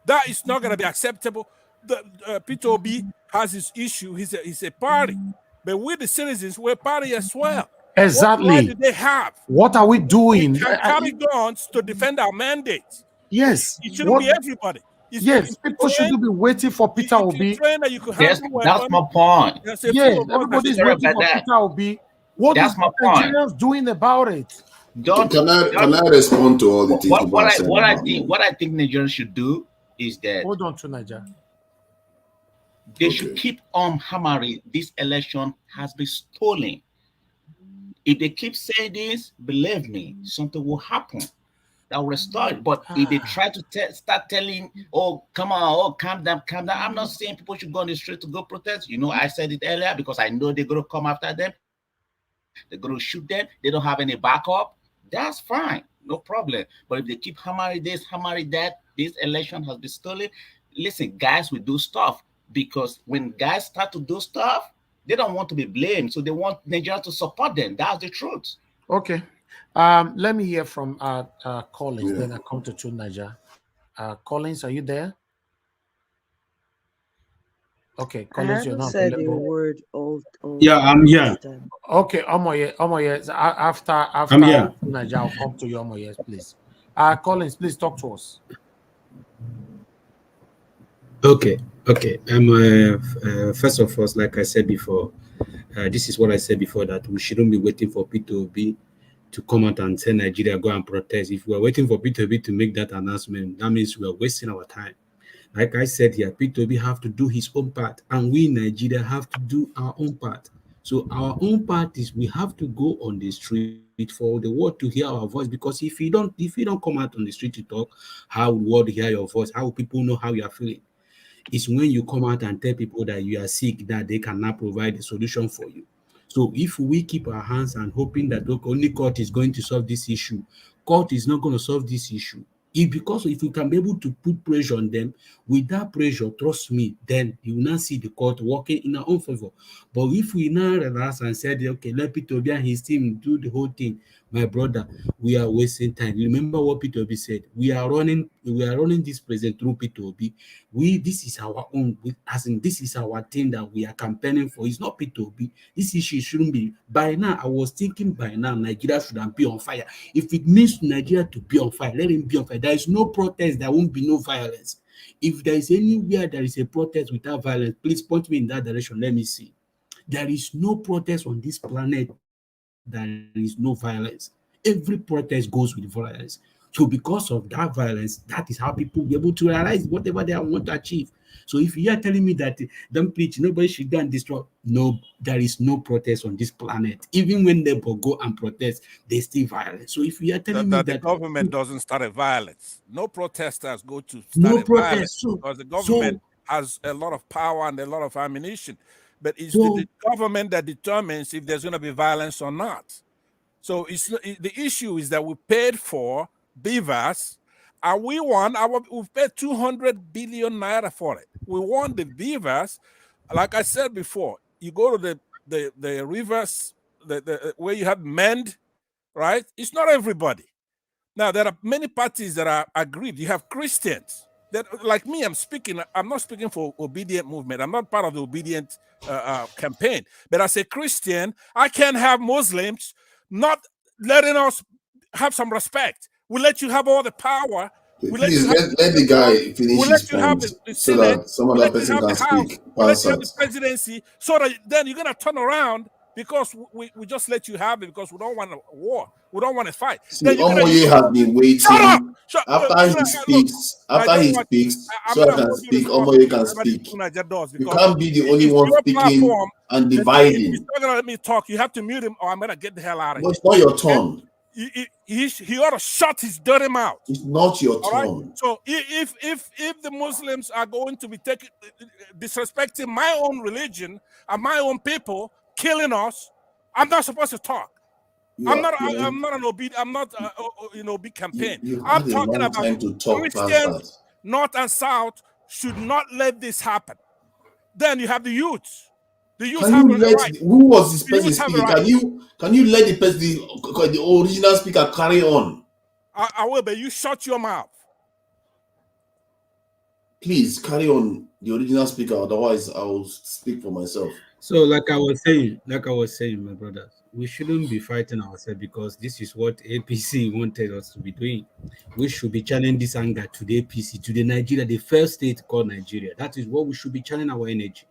That is not going to be acceptable. The Peter Obi has his issue. He's a party. But we, the citizens, we're a party as well. Exactly. What do they have? What are we doing? We can carry guns to defend our mandate. Yes. It shouldn't be everybody. Yes, people should be waiting for Peter Obi. That you could have that's my point. Yeah, everybody's waiting for Peter Obi. What is the Nigerians doing about it? Can I respond to all the things what I think Nigerians should do is that hold on to Nigeria. They should keep on hammering this election has been stolen. If they keep saying this, believe me, something will happen that will restore it. But if they try to start telling, oh, come on, oh, calm down, I'm not saying people should go on the street to go protest. You know, I said it earlier because I know they're going to come after them. They're going to shoot them. They don't have any backup. That's fine. No problem. But if they keep hammering this, hammering that, this election has been stolen. Listen, guys will do stuff because when guys start to do stuff, they don't want to be blamed. So they want Nigeria to support them. That's the truth. Okay. Let me hear from Collins. Then I come to Nigeria. Collins, are you there? Okay, Collins, you're not said a word all yeah, I'm here. Okay, Omoye, after Nigeria, I'll come to you, Omoye, please. Collins, please talk to us. Okay. First of all, like I said before, this is what I said before, that we shouldn't be waiting for P2B to come out and say Nigeria go and protest. If we are waiting for P2B to make that announcement, that means we are wasting our time. Like I said here, P2B have to do his own part, and we in Nigeria have to do our own part. So our own part is we have to go on the street for the world to hear our voice, because if you don't come out on the street to talk, how will the world hear your voice? How will people know how you are feeling? It's when you come out and tell people that you are sick that they cannot provide a solution for you. So if we keep our hands and hoping that only court is going to solve this issue, court is not going to solve this issue. Because if we can be able to put pressure on them, with that pressure, trust me, then you will not see the court working in our own favor. But if we now relax and said, okay, let Peter Obi and his team do the whole thing, my brother, we are wasting time. Remember what Peter Obi said. We are running this president through Peter Obi. This is our own, as in this is our thing that we are campaigning for. It's not Peter Obi. This issue shouldn't be. By now, I was thinking by now, Nigeria should be on fire. If it means Nigeria to be on fire, let him be on fire. There is no protest, there won't be no violence. If there is anywhere there is a protest without violence, please point me in that direction. Let me see. There is no protest on this planet. There is no violence. Every protest goes with violence. So because of that violence, that is how people will be able to realize whatever they want to achieve. So if you are telling me that don't preach, nobody should go and destroy, no, there is no protest on this planet. Even when they go and protest, they still violent. So if you are telling me that the government doesn't start a violence, no protesters go to start no a protest, violence because the government has a lot of power and a lot of ammunition. But it's the government that determines if there's going to be violence or not. So the issue is that we paid for beavers, and we won. We've paid 200 billion naira for it. We won the beavers. Like I said before, you go to the rivers, where you have mend, right? It's not everybody. Now there are many parties that are aggrieved. You have Christians that, like me, I'm not speaking for obedient movement. I'm not part of the obedient campaign. But as a Christian, I can't have Muslims not letting us have some respect. We let you have all the power. Please let the guy finish his point so that some other person can speak. We let you have the presidency, so that then you're gonna turn around because we just let you have it because we don't want a war. We don't want to fight. See, Omoye has been waiting. After he speaks, so I can speak, Omoye can speak. You can't be the only one speaking and dividing. He's not gonna let me talk. You have to mute him, or I'm gonna get the hell out of here. It's not your turn. He ought to shut his dirty mouth. It's not your turn. Right? So if the Muslims are going to be disrespecting my own religion and my own people, killing us, I'm not supposed to talk. I'm not an obedient campaign. I'm talking about Christians, North and South should not let this happen. Then you have the youth. The youth have the right. Who was this person speaking? Can you let the original speaker carry on? I will, but you shut your mouth. Please carry on, the original speaker. Otherwise, I will speak for myself. So, like I was saying, my brothers, we shouldn't be fighting ourselves because this is what APC wanted us to be doing. We should be channeling this anger to the APC, to the Nigeria, the first state called Nigeria. That is what we should be channeling our energy.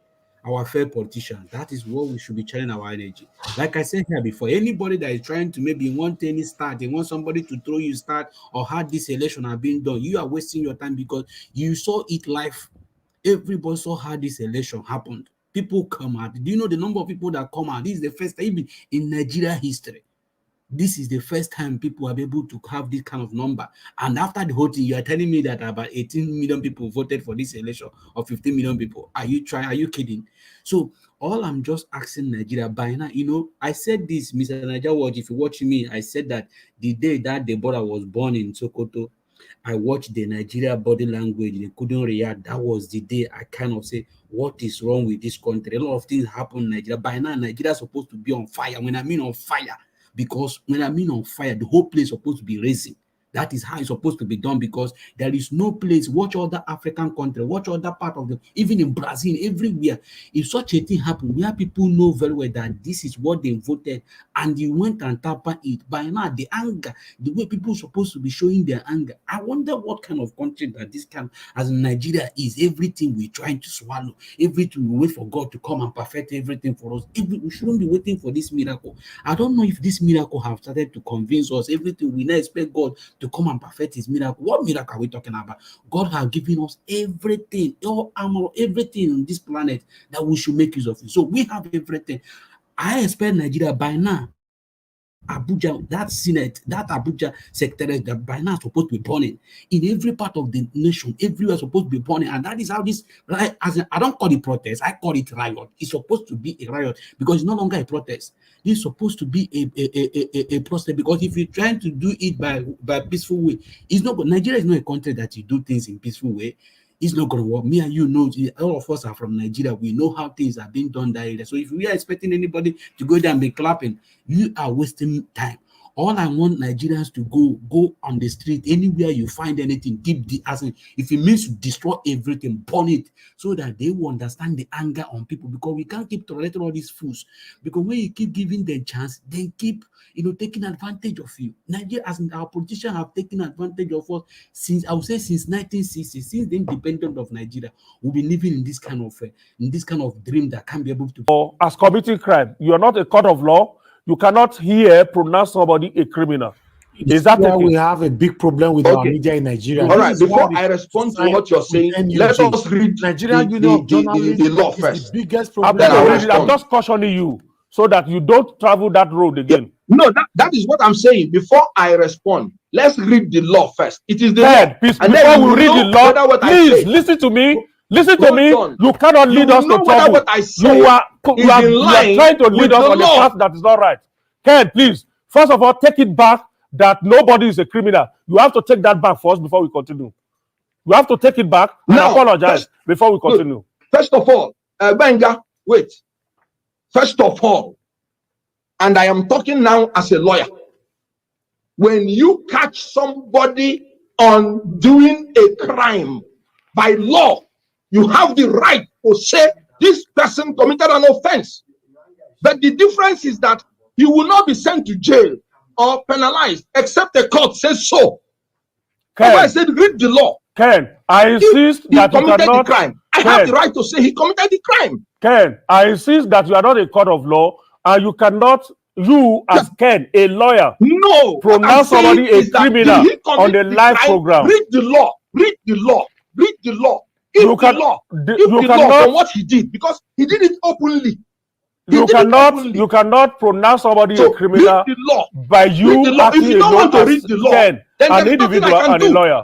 Our fair politicians, that is what we should be channeling our energy. Like I said here before, anybody that is trying to maybe want any start, they want somebody to throw you start or how this election have been done, you are wasting your time because you saw it live. Everybody saw how this election happened. People come out. Do you know the number of people that come out? This is the first time in Nigeria history. This is the first time people are able to have this kind of number. And after the whole thing, you are telling me that about 18 million people voted for this election or 15 million people. Are you trying? Are you kidding? So all I'm just asking Nigeria by now, I said this, Mr. Nigeria Watch, if you watch me, I said that the day that Deborah was born in Sokoto, I watched the Nigeria body language. They couldn't react. That was the day I kind of say, what is wrong with this country? A lot of things happen in Nigeria. By now, Nigeria is supposed to be on fire. When I mean on fire, because when I mean on fire, the whole place is supposed to be racing. That is how it's supposed to be done because there is no place. Watch other African countries, watch other part of even in Brazil, everywhere. If such a thing happened, where people know very well that this is what they voted and you went and tamper it, by now the anger, the way people are supposed to be showing their anger. I wonder what kind of country that this kind, as Nigeria is. Everything we're trying to swallow, everything we wait for God to come and perfect everything for us. We shouldn't be waiting for this miracle. I don't know if this miracle have started to convince us. Everything we now expect God to come and perfect his miracle. What miracle are we talking about? God has given us everything, all armor, everything on this planet that we should make use of it. So we have everything. I expect Nigeria by now, Abuja, that Senate, that Abuja secretariat, that by now is supposed to be burning in every part of the nation, everywhere supposed to be burning, and that is how this, right? I don't call it protest, I call it riot. It's supposed to be a riot because it's no longer a protest. It's supposed to be a protest because if you're trying to do it by peaceful way, it's not. Nigeria is not a country that you do things in peaceful way. It's not going to work. Me and you know, all of us are from Nigeria. We know how things are being done there. So if we are expecting anybody to go there and be clapping, you are wasting time. All I want Nigerians to go on the street, anywhere you find anything, keep the as if it means to destroy everything, burn it, so that they will understand the anger on people. Because we can't keep tolerating all these fools. Because when you keep giving them chance, they keep taking advantage of you. Nigeria, as our politicians have taken advantage of us since 1960, since the independence of Nigeria. We've been living in this kind of dream that can't be able to. Or as committing crime, you are not a court of law. You cannot here pronounce somebody a criminal. Is that why we have a big problem with our media in Nigeria? All right, before I respond to what you're saying, let us read the law first. The biggest problem. I'm just cautioning you so that you don't travel that road again. No, that is what I'm saying. Before I respond, let's read the law first. It is the law. Please, before we read the law, please listen to me. Listen to me. You cannot lead us to trouble. You are trying to lead us on a path that is not right. Ken, please, first of all, take it back that nobody is a criminal. You have to take that back first before we continue. You have to take it back and apologize before we continue. First of all, Benga, wait. First of all, and I am talking now as a lawyer. When you catch somebody on doing a crime, by law, you have the right to say this person committed an offense. But the difference is that he will not be sent to jail or penalized except the court says so. That's why I said read the law. Ken, I insist that you committed cannot. the crime. I have the right to say he committed the crime. Ken, I insist that you are not a court of law and you cannot, you as Ken, a lawyer, pronounce somebody a criminal on the live program. Read the law. Read the law. Read the law. If You the can- law, the- if you the cannot- law from what he did, because he did it openly. You cannot pronounce somebody a criminal read the law. by Read you the law. If acting you don't alone want to as read the law, Ken, then an there's nothing individual I can and a do. lawyer.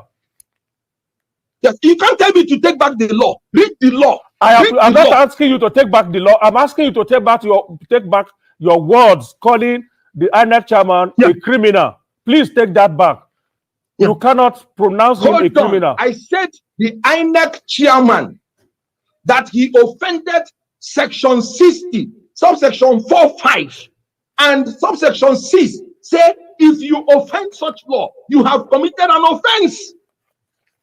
Yes, you can't tell me to take back the law. Read the law. I'm not asking you to take back the law. I'm asking you to take back your words calling the INEC chairman a criminal. Please take that back. You cannot pronounce him a Hold criminal. on. I said the INEC chairman that he offended section 60, subsection 4.5, and subsection 6 say if you offend such law, you have committed an offense.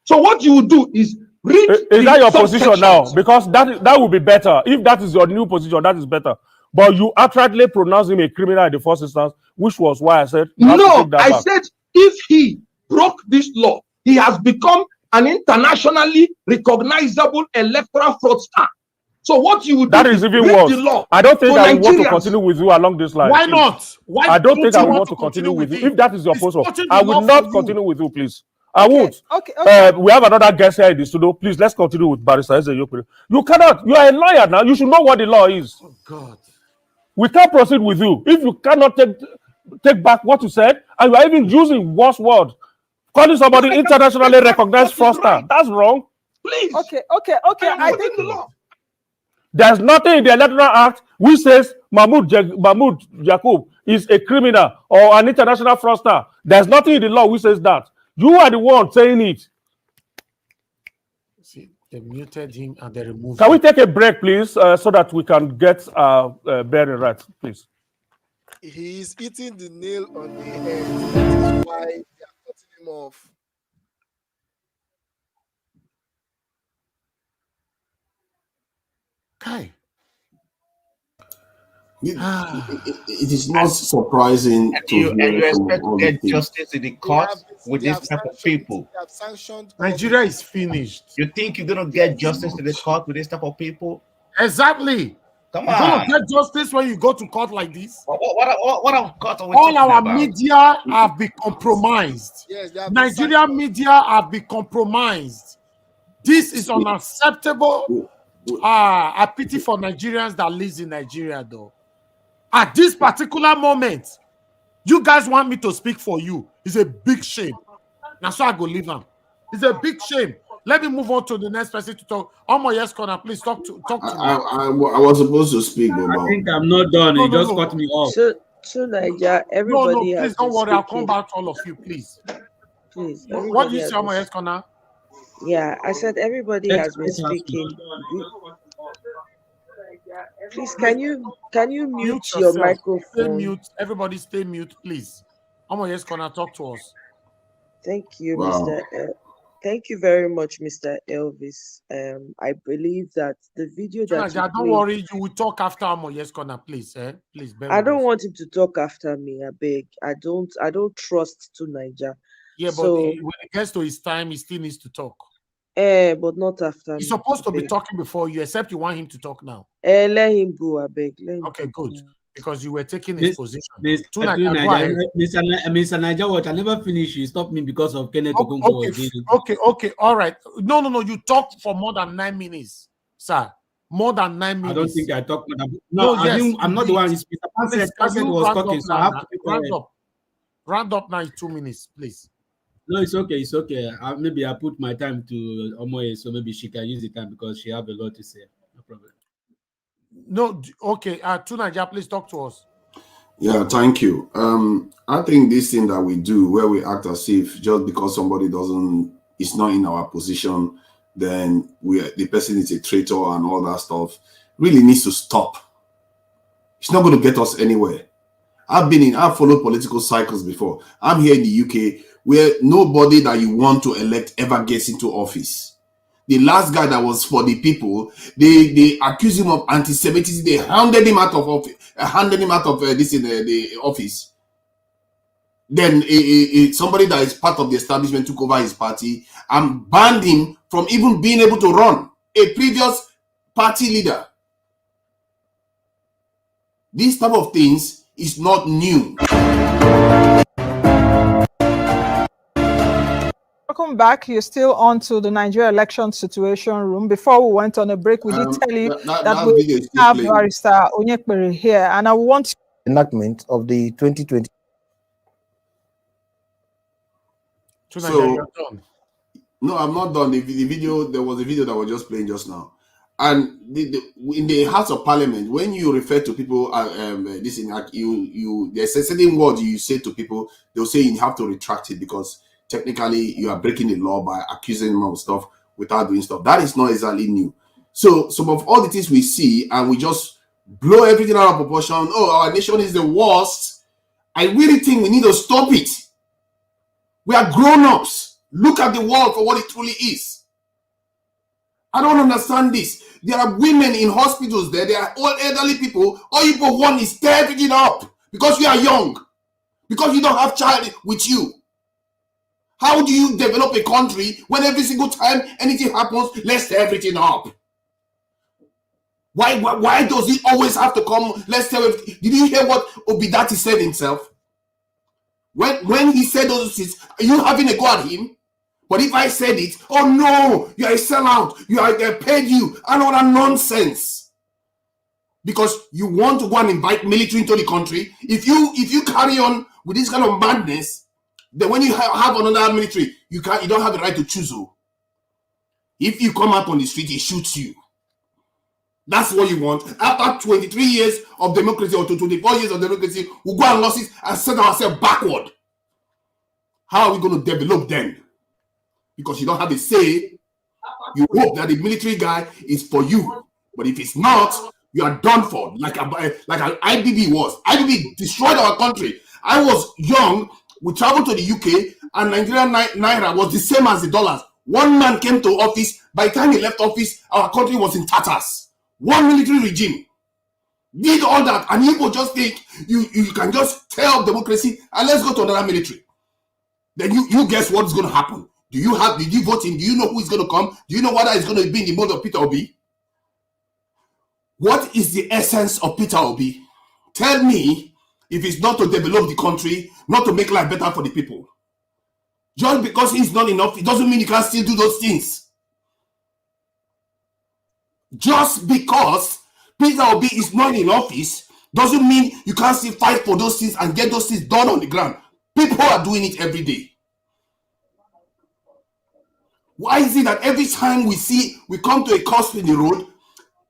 So what you will do is read. Is that your position now? Because that would be better. If that is your new position, that is better. But you outrightly pronounce him a criminal in the first instance, which was why I said you have to No, take that I back. said if he broke this law, he has become an internationally recognizable electoral fraudster. So what you would That do is even read worse. the law. I don't think to I want to Nigerians. continue with you along this line. Why please. not? Why I don't think you I want to continue with you. If that is your He's position, putting the I will law not for you. continue with you, please. I won't. Okay. We have another guest here in the studio. Please, let's continue with Barrister Eze Yokere. You cannot. You are a lawyer now. You should know what the law is. Oh God. We can't proceed with you if you cannot take back what you said, and you are even using worse words, calling somebody internationally recognized fraudster. That's wrong. Please. Okay. I think the law. There's nothing in the Electoral Act which says Mahmoud Yakub is a criminal or an international fraudster. There's nothing in the law which says that. You are the one saying it. See, they muted him and they removed Can him. we take a break, please, so that we can get bearing right, please? He is hitting the nail on the head. That is why they are cutting him off. Kai. It is not surprising to You hear some expect of all to the get things. justice in the court with this type of people. They have sanctioned Nigeria is finished. You think you're gonna get justice in the court with this type of people? Exactly. Come You're gonna on. get justice when you go to court like this. What court are we All talking our about? media have been compromised. Yes, they have been Nigerian media have been compromised. This is unacceptable. I pity for Nigerians that live in Nigeria, though. At this particular moment, you guys want me to speak for you. It's a big shame. Now, so I go leave them. It's a big shame. Let me move on to the next person to talk. Omo, yes, Connor, please talk to me. I was supposed to speak, but I think I'm not done. No, You no, just no. cut me off. So Nigeria, everybody please has don't been worry. I'll speaking. come back to all of you, please. Please, What do you everybody say, has Omo, been. yes, Connor? Yeah, I said everybody has been Let's- speaking. Please, can you mute Mute your yourself. Stay microphone? mute. Everybody stay mute, please. Omo, yes, Connor, talk to us. Thank you, Wow. Thank you very much, Mr. Elvis. I believe that the video that you Don't played, worry. You will talk after Omo, yes, Connor, please. Please, bear I with don't us. want him to talk after me. I beg. I don't trust to Niger. Yeah, but So, when it gets to his time, he still needs to talk. but not after He's me. supposed to be abeg. talking before you, except you want him to talk now. Let him go. I beg. Let him Okay, go. good. Because you were taking his position. Mr. Go ahead. Niger, what? I never finished. You stopped me because of Kenneth Okonkwo. Okay, all right. No. You talked for more than 9 minutes, sir. More than 9 minutes. I don't think I talked. I'm not the one. Mr. Please, Pansett was talking, so I have to keep round quiet. up. Round up now is 2 minutes, please. No, it's okay. It's okay. Maybe I put my time to Omoye, so maybe she can use the time because she have a lot to say. No problem. No, okay. Tunaja, please talk to us. Yeah, thank you. I think this thing that we do, where we act as if just because somebody is not in our position, then the person is a traitor and all that stuff, really needs to stop. It's not going to get us anywhere. I've followed political cycles before. I'm here in the UK where nobody that you want to elect ever gets into office. The last guy that was for the people, they accused him of anti-Semitism. They handed him out of office, the office. then somebody that is part of the establishment took over his party and banned him from even being able to run, a previous party leader. These type of things is not new. Welcome back. You're still on to the Nigeria election situation room. Before we went on a break, we did tell you that we have Barrister Onyekpere here, and I want enactment of the 2020. So, no, I'm not done. The video, there was a video that was just playing just now. And in the House of Parliament, when you refer to people, there's a certain word you say to people, they'll say you have to retract it because technically you are breaking the law by accusing them of stuff without doing stuff. That is not exactly new. So some of all the things we see and we just blow everything out of proportion. Oh, our nation is the worst. I really think we need to stop it. We are grown-ups. Look at the world for what it truly is. I don't understand this. There are women in hospitals there. There are all elderly people. All you want is tear everything up because we are young. Because you don't have child with you. How do you develop a country when every single time anything happens, let's tear everything up? Why does it always have to come? Let's tell everything. Did you hear what Obidati said himself? When he said those things, are you having a go at him? But if I said it, oh no, you are a sellout, they paid you, and all that nonsense. Because you want to go and invite military into the country. If you carry on with this kind of madness, then when you have another military, you don't have the right to choose who. If you come out on the street, he shoots you. That's what you want. After 23 years of democracy or 24 years of democracy, we'll go and lose it and set ourselves backward. How are we going to develop then? Because you don't have a say. You hope that the military guy is for you. But if it's not, you are done for. Like IBB was. IBB destroyed our country. I was young. We traveled to the UK and Nigerian Naira was the same as the dollars. One man came to office. By the time he left office, our country was in tatters. One military regime did all that. And you will just think you can just tear up democracy and let's go to another military. Then you guess what's going to happen. Did you vote him? Do you know who is going to come? Do you know whether it's going to be in the mode of Peter Obi? What is the essence of Peter Obi? Tell me if it's not to develop the country, not to make life better for the people. Just because he's not enough, it doesn't mean he can still do those things. Just because Peter Obi is not in office doesn't mean you can't still fight for those things and get those things done on the ground. People are doing it every day. Why is it that every time we come to a cusp in the road,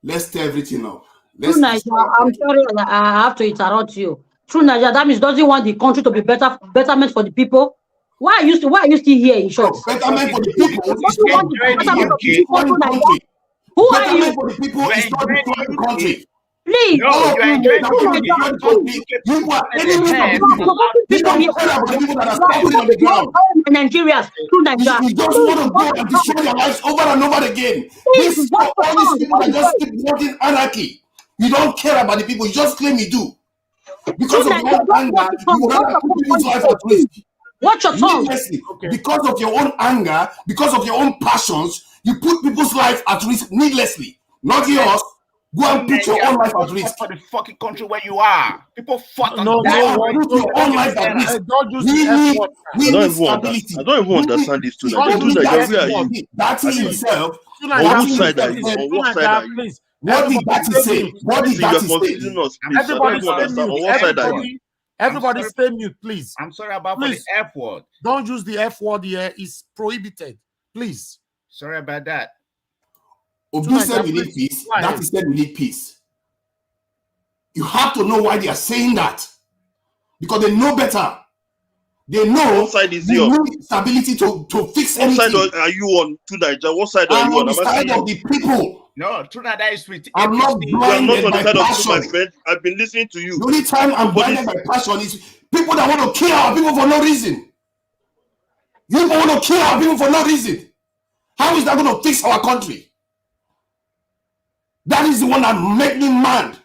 let's tear everything up? True Nigeria, I'm sorry, I have to interrupt you. True Nigeria, that means doesn't want the country to be betterment for the people. Why are you still here in short? Betterment for the people is not betterment for the people is not destroying the country. Please, you are enjoying Nigerians, true Nigeria. You just want to go and destroy your lives over and over again. All these people that just keep wanting anarchy. You don't care about the people. You just claim you do. Because of your own anger, you rather put people's lives at risk. Watch your tongue. Because of your own anger, because of your own passions, you put people's life at risk needlessly. Not yours. Go and put your own life at risk. For the fucking country where you are. People fought on put your own life at risk. We need stability. I don't even understand this too. That's himself. On which side are you? On what side are you? Please. What did that say? What did that say? Everybody stay mute, please. I'm sorry about the F word. Don't use the F word here. It's prohibited. Please. Sorry about that. Obi said we need peace. That is said we need peace. You have to know why they are saying that. Because they know better. They know what side is we need stability to fix anything. What side are you on to Nigeria? What side are you on? I'm on the side of the people. No, Trinidad is with I'm not blinded by passion. My friend. I've been listening to you. The only time I'm blinded by passion is people that want to kill our people for no reason. You want to kill our people for no reason. How is that going to fix our country? That is the one that makes me mad.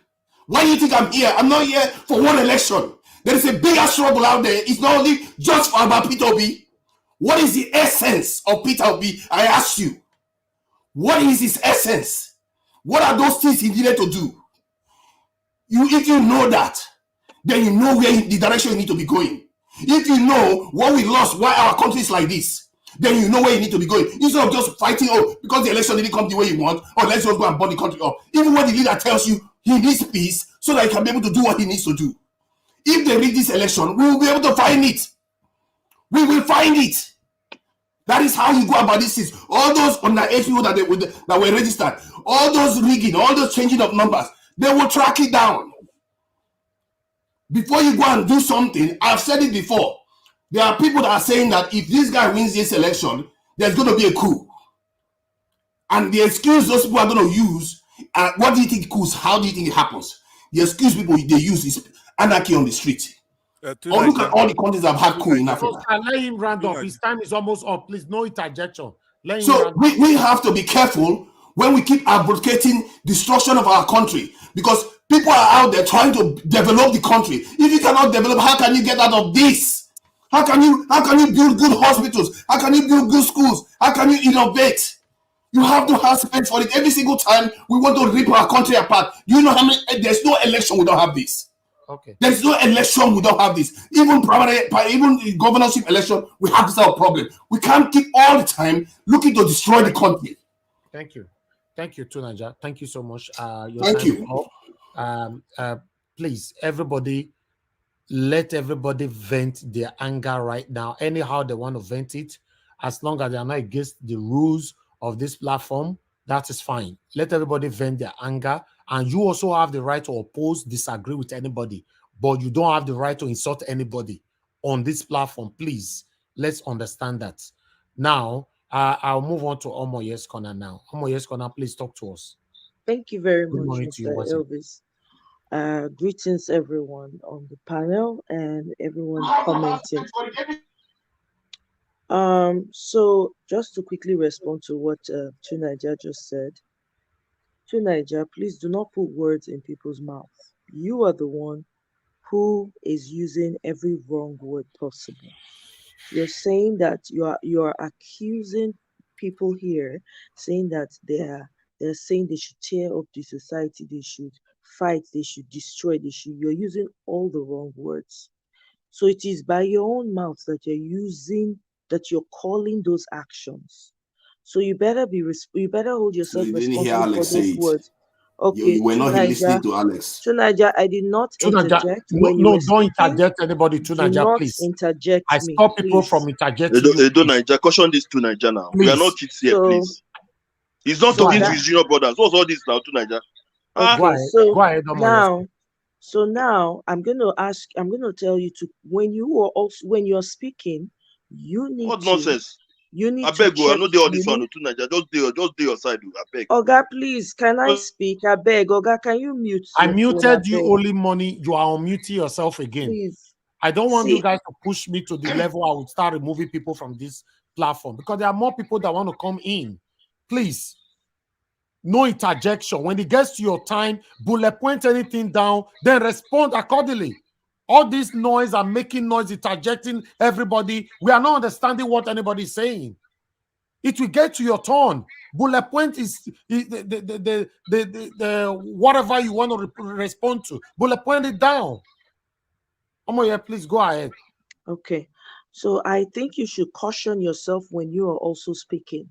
Why do you think I'm here? I'm not here for one election. There is a bigger struggle out there. It's not only just about Peter Obi. What is the essence of Peter Obi? I ask you. What is his essence? What are those things he needed to do? If you know that, then you know where the direction you need to be going. If you know what we lost, why our country is like this, then you know where you need to be going. Instead of just fighting, oh, because the election didn't come the way you want, or let's just go and burn the country up. Even when the leader tells you he needs peace so that he can be able to do what he needs to do. If they rig this election, we will be able to find it. We will find it. That is how you go about this. Is all those underage people that were registered, all those rigging, all those changing of numbers, they will track it down. Before you go and do something, I've said it before. There are people that are saying that if this guy wins this election, there's going to be a coup. And the excuse those people are going to use, what do you think coups? How do you think it happens? The excuse people they use is anarchy on the street. Look at all the countries that have had coup in Africa. Let him round off. His time is almost up. Please, no interjection. So we have to be careful when we keep advocating destruction of our country, because people are out there trying to develop the country. If you cannot develop, how can you get out of this? How can you build good hospitals? How can you build good schools? How can you innovate? You have to have space for it. Every single time we want to rip our country apart, you know how many? There's no election we don't have this. Okay. There's no election we don't have this. Even even governorship election, we have this problem. We can't keep all the time looking to destroy the country. Thank you, Tunaja. Thank you so much. Thank you. Please, everybody, let everybody vent their anger right now. Anyhow they want to vent it, as long as they are not against the rules of this platform, that is fine. Let everybody vent their anger. And you also have the right to oppose, disagree with anybody, but you don't have the right to insult anybody on this platform. Please, let's understand that. Now, I'll move on to Omoye's Corner now. Omoye's Corner, please talk to us. Thank you very much, Mr. Elvis. Greetings, everyone on the panel and everyone commenting. So just to quickly respond to what Tunaja just said. Tunaja, please do not put words in people's mouth. You are the one who is using every wrong word possible. You're saying that you are accusing people here, saying that they're saying they should tear up the society, they should fight, they should destroy, you're using all the wrong words. So it is by your own mouth that you're calling those actions. So you better hold yourself responsible for those words. Okay, you were not listening to Alex. Tunaja, I did not interject. Don't interject anybody, Tunaja, please. Interject I stop people from interjecting. Don't Naija, caution this to Naija now. Please. We are not kids here, please. He's not talking to his junior brothers. What's all this now, to Naija? Go ahead, now I'm gonna tell you to when you're speaking, you need what nonsense. You need I beg you, I know they all this one to Naija. Just do your side, I beg. Oga, please, can I speak? I beg. Oga, can you mute? I muted you, only money. You are unmuting yourself again. Please. I don't want you guys to push me to the level I would start removing people from this platform, because there are more people that want to come in. Please. No interjection. When it gets to your time, bullet point anything down, then respond accordingly. All this noise and making noise, interjecting everybody, we are not understanding what anybody is saying. It will get to your turn. Bullet point is the whatever you want to respond to. Bullet point it down. Omoye, please go ahead. Okay. So I think you should caution yourself when you are also speaking.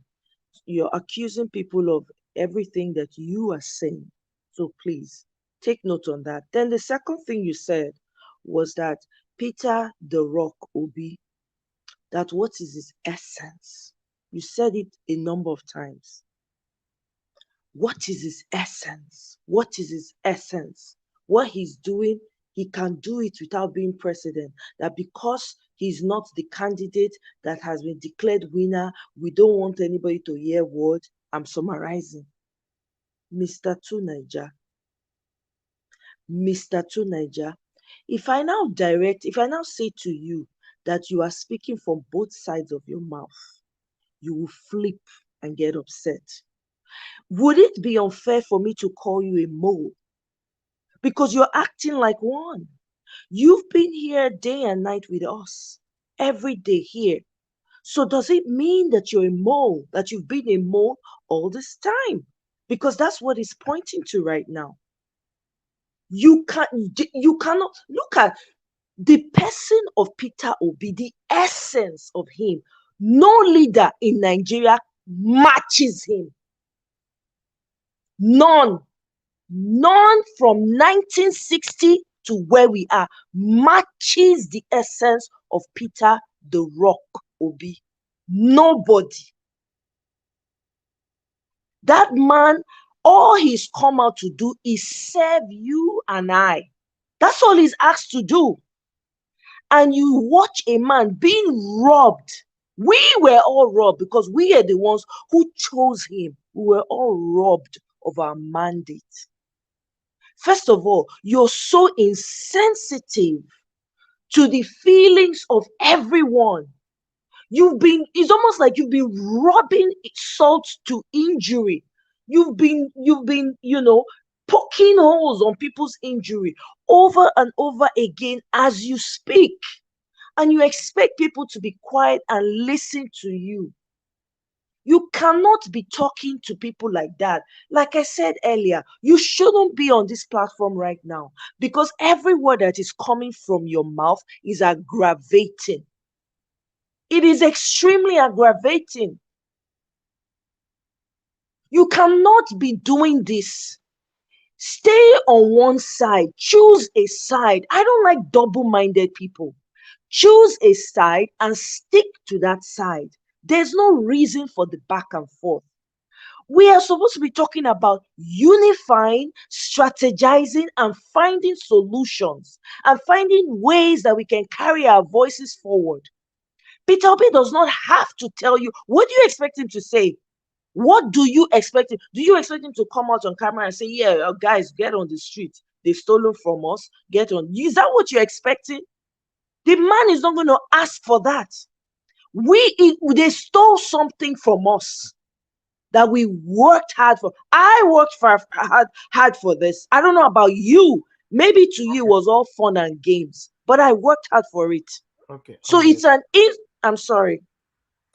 You're accusing people of everything that you are saying. So please take note on that. Then the second thing you said was that Peter the Rock Obi, that what is his essence? You said it a number of times. What is his essence? What is his essence? What he's doing, he can do it without being president. That because he's not the candidate that has been declared winner, we don't want anybody to hear word. I'm summarizing. Mr. Tunaja, if I now say to you that you are speaking from both sides of your mouth, you will flip and get upset. Would it be unfair for me to call you a mole? Because you're acting like one. You've been here day and night with us, every day here. So does it mean that you're a mole, that you've been a mole all this time? Because that's what it's pointing to right now. You cannot look at the person of Peter Obi, the essence of him. No leader in Nigeria matches him. None from 1960 to where we are matches the essence of Peter the Rock Obi. Nobody. That man, all he's come out to do is serve you and I. That's all he's asked to do. And you watch a man being robbed. We were all robbed because we are the ones who chose him. We were all robbed of our mandate. First of all, you're so insensitive to the feelings of everyone. It's almost like you've been rubbing salt to injury. You've been, poking holes on people's injury over and over again as you speak. And you expect people to be quiet and listen to you. You cannot be talking to people like that. Like I said earlier, you shouldn't be on this platform right now because every word that is coming from your mouth is aggravating. It is extremely aggravating. You cannot be doing this. Stay on one side. Choose a side. I don't like double-minded people. Choose a side and stick to that side. There's no reason for the back and forth. We are supposed to be talking about unifying, strategizing, and finding solutions and finding ways that we can carry our voices forward. Peter Obi does not have to tell you. What do you expect him to say? What do you expect him? Do you expect him to come out on camera and say, yeah, guys, get on the street. They've stolen from us. Get on. Is that what you're expecting? The man is not going to ask for that. They stole something from us that we worked hard for. I worked hard for this. I don't know about you. Maybe to you it was all fun and games, but I worked hard for it. Okay. So I'm sorry.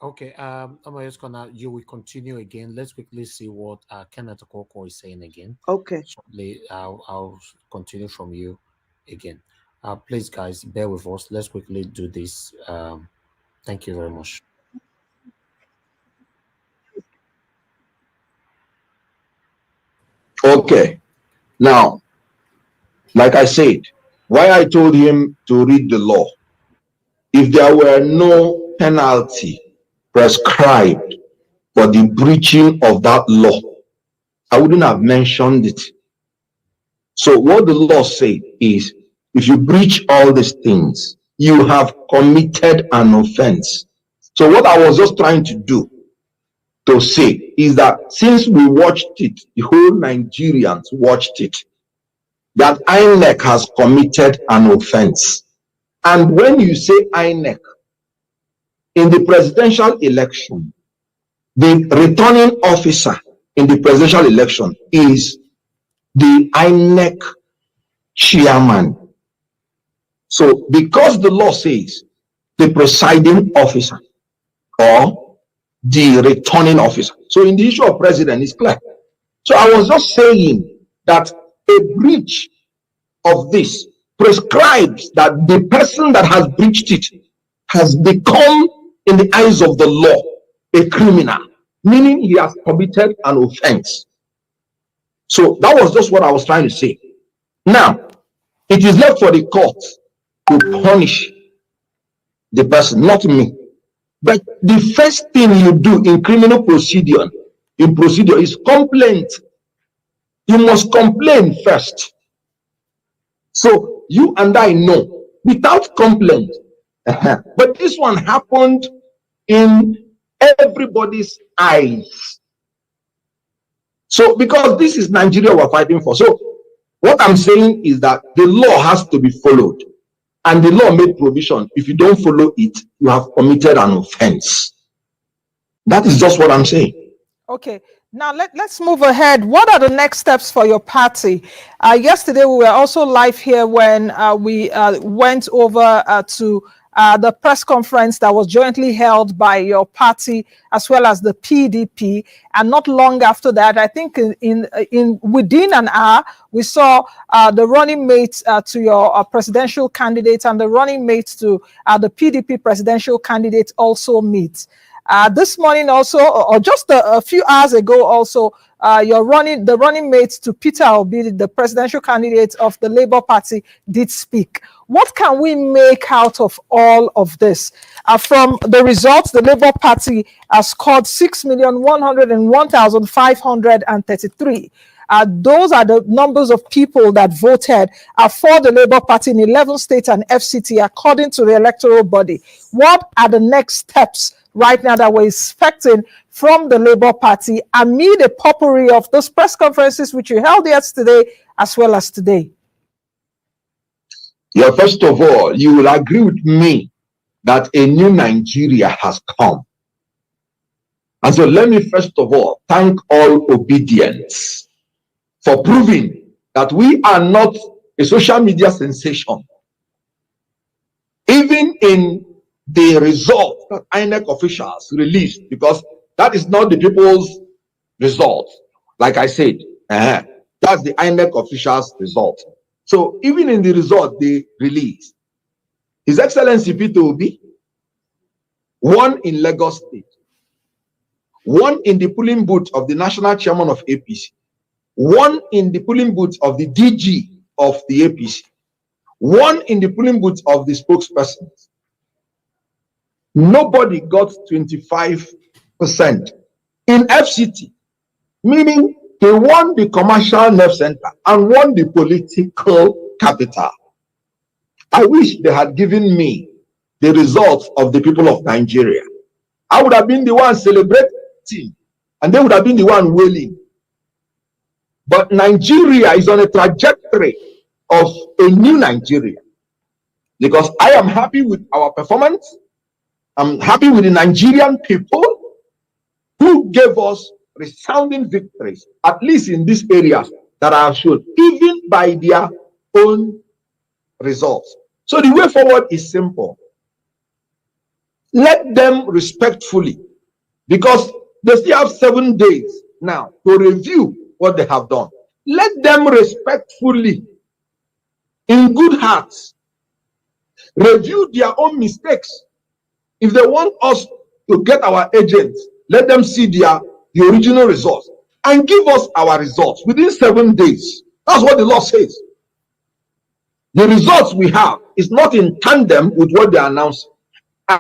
Okay. I'm just gonna. You will continue again. Let's quickly see what Kenneth Okoko is saying again. Okay. Shortly, I'll continue from you again. Please, guys, bear with us. Let's quickly do this. Thank you very much. Okay. Now, like I said, why I told him to read the law, if there were no penalty prescribed for the breaching of that law, I wouldn't have mentioned it. So what the law said is, if you breach all these things, you have committed an offense. So what I was just trying to do to say is that since we watched it, the whole Nigerians watched it, that INEC has committed an offense. And when you say INEC, in the presidential election, the returning officer in the presidential election is the INEC chairman. So because the law says the presiding officer or the returning officer, so in the issue of president is clear. So I was just saying that a breach of this prescribes that the person that has breached it has become, in the eyes of the law, a criminal, meaning he has committed an offense. So that was just what I was trying to say. Now, it is left for the court to punish the person, not me. But the first thing you do in criminal procedure, is complaint. You must complain first. So you and I know, without complaint. But this one happened in everybody's eyes. So because this is Nigeria we're fighting for. So what I'm saying is that the law has to be followed. And the law made provision. If you don't follow it, you have committed an offense. That is just what I'm saying. Okay. Now let's move ahead. What are the next steps for your party? Yesterday we were also live here when we went over to the press conference that was jointly held by your party as well as the PDP, and not long after that, I think in within an hour, we saw the running mates to your presidential candidate and the running mates to the PDP presidential candidate also meet. This morning also, or just a few hours ago also, the running mates to Peter Obi, the presidential candidate of the Labour Party, did speak. What can we make out of all of this? From the results, the Labour Party has scored 6,101,533. Those are the numbers of people that voted for the Labour Party in 11 states and FCT, according to the electoral body. What are the next steps right now that we're expecting from the Labour Party amid a potpourri of those press conferences which you held yesterday as well as today? Yeah, first of all, you will agree with me that a new Nigeria has come. And so let me first of all thank all obedience for proving that we are not a social media sensation. Even in the result that INEC officials released, because that is not the people's result. Like I said, that's the INEC officials' result. So even in the result they released, His Excellency Peter Obi won in Lagos State, won in the polling booth of the national chairman of APC, won in the polling booth of the DG of the APC, won in the polling booth of the spokesperson. Nobody got 25% in FCT, meaning they won the commercial nerve center and won the political capital. I wish they had given me the results of the people of Nigeria. I would have been the one celebrating and they would have been the one wailing. But Nigeria is on a trajectory of a new Nigeria, because I am happy with our performance. I'm happy with the Nigerian people who gave us resounding victories, at least in these areas that I have shown, even by their own results. So the way forward is simple. Let them respectfully, because they still have 7 days now to review what they have done. Let them respectfully, in good hearts, review their own mistakes. If they want us to get our agents, let them see the original results and give us our results within 7 days. That's what the law says. The results we have is not in tandem with what they announced,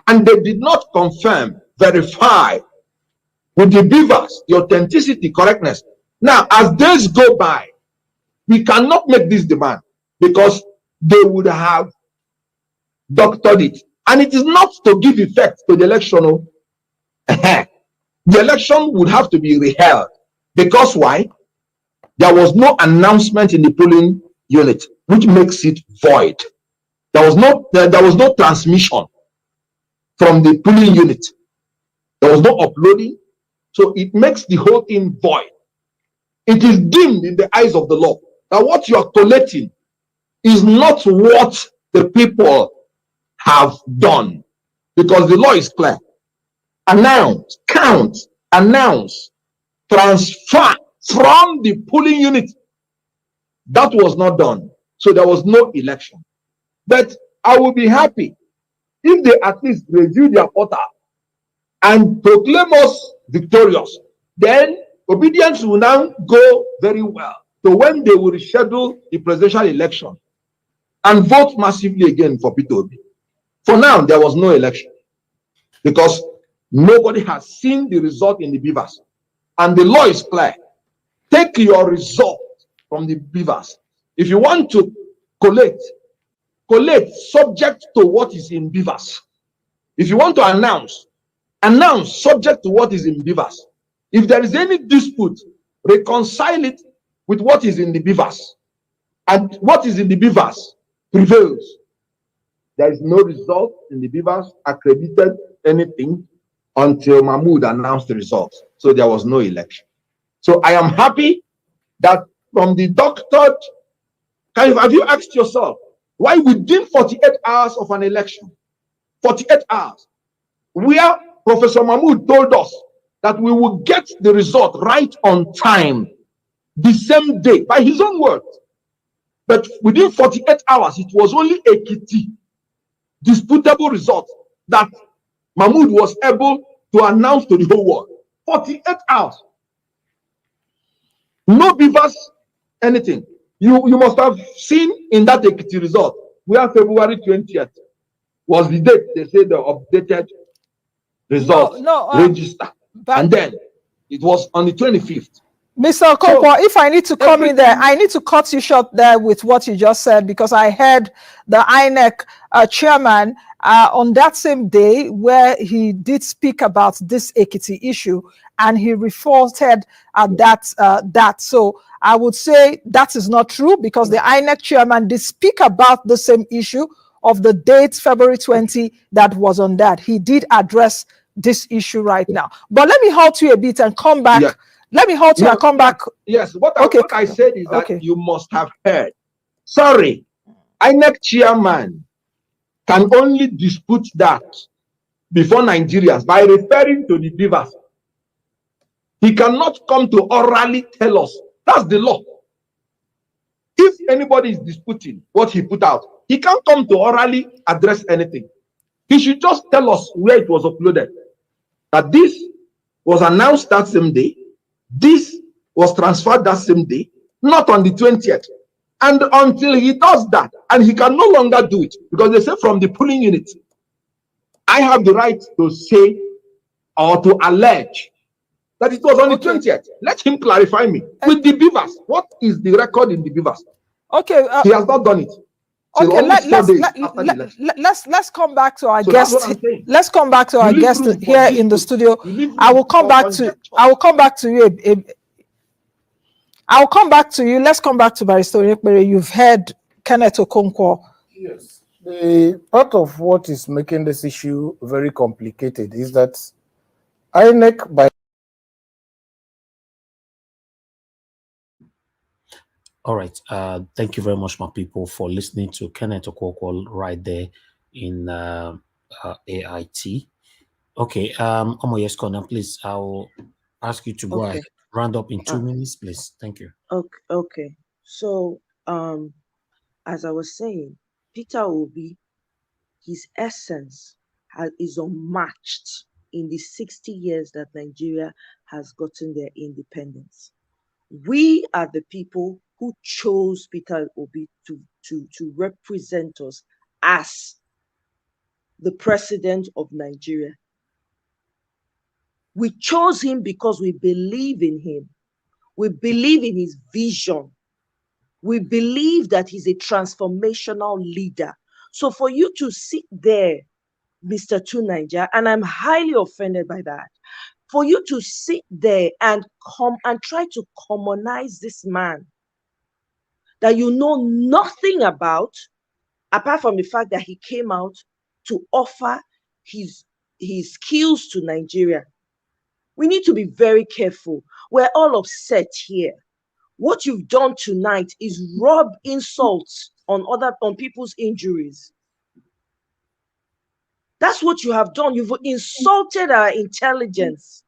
and they did not confirm, verify with the beavers, the authenticity, correctness. Now, as days go by, we cannot make this demand because they would have doctored it. And it is not to give effect to the election. The election would have to be reheld. Because why? There was no announcement in the polling unit, which makes it void. There was no transmission from the polling unit. There was no uploading. So it makes the whole thing void. It is deemed in the eyes of the law that what you are collating is not what the people have done, because the law is clear. Announce, count, announce, transfer from the polling unit. That was not done. So there was no election. But I will be happy if they at least review their portal and proclaim us victorious. Then obedience will now go very well to when they will reschedule the presidential election and vote massively again for Peter Obi. For now, there was no election because nobody has seen the result in the beavers. And the law is clear. Take your result from the beavers. If you want to collect subject to what is in beavers. If you want to announce subject to what is in beavers. If there is any dispute, reconcile it with what is in the beavers. And what is in the beavers prevails. There is no result in the beavers accredited anything until Mahmoud announced the results. So there was no election. So I am happy that from the doctored, have you asked yourself why within 48 hours of an election, 48 hours, where Professor Mahmoud told us that we will get the result right on time, the same day, by his own words. But within 48 hours, it was only a kitty, disputable result that Mahmoud was able to announce to the whole world. 48 hours. No beavers, anything. You must have seen in that Ekiti result, where February 20th was the date they said the updated results register. And then it was on the 25th. Mr. Okonkwo, if I need to come in there, I need to cut you short there with what you just said, because I heard the INEC chairman on that same day where he did speak about this Ekiti issue, and he reported that. So I would say that is not true, because the INEC chairman did speak about the same issue of the date February 20 that was on that. He did address this issue right now. But let me halt you a bit and come back. Yeah. Let me halt you and come back. Yes, what I said is that you must have heard. Sorry, INEC chairman can only dispute that before Nigerians by referring to the beavers. He cannot come to orally tell us. That's the law. If anybody is disputing what he put out, he can't come to orally address anything. He should just tell us where it was uploaded. That this was announced that same day. This was transferred that same day, not on the 20th. And until he does that, and he can no longer do it, because they say from the polling unit, I have the right to say or to allege that it was on the 20th. Let him clarify me. With the beavers, what is the record in the beavers? Okay. He has not done it. Okay, let's come back to our guest. Let's come back to our guest here in the studio. I will come back to you. I'll come back to you. Let's come back to Barrister Onyekpere. You've heard Kenneth Okonkwo. Yes. The part of what is making this issue very complicated is that INEC by All right. Thank you very much, my people, for listening to Kenneth Okonkwo right there in AIT. Okay. Omo, yes, Conan, please. I'll ask you to go ahead. Round up in 2 minutes, please. Thank you. Okay. So, as I was saying, Peter Obi, his essence is unmatched in the 60 years that Nigeria has gotten their independence. We are the people who chose Peter Obi to represent us as the president of Nigeria. We chose him because we believe in him. We believe in his vision. We believe that he's a transformational leader. So for you to sit there, Mr. Tunaija, and I'm highly offended by that, for you to sit there and come and try to commonize this man that you know nothing about, apart from the fact that he came out to offer his skills to Nigeria. We need to be very careful. We're all upset here. What you've done tonight is rub insults on people's injuries. That's what you have done. You've insulted our intelligence.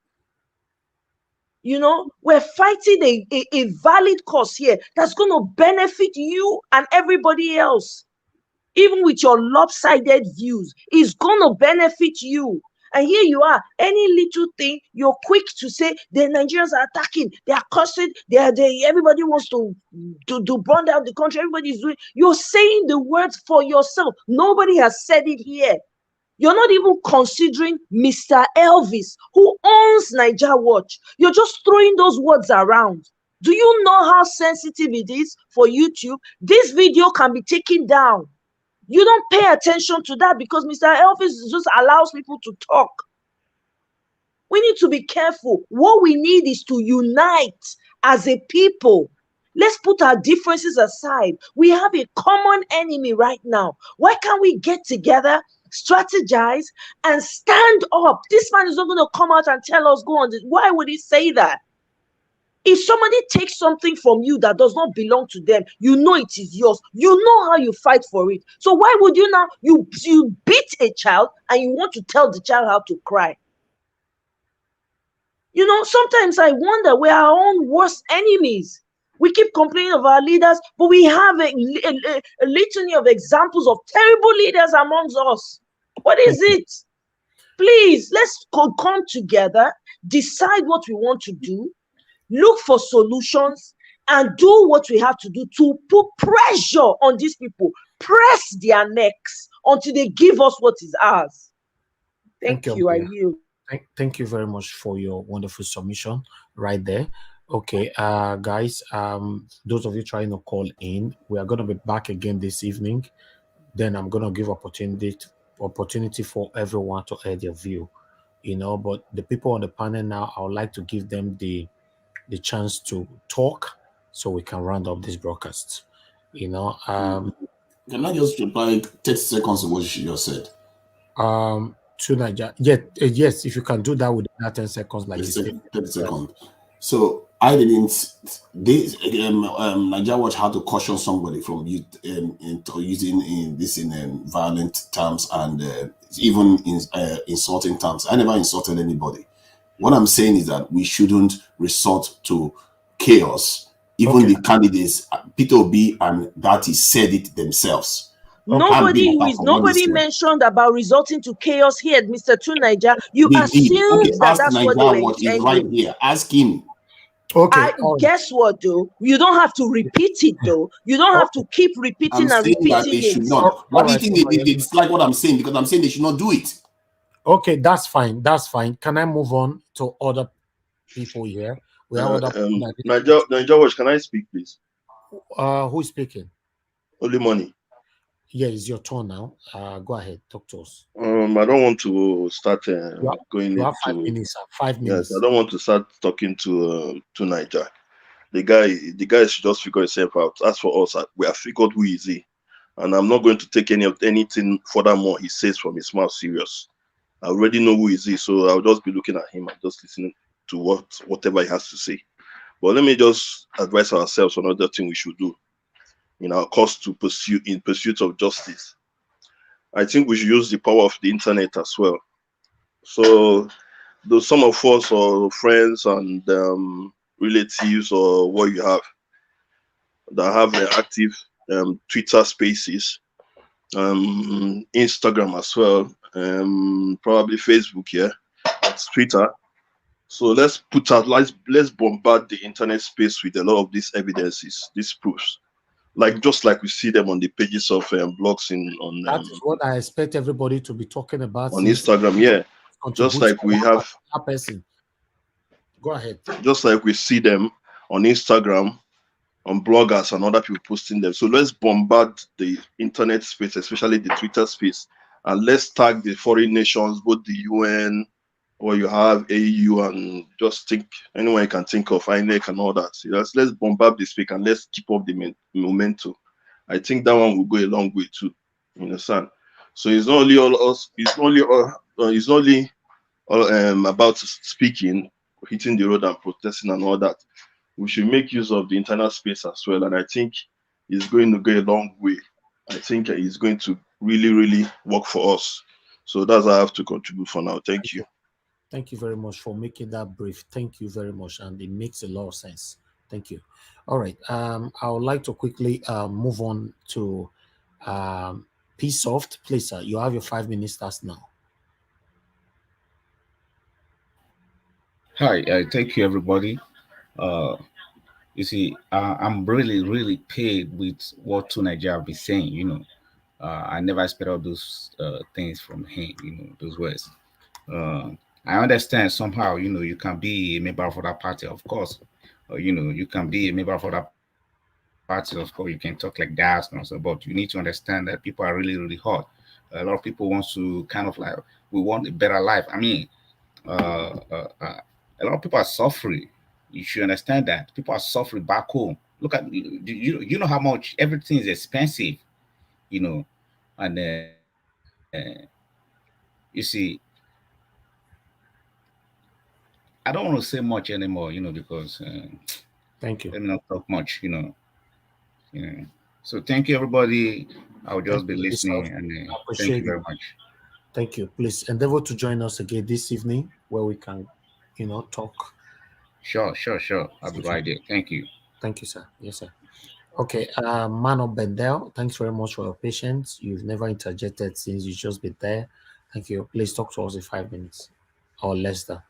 You know, we're fighting a valid cause here that's going to benefit you and everybody else. Even with your lopsided views, it's going to benefit you. And here you are, any little thing, you're quick to say the Nigerians are attacking, they are cursing, everybody wants to burn down the country, everybody's doing. You're saying the words for yourself. Nobody has said it here. You're not even considering Mr. Elvis, who owns Niger Watch. You're just throwing those words around. Do you know how sensitive it is for YouTube? This video can be taken down. You don't pay attention to that because Mr. Elvis just allows people to talk. We need to be careful. What we need is to unite as a people. Let's put our differences aside. We have a common enemy right now. Why can't we get together, strategize, and stand up? This man is not going to come out and tell us, go on. Why would he say that? If somebody takes something from you that does not belong to them, you know it is yours. You know how you fight for it. So why would you now, you beat a child and you want to tell the child how to cry? You know, sometimes I wonder, we're our own worst enemies. We keep complaining of our leaders, but we have a litany of examples of terrible leaders amongst us. What is it? Please, let's come together, decide what we want to do, look for solutions, and do what we have to do to put pressure on these people, press their necks until they give us what is ours. Thank you. I yield. Thank you very much for your wonderful submission right there. Okay, guys, those of you trying to call in, we are going to be back again this evening. Then I'm going to give opportunity for everyone to add their view, you know. But the people on the panel now, I would like to give them the chance to talk so we can round up this broadcast, you know. Can I just reply 30 seconds to what you just said? To Nigeria, yes, if you can do that within 10 seconds, like 30 seconds. So I didn't. Nigeria Watch had to caution somebody from using this in violent terms and even in insulting terms. I never insulted anybody. What I'm saying is that we shouldn't resort to chaos. Even the candidates, Peter Obi and Dati, said it themselves. Nobody mentioned about resorting to chaos here, Mr. Tunaija. You assumed that's what they were intending. Right here. Ask him. Okay. Guess what, though? You don't have to repeat it, though. You don't have to keep repeating and repeating it. Should not. Why do you think they dislike what I'm saying? Because I'm saying they should not do it. Okay, that's fine. That's fine. Can I move on to other people here? We have other people. Nigeria Watch, can I speak, please? Who is speaking? Only Money. Yeah, it's your turn now. Go ahead, talk to us. I don't want to start going into 5 minutes. 5 minutes. Yes, I don't want to start talking to Niger. The guy should just figure himself out. As for us, we have figured who is he, and I'm not going to take anything furthermore he says from his mouth serious. I already know who is he, so I'll just be looking at him and just listening to whatever he has to say. But let me just advise ourselves on another thing we should do in our cause to in pursuit of justice. I think we should use the power of the internet as well. So, though some of us or friends and relatives or what you have that have active Twitter spaces, Instagram as well, probably Facebook, that's Twitter. So let's bombard the internet space with a lot of these evidences, these proofs. Just like we see them on the pages of blogs on that is what I expect everybody to be talking about on Instagram. Yeah, just like we have that person. Go ahead. Just like we see them on Instagram, on bloggers and other people posting them. So let's bombard the internet space, especially the Twitter space, and let's tag the foreign nations, both the UN, or you have AU, and just think anyone you can think of, INEC and all that. Let's bombard this week and let's keep up the momentum. I think that one will go a long way too. You understand? So it's not only all us. It's not only about speaking, hitting the road and protesting and all that. We should make use of the internal space as well, and I think it's going to go a long way. I think it's going to really, really work for us. So that's what I have to contribute for now. Thank you. Thank you very much for making that brief. Thank you very much, and it makes a lot of sense. Thank you. All right. I would like to quickly move on to Psoft. Please, sir, you have your 5 minutes starts now. Hi, thank you, everybody. You see, I'm really, really paid with what Tunaija have been saying. You know, I never expected all those things from him. You know, those words. I understand somehow. You know, you can be a member of that party, of course. You know, you can be a member of that party, of course. You can talk like that, and so, but you need to understand that people are really, really hot. A lot of people want to kind of like, we want a better life. I mean, a lot of people are suffering. You should understand that people are suffering back home. Look at you know how much everything is expensive, you know, and you see, I don't want to say much anymore, you know, because Thank you. Let me not talk much, So thank you, everybody. I'll just be listening, and thank you very much. Thank you. Please endeavor to join us again this evening where we can, talk. Sure. I'll be right there. Thank you. Thank you, sir. Yes, sir. Okay, Man of Bendel, thanks very much for your patience. You've never interjected since you've just been there. Thank you. Please talk to us in 5 minutes or less than.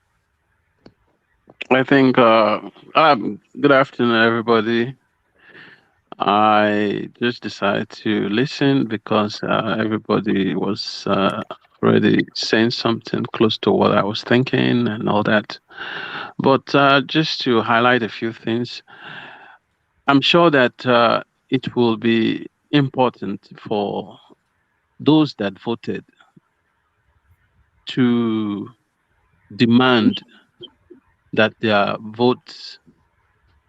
I think, good afternoon, everybody. I just decided to listen because everybody was already saying something close to what I was thinking and all that. But just to highlight a few things, I'm sure that it will be important for those that voted to demand that their votes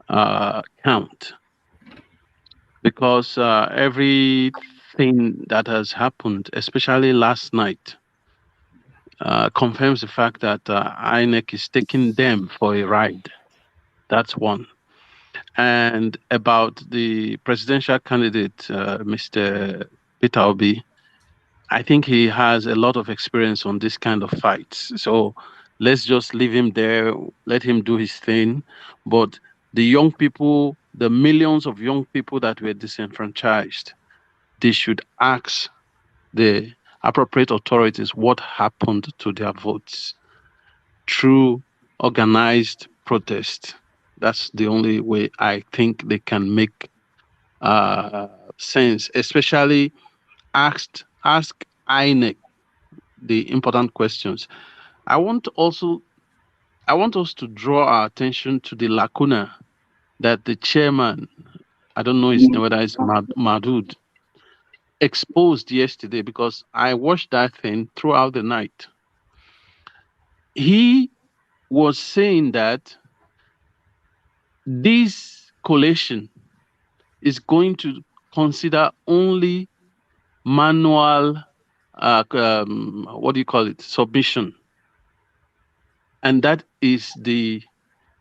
count, because everything that has happened, especially last night, confirms the fact that INEC is taking them for a ride. That's one. And about the presidential candidate, Mr. Peter Obi, I think he has a lot of experience on this kind of fights. So let's just leave him there, let him do his thing. But the young people, the millions of young people that were disenfranchised, they should ask the appropriate authorities what happened to their votes through organized protest. That's the only way I think they can make sense, especially ask INEC the important questions. I want us to draw our attention to the lacuna that the chairman, I don't know his name, whether it's Madud, exposed yesterday, because I watched that thing throughout the night. He was saying that this collation is going to consider only manual, submission. And that is the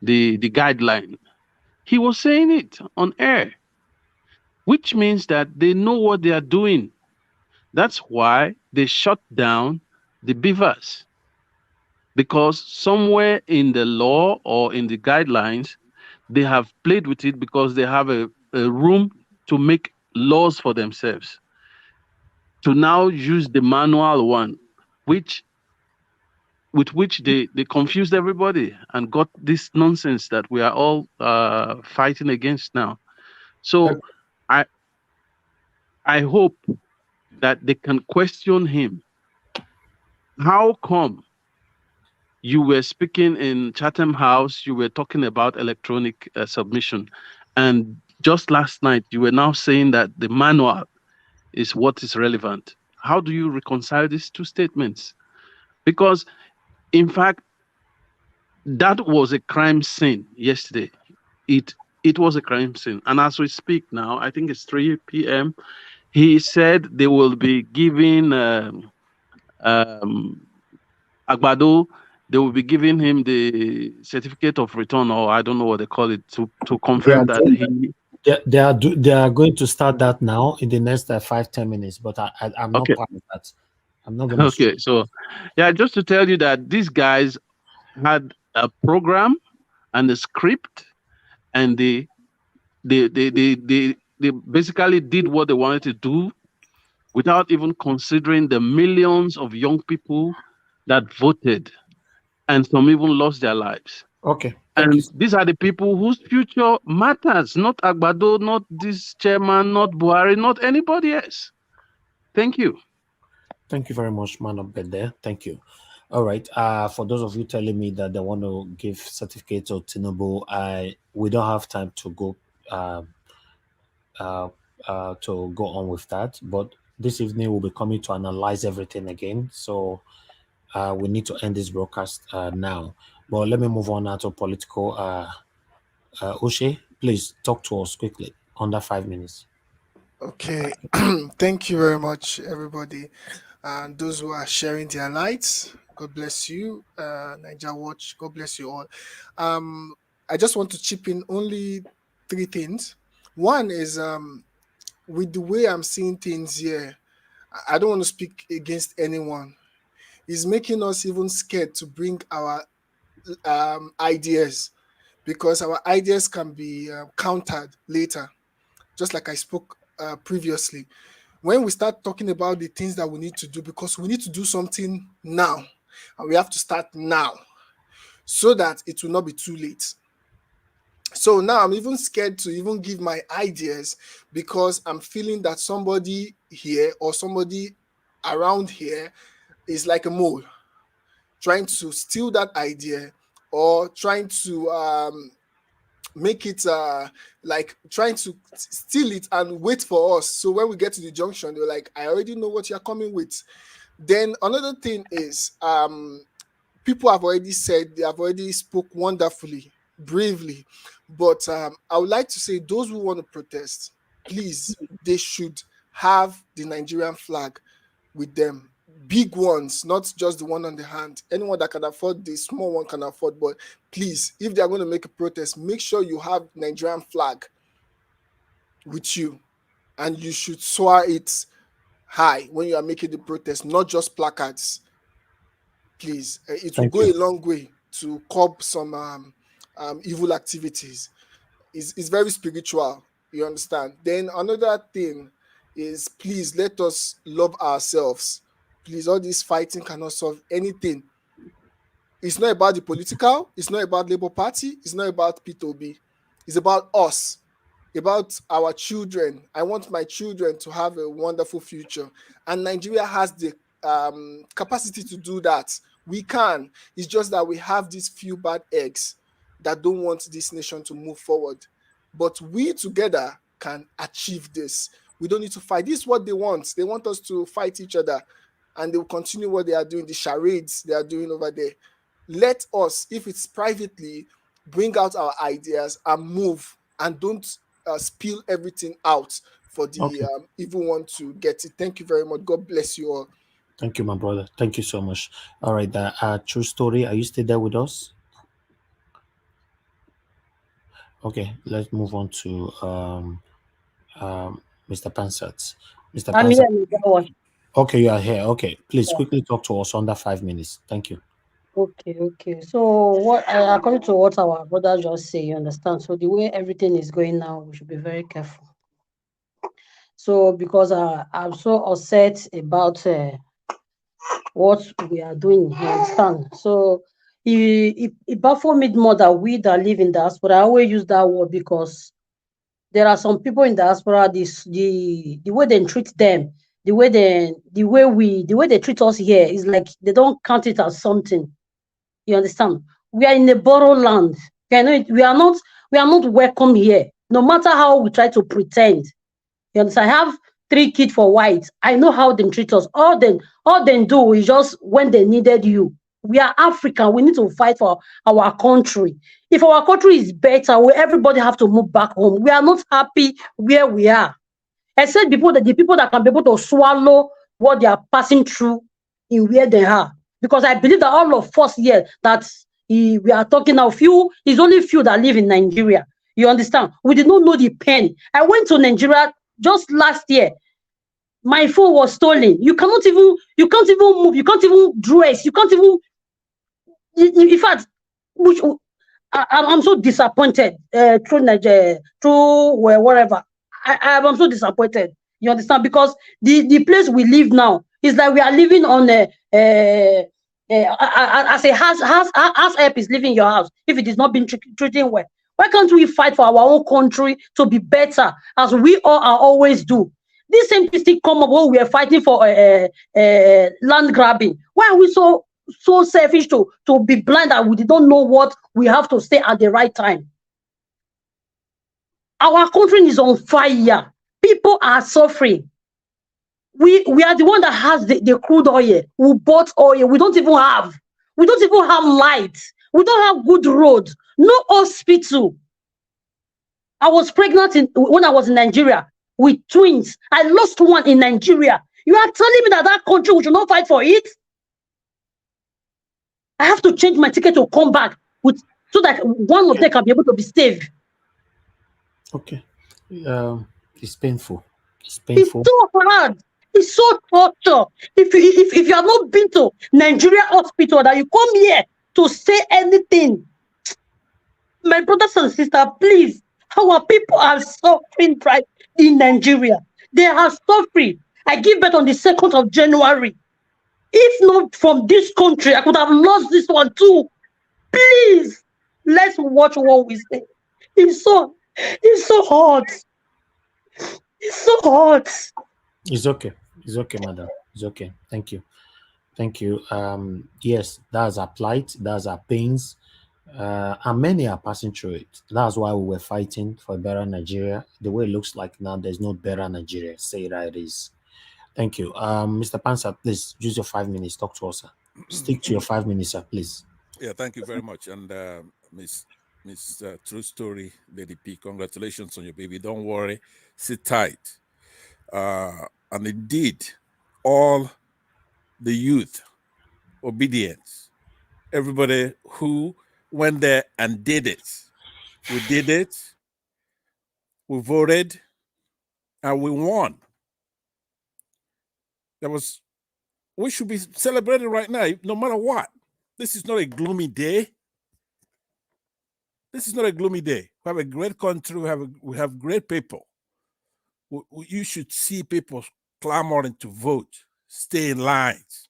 guideline. He was saying it on air, which means that they know what they are doing. That's why they shut down the beavers, because somewhere in the law or in the guidelines, they have played with it because they have a room to make laws for themselves, to now use the manual one, with which they confused everybody and got this nonsense that we are all fighting against now. So I hope that they can question him. How come you were speaking in Chatham House, you were talking about electronic submission, and just last night you were now saying that the manual is what is relevant? How do you reconcile these two statements? Because, in fact, that was a crime scene yesterday. It was a crime scene. And as we speak now, I think it's 3 p.m., he said they will be giving Agbado, they will be giving him the certificate of return, or I don't know what they call it, to confirm that he... They are going to start that now in the next 5-10 minutes, but I'm not part of that. I'm not going to... Okay, so yeah, just to tell you that these guys had a program and a script, and they basically did what they wanted to do without even considering the millions of young people that voted, and some even lost their lives. Okay. And these are the people whose future matters, not Agbado, not this chairman, not Buhari, not anybody else. Thank you. Thank you very much, man of Bede. Thank you. All right. For those of you telling me that they want to give certificate to Tinubu, we don't have time to go on with that. But this evening we'll be coming to analyze everything again. So we need to end this broadcast now. But let me move on now to political. Oshe, please talk to us quickly, under 5 minutes. Okay, thank you very much, everybody, and those who are sharing their lights. God bless you, Niger Watch. God bless you all. I just want to chip in only 3 things. One is with the way I'm seeing things here, I don't want to speak against anyone. It's making us even scared to bring our ideas, because our ideas can be countered later, just like I spoke previously. When we start talking about the things that we need to do, because we need to do something now, and we have to start now so that it will not be too late. So now I'm even scared to even give my ideas, because I'm feeling that somebody here or somebody around here is like a mole trying to steal that idea, or trying to make it like trying to steal it and wait for us. So when we get to the junction, they're like, I already know what you're coming with. Then another thing is people have already said, they have already spoke wonderfully, bravely, but I would like to say those who want to protest, please, they should have the Nigerian flag with them. Big ones, not just the one on the hand. Anyone that can afford, the small one can afford, but please, if they are going to make a protest, make sure you have Nigerian flag with you, and you should soar it high when you are making the protest, not just placards. Please, it will go a long way to curb some evil activities. It's very spiritual, you understand. Then another thing is, please let us love ourselves. Please, all this fighting cannot solve anything. It's not about the political, it's not about Labour Party, it's not about P2B. It's about us, about our children. I want my children to have a wonderful future, and Nigeria has the capacity to do that. We can. It's just that we have these few bad eggs that don't want this nation to move forward. But we together can achieve this. We don't need to fight. This is what they want. They want us to fight each other, and they will continue what they are doing, the charades they are doing over there. Let us, if it's privately, bring out our ideas and move, and don't spill everything out for the evil one to get it. Thank you very much. God bless you all. Thank you, my brother. Thank you so much. All right, True Story, are you still there with us? Okay, let's move on to Mr. Pansat. Mr. I'm Pansat. here. Okay, you are here. Okay, please quickly talk to us under 5 minutes. Thank you. Okay. So what, according to what our brother just say, you understand? So the way everything is going now, we should be very careful. So because I'm so upset about what we are doing, you understand? So it baffles me more that we that live in diaspora, I always use that word because there are some people in diaspora, the way they treat them, the way they treat us here is like they don't count it as something. You understand? We are in a borrowed land. We are not welcome here, no matter how we try to pretend. You understand? I have 3 kids for white. I know how they treat us. All they do is just when they needed you. We are African. We need to fight for our country. If our country is better, everybody have to move back home. We are not happy where we are. Except the people that can be able to swallow what they are passing through in where they are. Because I believe that all of us here that we are talking now, it's only few that live in Nigeria. You understand? We did not know the pain. I went to Nigeria just last year. My phone was stolen. You can't even move. You can't even dress. You can't even. In fact, I'm so disappointed. Through Nigeria, through wherever. I'm so disappointed. You understand? Because the place we live now is like we are living on as a house help is living in your house if it is not being treated well. Why can't we fight for our own country to be better, as we all are always do? This same thing come up when we are fighting for land grabbing. Why are we so selfish to be blind that we don't know what we have to say at the right time? Our country is on fire. People are suffering. We are the one that has the crude oil. We bought oil. We don't even have light. We don't have good roads. No hospital. I was pregnant when I was in Nigeria with twins. I lost one in Nigeria. You are telling me that country we should not fight for it? I have to change my ticket to come back with so that one of them can be able to be saved. Okay. It's painful. It's painful. It's so hard. It's so torture. If you have not been to Nigeria hospital, that you come here to say anything, my brothers and sisters, please, our people are suffering right in Nigeria. They are suffering. I give birth on the 2nd of January. If not from this country, I could have lost this one too. Please, let's watch what we say. It's so hard. It's so hard. It's okay. It's okay, madam. It's okay. Thank you. Thank you. Yes, that's our plight. That's our pains. And many are passing through it. That's why we were fighting for a better Nigeria. The way it looks like now, there's no better Nigeria. Say it how it is. Thank you. Mr. Pansa, please use your 5 minutes. Talk to us, sir. Stick to your 5 minutes, sir, please. Yeah, thank you very much. And Miss True Story, Lady P, congratulations on your baby. Don't worry, sit tight. And indeed, all the youth, obedience, everybody who went there and did it. We did it, we voted, and we won. We should be celebrating right now, no matter what. This is not a gloomy day. This is not a gloomy day. We have a great country. We have great people. You should see people clamoring to vote, stay in lines.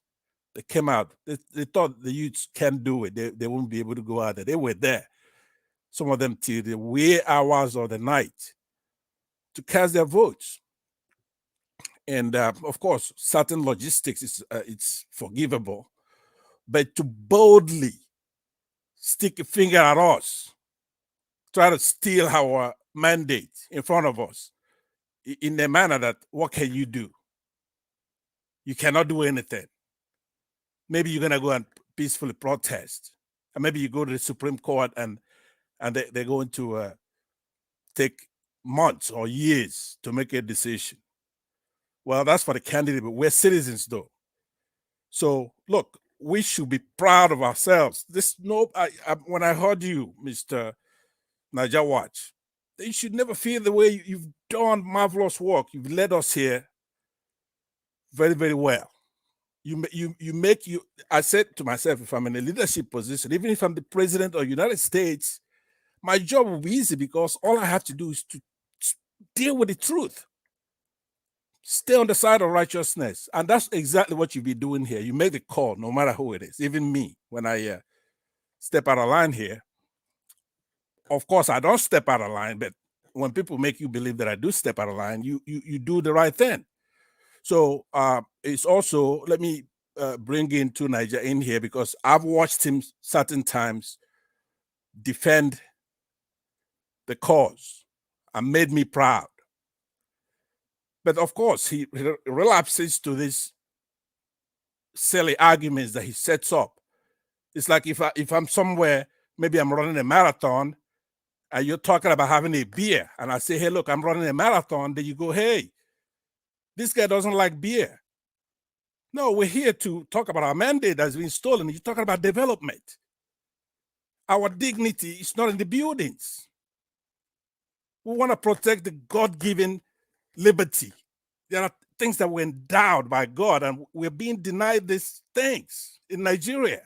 They came out. They thought the youths can't do it. They won't be able to go out there. They were there. Some of them till the wee hours of the night to cast their votes. And of course, certain logistics it's forgivable, but to boldly stick a finger at us, try to steal our mandate in front of us in a manner that, what can you do? You cannot do anything. Maybe you're going to go and peacefully protest. And maybe you go to the Supreme Court and they're going to take months or years to make a decision. Well, that's for the candidate, but we're citizens though. So look, we should be proud of ourselves. When I heard you, Mr. Naija Watch, you should never feel the way you've done marvelous work. You've led us here very, very well. I said to myself, if I'm in a leadership position, even if I'm the president of the United States, my job will be easy because all I have to do is to deal with the truth. Stay on the side of righteousness. And that's exactly what you'll be doing here. You make the call, no matter who it is. Even me, when I step out of line here, of course, I don't step out of line, but when people make you believe that I do step out of line, you do the right thing. So it's also, let me bring in Naija in here because I've watched him certain times defend the cause and made me proud. But of course, he relapses to these silly arguments that he sets up. It's like if I'm somewhere, maybe I'm running a marathon, and you're talking about having a beer, and I say, hey, look, I'm running a marathon, then you go, hey, this guy doesn't like beer. No, we're here to talk about our mandate that's been stolen. You're talking about development. Our dignity is not in the buildings. We want to protect the God-given liberty. There are things that were endowed by God, and we're being denied these things in Nigeria.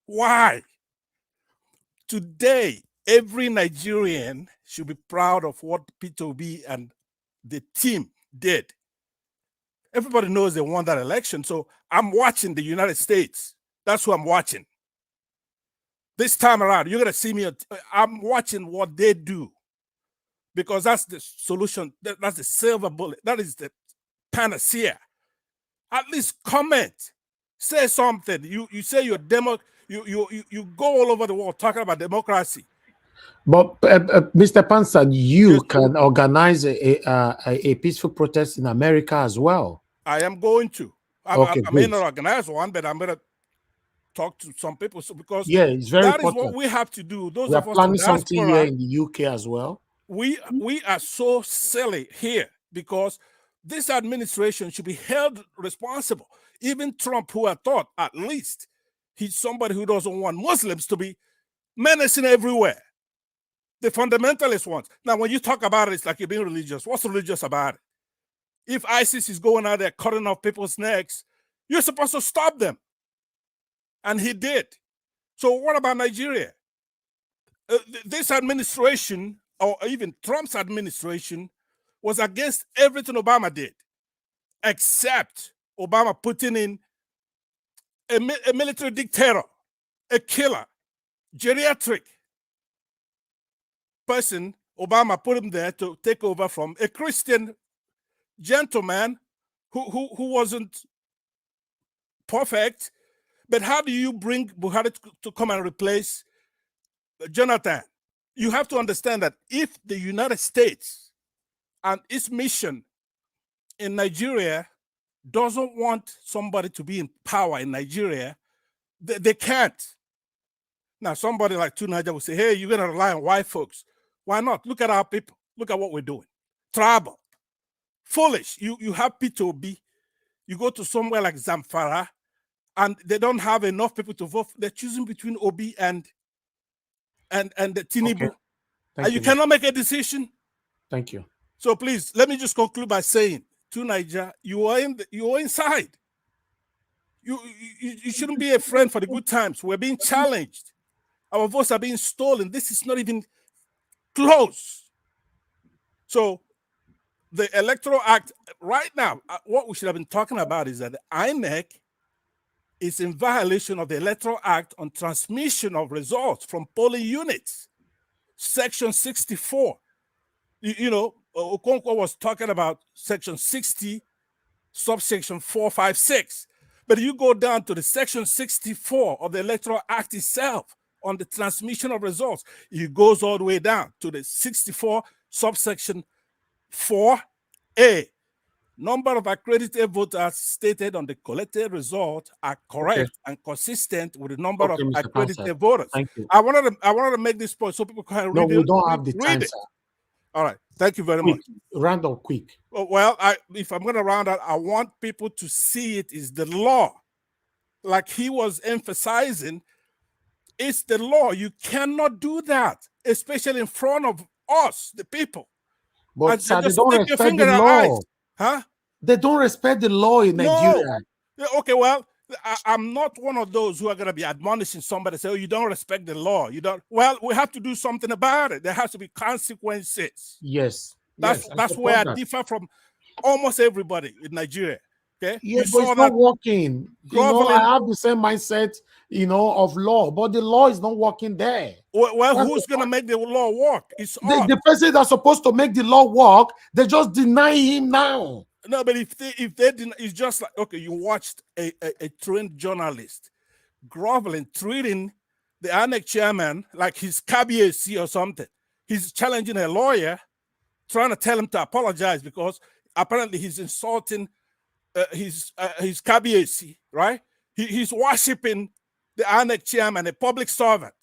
Why? Today, every Nigerian should be proud of what Peter Obi and the team did. Everybody knows they won that election, so I'm watching the United States. That's who I'm watching. This time around, you're going to see me. I'm watching what they do because that's the solution. That's the silver bullet. That is the panacea. At least comment. Say something. You say you're you go all over the world talking about democracy. But Mr. Pansa, you can organize a peaceful protest in America as well. I am going to. I may not organize one, but I'm going to talk to some people. So because it's very that important. Is what we have to do. Those we of are us planning in diaspora, something here in the UK as well. We are so silly here because this administration should be held responsible. Even Trump, who I thought at least he's somebody who doesn't want Muslims to be menacing everywhere. The fundamentalist ones. Now, when you talk about it, it's like you're being religious. What's religious about it? If ISIS is going out there cutting off people's necks, you're supposed to stop them. And he did. So what about Nigeria? This administration, or even Trump's administration, was against everything Obama did, except Obama putting in a military dictator, a killer, geriatric person. Obama put him there to take over from a Christian gentleman who wasn't perfect. But how do you bring Buhari to come and replace Jonathan? You have to understand that if the United States and its mission in Nigeria doesn't want somebody to be in power in Nigeria, they can't. Now, somebody like Tunaja will say, hey, you're going to rely on white folks. Why not? Look at our people. Look at what we're doing. Tribal. Foolish. You have P2B. You go to somewhere like Zamfara, and they don't have enough people to vote. They're choosing between Obi and the Tinubu. Okay. And you cannot make a decision. Thank you. So please, let me just conclude by saying, to Niger, you are inside. You shouldn't be a friend for the good times. We're being challenged. Our votes are being stolen. This is not even close. So the Electoral Act right now, what we should have been talking about is that the INEC is in violation of the Electoral Act on transmission of results from polling units, Section 64. You know, Okonkwo was talking about Section 60, subsection 456. But you go down to the Section 64 of the Electoral Act itself on the transmission of results, it goes all the way down to the 64, subsection 4A. Number of accredited voters stated on the collected result are correct and consistent with the number of Mr. accredited Pansah. voters. Thank you. I wanted to make this point so people can read it. No, we don't have the time, it. sir. All right. Thank you very Quick. much. Round up quick. Well, if I'm going to round out, I want people to see it is the law. Like he was emphasizing, it's the law. You cannot do that, especially in front of us, the people. But And sir, they just don't stick your respect finger the in our law. eyes. Huh? They don't respect the law in Nigeria. Yeah, okay, well, I'm not one of those who are going to be admonishing somebody, say, oh, you don't respect the law. You don't. Well, we have to do something about it. There has to be consequences. Yes. That's where I differ from almost everybody in Nigeria. Okay. Yeah, but it's not working. You know, I have the same mindset, you know, of law, but the law is not working there. Well, who's going to make the law work? It's us. The person that's supposed to make the law work, they just deny him now. No, but if they didn't, it's just like, okay, you watched a trained journalist groveling, treating the INEC chairman like he's KBAC or something. He's challenging a lawyer, trying to tell him to apologize because apparently he's insulting his KBAC, right? He's worshiping the INEC chairman, a public servant,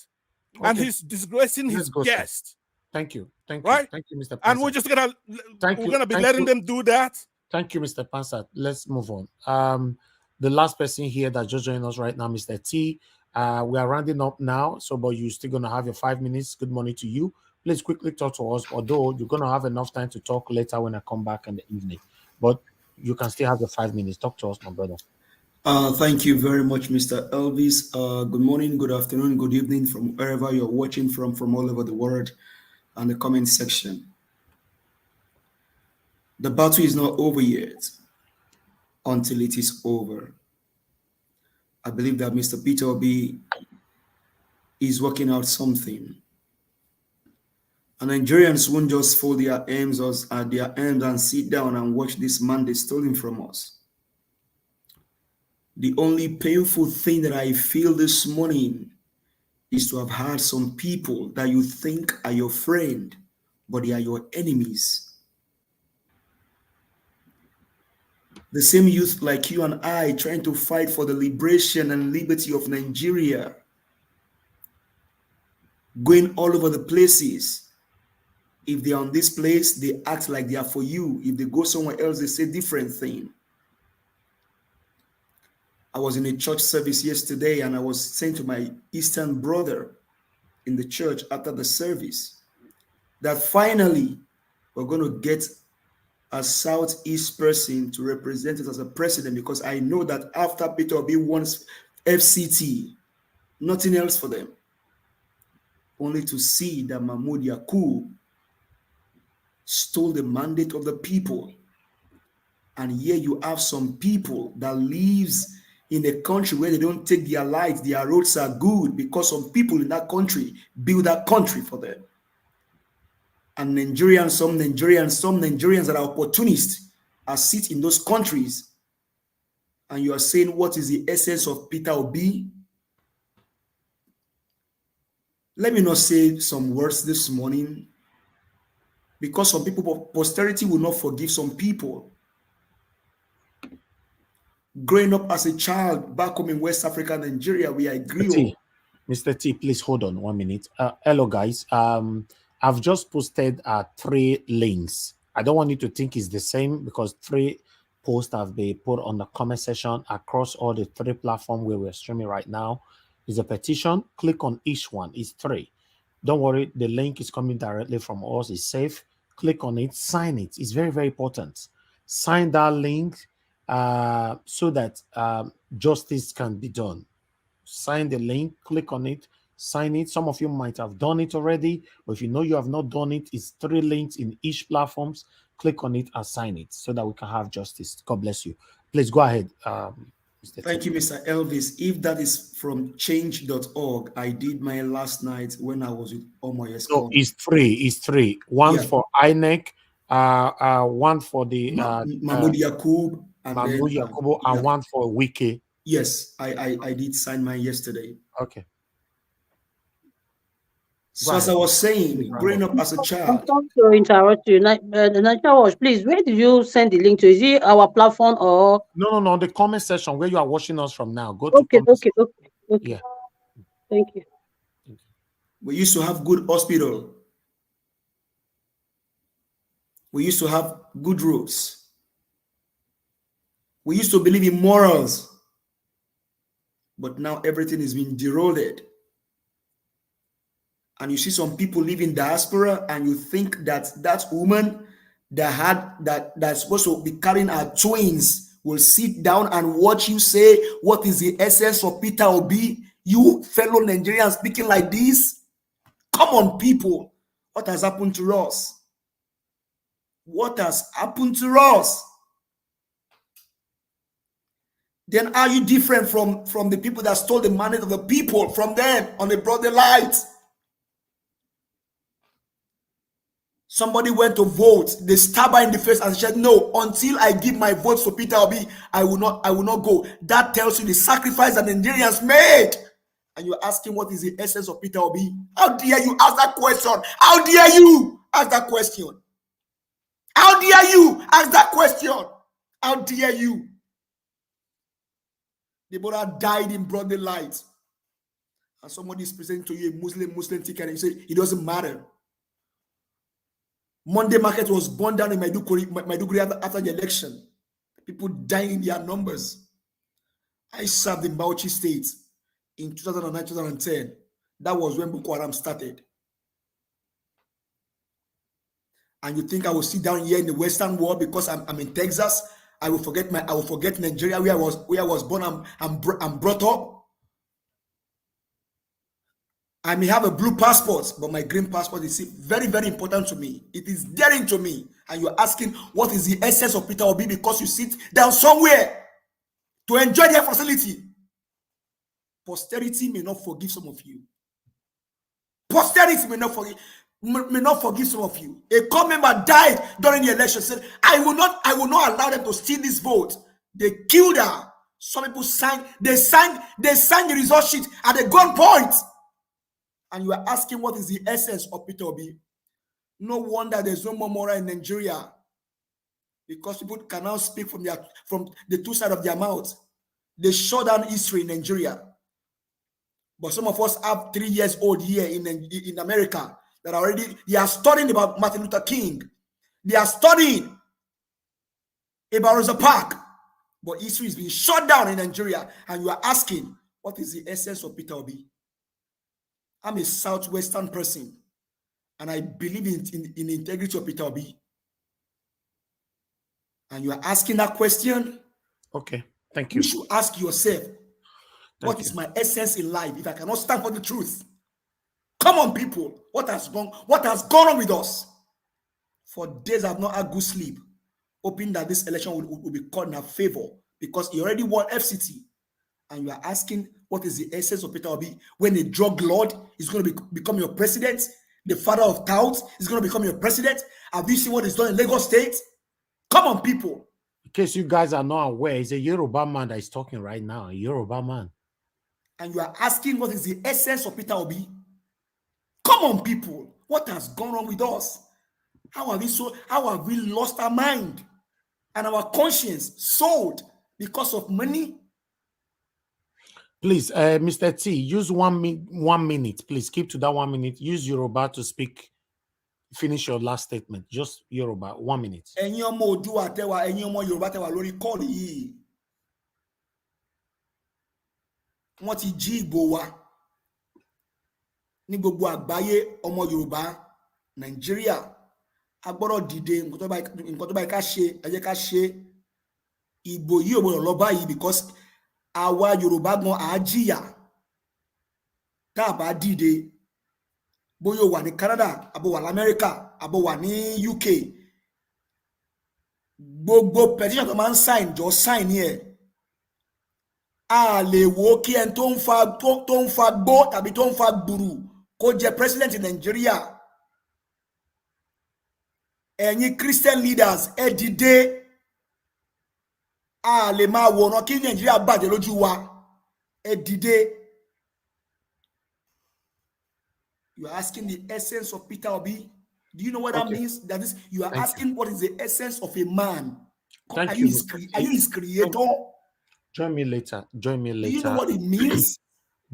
and he's disgracing his guest. Thank you. Thank you. Right? Thank you, Mr. Pansah. And we're just gonna be letting them do that. Thank you, Mr. Pansah. Let's move on. The last person here that just joined us right now, Mr. T. We are rounding up now, so but you're still gonna have your 5 minutes. Good morning to you. Please quickly talk to us, although you're gonna have enough time to talk later when I come back in the evening. But you can still have your 5 minutes. Talk to us, my brother. Thank you very much, Mr. Elvis. Good morning, good afternoon, good evening from wherever you're watching from all over the world and the comment section. The battle is not over yet until it is over. I believe that Mr. Peter Obi is working out something. And Nigerians won't just fold their arms and sit down and watch this mandate stolen from us. The only painful thing that I feel this morning is to have had some people that you think are your friend, but they are your enemies. The same youth like you and I trying to fight for the liberation and liberty of Nigeria, going all over the places. If they are on this place, they act like they are for you. If they go somewhere else, they say different thing. I was in a church service yesterday and I was saying to my Eastern brother, in the church after the service that finally we're going to get a Southeast person to represent us as a president, because I know that after Peter Obi wants FCT, nothing else for them, only to see that Mahmoud Yakub stole the mandate of the people. And here you have some people that lives in a country where they don't take their lights, their roads are good, because some people in that country build that country for them. And some Nigerians that are opportunists are sit in those countries. And you are saying, what is the essence of Peter Obi? Let me not say some words this morning, because some people, posterity will not forgive some people. Growing up as a child back home in West Africa, Nigeria, we agree. Mr. T, please hold on 1 minute. Hello, guys. I've just posted 3 links. I don't want you to think it's the same, because 3 posts have been put on the comment section across all the 3 platforms where we're streaming right now. It's a petition. Click on each one. It's 3. Don't worry. The link is coming directly from us. It's safe. Click on it. Sign it. It's very, very important. Sign that link so that justice can be done. Sign the link, click on it, sign it. Some of you might have done it already, but if you know you have not done it, it's 3 links in each platforms. Click on it and sign it so that we can have justice. God bless you. Please go ahead, Mr. Thank you, Mr. Elvis. If that is from change.org, I did mine last night when I was with Omoyes. No, it's 3. It's 3. One for INEC, one for the Mahmoud Yakub, and Mahmoud then Yakubu, and one for Wiki. Yes, I did sign mine yesterday. Okay. So as I was saying, growing up as a child. I'm sorry to interrupt you. Nigeria Watch, please, where did you send the link to? Is it our platform or? No, the comment section where you are watching us from now. Go to Okay. Yeah. Thank you. We used to have good hospital. We used to have good roads. We used to believe in morals. But now everything is being deroded. And you see some people live in diaspora, and you think that that woman that's supposed to be carrying her twins will sit down and watch you say, what is the essence of Peter Obi? You fellow Nigerians speaking like this? Come on, people. What has happened to us? What has happened to us? Then are you different from the people that stole the mandate of the people from them on the broader light? Somebody went to vote. They stabbed her in the face and said, no, until I give my vote to Peter Obi, I will not go. That tells you the sacrifice that Nigerians made. And you're asking what is the essence of Peter Obi? How dare you ask that question? How dare you ask that question? How dare you ask that question? How dare you? The brother died in broad daylight. And somebody is presenting to you a Muslim ticket, and you say, it doesn't matter. Monday market was burned down in Maiduguri after the election. People dying in their numbers. I served in Bauchi State in 2009, 2010. That was when Boko Haram started. And you think I will sit down here in the Western world because I'm in Texas? I will forget Nigeria where I was born and brought up. I may have a blue passport, but my green passport is very, very important to me. It is daring to me. And you're asking what is the essence of Peter Obi because you sit down somewhere to enjoy their facility. Posterity may not forgive some of you. Posterity may not forgive some of you. A core member died during the election, said, I will not allow them to steal this vote. They killed her. Some people signed the result sheet at the gunpoint. And you are asking what is the essence of Peter Obi. No wonder there's no more moral in Nigeria. Because people can now speak from the two sides of their mouth. They shut down history in Nigeria. But some of us have 3 years old here in America that they are studying about Martin Luther King. They are studying about Rosa Parks. But history is being shut down in Nigeria. And you are asking, what is the essence of Peter Obi? I'm a Southwestern person, and I believe in the integrity of Peter Obi. And you are asking that question. Okay, thank you. You should ask yourself, what is my essence in life if I cannot stand for the truth? Come on, people. What has gone on with us? For days I've not had good sleep, hoping that this election will be called in our favor, because he already won FCT. And you are asking, what is the essence of Peter Obi when a drug lord is going to become your president? The father of touts is going to become your president? Have you seen what he's done in Lagos State? Come on, people. In case you guys are not aware, it's a Yoruba man that is talking right now, a Yoruba man. And you are asking, what is the essence of Peter Obi? Come on, people. What has gone on with us? How have we lost our mind and our conscience sold because of money? Please, Mr. T, use 1 minute. Please keep to that 1 minute. Use Yoruba to speak. Finish your last statement. Just Yoruba, 1 minute. Ẹ̀yin ọmọ Oòduà tẹ́wà, ẹ̀yin ọmọ Yorùbá tẹ́wà lórí kọ́ọ̀lù yìí. Wọ́n ti jí Ìgbò wa ní gbogbo àgbáyé. Ọmọ Yorùbá, Nàìjíríà, a gbọ́dọ̀ dìde. Nǹkan tó bá ká ṣe, ẹ jẹ́ ká ṣe. Ìgbò yìí ò gbọ́dọ̀ lọ báyìí, because àwa Yorùbá gan á jìyà tá a bá dìde. Bóyá o wà ní Canada, àbò wà ní America, àbò wà ní UK, gbogbo petition tó máa ń sign jọ sign here. A lè wo kí ẹni tó ń fa gbó tàbí tó ń fa gbùrù kó jẹ president Nàìjíríà. Ẹ̀yin Christian leaders, ẹ dìde. A lè máa wòran kí Nàìjíríà bàjẹ́ lójú wa. Ẹ dìde. You are asking the essence of Peter Obi. Do you know what that means? That is, you are asking what is the essence of a man. Thank are you. Are you his creator? Join me later. Join me later. Do you know what it means?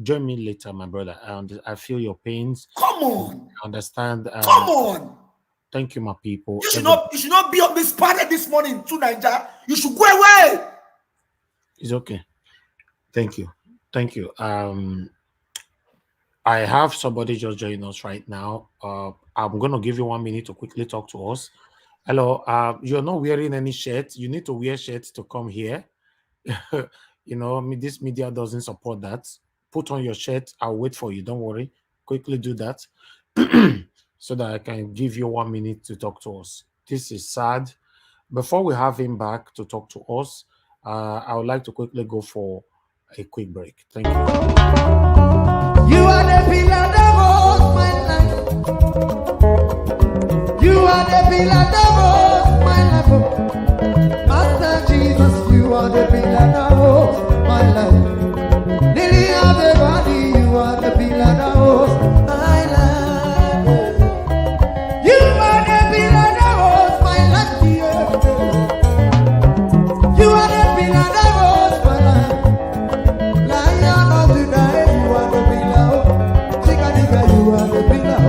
Join me later, my brother. I feel your pains. Come on. I understand. Come on. Thank you, my people. You should not be on this party this morning to Nigeria. You should go away. It's okay. Thank you. Thank you. I have somebody just joining us right now. I'm going to give you 1 minute to quickly talk to us. Hello. You're not wearing any shirt. You need to wear shirts to come here. You know, this media doesn't support that. Put on your shirt. I'll wait for you. Don't worry. Quickly do that so that I can give you 1 minute to talk to us. This is sad. Before we have him back to talk to us, I would like to quickly go for a quick break. Thank you. You are the pillar that holds my life. You are the pillar that holds my life. Master Jesus, you are the pillar that holds my life. Lily of the valley, you are the pillar that holds my life. You are the pillar that holds my life. You are the pillar that holds my life. Lion of the night, you are the pillar. You are the pillar.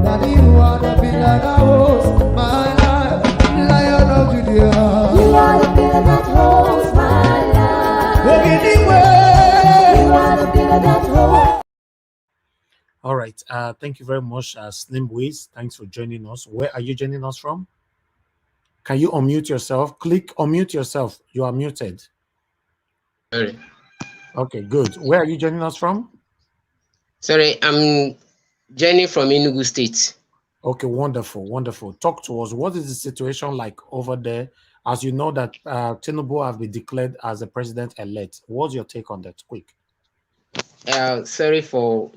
Daddy, you are the pillar that holds my life. Lion of Judah. You are the pillar that holds my life. Anyway. You are the pillar that holds. All right. Thank you very much, Slim Wiz. Thanks for joining us. Where are you joining us from? Can you unmute yourself? Click unmute yourself. You are muted. Sorry. Okay, good. Where are you joining us from? Sorry, I'm joining from Enugu State. Okay, wonderful, wonderful. Talk to us. What is the situation like over there? As you know that Tinubu have been declared as the president-elect. What's your take on that? Quick. Sorry for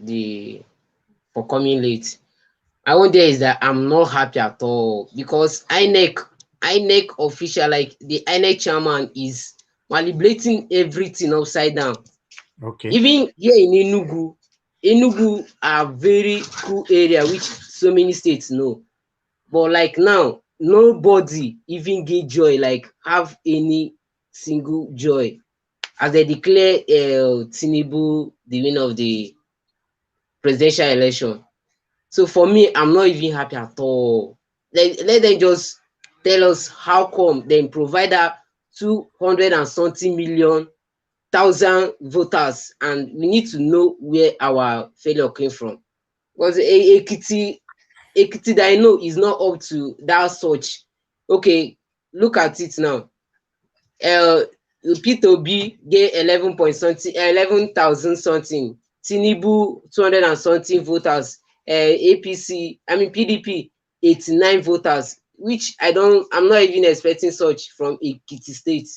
coming late. My own day is that I'm not happy at all because INEC official, like the INEC chairman, is manipulating everything upside down. Okay. Even here in Enugu are very cool area which so many states know, but like now nobody even get joy, like have any single joy as they declare Tinubu the winner of the presidential election. So for me, I'm not even happy at all. Let them just tell us how come they provide that 200 and something million 1,000 voters, and we need to know where our failure came from. Because Ekiti that I know is not up to that such. Okay, look at it now. Peter Obi get 11,000 something. Tinubu 200 and something voters. APC, I mean PDP 89 voters, which I'm not even expecting such from Ekiti State.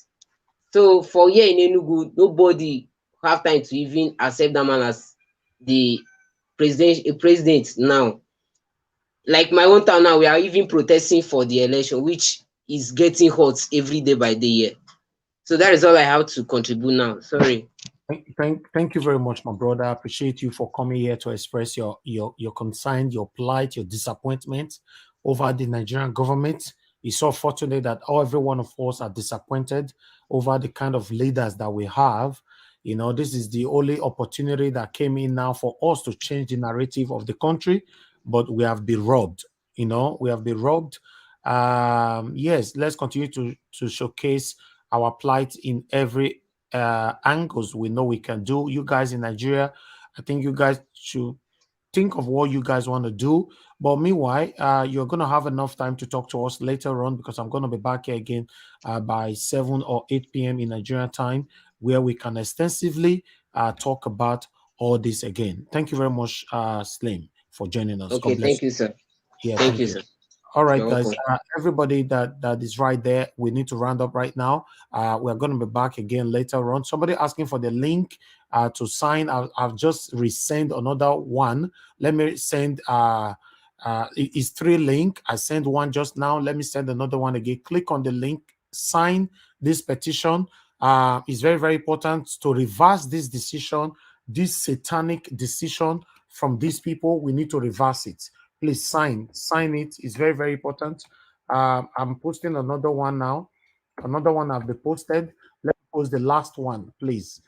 So for here in Enugu, nobody have time to even accept that man as the president now. Like my own town now, we are even protesting for the election, which is getting hot every day by the year. So that is all I have to contribute now. Sorry. Thank you very much, my brother. I appreciate you for coming here to express your concern, your plight, your disappointment over the Nigerian government. It's so fortunate that every one of us are disappointed over the kind of leaders that we have. You know, this is the only opportunity that came in now for us to change the narrative of the country, but we have been robbed. You know, we have been robbed. Yes, let's continue to showcase our plight in every angles we know we can do. You guys in Nigeria, I think you guys should think of what you guys want to do. But meanwhile, you're going to have enough time to talk to us later on, because I'm going to be back here again by 7 or 8 p.m. in Nigerian time, where we can extensively talk about all this again. Thank you very much, Slim, for joining us. Okay, thank you, sir. Yeah, thank you, sir. All right, You're guys. welcome. Everybody that is right there, we need to round up right now. We're going to be back again later on. Somebody asking for the link to sign. I've just resend another one. Let me send. It's 3 links. I sent one just now. Let me send another one again. Click on the link. Sign this petition. It's very, very important to reverse this decision, this satanic decision from these people. We need to reverse it. Please sign it. It's very, very important. I'm posting another one now. Another one I've been posted. Let's post the last one, please.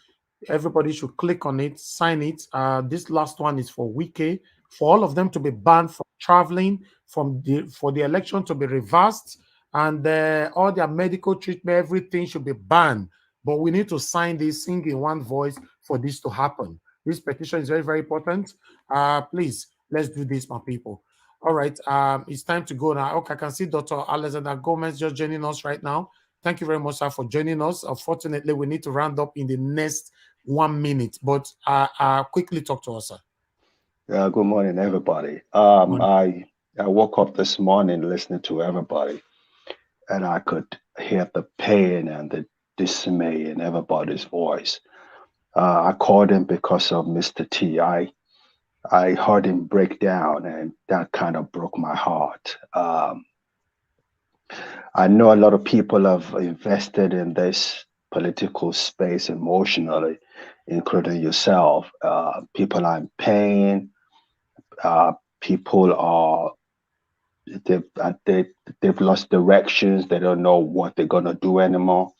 Everybody should click on it, sign it. This last one is for Wike, for all of them to be banned from traveling, for the election to be reversed, and all their medical treatment, everything should be banned. But we need to sign this, sing in one voice for this to happen. This petition is very, very important. Please, let's do this, my people. All right, it's time to go now. Okay, I can see Dr. Alexander Gomez just joining us right now. Thank you very much, sir, for joining us. Unfortunately, we need to round up in the next 1 minute, but quickly talk to us, sir. Good morning, everybody. I woke up this morning listening to everybody, and I could hear the pain and the dismay in everybody's voice. I called him because of Mr. T. I heard him break down, and that kind of broke my heart. I know a lot of people have invested in this political space emotionally, including yourself. People are in pain. People are they've lost directions. They don't know what they're gonna do anymore.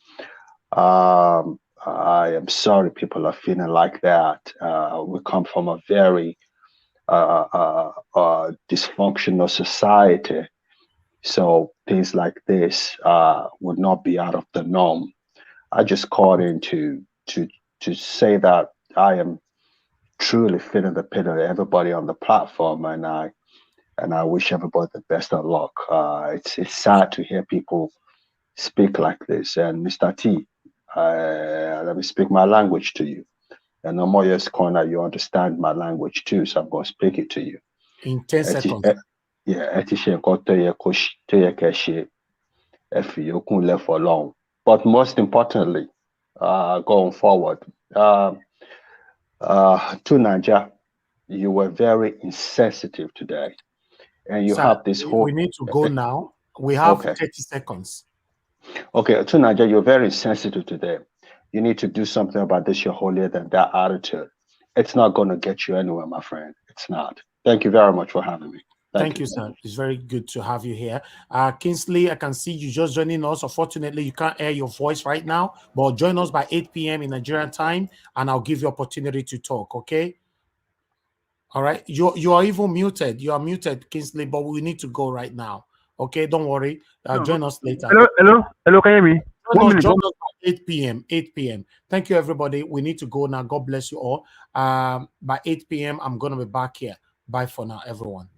I am sorry people are feeling like that. We come from a very dysfunctional society, so things like this would not be out of the norm. I just called in to say that I am truly feeling the pain of everybody on the platform, and I wish everybody the best of luck. It's sad to hear people speak like this. And Mr. T, let me speak my language to you. And no more yes corner, you understand my language too, so I'm going to speak it to you. In 10 seconds. Yeah, left for long. But most importantly, going forward, to Nigeria, you were very insensitive today. And you have this whole... We need to go now. We have 30 seconds. Okay, to Nigeria, you're very insensitive today. You need to do something about this. You're holier than that attitude. It's not going to get you anywhere, my friend. It's not. Thank you very much for having me. Thank you, sir. It's very good to have you here. Kingsley, I can see you just joining us. Unfortunately, you can't hear your voice right now, but join us by 8 p.m. in Nigerian time, and I'll give you opportunity to talk, okay? All right. You are even muted. You are muted, Kingsley, but we need to go right now. Okay, don't worry. Join us later. Hello, can you hear me? Join us by 8 p.m. 8 p.m. Thank you, everybody. We need to go now. God bless you all. By 8 p.m., I'm going to be back here. Bye for now, everyone.